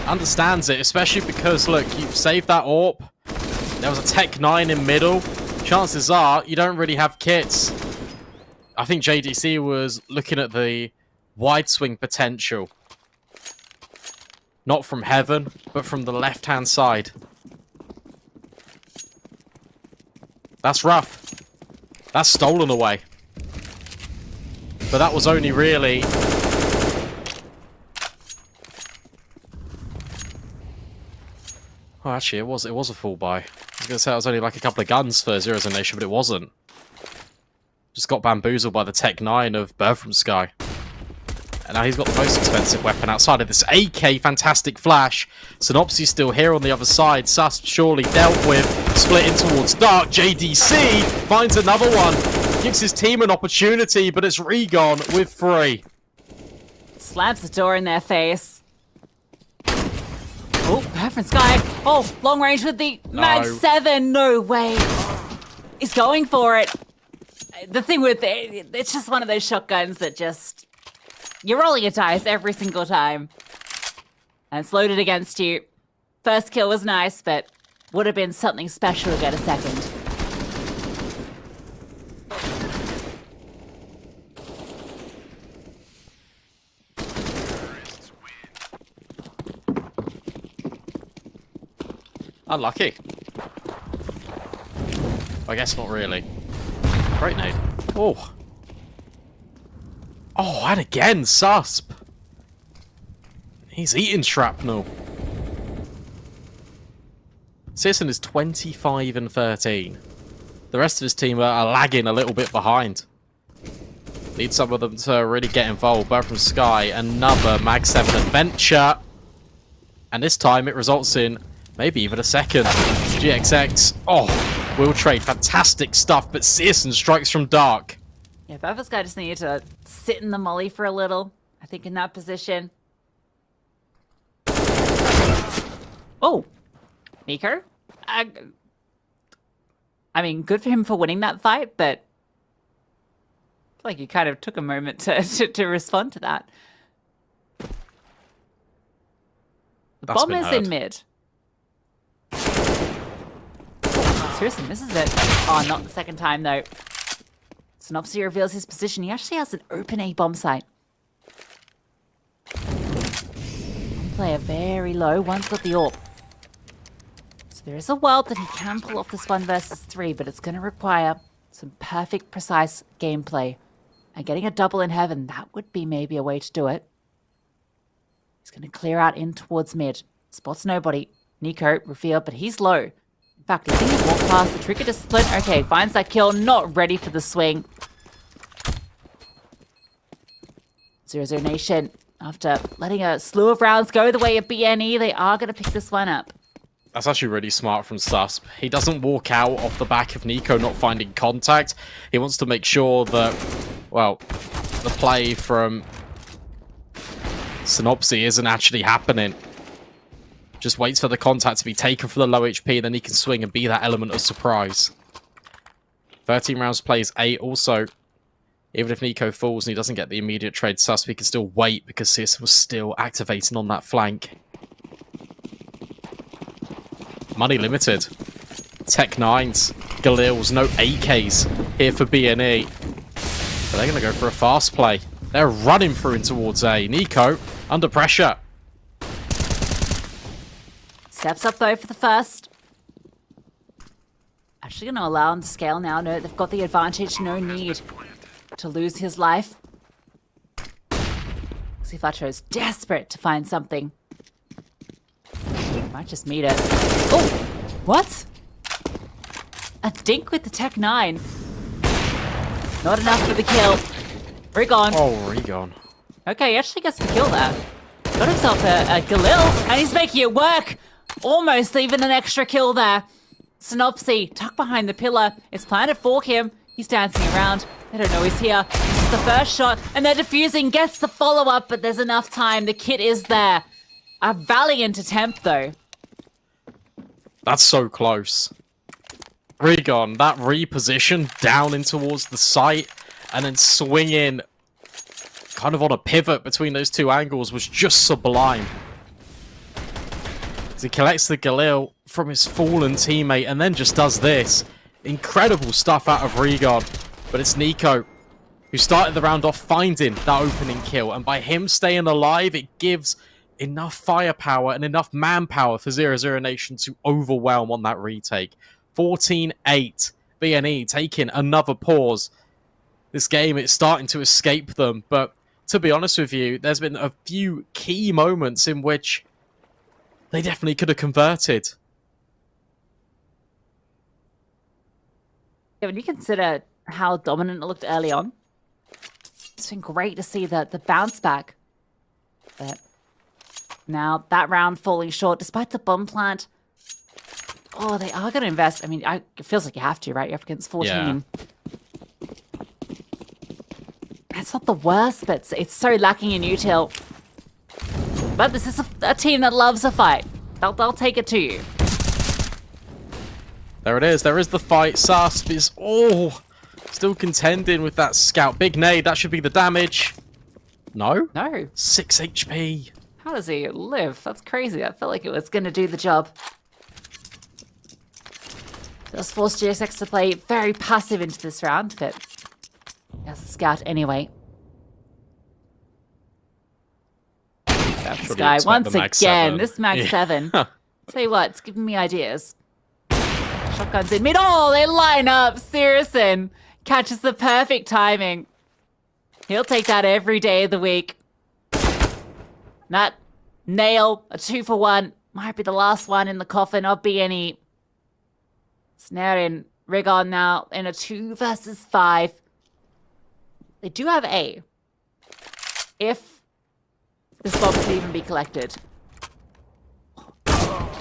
Understands it, especially because, look, you've saved that AWP. There was a Tech 9 in middle. Chances are you don't really have kits. I think JDC was looking at the wide swing potential. Not from heaven, but from the left-hand side. That's rough. That's stolen away. But that was only really... Oh, actually, it was a full buy. I was going to say it was only like a couple of guns for Zero's Nation, but it wasn't. Just got bamboozled by the Tech 9 of Bird from Sky. And now he's got the most expensive weapon outside of this AK. Fantastic flash. Synopsis still here on the other side. Susp surely dealt with. Split in towards Dark. JDC finds another one. Gives his team an opportunity, but it's Rigon with 3. Slams the door in their face. Oh, Bird from Sky. Oh, long range with the Mag 7. No way. He's going for it. The thing with it, it's just one of those shotguns that just... You're rolling your dice every single time. And it's loaded against you. First kill was nice, but would have been something special to get a second. Unlucky. I guess not really. Great nade. Oh. Oh, and again, Susp. He's eating shrapnel. Searson is 25 and 13. The rest of his team are lagging a little bit behind. Need some of them to really get involved. Bird from Sky, another Mag 7 adventure. And this time it results in maybe even a second. GXX. Oh, will trade. Fantastic stuff, but Searson strikes from Dark. Yeah, Bird from Sky just needed to sit in the molly for a little. I think in that position. Oh, Nico. I mean, good for him for winning that fight, but I feel like he kind of took a moment to respond to that. The bomb is in mid. Seriously, misses it. Oh, not the second time though. Synopsis reveals his position. He actually has an open A bomb site. player very low. One's got the AWP. So there is a world that he can pull off this 1 versus 3, but it's going to require some perfect, precise gameplay. And getting a double in heaven, that would be maybe a way to do it. He's going to clear out in towards mid. Spots nobody. Nico revealed, but he's low. In fact, he's going to walk past the trigger discipline. Okay, finds that kill. Not ready for the swing. 0-0 Nation, after letting a slew of rounds go the way of BNE, they are going to pick this one up. That's actually really smart from Susp. He doesn't walk out off the back of Nico not finding contact. He wants to make sure that, well, the play from Synopsy isn't actually happening. Just waits for the contact to be taken for the low HP, then he can swing and be that element of surprise. 13 rounds plays 8 also. Even if Nico falls and he doesn't get the immediate trade, Susp, he can still wait because Sis was still activating on that flank. Money limited. Tech 9s, Galils, no AKs here for BNE. But they're going to go for a fast play. They're running through in towards A. Nico, under pressure. Steps up though for the first. Actually going to allow him to scale now. No, they've got the advantage. No need to lose his life. Sifacho is desperate to find something. Might just meet it. Oh, what? A dink with the Tech 9. Not enough for the kill. Rigon. Oh, Rigon. Okay, he actually gets the kill there. Got himself a Galil, and he's making it work. Almost even an extra kill there. Synopsy, tucked behind the pillar. It's planted for him. He's dancing around. They don't know he's here. This is the first shot, and they're defusing. Gets the follow-up, but there's enough time. The kit is there. A valiant attempt, though. That's so close. Rigon, that reposition down in towards the site and then swinging kind of on a pivot between those two angles was just sublime. He collects the Galil from his fallen teammate and then just does this. Incredible stuff out of Rigon. But it's Nico who started the round off finding that opening kill. And by him staying alive, it gives enough firepower and enough manpower for 0-0 Nation to overwhelm on that retake. 14-8. BNE taking another pause. This game, it's starting to escape them. But to be honest with you, there's been a few key moments in which they definitely could have converted. Yeah, when you consider how dominant it looked early on, it's been great to see the bounce back. But now that round falling short, despite the bomb plant. Oh, they are going to invest. I mean, it feels like you have to, right? You're up against 14. Yeah. It's not the worst, but it's so lacking in util. But this is a team that loves a fight. They'll take it to you. There it is. There is the fight. Susp is, still contending with that scout. Big nade. That should be the damage. No? No. 6 HP. How does he live? That's crazy. I felt like it was going to do the job. Does force GSX to play very passive into this round, but he has a scout anyway. This guy, once again, this Mag 7. Tell you what, it's giving me ideas. Shotguns in mid. Oh, they line up. Sirison catches the perfect timing. He'll take that every day of the week. That nail, a 2-for-1. Might be the last one in the coffin of BNE. Snare in Rigon now in a 2 versus 5. They do have A. If this bomb could even be collected.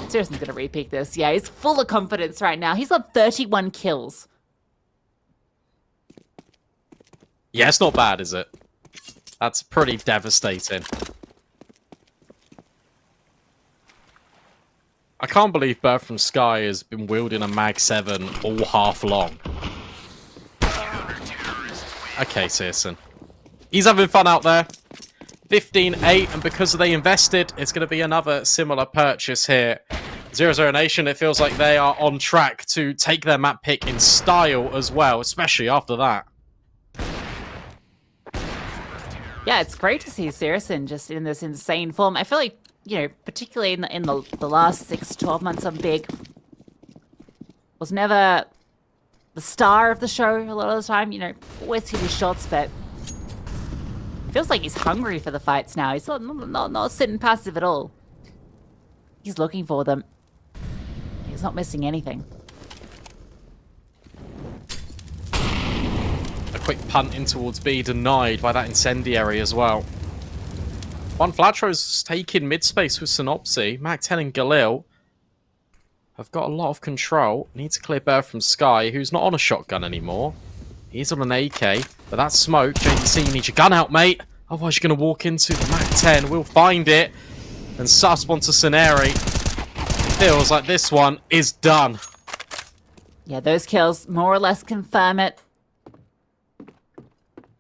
Seriously gonna repeat this. Yeah, he's full of confidence right now. He's got 31 kills. Yeah, it's not bad, is it? That's pretty devastating. I can't believe Birth from Sky has been wielding a Mag 7 all half long. Okay, Searson. He's having fun out there. 15-8, and because they invested, it's going to be another similar purchase here. 0-0 Nation, it feels like they are on track to take their map pick in style as well, especially after that. Yeah, it's great to see Saracen just in this insane form. I feel like particularly in the last 6 to 12 months on Big, was never the star of the show a lot of the time. Always hit his shots, but feels like he's hungry for the fights now. He's not sitting passive at all. He's looking for them. He's not missing anything. A quick punt in towards B, denied by that incendiary as well. One Flatro's taking mid-space with Synopsy. Mac 10 and Galil have got a lot of control. Need to clear Bear from Sky, who's not on a shotgun anymore. He's on an AK, but that's smoke. JDC, you need your gun out, mate. Otherwise you're going to walk into the Mac 10. We'll find it. And Susp onto Sceneri. Feels like this one is done. Yeah, those kills more or less confirm it.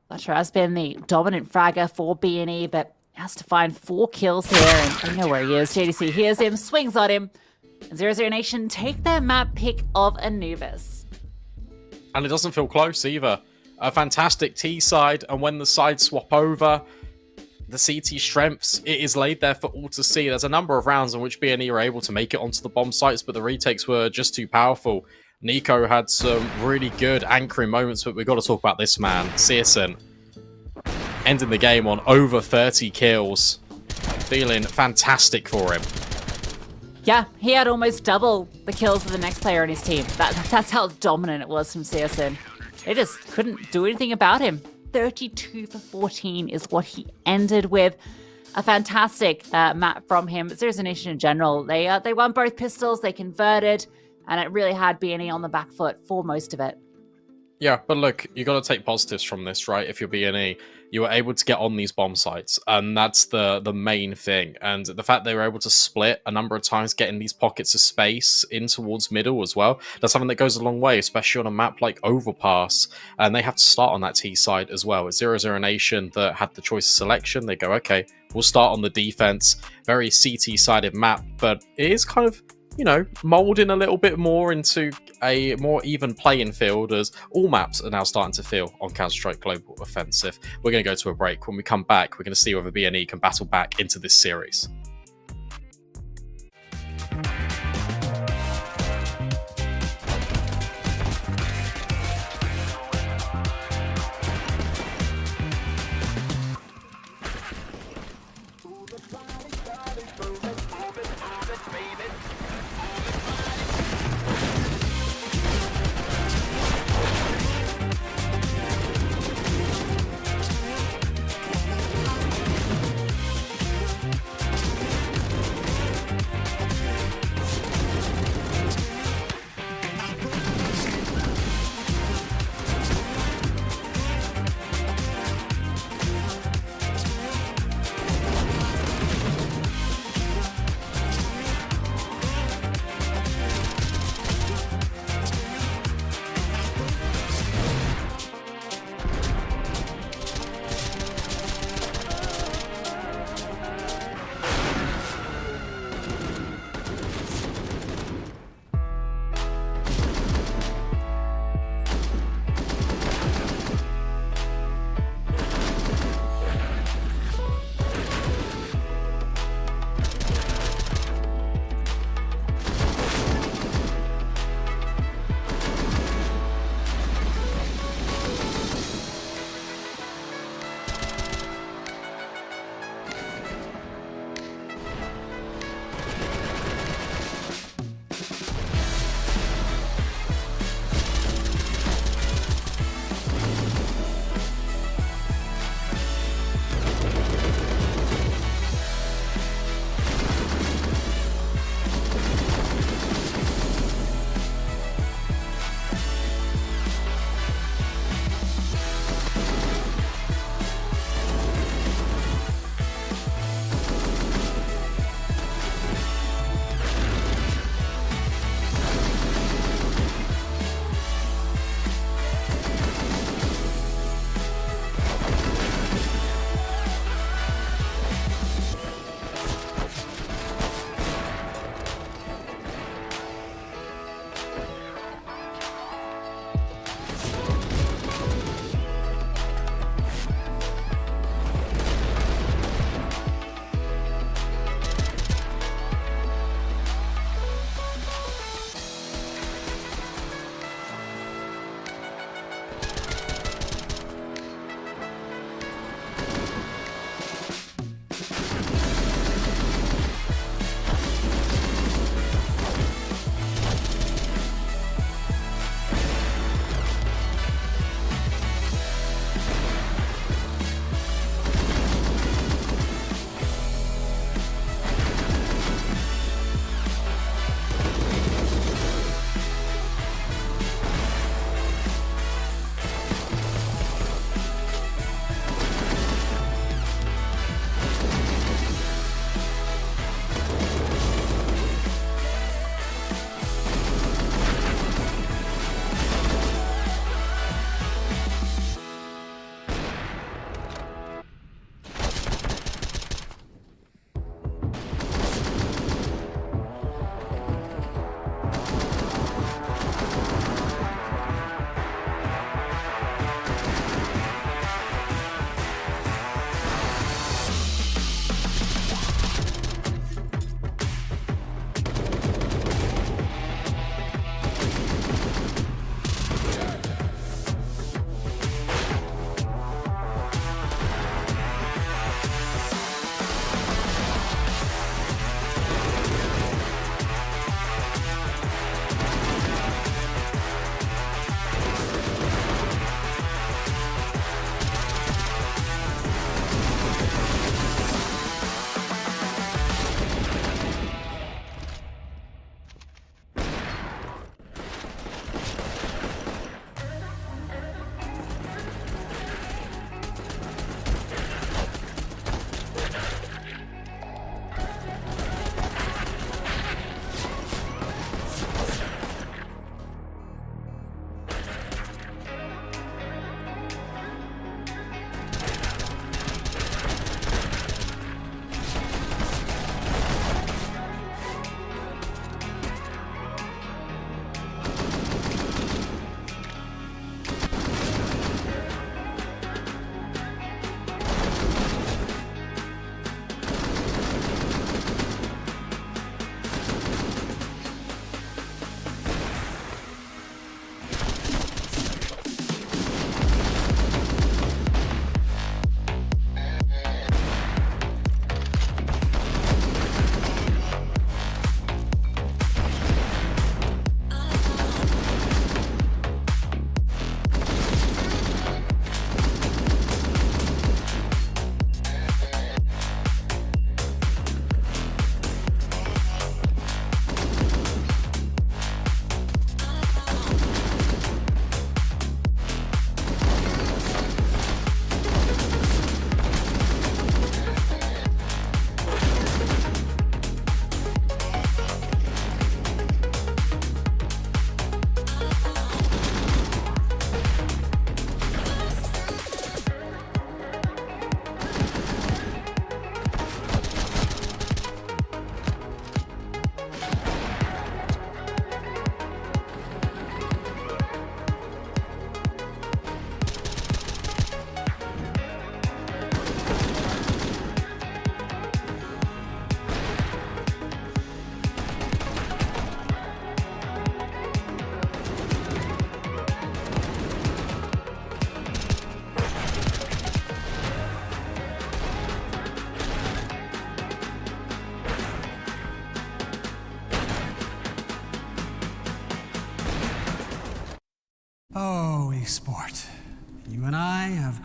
Fletcher has been the dominant fragger for B&E, but has to find 4 kills here, and we know where he is. JDC hears him, swings on him, and 00 Nation take their map pick of Anubis. And it doesn't feel close either. A fantastic T side, and when the sides swap over, the CT strengths, it is laid there for all to see. There's a number of rounds in which B&E were able to make it onto the bomb sites, but the retakes were just too powerful. Nico had some really good anchoring moments, but we've got to talk about this man, Searson. Ending the game on over 30 kills. Feeling fantastic for him. Yeah, he had almost double the kills of the next player on his team. That's how dominant it was from Searson. They just couldn't do anything about him. 32 for 14 is what he ended with. A fantastic map from him. 00 Nation in general, they won both pistols, they converted, and it really had B&E on the back foot for most of it. Yeah, but look, you got to take positives from this, right? If you're B&E, you were able to get on these bomb sites, and that's the main thing. And the fact they were able to split a number of times, getting these pockets of space in towards middle as well, that's something that goes a long way, especially on a map like Overpass. And they have to start on that T side as well. It's 00 Nation that had the choice of selection. They go, okay, we'll start on the defense. Very CT-sided map, but it is kind of, molding a little bit more into a more even playing field, as all maps are now starting to feel on Counter-Strike Global Offensive. We're going to go to a break. When we come back, we're going to see whether B&E can battle back into this series.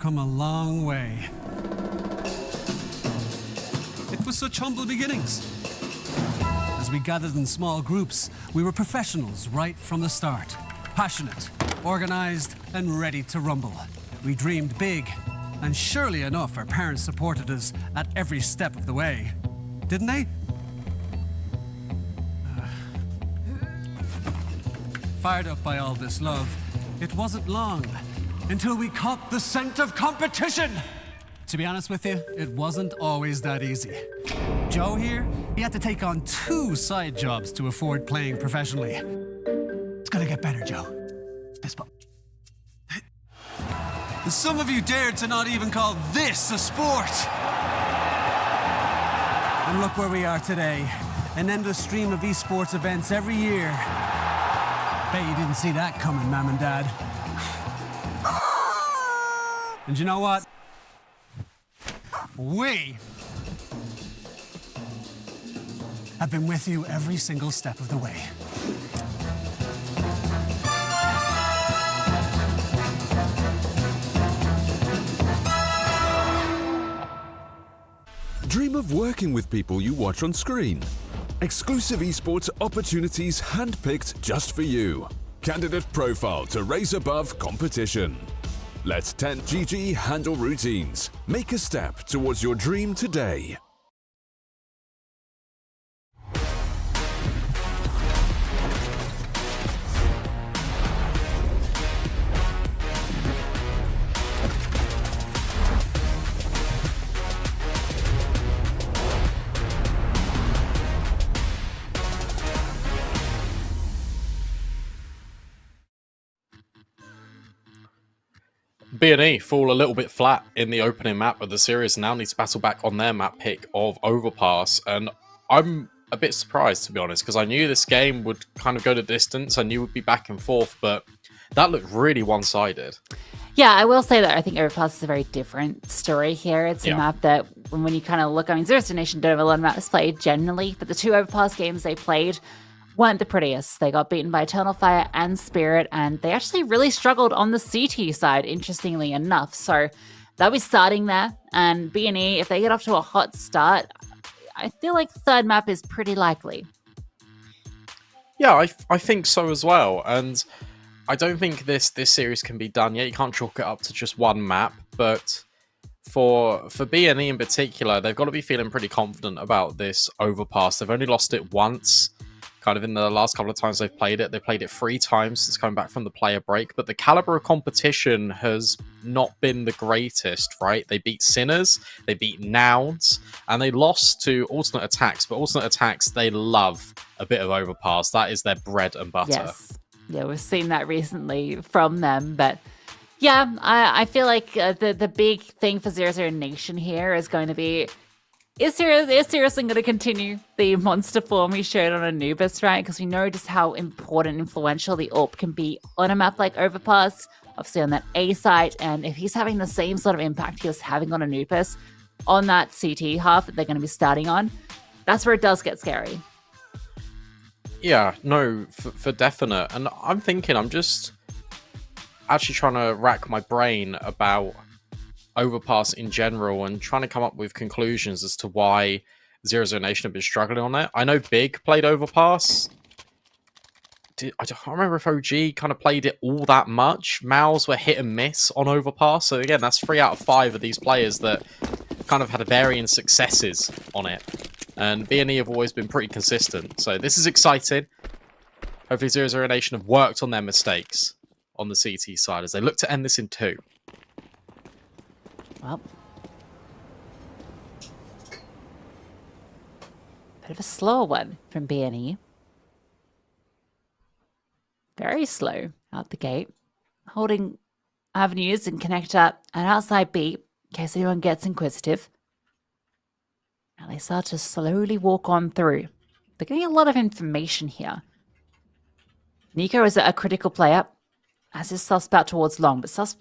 come a long way. It was such humble beginnings. As we gathered in small groups, we were professionals right from the start. Passionate, organized, and ready to rumble. We dreamed big, and surely enough, our parents supported us at every step of the way. Didn't they? Fired up by all this love, it wasn't long until we caught the scent of competition. To be honest with you, it wasn't always that easy. Joe here, he had to take on 2 side jobs to afford playing professionally. It's gonna get better, Joe. Fist bump. Some of you dared to not even call this a sport. And look where we are today. An endless stream of esports events every year. Bet you didn't see that coming, Mom and Dad. And you know what? We have been with you every single step of the way. Dream of working with people you watch on screen. Exclusive esports opportunities handpicked just for you. Candidate profile to raise above competition. Let 10GG handle routines. Make a step towards your dream today. B&E fall a little bit flat in the opening map of the series and now need to battle back on their map pick of Overpass. And I'm a bit surprised, to be honest, because I knew this game would kind of go the distance. I knew it would be back and forth, but that looked really one-sided. Yeah, I will say that I think Overpass is a very different story here. It's a map that, when you kind of look, I mean, Zero Suit Nation don't have a lot of maps played generally, but the 2 Overpass games they played weren't the prettiest. They got beaten by Eternal Fire and Spirit, and they actually really struggled on the CT side, interestingly enough. So they'll be starting there, and B&E, if they get off to a hot start, I feel like the 3rd map is pretty likely. Yeah, I think so as well, and I don't think this series can be done yet. You can't chalk it up to just one map, but for B&E in particular, they've got to be feeling pretty confident about this Overpass. They've only lost it once. Kind of in the last couple of times they've played it. They played it 3 times since coming back from the player break, but the caliber of competition has not been the greatest, right? They beat Sinners, they beat Nouns, and they lost to Alternate Attacks, but Alternate Attacks, they love a bit of Overpass. That is their bread and butter. Yes. Yeah, we've seen that recently from them, but yeah, I feel like the big thing for Zero Zero Nation here is going to be, Is seriously going to continue the monster form he showed on Anubis, right? Because we know just how important and influential the AWP can be on a map like Overpass, obviously on that A site, and if he's having the same sort of impact he was having on Anubis on that CT half that they're going to be starting on, that's where it does get scary. Yeah, no, for definite. And I'm thinking, I'm just actually trying to rack my brain about Overpass in general and trying to come up with conclusions as to why Zero Zero Nation have been struggling on it. I know Big played Overpass. I don't remember if OG kind of played it all that much. Mouse were hit and miss on Overpass. So again, that's 3 out of 5 of these players that kind of had varying successes on it. And B&E have always been pretty consistent. So this is exciting. Hopefully Zero Zero Nation have worked on their mistakes on the CT side as they look to end this in 2. Well, bit of a slower one from B&E. Very slow out the gate. Holding avenues and connector and outside B, in case anyone gets inquisitive. Now they start to slowly walk on through. They're getting a lot of information here. Nico is a critical player, as is Suspect towards long, but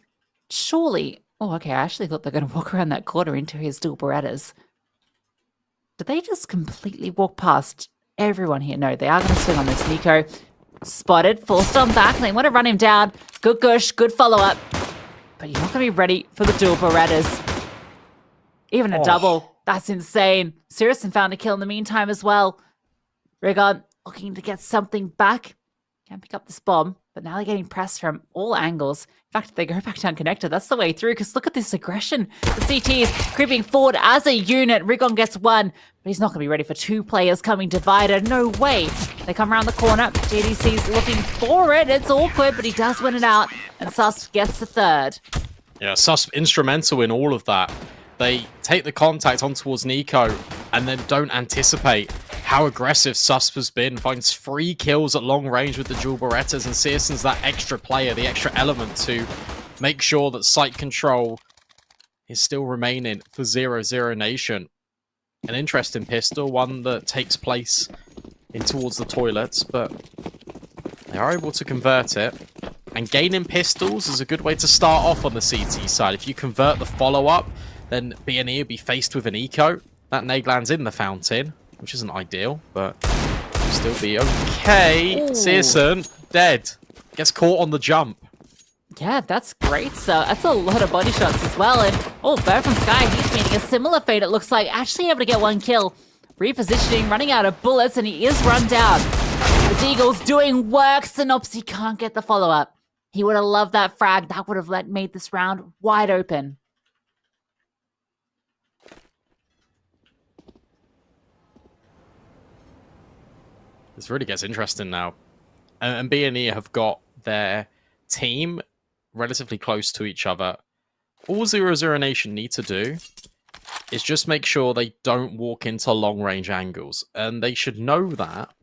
surely... Oh, okay, I actually thought they're going to walk around that corner into his dual Berettas. Did they just completely walk past everyone here? No, they are going to swing on this. Nico spotted, forced on back, and they want to run him down. Good gush, good follow-up. But you're not going to be ready for the dual Berettas. Even a double. That's insane. Sirison found a kill in the meantime as well. Rigon looking to get something back. Can't pick up this bomb, but now they're getting pressed from all angles. In fact, they go back down connector. That's the way through, because look at this aggression. The CT is creeping forward as a unit. Rigon gets one, but he's not going to be ready for two players coming divided. No way. They come around the corner. JDC's looking for it. It's awkward, but he does win it out, and Sus gets the third. Yeah, Sus instrumental in all of that. They take the contact on towards Nico and then don't anticipate how aggressive Susp has been. Finds 3 kills at long range with the dual Berettas, and Searson's that extra player, the extra element to make sure that site control is still remaining for 0-0 Nation. An interesting pistol, one that takes place in towards the toilets, but they are able to convert it. And gaining pistols is a good way to start off on the CT side. If you convert the follow-up, then B&E will be faced with an eco. That nade lands in the fountain, which isn't ideal, but will still be okay. Ooh. Searson, dead. Gets caught on the jump. Yeah, that's great. So that's a lot of body shots as well. And Bird from Sky, he's meeting a similar fate, it looks like. Actually able to get 1 kill. Repositioning, running out of bullets, and he is run down. The Deagle's doing work. Synopsy can't get the follow-up. He would have loved that frag. That would have made this round wide open. This really gets interesting now. And B&E have got their team relatively close to each other. All 0-0 Nation need to do is just make sure they don't walk into long-range angles. And they should know that,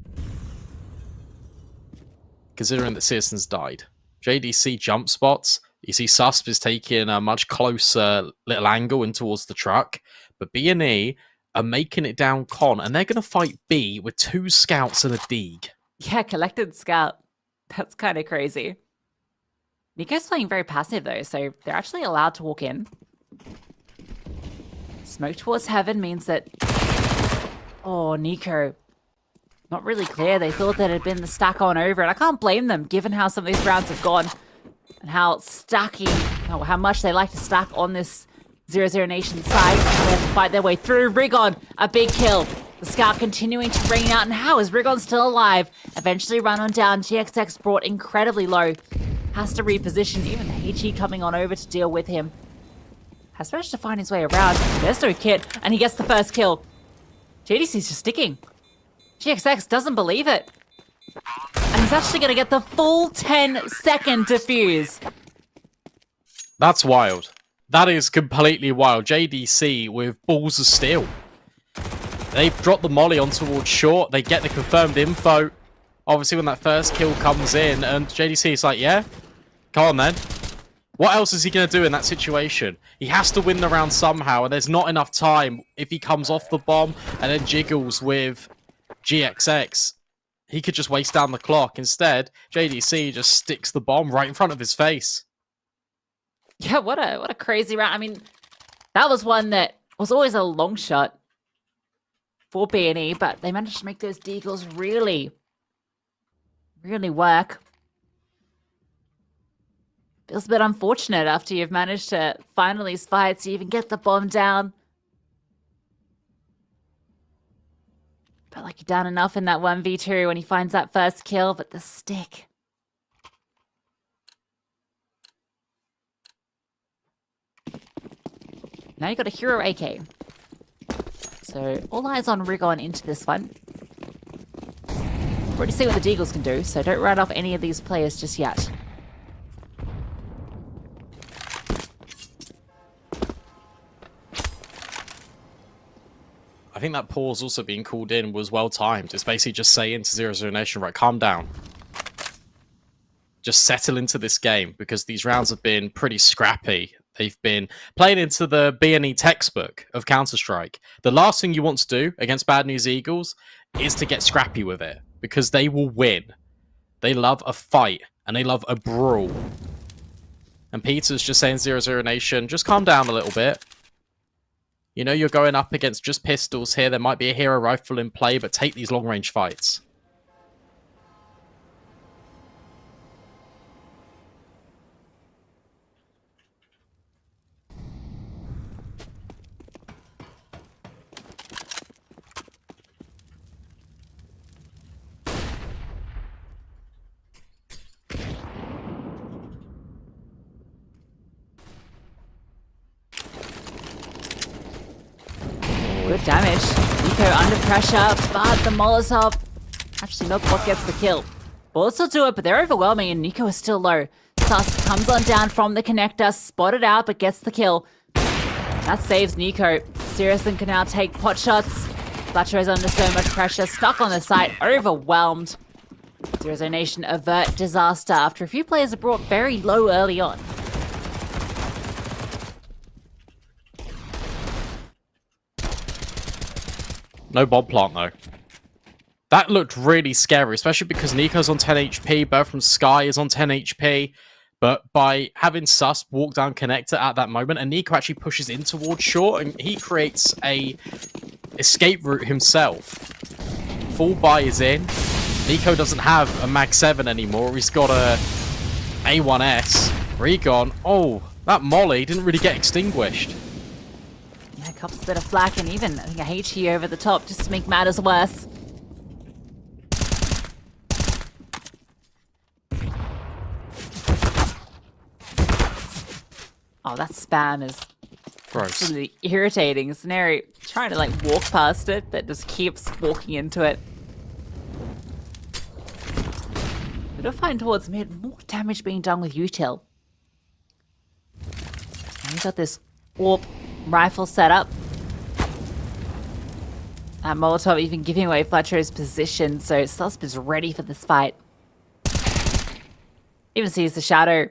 considering that Searson's died. JDC jump spots. You see Susp is taking a much closer little angle in towards the truck. But B&E are making it down con, and they're going to fight B with 2 scouts and a Deeg. Yeah, collected scout. That's kind of crazy. Nico's playing very passive, though, so they're actually allowed to walk in. Smoke towards heaven means that... Oh, Nico. Not really clear. They thought that it had been the stack on over, and I can't blame them, given how some of these rounds have gone, and how how much they like to stack on this 0-0 Nation side. They have to fight their way through. Rigon, a big kill. The scout continuing to rain out, and how is Rigon still alive? Eventually run on down. GXX brought incredibly low. Has to reposition, even HE coming on over to deal with him. Has managed to find his way around. There's no kid, and he gets the first kill. JDC's just sticking. GXX doesn't believe it. And he's actually going to get the full 10-second defuse. That's wild. That is completely wild. JDC with balls of steel. They've dropped the molly on towards short. They get the confirmed info. Obviously, when that first kill comes in, and JDC is like, yeah, come on then. What else is he going to do in that situation? He has to win the round somehow, and there's not enough time if he comes off the bomb and then jiggles with GXX. He could just waste down the clock. Instead, JDC just sticks the bomb right in front of his face. Yeah, what a crazy round. I mean, that was one that was always a long shot for B&E, but they managed to make those deagles really work. Feels a bit unfortunate after you've managed to final these fights to even get the bomb down. Felt like you've done enough in that 1v2 when he finds that first kill, but the stick. Now you got a hero AK. So all eyes on Rigon into this one. Already see what the Deagles can do, so don't write off any of these players just yet. I think that pause also being called in was well timed. It's basically just saying to 0-0 Nation, right, calm down. Just settle into this game, because these rounds have been pretty scrappy. They've been playing into the B&E textbook of Counter-Strike. The last thing you want to do against Bad News Eagles is to get scrappy with it, because they will win. They love a fight, and they love a brawl. And Peter's just saying 0-0 Nation, just calm down a little bit. You know you're going up against just pistols here. There might be a hero rifle in play, but take these long-range fights. Good damage. Nico under pressure, but the Molotov actually not what gets the kill. Bullets will do it, but they're overwhelming, and Nico is still low. Sus comes on down from the connector, spotted out, but gets the kill. That saves Nico. Sirius can now take pot shots. Fletcher is under so much pressure, stuck on the site, overwhelmed. 0 Nation avert disaster after a few players are brought very low early on. No bomb plant, though. That looked really scary, especially because Nico's on 10 HP, Bird from Sky is on 10 HP. But by having Sus walk down connector at that moment, and Nico actually pushes in towards short, and he creates a escape route himself. Full buy is in. Nico doesn't have a Mag 7 anymore. He's got a A1S. Recon. Oh, that Molly didn't really get extinguished. Yeah, cops a bit of flack, and even I think a HE over the top just to make matters worse. Oh, that spam is Gross. absolutely irritating. Scenario trying to like walk past it, but just keeps walking into it. Bit of find towards mid, more damage being done with util. And he's got this warp rifle set up. And Molotov even giving away Fletcher's position, so Susp is ready for this fight. Even sees the shadow.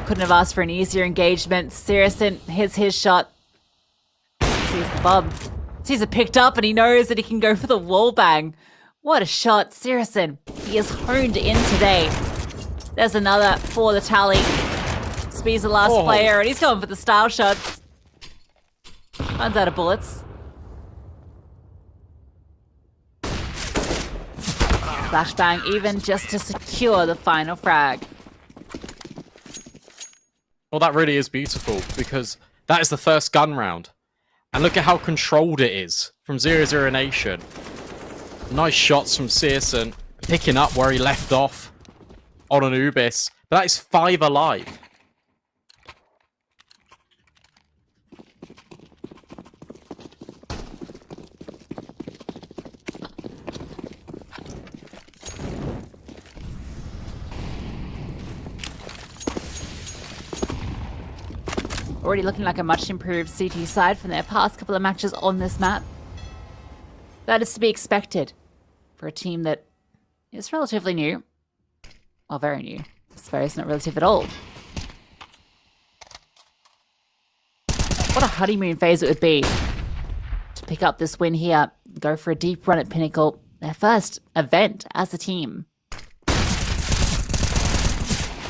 Couldn't have asked for an easier engagement. Sirison hits his shot. Sees the bomb. Sees it picked up and he knows that he can go for the wall bang. What a shot. Sirison, he is honed in today. There's another for the tally. Speed's the last player and he's going for the style shots. Runs out of bullets. Flashbang even just to secure the final frag. Well, that really is beautiful, because that is the first gun round. And look at how controlled it is from 0 Nation. Nice shots from Searson, picking up where he left off on an Ubis. But that is 5 alive. Already looking like a much improved CT side from their past couple of matches on this map. That is to be expected for a team that is relatively new. Well, very new. I suppose not relative at all. What a honeymoon phase it would be to pick up this win here, go for a deep run at Pinnacle, their first event as a team.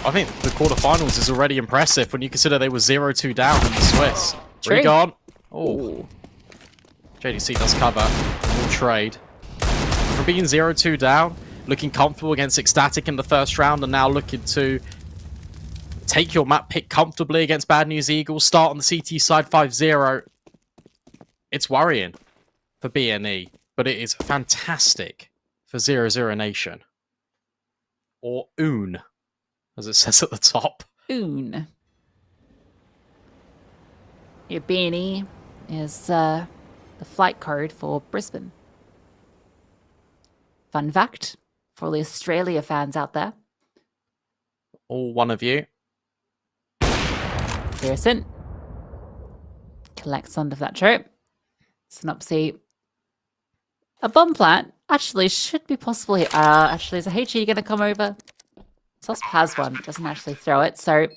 I think the quarterfinals is already impressive when you consider they were 0-2 down in the Swiss. True. Regon. Oh. JDC does cover. Will trade. For being 0-2 down, looking comfortable against Ecstatic in the first round, and now looking to take your map pick comfortably against Bad News Eagles, start on the CT side 5-0. It's worrying for BNE, but it is fantastic for 0 Nation. Or OON, as it says at the top. OON. Your BNE is the flight code for Brisbane. Fun fact for all the Australia fans out there. All one of you. Pearson collects onto that troop. Synopsy. A bomb plant actually should be possible here. Actually, is a HE going to come over? Susp has one, but doesn't actually throw it. So,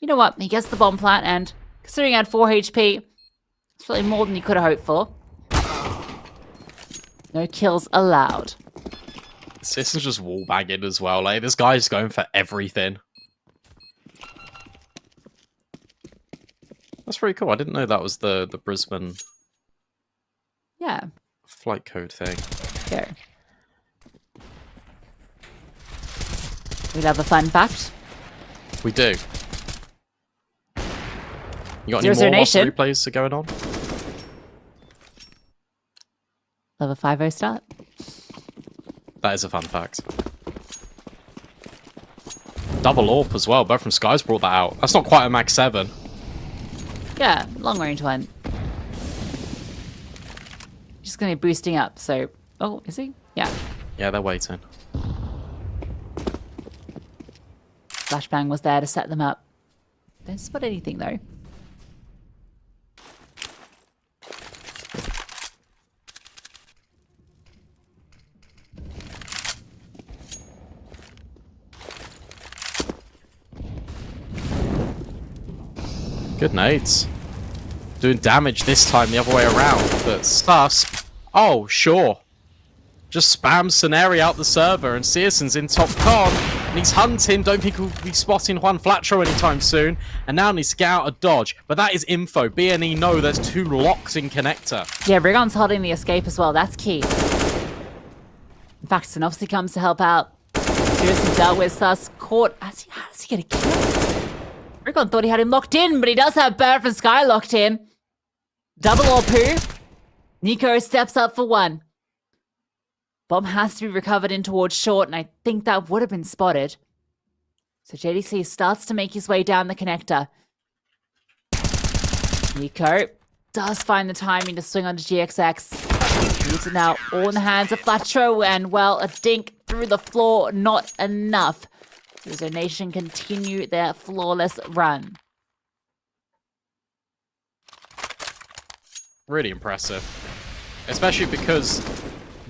you know what? He gets the bomb plant, and considering he had 4 HP, it's really more than you could have hoped for. No kills allowed. This is just wallbanging as well. Like, this guy's going for everything. That's pretty cool. I didn't know that was the Brisbane Yeah. flight code thing. Go. We love a fun fact. We do. You got any more Nation. replays going on? Love a 5-0 start. That is a fun fact. Double AWP as well. Both from Sky's brought that out. That's not quite a Max 7. Yeah, long range one. just going to be boosting up, so... Oh, is he? Yeah. Yeah, they're waiting. Flashbang was there to set them up. Don't spot anything, though. Good nades. Doing damage this time the other way around, but Susp... Oh, sure. Just spams Scenario out the server, and Searson's in top con, and he's hunting. Don't think he'll be spotting Juan Flatro anytime soon, and now needs to get out of dodge. But that is info. BNE know there's 2 locks in connector. Yeah, Rigon's holding the escape as well. That's key. In fact, Synopsy comes to help out. Seriously dealt with Sus. Caught. How does he get a kill? Rigon thought he had him locked in, but he does have Bird from Sky locked in. Double or poo. Nico steps up for 1. Bomb has to be recovered in towards short, and I think that would have been spotted. So JDC starts to make his way down the connector. Nico does find the timing to swing onto GXX. He's now all in the hands of Flatro, and well, a dink through the floor, not enough. So Nation continue their flawless run. Really impressive. Especially because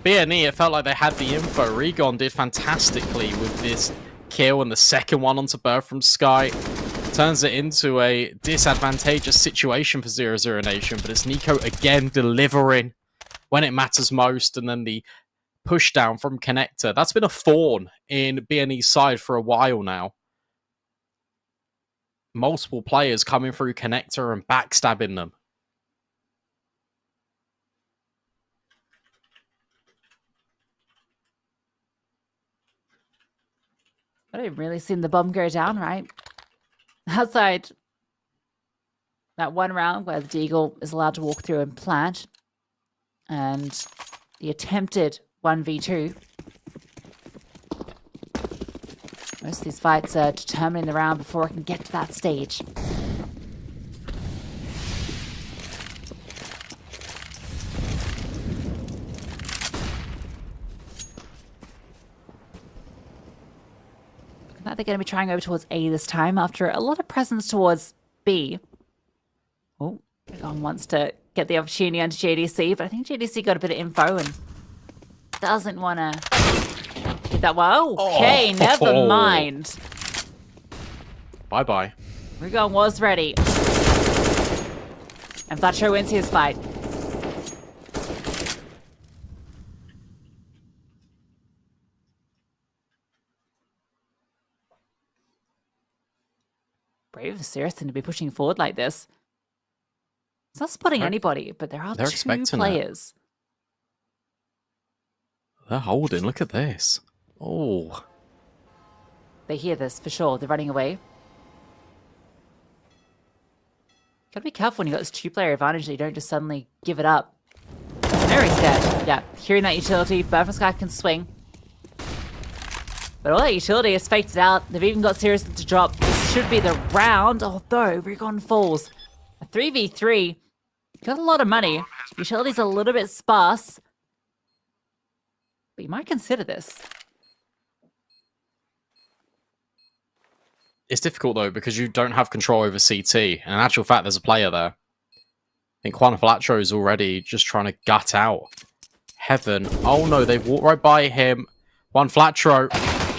BNE, it felt like they had the info. Rigon did fantastically with this kill and the second one onto Bird from Sky. Turns it into a disadvantageous situation for 0-0 Nation, but it's Nico again delivering when it matters most, and then the push down from connector. That's been a thorn in BNE's side for a while now. Multiple players coming through connector and backstabbing them. I haven't really seen the bomb go down, right? Outside that one round where the Deagle is allowed to walk through and plant, and the attempted 1v2. Most of these fights are determining the round before I can get to that stage. They're going to be trying over towards A this time after a lot of presence towards B. Oh, Rigon wants to get the opportunity onto JDC, but I think JDC got a bit of info and doesn't want to give that one. Oh, okay, never mind. Bye-bye. Rigon was ready. And Flatro wins his fight. Brave of Saracen to be pushing forward like this. It's not spotting anybody, but there are 2 players. They're holding. Look at this. Oh. They hear this for sure. They're running away. Gotta be careful when you got this 2-player advantage that you don't just suddenly give it up. Very scared. Yeah, hearing that utility, Bird from Sky can swing. But all that utility is faked out. They've even got Sirius to drop. This should be the round, although Rigon falls. A 3v3. Got a lot of money. Utility's a little bit sparse. But you might consider this. It's difficult, though, because you don't have control over CT. And in actual fact, there's a player there. I think Juan Flatro is already just trying to gut out. Heaven. Oh, no, they've walked right by him. Juan Flatro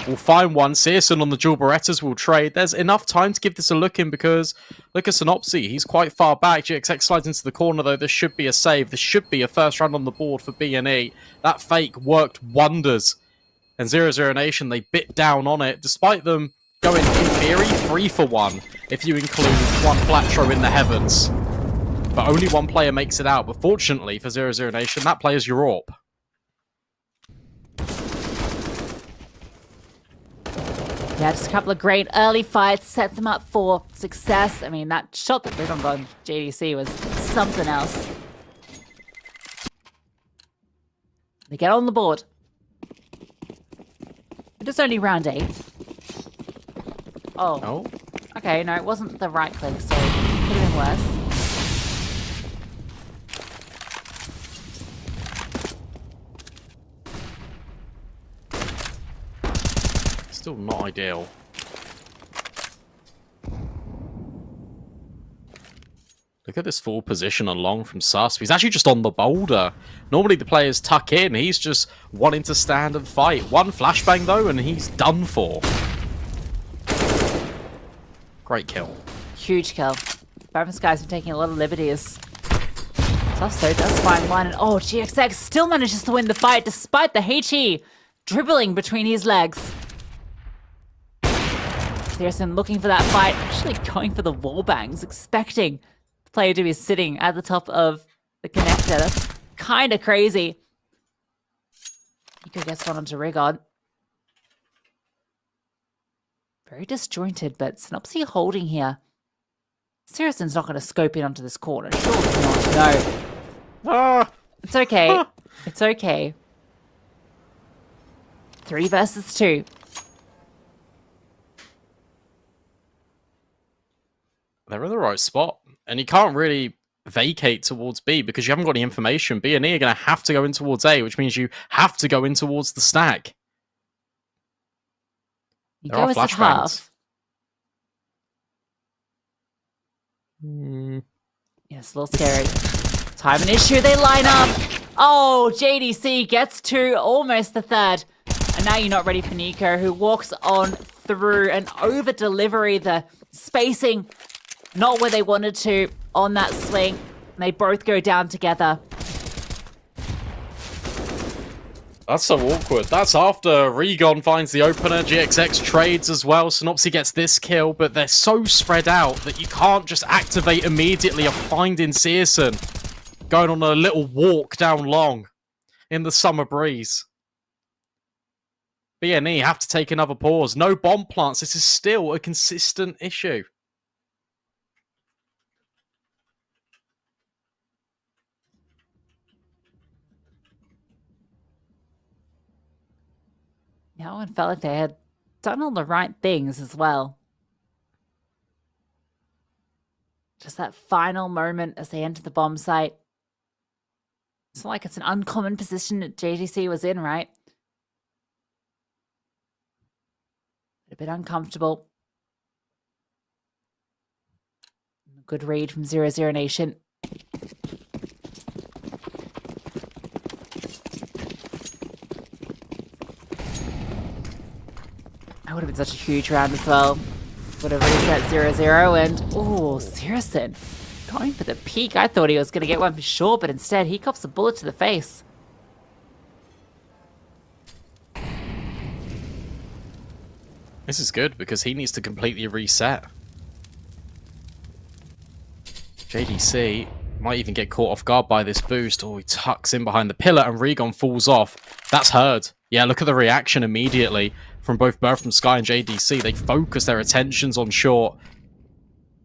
will find one. Searson on the dual Berettas will trade. There's enough time to give this a look in because look at Synopsy. He's quite far back. GXX slides into the corner, though. This should be a save. This should be a first round on the board for BNE. That fake worked wonders. And 0-0 Nation, they bit down on it, despite them going, in theory, 3-for-1, if you include Juan Flatro in the heavens. But only one player makes it out. But fortunately for 0-0 Nation, that player's Europe. Yeah, just a couple of great early fights, set them up for success. I mean, that shot that Rigon got on JDC was something else. They get on the board. It is only round 8. Oh. Okay, no, it wasn't the right click, so it could have been worse. Still not ideal. Look at this full position on long from Susp. He's actually just on the boulder. Normally the players tuck in. He's just wanting to stand and fight. One flashbang though, and he's done for. Great kill. Huge kill. Both guys are taking a lot of liberties. Susto does find one, and oh, GXX still manages to win the fight despite the HE dribbling between his legs. Pearson looking for that fight, actually going for the wall bangs, expecting the player to be sitting at the top of the connector. That's kind of crazy. Nico gets one onto Rigon. Very disjointed, but Synopsy holding here. Saracen's not going to scope in onto this corner. Surely not. No. Ah! It's okay. It's okay. 3 versus 2. They're in the right spot. And you can't really vacate towards B because you haven't got any information. B and E are going to have to go in towards A, which means you have to go in towards the stack. You There go are as a flashbangs. half. Yeah, it's a little scary. Time and issue, they line up. Oh, JDC gets 2, almost the 3rd. And now you're not ready for Nico, who walks on through an over delivery. The spacing, not where they wanted to on that swing. And they both go down together. That's so awkward. That's after Rigon finds the opener, GXX trades as well, Synopsy gets this kill, but they're so spread out that you can't just activate immediately of finding Searson going on a little walk down long in the summer breeze. BNE have to take another pause. No bomb plants. This is still a consistent issue. Now it felt like they had done all the right things as well. Just that final moment as they enter the bomb site. It's not like it's an uncommon position that JDC was in, right? A bit uncomfortable. Good read from 0-0 Nation. That would have been such a huge round as well. Would have reset 0-0 and oh, Searson going for the peak. I thought he was going to get one for sure, but instead he cops a bullet to the face. This is good because he needs to completely reset. JDC might even get caught off guard by this boost. Oh, he tucks in behind the pillar and Rigon falls off. That's heard. Yeah, look at the reaction immediately from both Bertram Sky and JDC. They focus their attentions on short.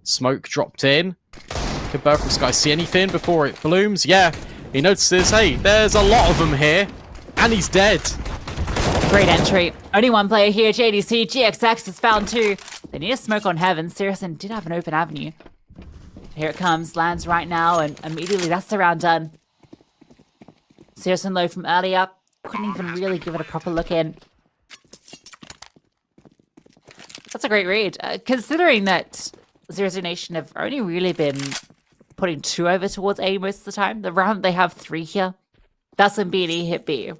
Smoke dropped in. Can Bertram Sky see anything before it blooms? Yeah, he notices, hey, there's a lot of them here. And he's dead. Great entry. Only one player here, JDC. GXX has found 2. They need a smoke on heaven. Searson did have an open avenue. Here it comes. Lands right now, and immediately that's the round done. Searson low from earlier. Couldn't even really give it a proper look in. That's a great read. Considering that 0-0 Nation have only really been putting 2 over towards A most of the time. The round they have 3 here. That's when BD hit B.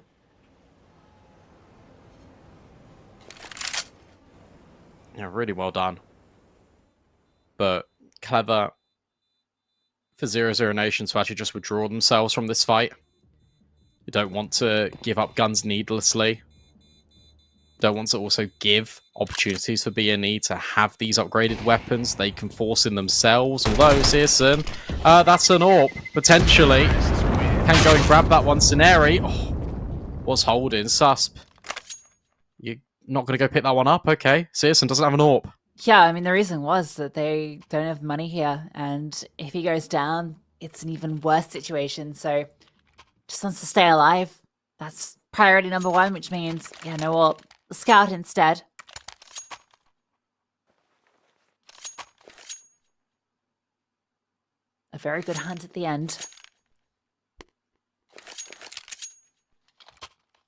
Yeah, really well done. But clever for 0-0 Nation to actually just withdraw themselves from this fight. You don't want to give up guns needlessly. Don't want to also give opportunities for BNE to have these upgraded weapons. They can force in themselves. Although, Searson, that's an AWP, potentially. Can go and grab that one. Scenari. Oh, was holding. Susp. You're not going to go pick that one up? Okay. Searson doesn't have an AWP. Yeah, I mean, the reason was that they don't have money here. And if he goes down, it's an even worse situation. So, just wants to stay alive. That's priority number 1, which means, yeah, no AWP. Scout instead. A very good hunt at the end.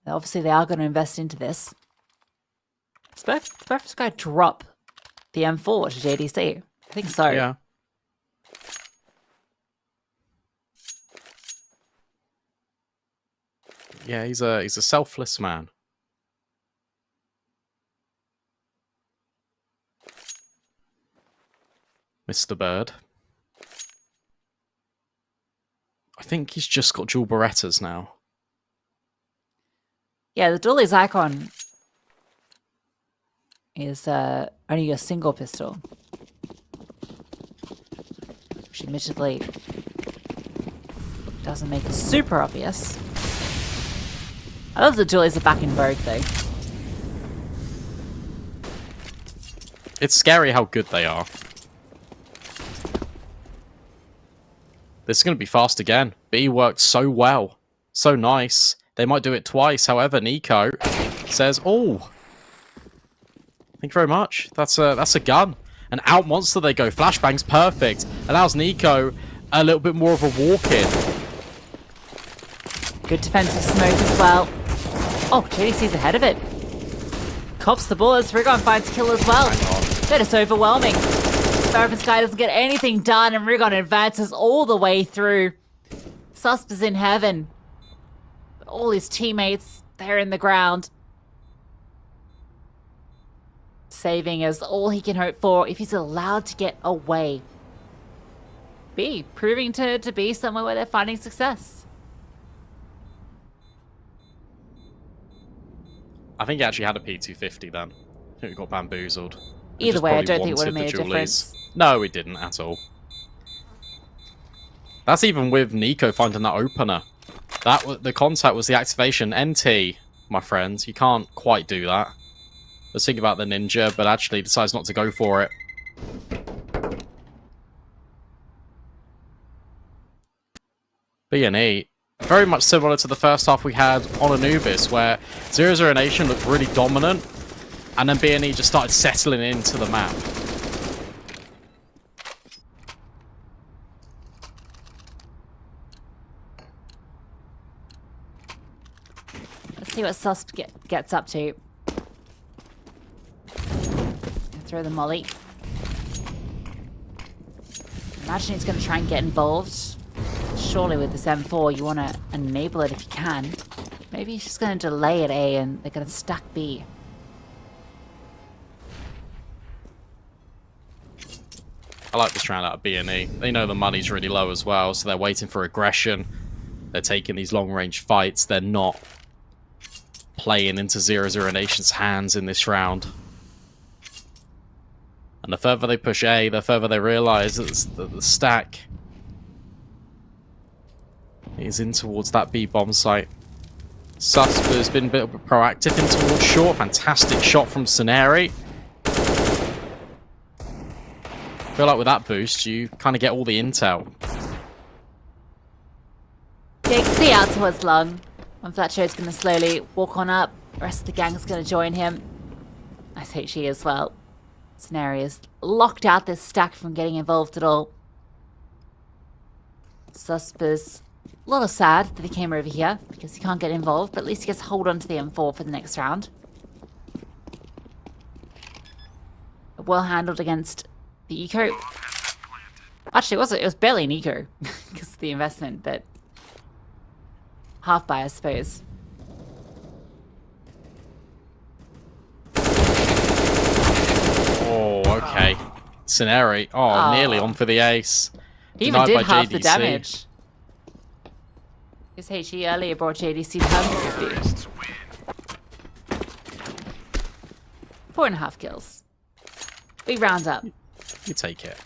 Obviously, they are going to invest into this. Did this guy drop the M4 to JDC? I think so. Yeah. Yeah, he's a selfless man. Mr. Bird. I think he's just got dual Berettas now. Yeah, the duelist icon is only a single pistol. Which admittedly doesn't make it super obvious. I love the duelists are back in vogue though. It's scary how good they are. This is going to be fast again. B worked so well. So nice. They might do it twice. However, Nico says, oh, thank you very much. That's a gun. And out monster they go. Flashbang's perfect. Allows Nico a little bit more of a walk-in. Good defensive smoke as well. Oh, JDC's ahead of it. Cops the bullets. Rigon finds kill as well. That is overwhelming. Therapist guy doesn't get anything done, and Rigon advances all the way through. Susp is in heaven. But all his teammates, they're in the ground. Saving is all he can hope for if he's allowed to get away. B, proving to be somewhere where they're finding success. I think he actually had a P250 then. I think he got bamboozled. Either way, I don't think it would have made a difference. No, it didn't at all. That's even with Nico finding that opener. The contact was the activation. NT, my friends, you can't quite do that. Let's think about the ninja, but actually decides not to go for it. B&E, very much similar to the first half we had on Anubis, where 0-0 Nation looked really dominant, and then B&E just started settling into the map. Let's see what Susp gets up to. Throw the molly. Imagine he's going to try and get involved. Surely with this M4, you want to enable it if you can. Maybe he's just going to delay at A and they're going to stack B. I like this round out of B&E. They know the money's really low as well, so they're waiting for aggression. They're taking these long-range fights. They're not playing into 0-0 Nation's hands in this round. And the further they push A, the further they realise that the stack is in towards that B bomb site. Susp has been a bit proactive in towards short. Fantastic shot from Scenari. I feel like with that boost, you kind of get all the intel. Dixie out towards long. And Fletcher's going to slowly walk on up. The rest of the gang's going to join him. Nice HE as well. Scenario has locked out this stack from getting involved at all. Susp is a little sad that he came over here because he can't get involved, but at least he gets hold on to the M4 for the next round. Well handled against the eco. Actually, it was barely an eco because of the investment, but half buy, I suppose. Oh, okay. Scenari. Oh, nearly on for the ace. He even did half JDC. the damage. His HE earlier brought JDC to 150. 4.5 kills. We round up. You take it.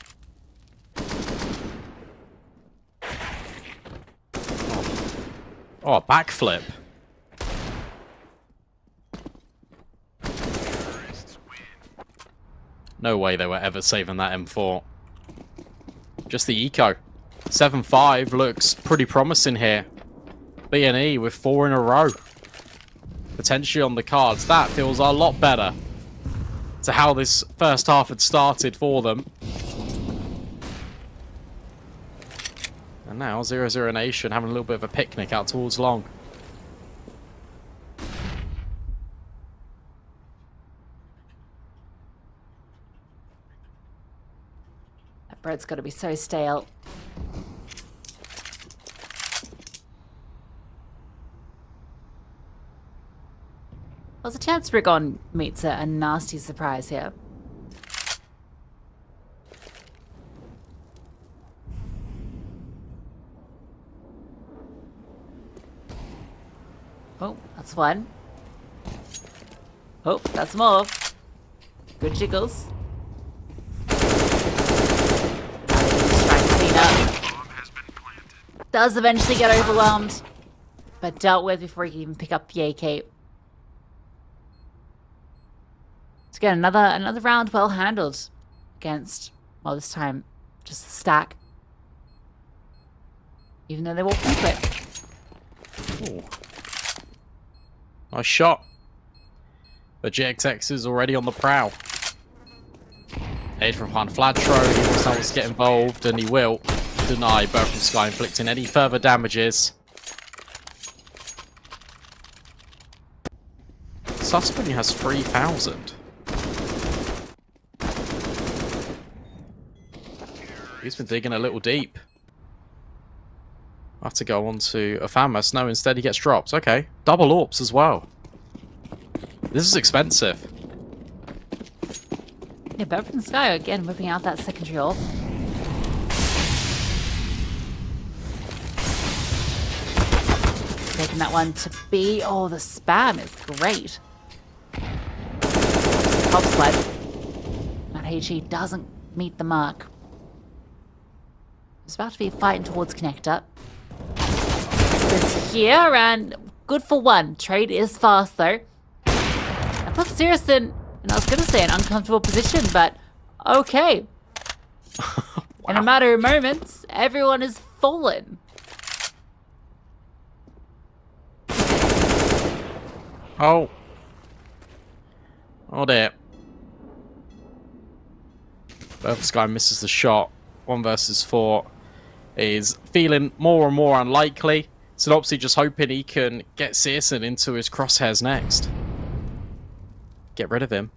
Oh, a backflip. No way they were ever saving that M4. Just the eco. 7-5 looks pretty promising here. B&E with 4 in a row. Potentially on the cards. That feels a lot better to how this first half had started for them. And now 0-0 Nation having a little bit of a picnic out towards long. bread's got to be so stale. There's a chance Rigon meets a nasty surprise here. Oh, that's one. Oh, that's more. Good jiggles. Does eventually get overwhelmed, but dealt with before he can even pick up the AK. So again, another round well handled against, well, this time just a stack. Even though they walked into it. Ooh. Nice shot. But JXX is already on the prowl. Aid from Juan Flatro, he wants to get involved, and he will deny Bird from Sky inflicting any further damages. Suspect has 3,000. He's been digging a little deep. I have to go on to a Famas. No, instead he gets dropped. Okay. Double AWPs as well. This is expensive. Yeah, Bird from Sky again whipping out that secondary AWP. Taking that one to B. Oh, the spam is great. Top sled. That HE doesn't meet the mark. It's about to be fighting towards connector. This here, and good for one. Trade is fast though. That puts Sirius in, and I was going to say an uncomfortable position, but okay. Wow. In a matter of moments, everyone is fallen. Oh. Oh dear. Bird from Sky misses the shot. 1 versus 4 is feeling more and more unlikely. Synopsy just hoping he can get Searson into his crosshairs next. Get rid of him.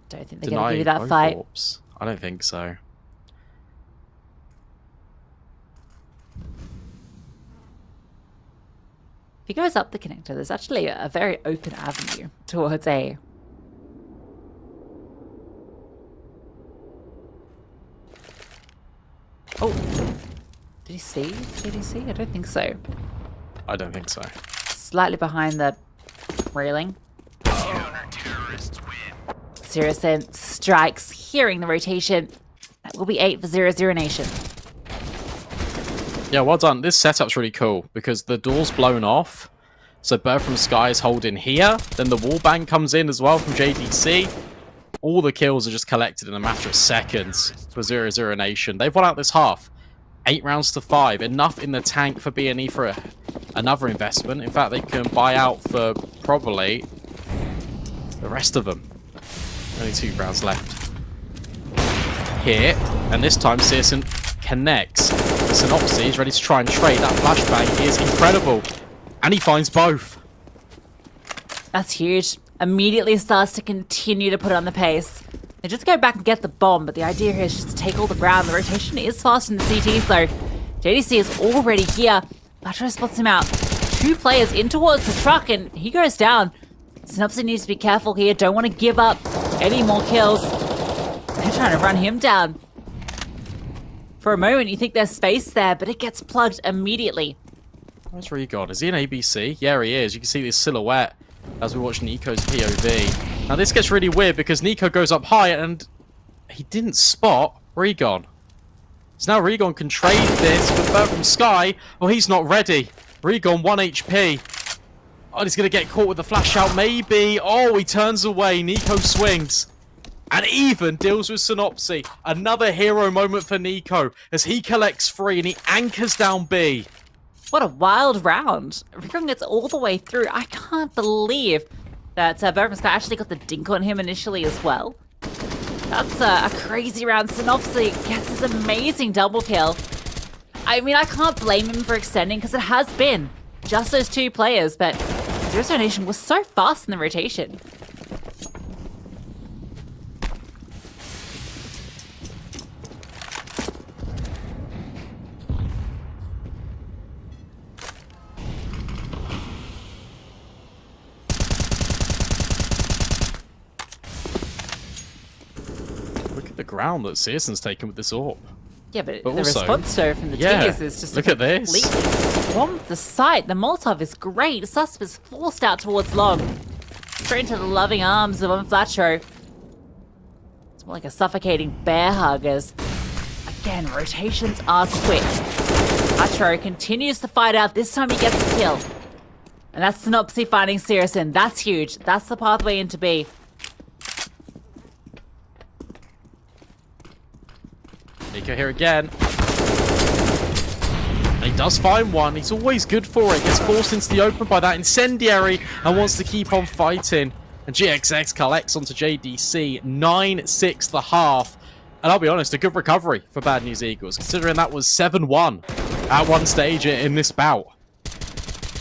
Don't think they're going to give you that fight. Corpse. I don't think so. If he goes up the connector, there's actually a very open avenue towards A. Oh. Did he see? Did he see? I don't think so. I don't think so. Slightly behind the railing. Sirius then strikes, hearing the rotation. That will be 8 for 0-0 Nation. Yeah, well done. This setup's really cool because the door's blown off. So Bird from Sky is holding here. Then the wallbang comes in as well from JDC. All the kills are just collected in a matter of seconds for 0-0 Nation. They've won out this half. 8 rounds to 5. Enough in the tank for B&E for another investment. In fact, they can buy out for probably the rest of them. Only 2 rounds left. Here. And this time, Searson connects. The Synopsy is ready to try and trade. That flashbang is incredible. And he finds both. That's huge. Immediately starts to continue to put on the pace. They just go back and get the bomb, but the idea here is just to take all the ground. The rotation is fast in the CT, so JDC is already here. Latro spots him out. 2 players in towards the truck, and he goes down. Synopsy needs to be careful here. Don't want to give up any more kills. They're trying to run him down. For a moment, you think there's space there, but it gets plugged immediately. Where's Regon? Is he an ABC? Yeah, he is. You can see this silhouette as we watch Nico's POV. Now, this gets really weird because Nico goes up high and he didn't spot Regon. So now Regon can trade this with Bird from Sky. Well, he's not ready. Regon 1 HP. Oh, he's going to get caught with the flash out, maybe. Oh, he turns away. Nico swings. And even deals with Synopsy. Another hero moment for Nico as he collects 3 and he anchors down B. What a wild round. Rigon gets all the way through. I can't believe that Bird from Sky actually got the dink on him initially as well. That's a crazy round. Synopsy gets this amazing double kill. I mean, I can't blame him for extending because it has been just those 2 players, but 0-0 Nation was so fast in the rotation. ground that Searson's taken with this AWP. Yeah, but the also- response though from the Yeah, teams is just look at this. completely swamped the site. The Molotov is great. Susp is forced out towards Long. Straight into the loving arms of Flatro. It's more like a suffocating bear hug as, again, rotations are quick. Flatro continues to fight out. This time he gets a kill. And that's Synopsy finding Searson. That's huge. That's the pathway into B. Nico here again. And he does find one. He's always good for it. Gets forced into the open by that incendiary and wants to keep on fighting. And GXX collects onto JDC. 9-6 the half. And I'll be honest, a good recovery for Bad News Eagles, considering that was 7-1 at one stage in this bout.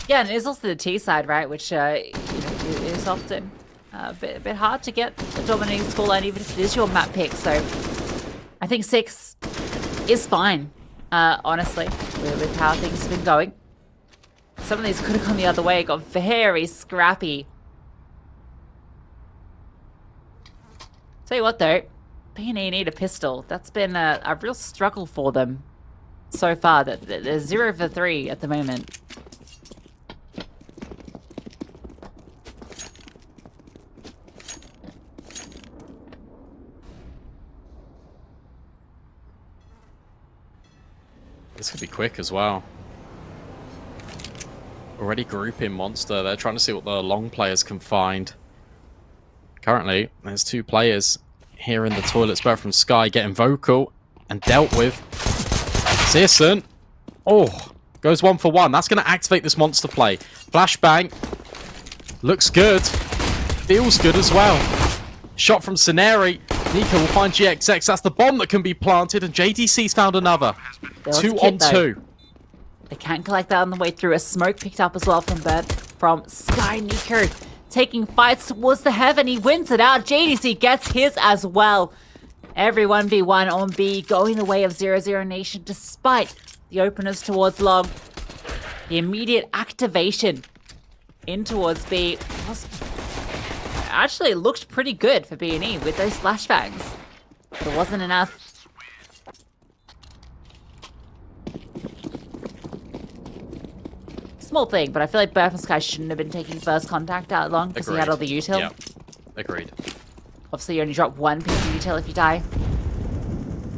Yeah, and it is also the T side, right? Which is often a bit hard to get a dominating scoreline, even if it is your map pick. So I think 6 is fine, honestly, with how things have been going. Some of these could have gone the other way, got very scrappy. Tell you what, though, B&E need a pistol. That's been a real struggle for them so far. They're 0 for 3 at the moment. This could be quick as well. Already grouping Monster. They're trying to see what the long players can find. Currently, there's 2 players here in the toilets, both from Sky, getting vocal and dealt with. Searson. Oh, goes 1 for 1. That's going to activate this Monster play. Flashbang. Looks good. Feels good as well. Shot from Sceneri. Nico will find GXX. That's the bomb that can be planted, and JDC's found another. 2 on 2. They can't collect that on the way through. A smoke picked up as well from Sky. Nico taking fights towards the heaven. He wins it out. JDC gets his as well. Every 1v1 on B going the way of 0-0 Nation despite the openers towards Long. The immediate activation in towards B actually looked pretty good for B&E with those flashbangs. But it wasn't enough. Small thing, but I feel like Burf and Sky shouldn't have been taking first contact out long because he had all the util. Yeah, agreed. Obviously, you only drop 1 piece of util if you die.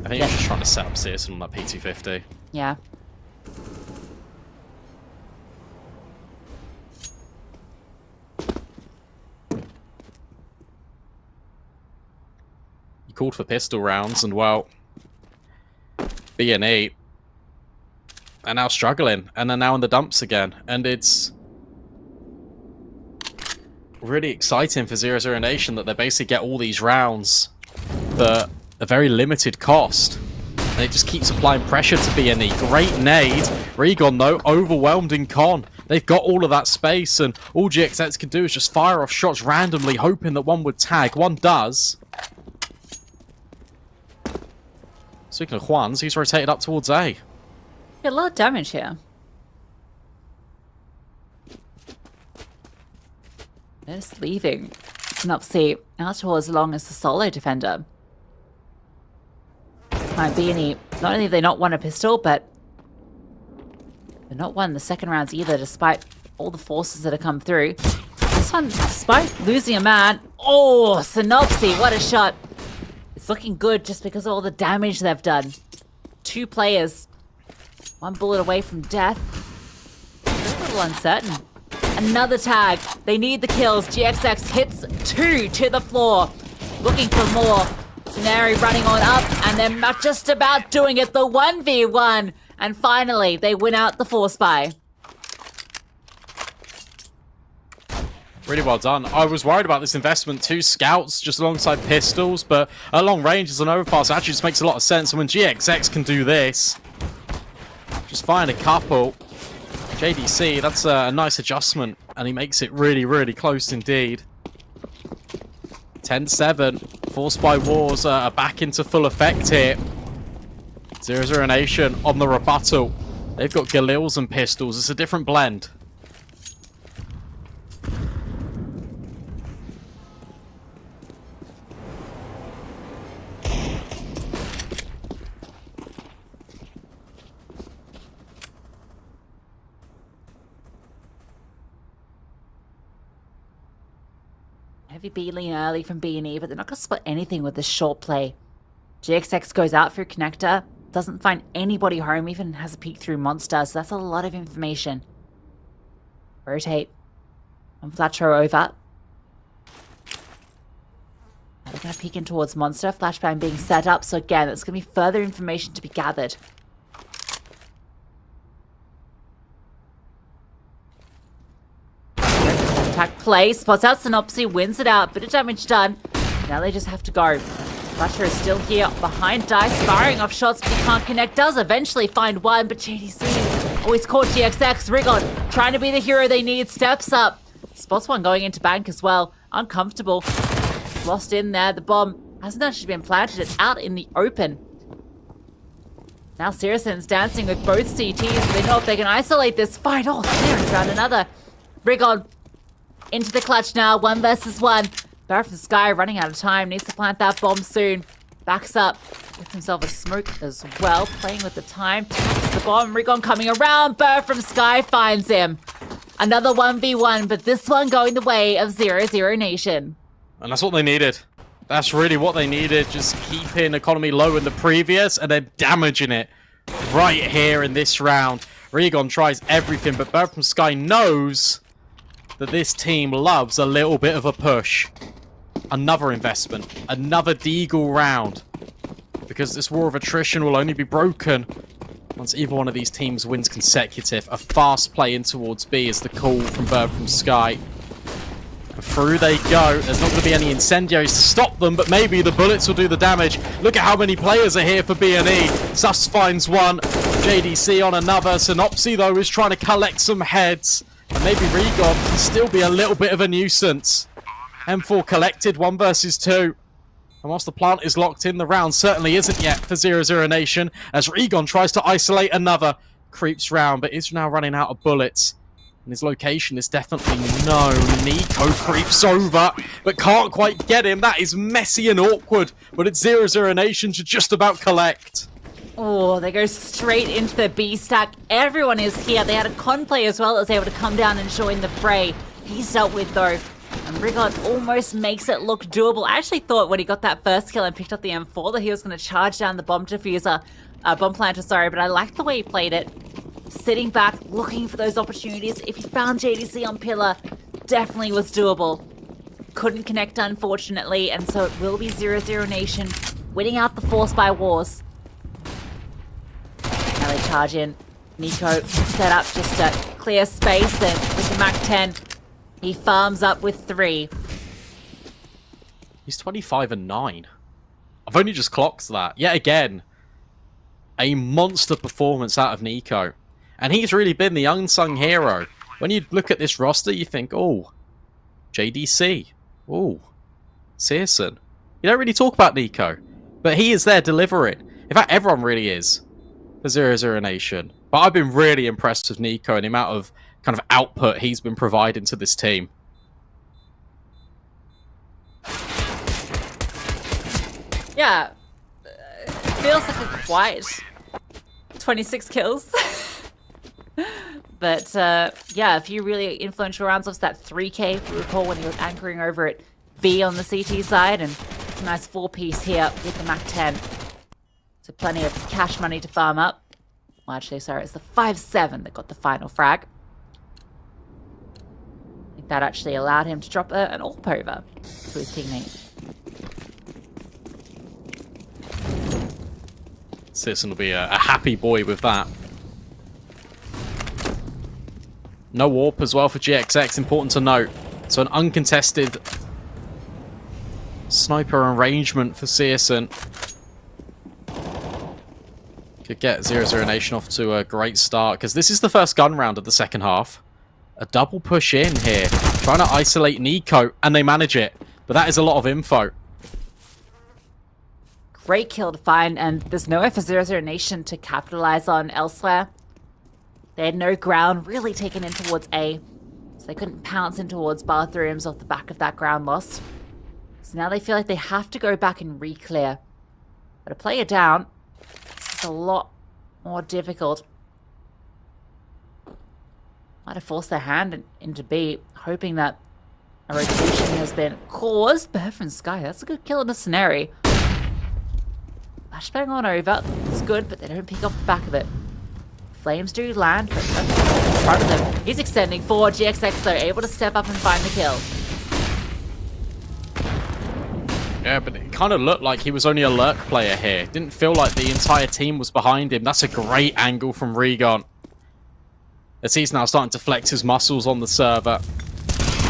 I think he's just trying to set up Searson on that PT50. Yeah. He called for pistol rounds, and well, B&E are now struggling, and they're now in the dumps again, and it's really exciting for 0-0 Nation that they basically get all these rounds for a very limited cost. And it just keeps applying pressure to B&E. Great nade. Regon, though, overwhelmed in con. They've got all of that space, and all GXX can do is just fire off shots randomly, hoping that one would tag. One does. Speaking of Juan's, he's rotated up towards A. Yeah, a lot of damage here. They're just leaving Synopsy out towards Long as the solo defender. My B&E, not only have they not won a pistol, but they've not won the second rounds either, despite all the forces that have come through. This one, despite losing a man, oh, Synopsy, what a shot. It's looking good just because of all the damage they've done. 2 players, 1 bullet away from death. It's a little uncertain. Another tag. They need the kills. GXX hits 2 to the floor. Looking for more. Scenari running on up, and they're just about doing it. The 1v1. And finally, they win out the force buy. Really well done. I was worried about this investment. 2 scouts just alongside pistols, but at long range as an overpass actually just makes a lot of sense. And when GXX can do this, just find a couple. JDC, that's a nice adjustment, and he makes it really, really close indeed. 10-7. Forced by Wars are back into full effect here. 0-0 Nation on the rebuttal. They've got Galils and pistols. It's a different blend. Heavy B lean early from B&E, but they're not going to split anything with this short play. GXX goes out through connector, doesn't find anybody home, even has a peek through monster, so that's a lot of information. Rotate. And Flatro over. They're going to peek in towards monster. Flashbang being set up, so again, there's going to be further information to be gathered. Attack play, spots out Synopsy, wins it out, bit of damage done. Now they just have to go. Flasher is still here behind Dice, firing off shots, but he can't connect. Does eventually find one, but JDC always caught GXX. Rigon trying to be the hero they need, steps up. Spots one going into bank as well. Uncomfortable. Lost in there. The bomb hasn't actually been planted. It's out in the open. Now Siriuson's dancing with both CTs. They know if they can isolate this fight. Oh, Sirius found another. Rigon into the clutch now. 1 versus 1. Barrett from Sky running out of time. Needs to plant that bomb soon. Backs up. Gets himself a smoke as well. Playing with the time. Taps the bomb. Rigon coming around. Barrett from Sky finds him. Another 1v1, but this one going the way of 0-0 Nation. And that's what they needed. That's really what they needed. Just keeping economy low in the previous and then damaging it right here in this round. Rigon tries everything, but Barrett from Sky knows that this team loves a little bit of a push. Another investment. Another Deagle round. Because this war of attrition will only be broken once either one of these teams wins consecutive. A fast play in towards B is the call from Bird from Sky. And through they go. There's not going to be any incendiaries to stop them, but maybe the bullets will do the damage. Look at how many players are here for B&E. Sus finds one. JDC on another. Synopsy, though, is trying to collect some heads. And maybe Rigon can still be a little bit of a nuisance. M4 collected, 1 versus 2. And whilst the plant is locked in, the round certainly isn't yet for 0-0 Nation, as Rigon tries to isolate another. Creeps round, but is now running out of bullets. And his location is definitely known. Nico creeps over, but can't quite get him. That is messy and awkward, but it's 0-0 Nation to just about collect. Oh, they go straight into the B stack. Everyone is here. They had a con play as well that was able to come down and join the fray. He's dealt with, though. And Rigon almost makes it look doable. I actually thought when he got that first kill and picked up the M4 that he was going to charge down the bomb diffuser, bomb planter, sorry, but I liked the way he played it. Sitting back, looking for those opportunities. If he found JDC on pillar, definitely was doable. Couldn't connect, unfortunately, and so it will be 0-0 Nation, winning out the Force by Wars. Now they charge in. Nico set up just a clear space, and with the Mac 10, he farms up with 3. He's 25 and 9. I've only just clocked that. Yet again, a monster performance out of Nico. And he's really been the unsung hero. When you look at this roster, you think, oh, JDC. Oh, Searson. You don't really talk about Nico. But he is there delivering. In fact, everyone really is for 0-0 Nation. But I've been really impressed with Nico and the amount of kind of output he's been providing to this team. Yeah, feels like a quiet 26 kills. But yeah, a few really influential rounds. Of that 3K, if you recall, when he was anchoring over at B on the CT side, and it's a nice 4-piece here with the Mac 10. So plenty of cash money to farm up. Well, actually, sorry, it's the 5-7 that got the final frag. I think that actually allowed him to drop an AWP over to his teammate. Searson will be a happy boy with that. No warp as well for GXX, important to note. So an uncontested sniper arrangement for Searson. Could get 0-0 Nation off to a great start, because this is the first gun round of the second half. A double push in here, trying to isolate Nico, and they manage it. But that is a lot of info. Great kill to find, and there's nowhere for 0-0 Nation to capitalize on elsewhere. They had no ground really taken in towards A, so they couldn't pounce in towards bathrooms off the back of that ground loss. So now they feel like they have to go back and re-clear. But a player down, this is a lot more difficult. Might have forced their hand into B, hoping that A rotation has been caused. Bear from Sky, that's a good kill in a scenario. Flashbang on over. It's good, but they don't pick off the back of it. Flames do land, but that's in front of them. He's extending forward. GXX, though, able to step up and find the kill. Yeah, but it kind of looked like he was only a lurk player here. Didn't feel like the entire team was behind him. That's a great angle from Regon. As he's now starting to flex his muscles on the server.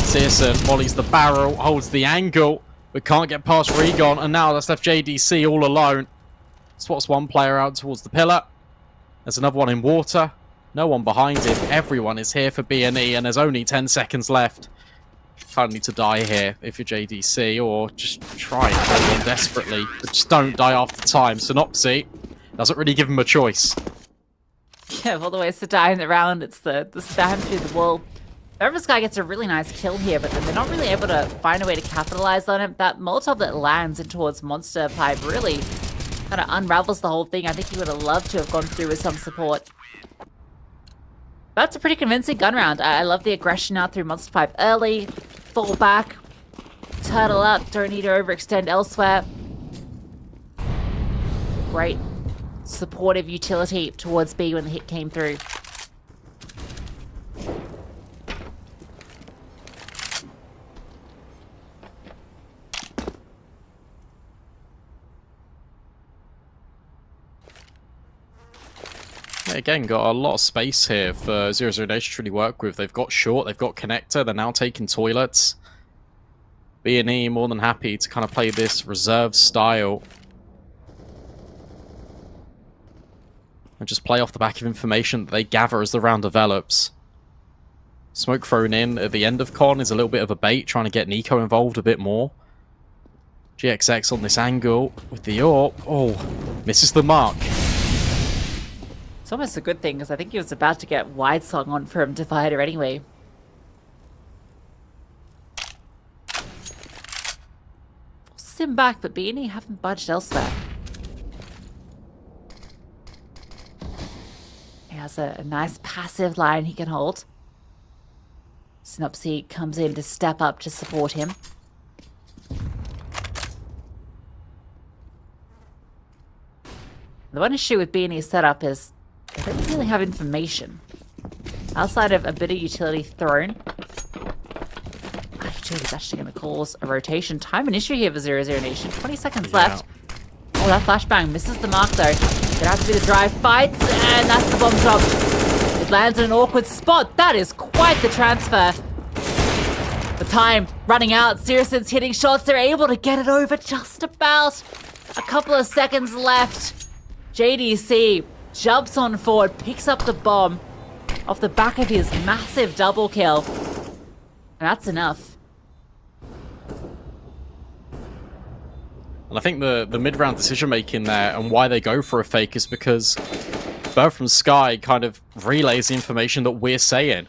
Searson mollies the barrel, holds the angle, but can't get past Regon, and now that's left JDC all alone. Spots one player out towards the pillar. There's another one in water. No one behind him. Everyone is here for B&E, and there's only 10 seconds left. Kind of need to die here if you're JDC, or just try and hold on desperately, but just don't die after time. Synopsy doesn't really give him a choice. Yeah, of all the ways to die in the round, it's the spam through the wall. This guy gets a really nice kill here, but then they're not really able to find a way to capitalize on it. That Molotov that lands in towards Monster Pipe really kind of unravels the whole thing. I think he would have loved to have gone through with some support. That's a pretty convincing gun round. I love the aggression out through Monster Pipe early. Fall back. Turtle up. Don't need to overextend elsewhere. Great supportive utility towards B when the hit came through. Again, got a lot of space here for 00 Nation to really work with. They've got short, they've got connector, they're now taking toilets. B&E more than happy to kind of play this reserve style. And just play off the back of information that they gather as the round develops. Smoke thrown in at the end of Con is a little bit of a bait, trying to get Nico involved a bit more. GXX on this angle with the AWP. Oh, misses the mark. It's almost a good thing, because I think he was about to get wide song on from Divider anyway. Forces him back, but B&E haven't budged elsewhere. He has a nice passive line he can hold. Synopsy comes in to step up to support him. The one issue with B&E's setup is they don't really have information. Outside of a bit of utility thrown, utility is actually going to cause a rotation. Time an issue here for 00 Nation. 20 seconds left. Oh, that flashbang misses the mark though. Gonna have to be the drive fights, and that's the bomb drop. It lands in an awkward spot. That is quite the transfer. The time running out. Searson's hitting shots. They're able to get it over just about. A couple of seconds left. JDC jumps on forward, picks up the bomb off the back of his massive double kill. And that's enough. And I think the mid-round decision-making there and why they go for a fake is because Bird from Sky kind of relays the information that we're saying.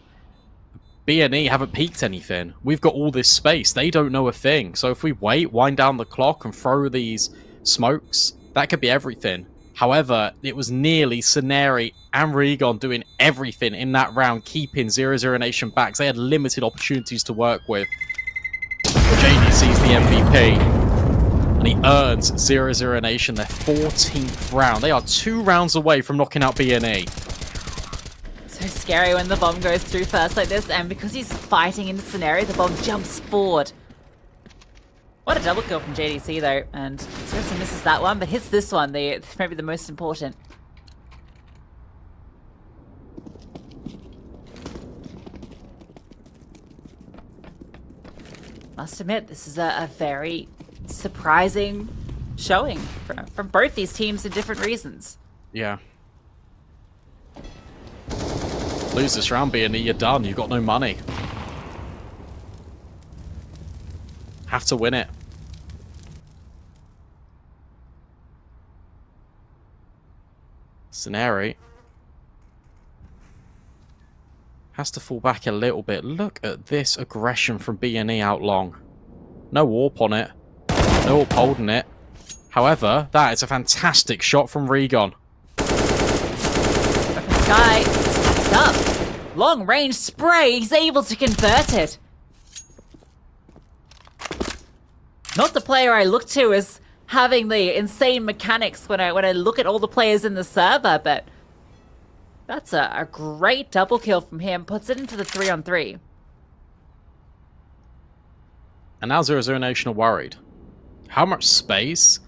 B&E haven't peaked anything. We've got all this space. They don't know a thing. So if we wait, wind down the clock and throw these smokes, that could be everything. However, it was nearly Scenari and Regon doing everything in that round, keeping 00 Nation back. They had limited opportunities to work with. JDC's the MVP, and he earns 00 Nation their 14th round. They are 2 rounds away from knocking out B&E. So scary when the bomb goes through first like this, and because he's fighting in the scenario, the bomb jumps forward. What a double kill from JDC though, and seriously misses that one, but hits this one, maybe the most important. Must admit, this is a very surprising showing from both these teams for different reasons. Yeah. Lose this round, B&E, you're done. You've got no money. Have to win it. Scenari has to fall back a little bit. Look at this aggression from B&E out long. No warp on it. No warp holding it. However, that is a fantastic shot from Regon. Sky steps up. Long range spray. He's able to convert it. not the player I look to as having the insane mechanics when I look at all the players in the server, but that's a great double kill from him. Puts it into the 3-on-3. And now 0-0 Nation are worried. How much space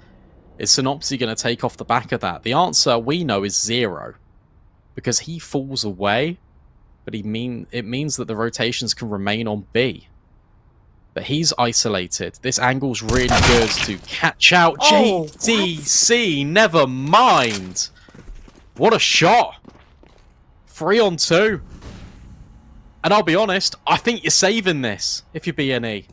is Synopsy going to take off the back of that? The answer we know is 0. Because he falls away, but it means that the rotations can remain on B. But he's isolated. This angle's really good to catch out JDC. Never mind. What a shot. 3-on-2. And I'll be honest, I think you're saving this if you're BNE.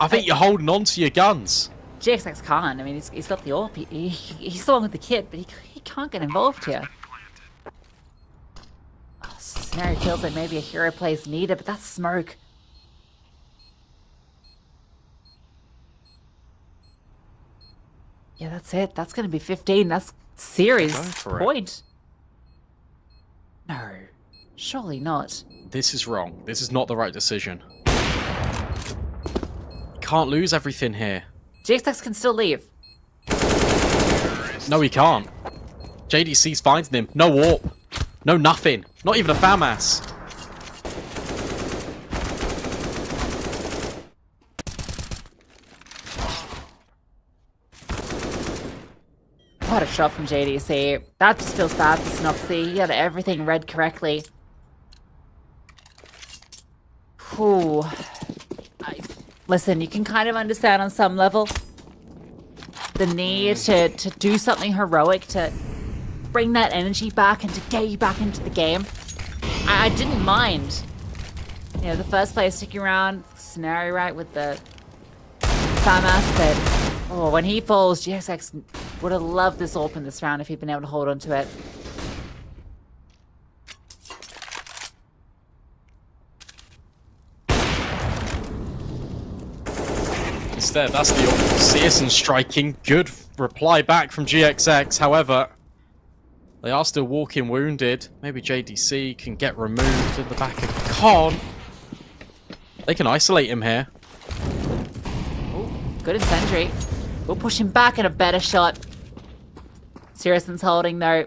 I think you're holding on to your guns. GXX can't. I mean, he's got the AWP. He's the one with the kit, but he can't get involved here. Oh, Scenario feels like maybe a hero play is needed, but that's smoke. Yeah, that's it. That's going to be 15. That's series point. No, surely not. This is wrong. This is not the right decision. Can't lose everything here. GXX can still leave. No, he can't. JDC's finding him. No warp. No nothing. Not even a FAMAS. What a shot from JDC. That just feels bad for Synopsy. He had everything read correctly. Whew. Listen, you can kind of understand on some level the need to do something heroic to bring that energy back and to get you back into the game. I didn't mind. You know, the first player sticking around, scenario right with the FAMAS, but oh, when he falls, GXX would have loved this AWP in this round if he'd been able to hold on to it. Instead, that's the Searson striking. Good reply back from GXX. However, they are still walking wounded. Maybe JDC can get removed in the back of Con. They can isolate him here. Ooh, good in sentry. We'll push him back and a better shot. Searson's holding though.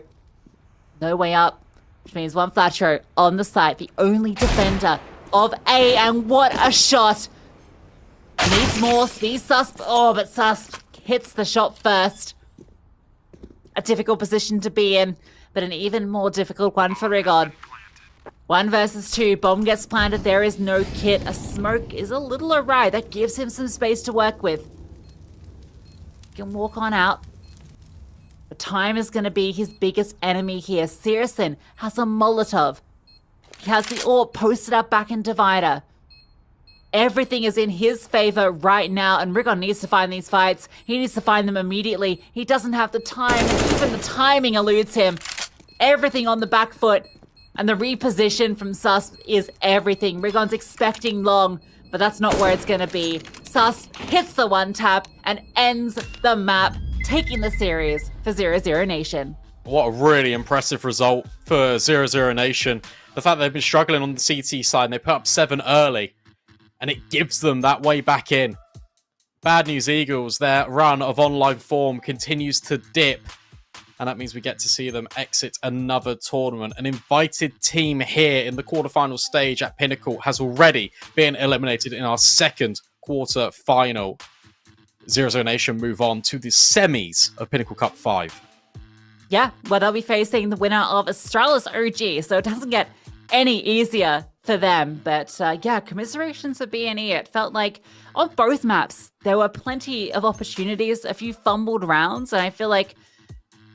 No way up. Which means one Flatro on the site. The only defender of A. And what a shot! Needs more speed, Susp. Oh, but Susp hits the shot first. A difficult position to be in, but an even more difficult one for Rigon. 1 versus 2. Bomb gets planted. There is no kit. A smoke is a little awry. That gives him some space to work with. He can walk on out. But time is going to be his biggest enemy here. Searson has a Molotov. He has the AWP posted up back in Divider. Everything is in his favor right now, and Rigon needs to find these fights. He needs to find them immediately. He doesn't have the time, and even the timing eludes him. Everything on the back foot, and the reposition from Susp is everything. Rigon's expecting long, but that's not where it's going to be. Susp hits the one tap and ends the map, taking the series for 0-0 Nation. What a really impressive result for 0-0 Nation. The fact they've been struggling on the CT side, and they put up 7 early. And it gives them that way back in. Bad News Eagles, their run of online form continues to dip. And that means we get to see them exit another tournament. An invited team here in the quarterfinal stage at Pinnacle has already been eliminated in our second quarter final. 0-0 Nation move on to the semis of Pinnacle Cup 5. Yeah, well, they'll be facing the winner of Astralis OG, so it doesn't get any easier for them. But yeah, commiserations for BNE. It felt like on both maps, there were plenty of opportunities, a few fumbled rounds. And I feel like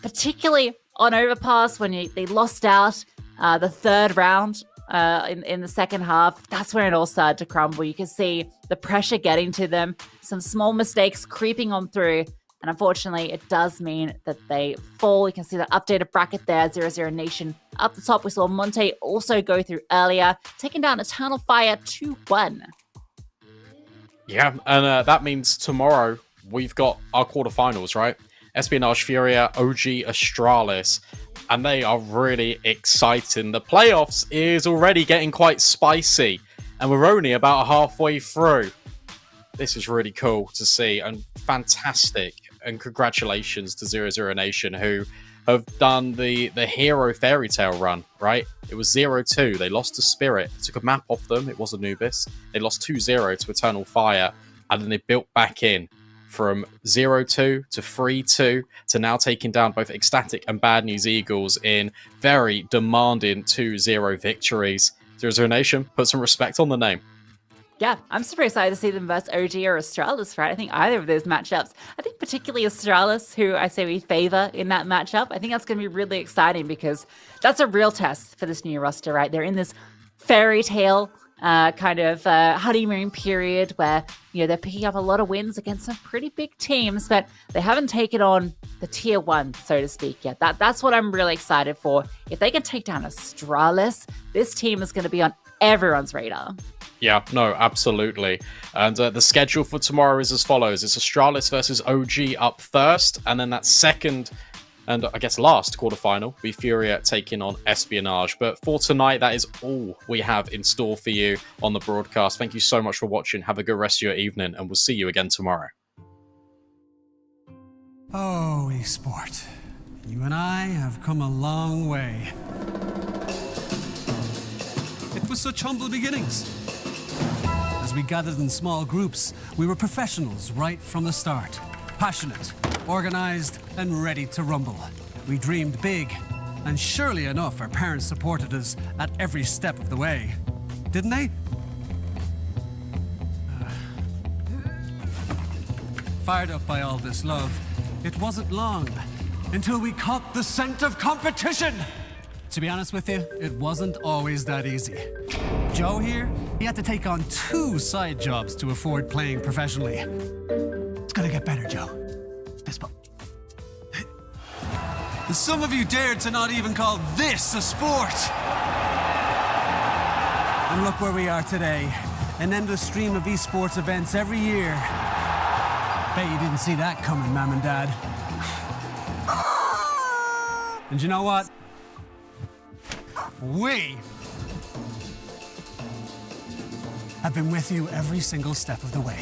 particularly on Overpass, when they lost out the third round in the second half, that's where it all started to crumble. You can see the pressure getting to them, some small mistakes creeping on through. And unfortunately, it does mean that they fall. You can see the updated bracket there, 0-0 Nation. Up the top, we saw Monte also go through earlier, taking down Eternal Fire 2-1. Yeah, and that means tomorrow we've got our quarterfinals, right? Espionage Furia, OG Astralis, and they are really exciting. The playoffs is already getting quite spicy, and we're only about halfway through. this is really cool to see and fantastic. And congratulations to 00 Nation, who have done the hero fairy tale run, right? It was 0-2. They lost to Spirit. Took a map off them. It was Anubis. They lost 2-0 to Eternal Fire. And then they built back in from 0-2 to 3-2 to now taking down both Ecstatic and Bad News Eagles in very demanding 2-0 victories. 00 Nation, put some respect on the name. Yeah, I'm super excited to see them versus OG or Astralis, right? I think either of those matchups, I think particularly Astralis, who I say we favor in that matchup, I think that's going to be really exciting because that's a real test for this new roster, right? They're in this fairy tale kind of honeymoon period where, you know, they're picking up a lot of wins against some pretty big teams, but they haven't taken on the tier one, so to speak, yet. That's what I'm really excited for. If they can take down Astralis, this team is going to be on everyone's radar. Yeah, no, absolutely. And the schedule for tomorrow is as follows. It's Astralis versus OG up first, and then that second and I guess last quarterfinal will be Furia taking on Espionage. But for tonight, that is all we have in store for you on the broadcast. Thank you so much for watching. Have a good rest of your evening, and we'll see you again tomorrow. Oh, esport. You and I have come a long way. It was such humble beginnings. As we gathered in small groups, we were professionals right from the start. Passionate, organized, and ready to rumble. We dreamed big, and surely enough, our parents supported us at every step of the way. Didn't they? Fired up by all this love, it wasn't long until we caught the scent of competition. To be honest with you, it wasn't always that easy. Joe here, he had to take on 2 side jobs to afford playing professionally. It's gonna get better, Joe. Fist bump. Some of you dared to not even call this a sport. And look where we are today. An endless stream of esports events every year. Bet you didn't see that coming, Mom and Dad. And you know what? We have been with you every single step of the way.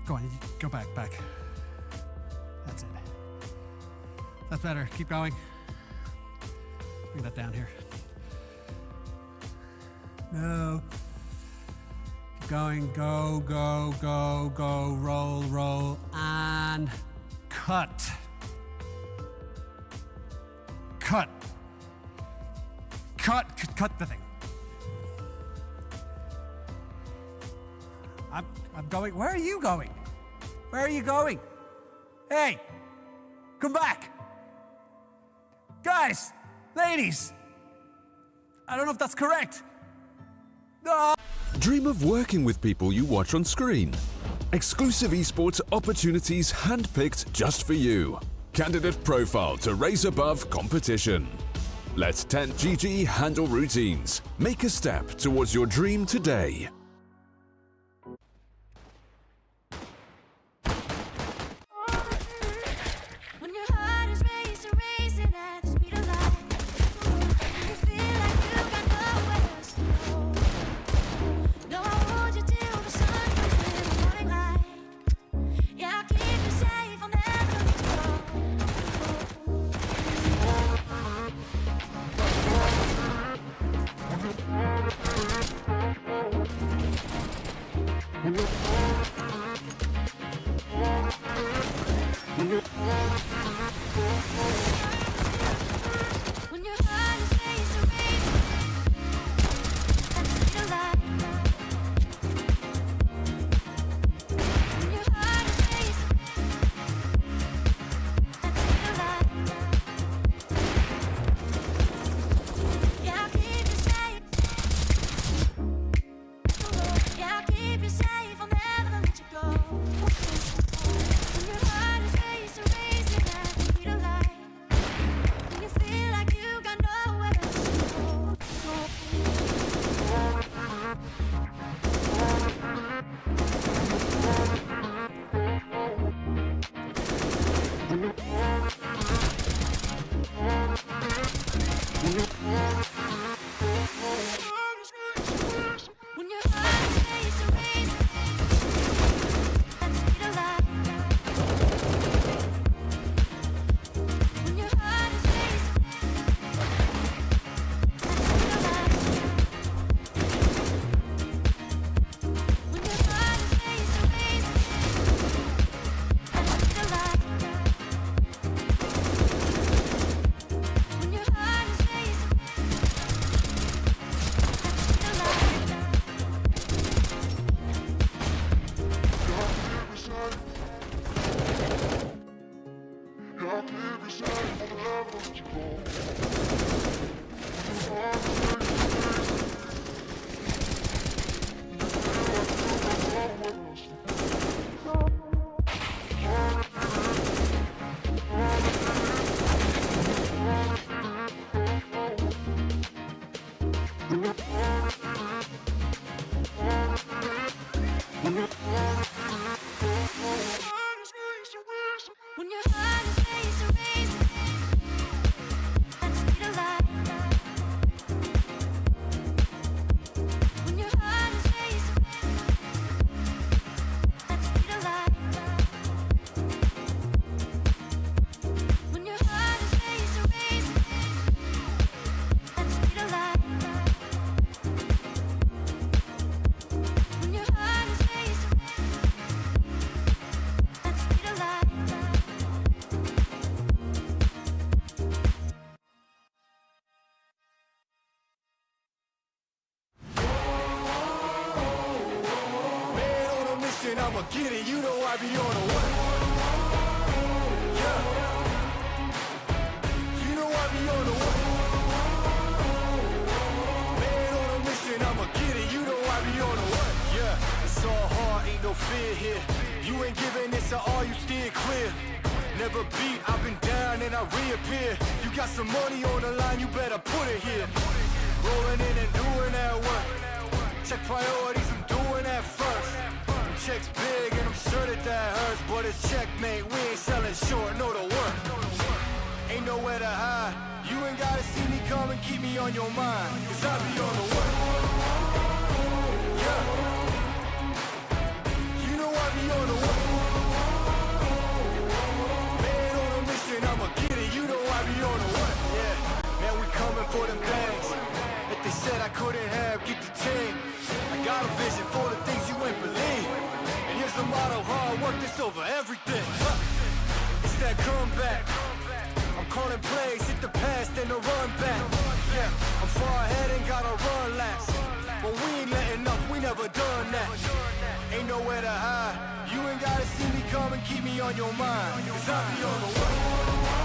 Go on, go back. That's it. That's better. Keep going. Bring that down here. No. Keep going. Go. Roll. And cut. Cut the thing. I'm going. Where are you going? Where are you going? Hey, come back. Guys, ladies. I don't know if that's correct. No. Dream of working with people you watch on screen. Exclusive esports opportunities handpicked just for you. Candidate profile to raise above competition. Let 10GG handle routines. Make a step towards your dream today. When your heart is racing at the speed of light, you feel like you got nowhere else to go. No, I hold you till the sun comes in the morning light. Yeah, I'll keep you safe, I'll never let you go. When your heart is racing, racing at the speed of light. When your heart is racing at the speed of light. When your heart is racing, racing at the speed of light. When your heart is racing at the speed of light. Man on a mission, I'ma get it. You know I be on a way. Yeah. You know I be on the way. Man on a mission, I'ma get it. You know I be on the way. Yeah. It's all hard, ain't no fear here. You ain't giving this at all, you steer clear. Never beat, I've been down and I reappear. You got some money on the line, you better put it here. Rolling in and doing that work. Check priorities, I'm doing that first. Checks big and I'm sure that hurts. But it's checkmate, we ain't selling short, no to work. Ain't nowhere to hide. You ain't gotta see me come and keep me on your mind. Cause I be on the way. Yeah. You know I be on the way. Man on a mission, I'ma get it. You know I be on the way. Yeah. Man, we coming for them things that they said I couldn't have. Get the team. I got a vision for the things you ain't believe. And here's the motto: hard work, this over everything. It's that comeback. I'm calling plays, hit the pass, then the run back. Yeah, I'm far ahead and gotta run laps. But we ain't letting up, we never done that. Ain't nowhere to hide. You ain't gotta see me come and keep me on your mind. Cause I be on the way.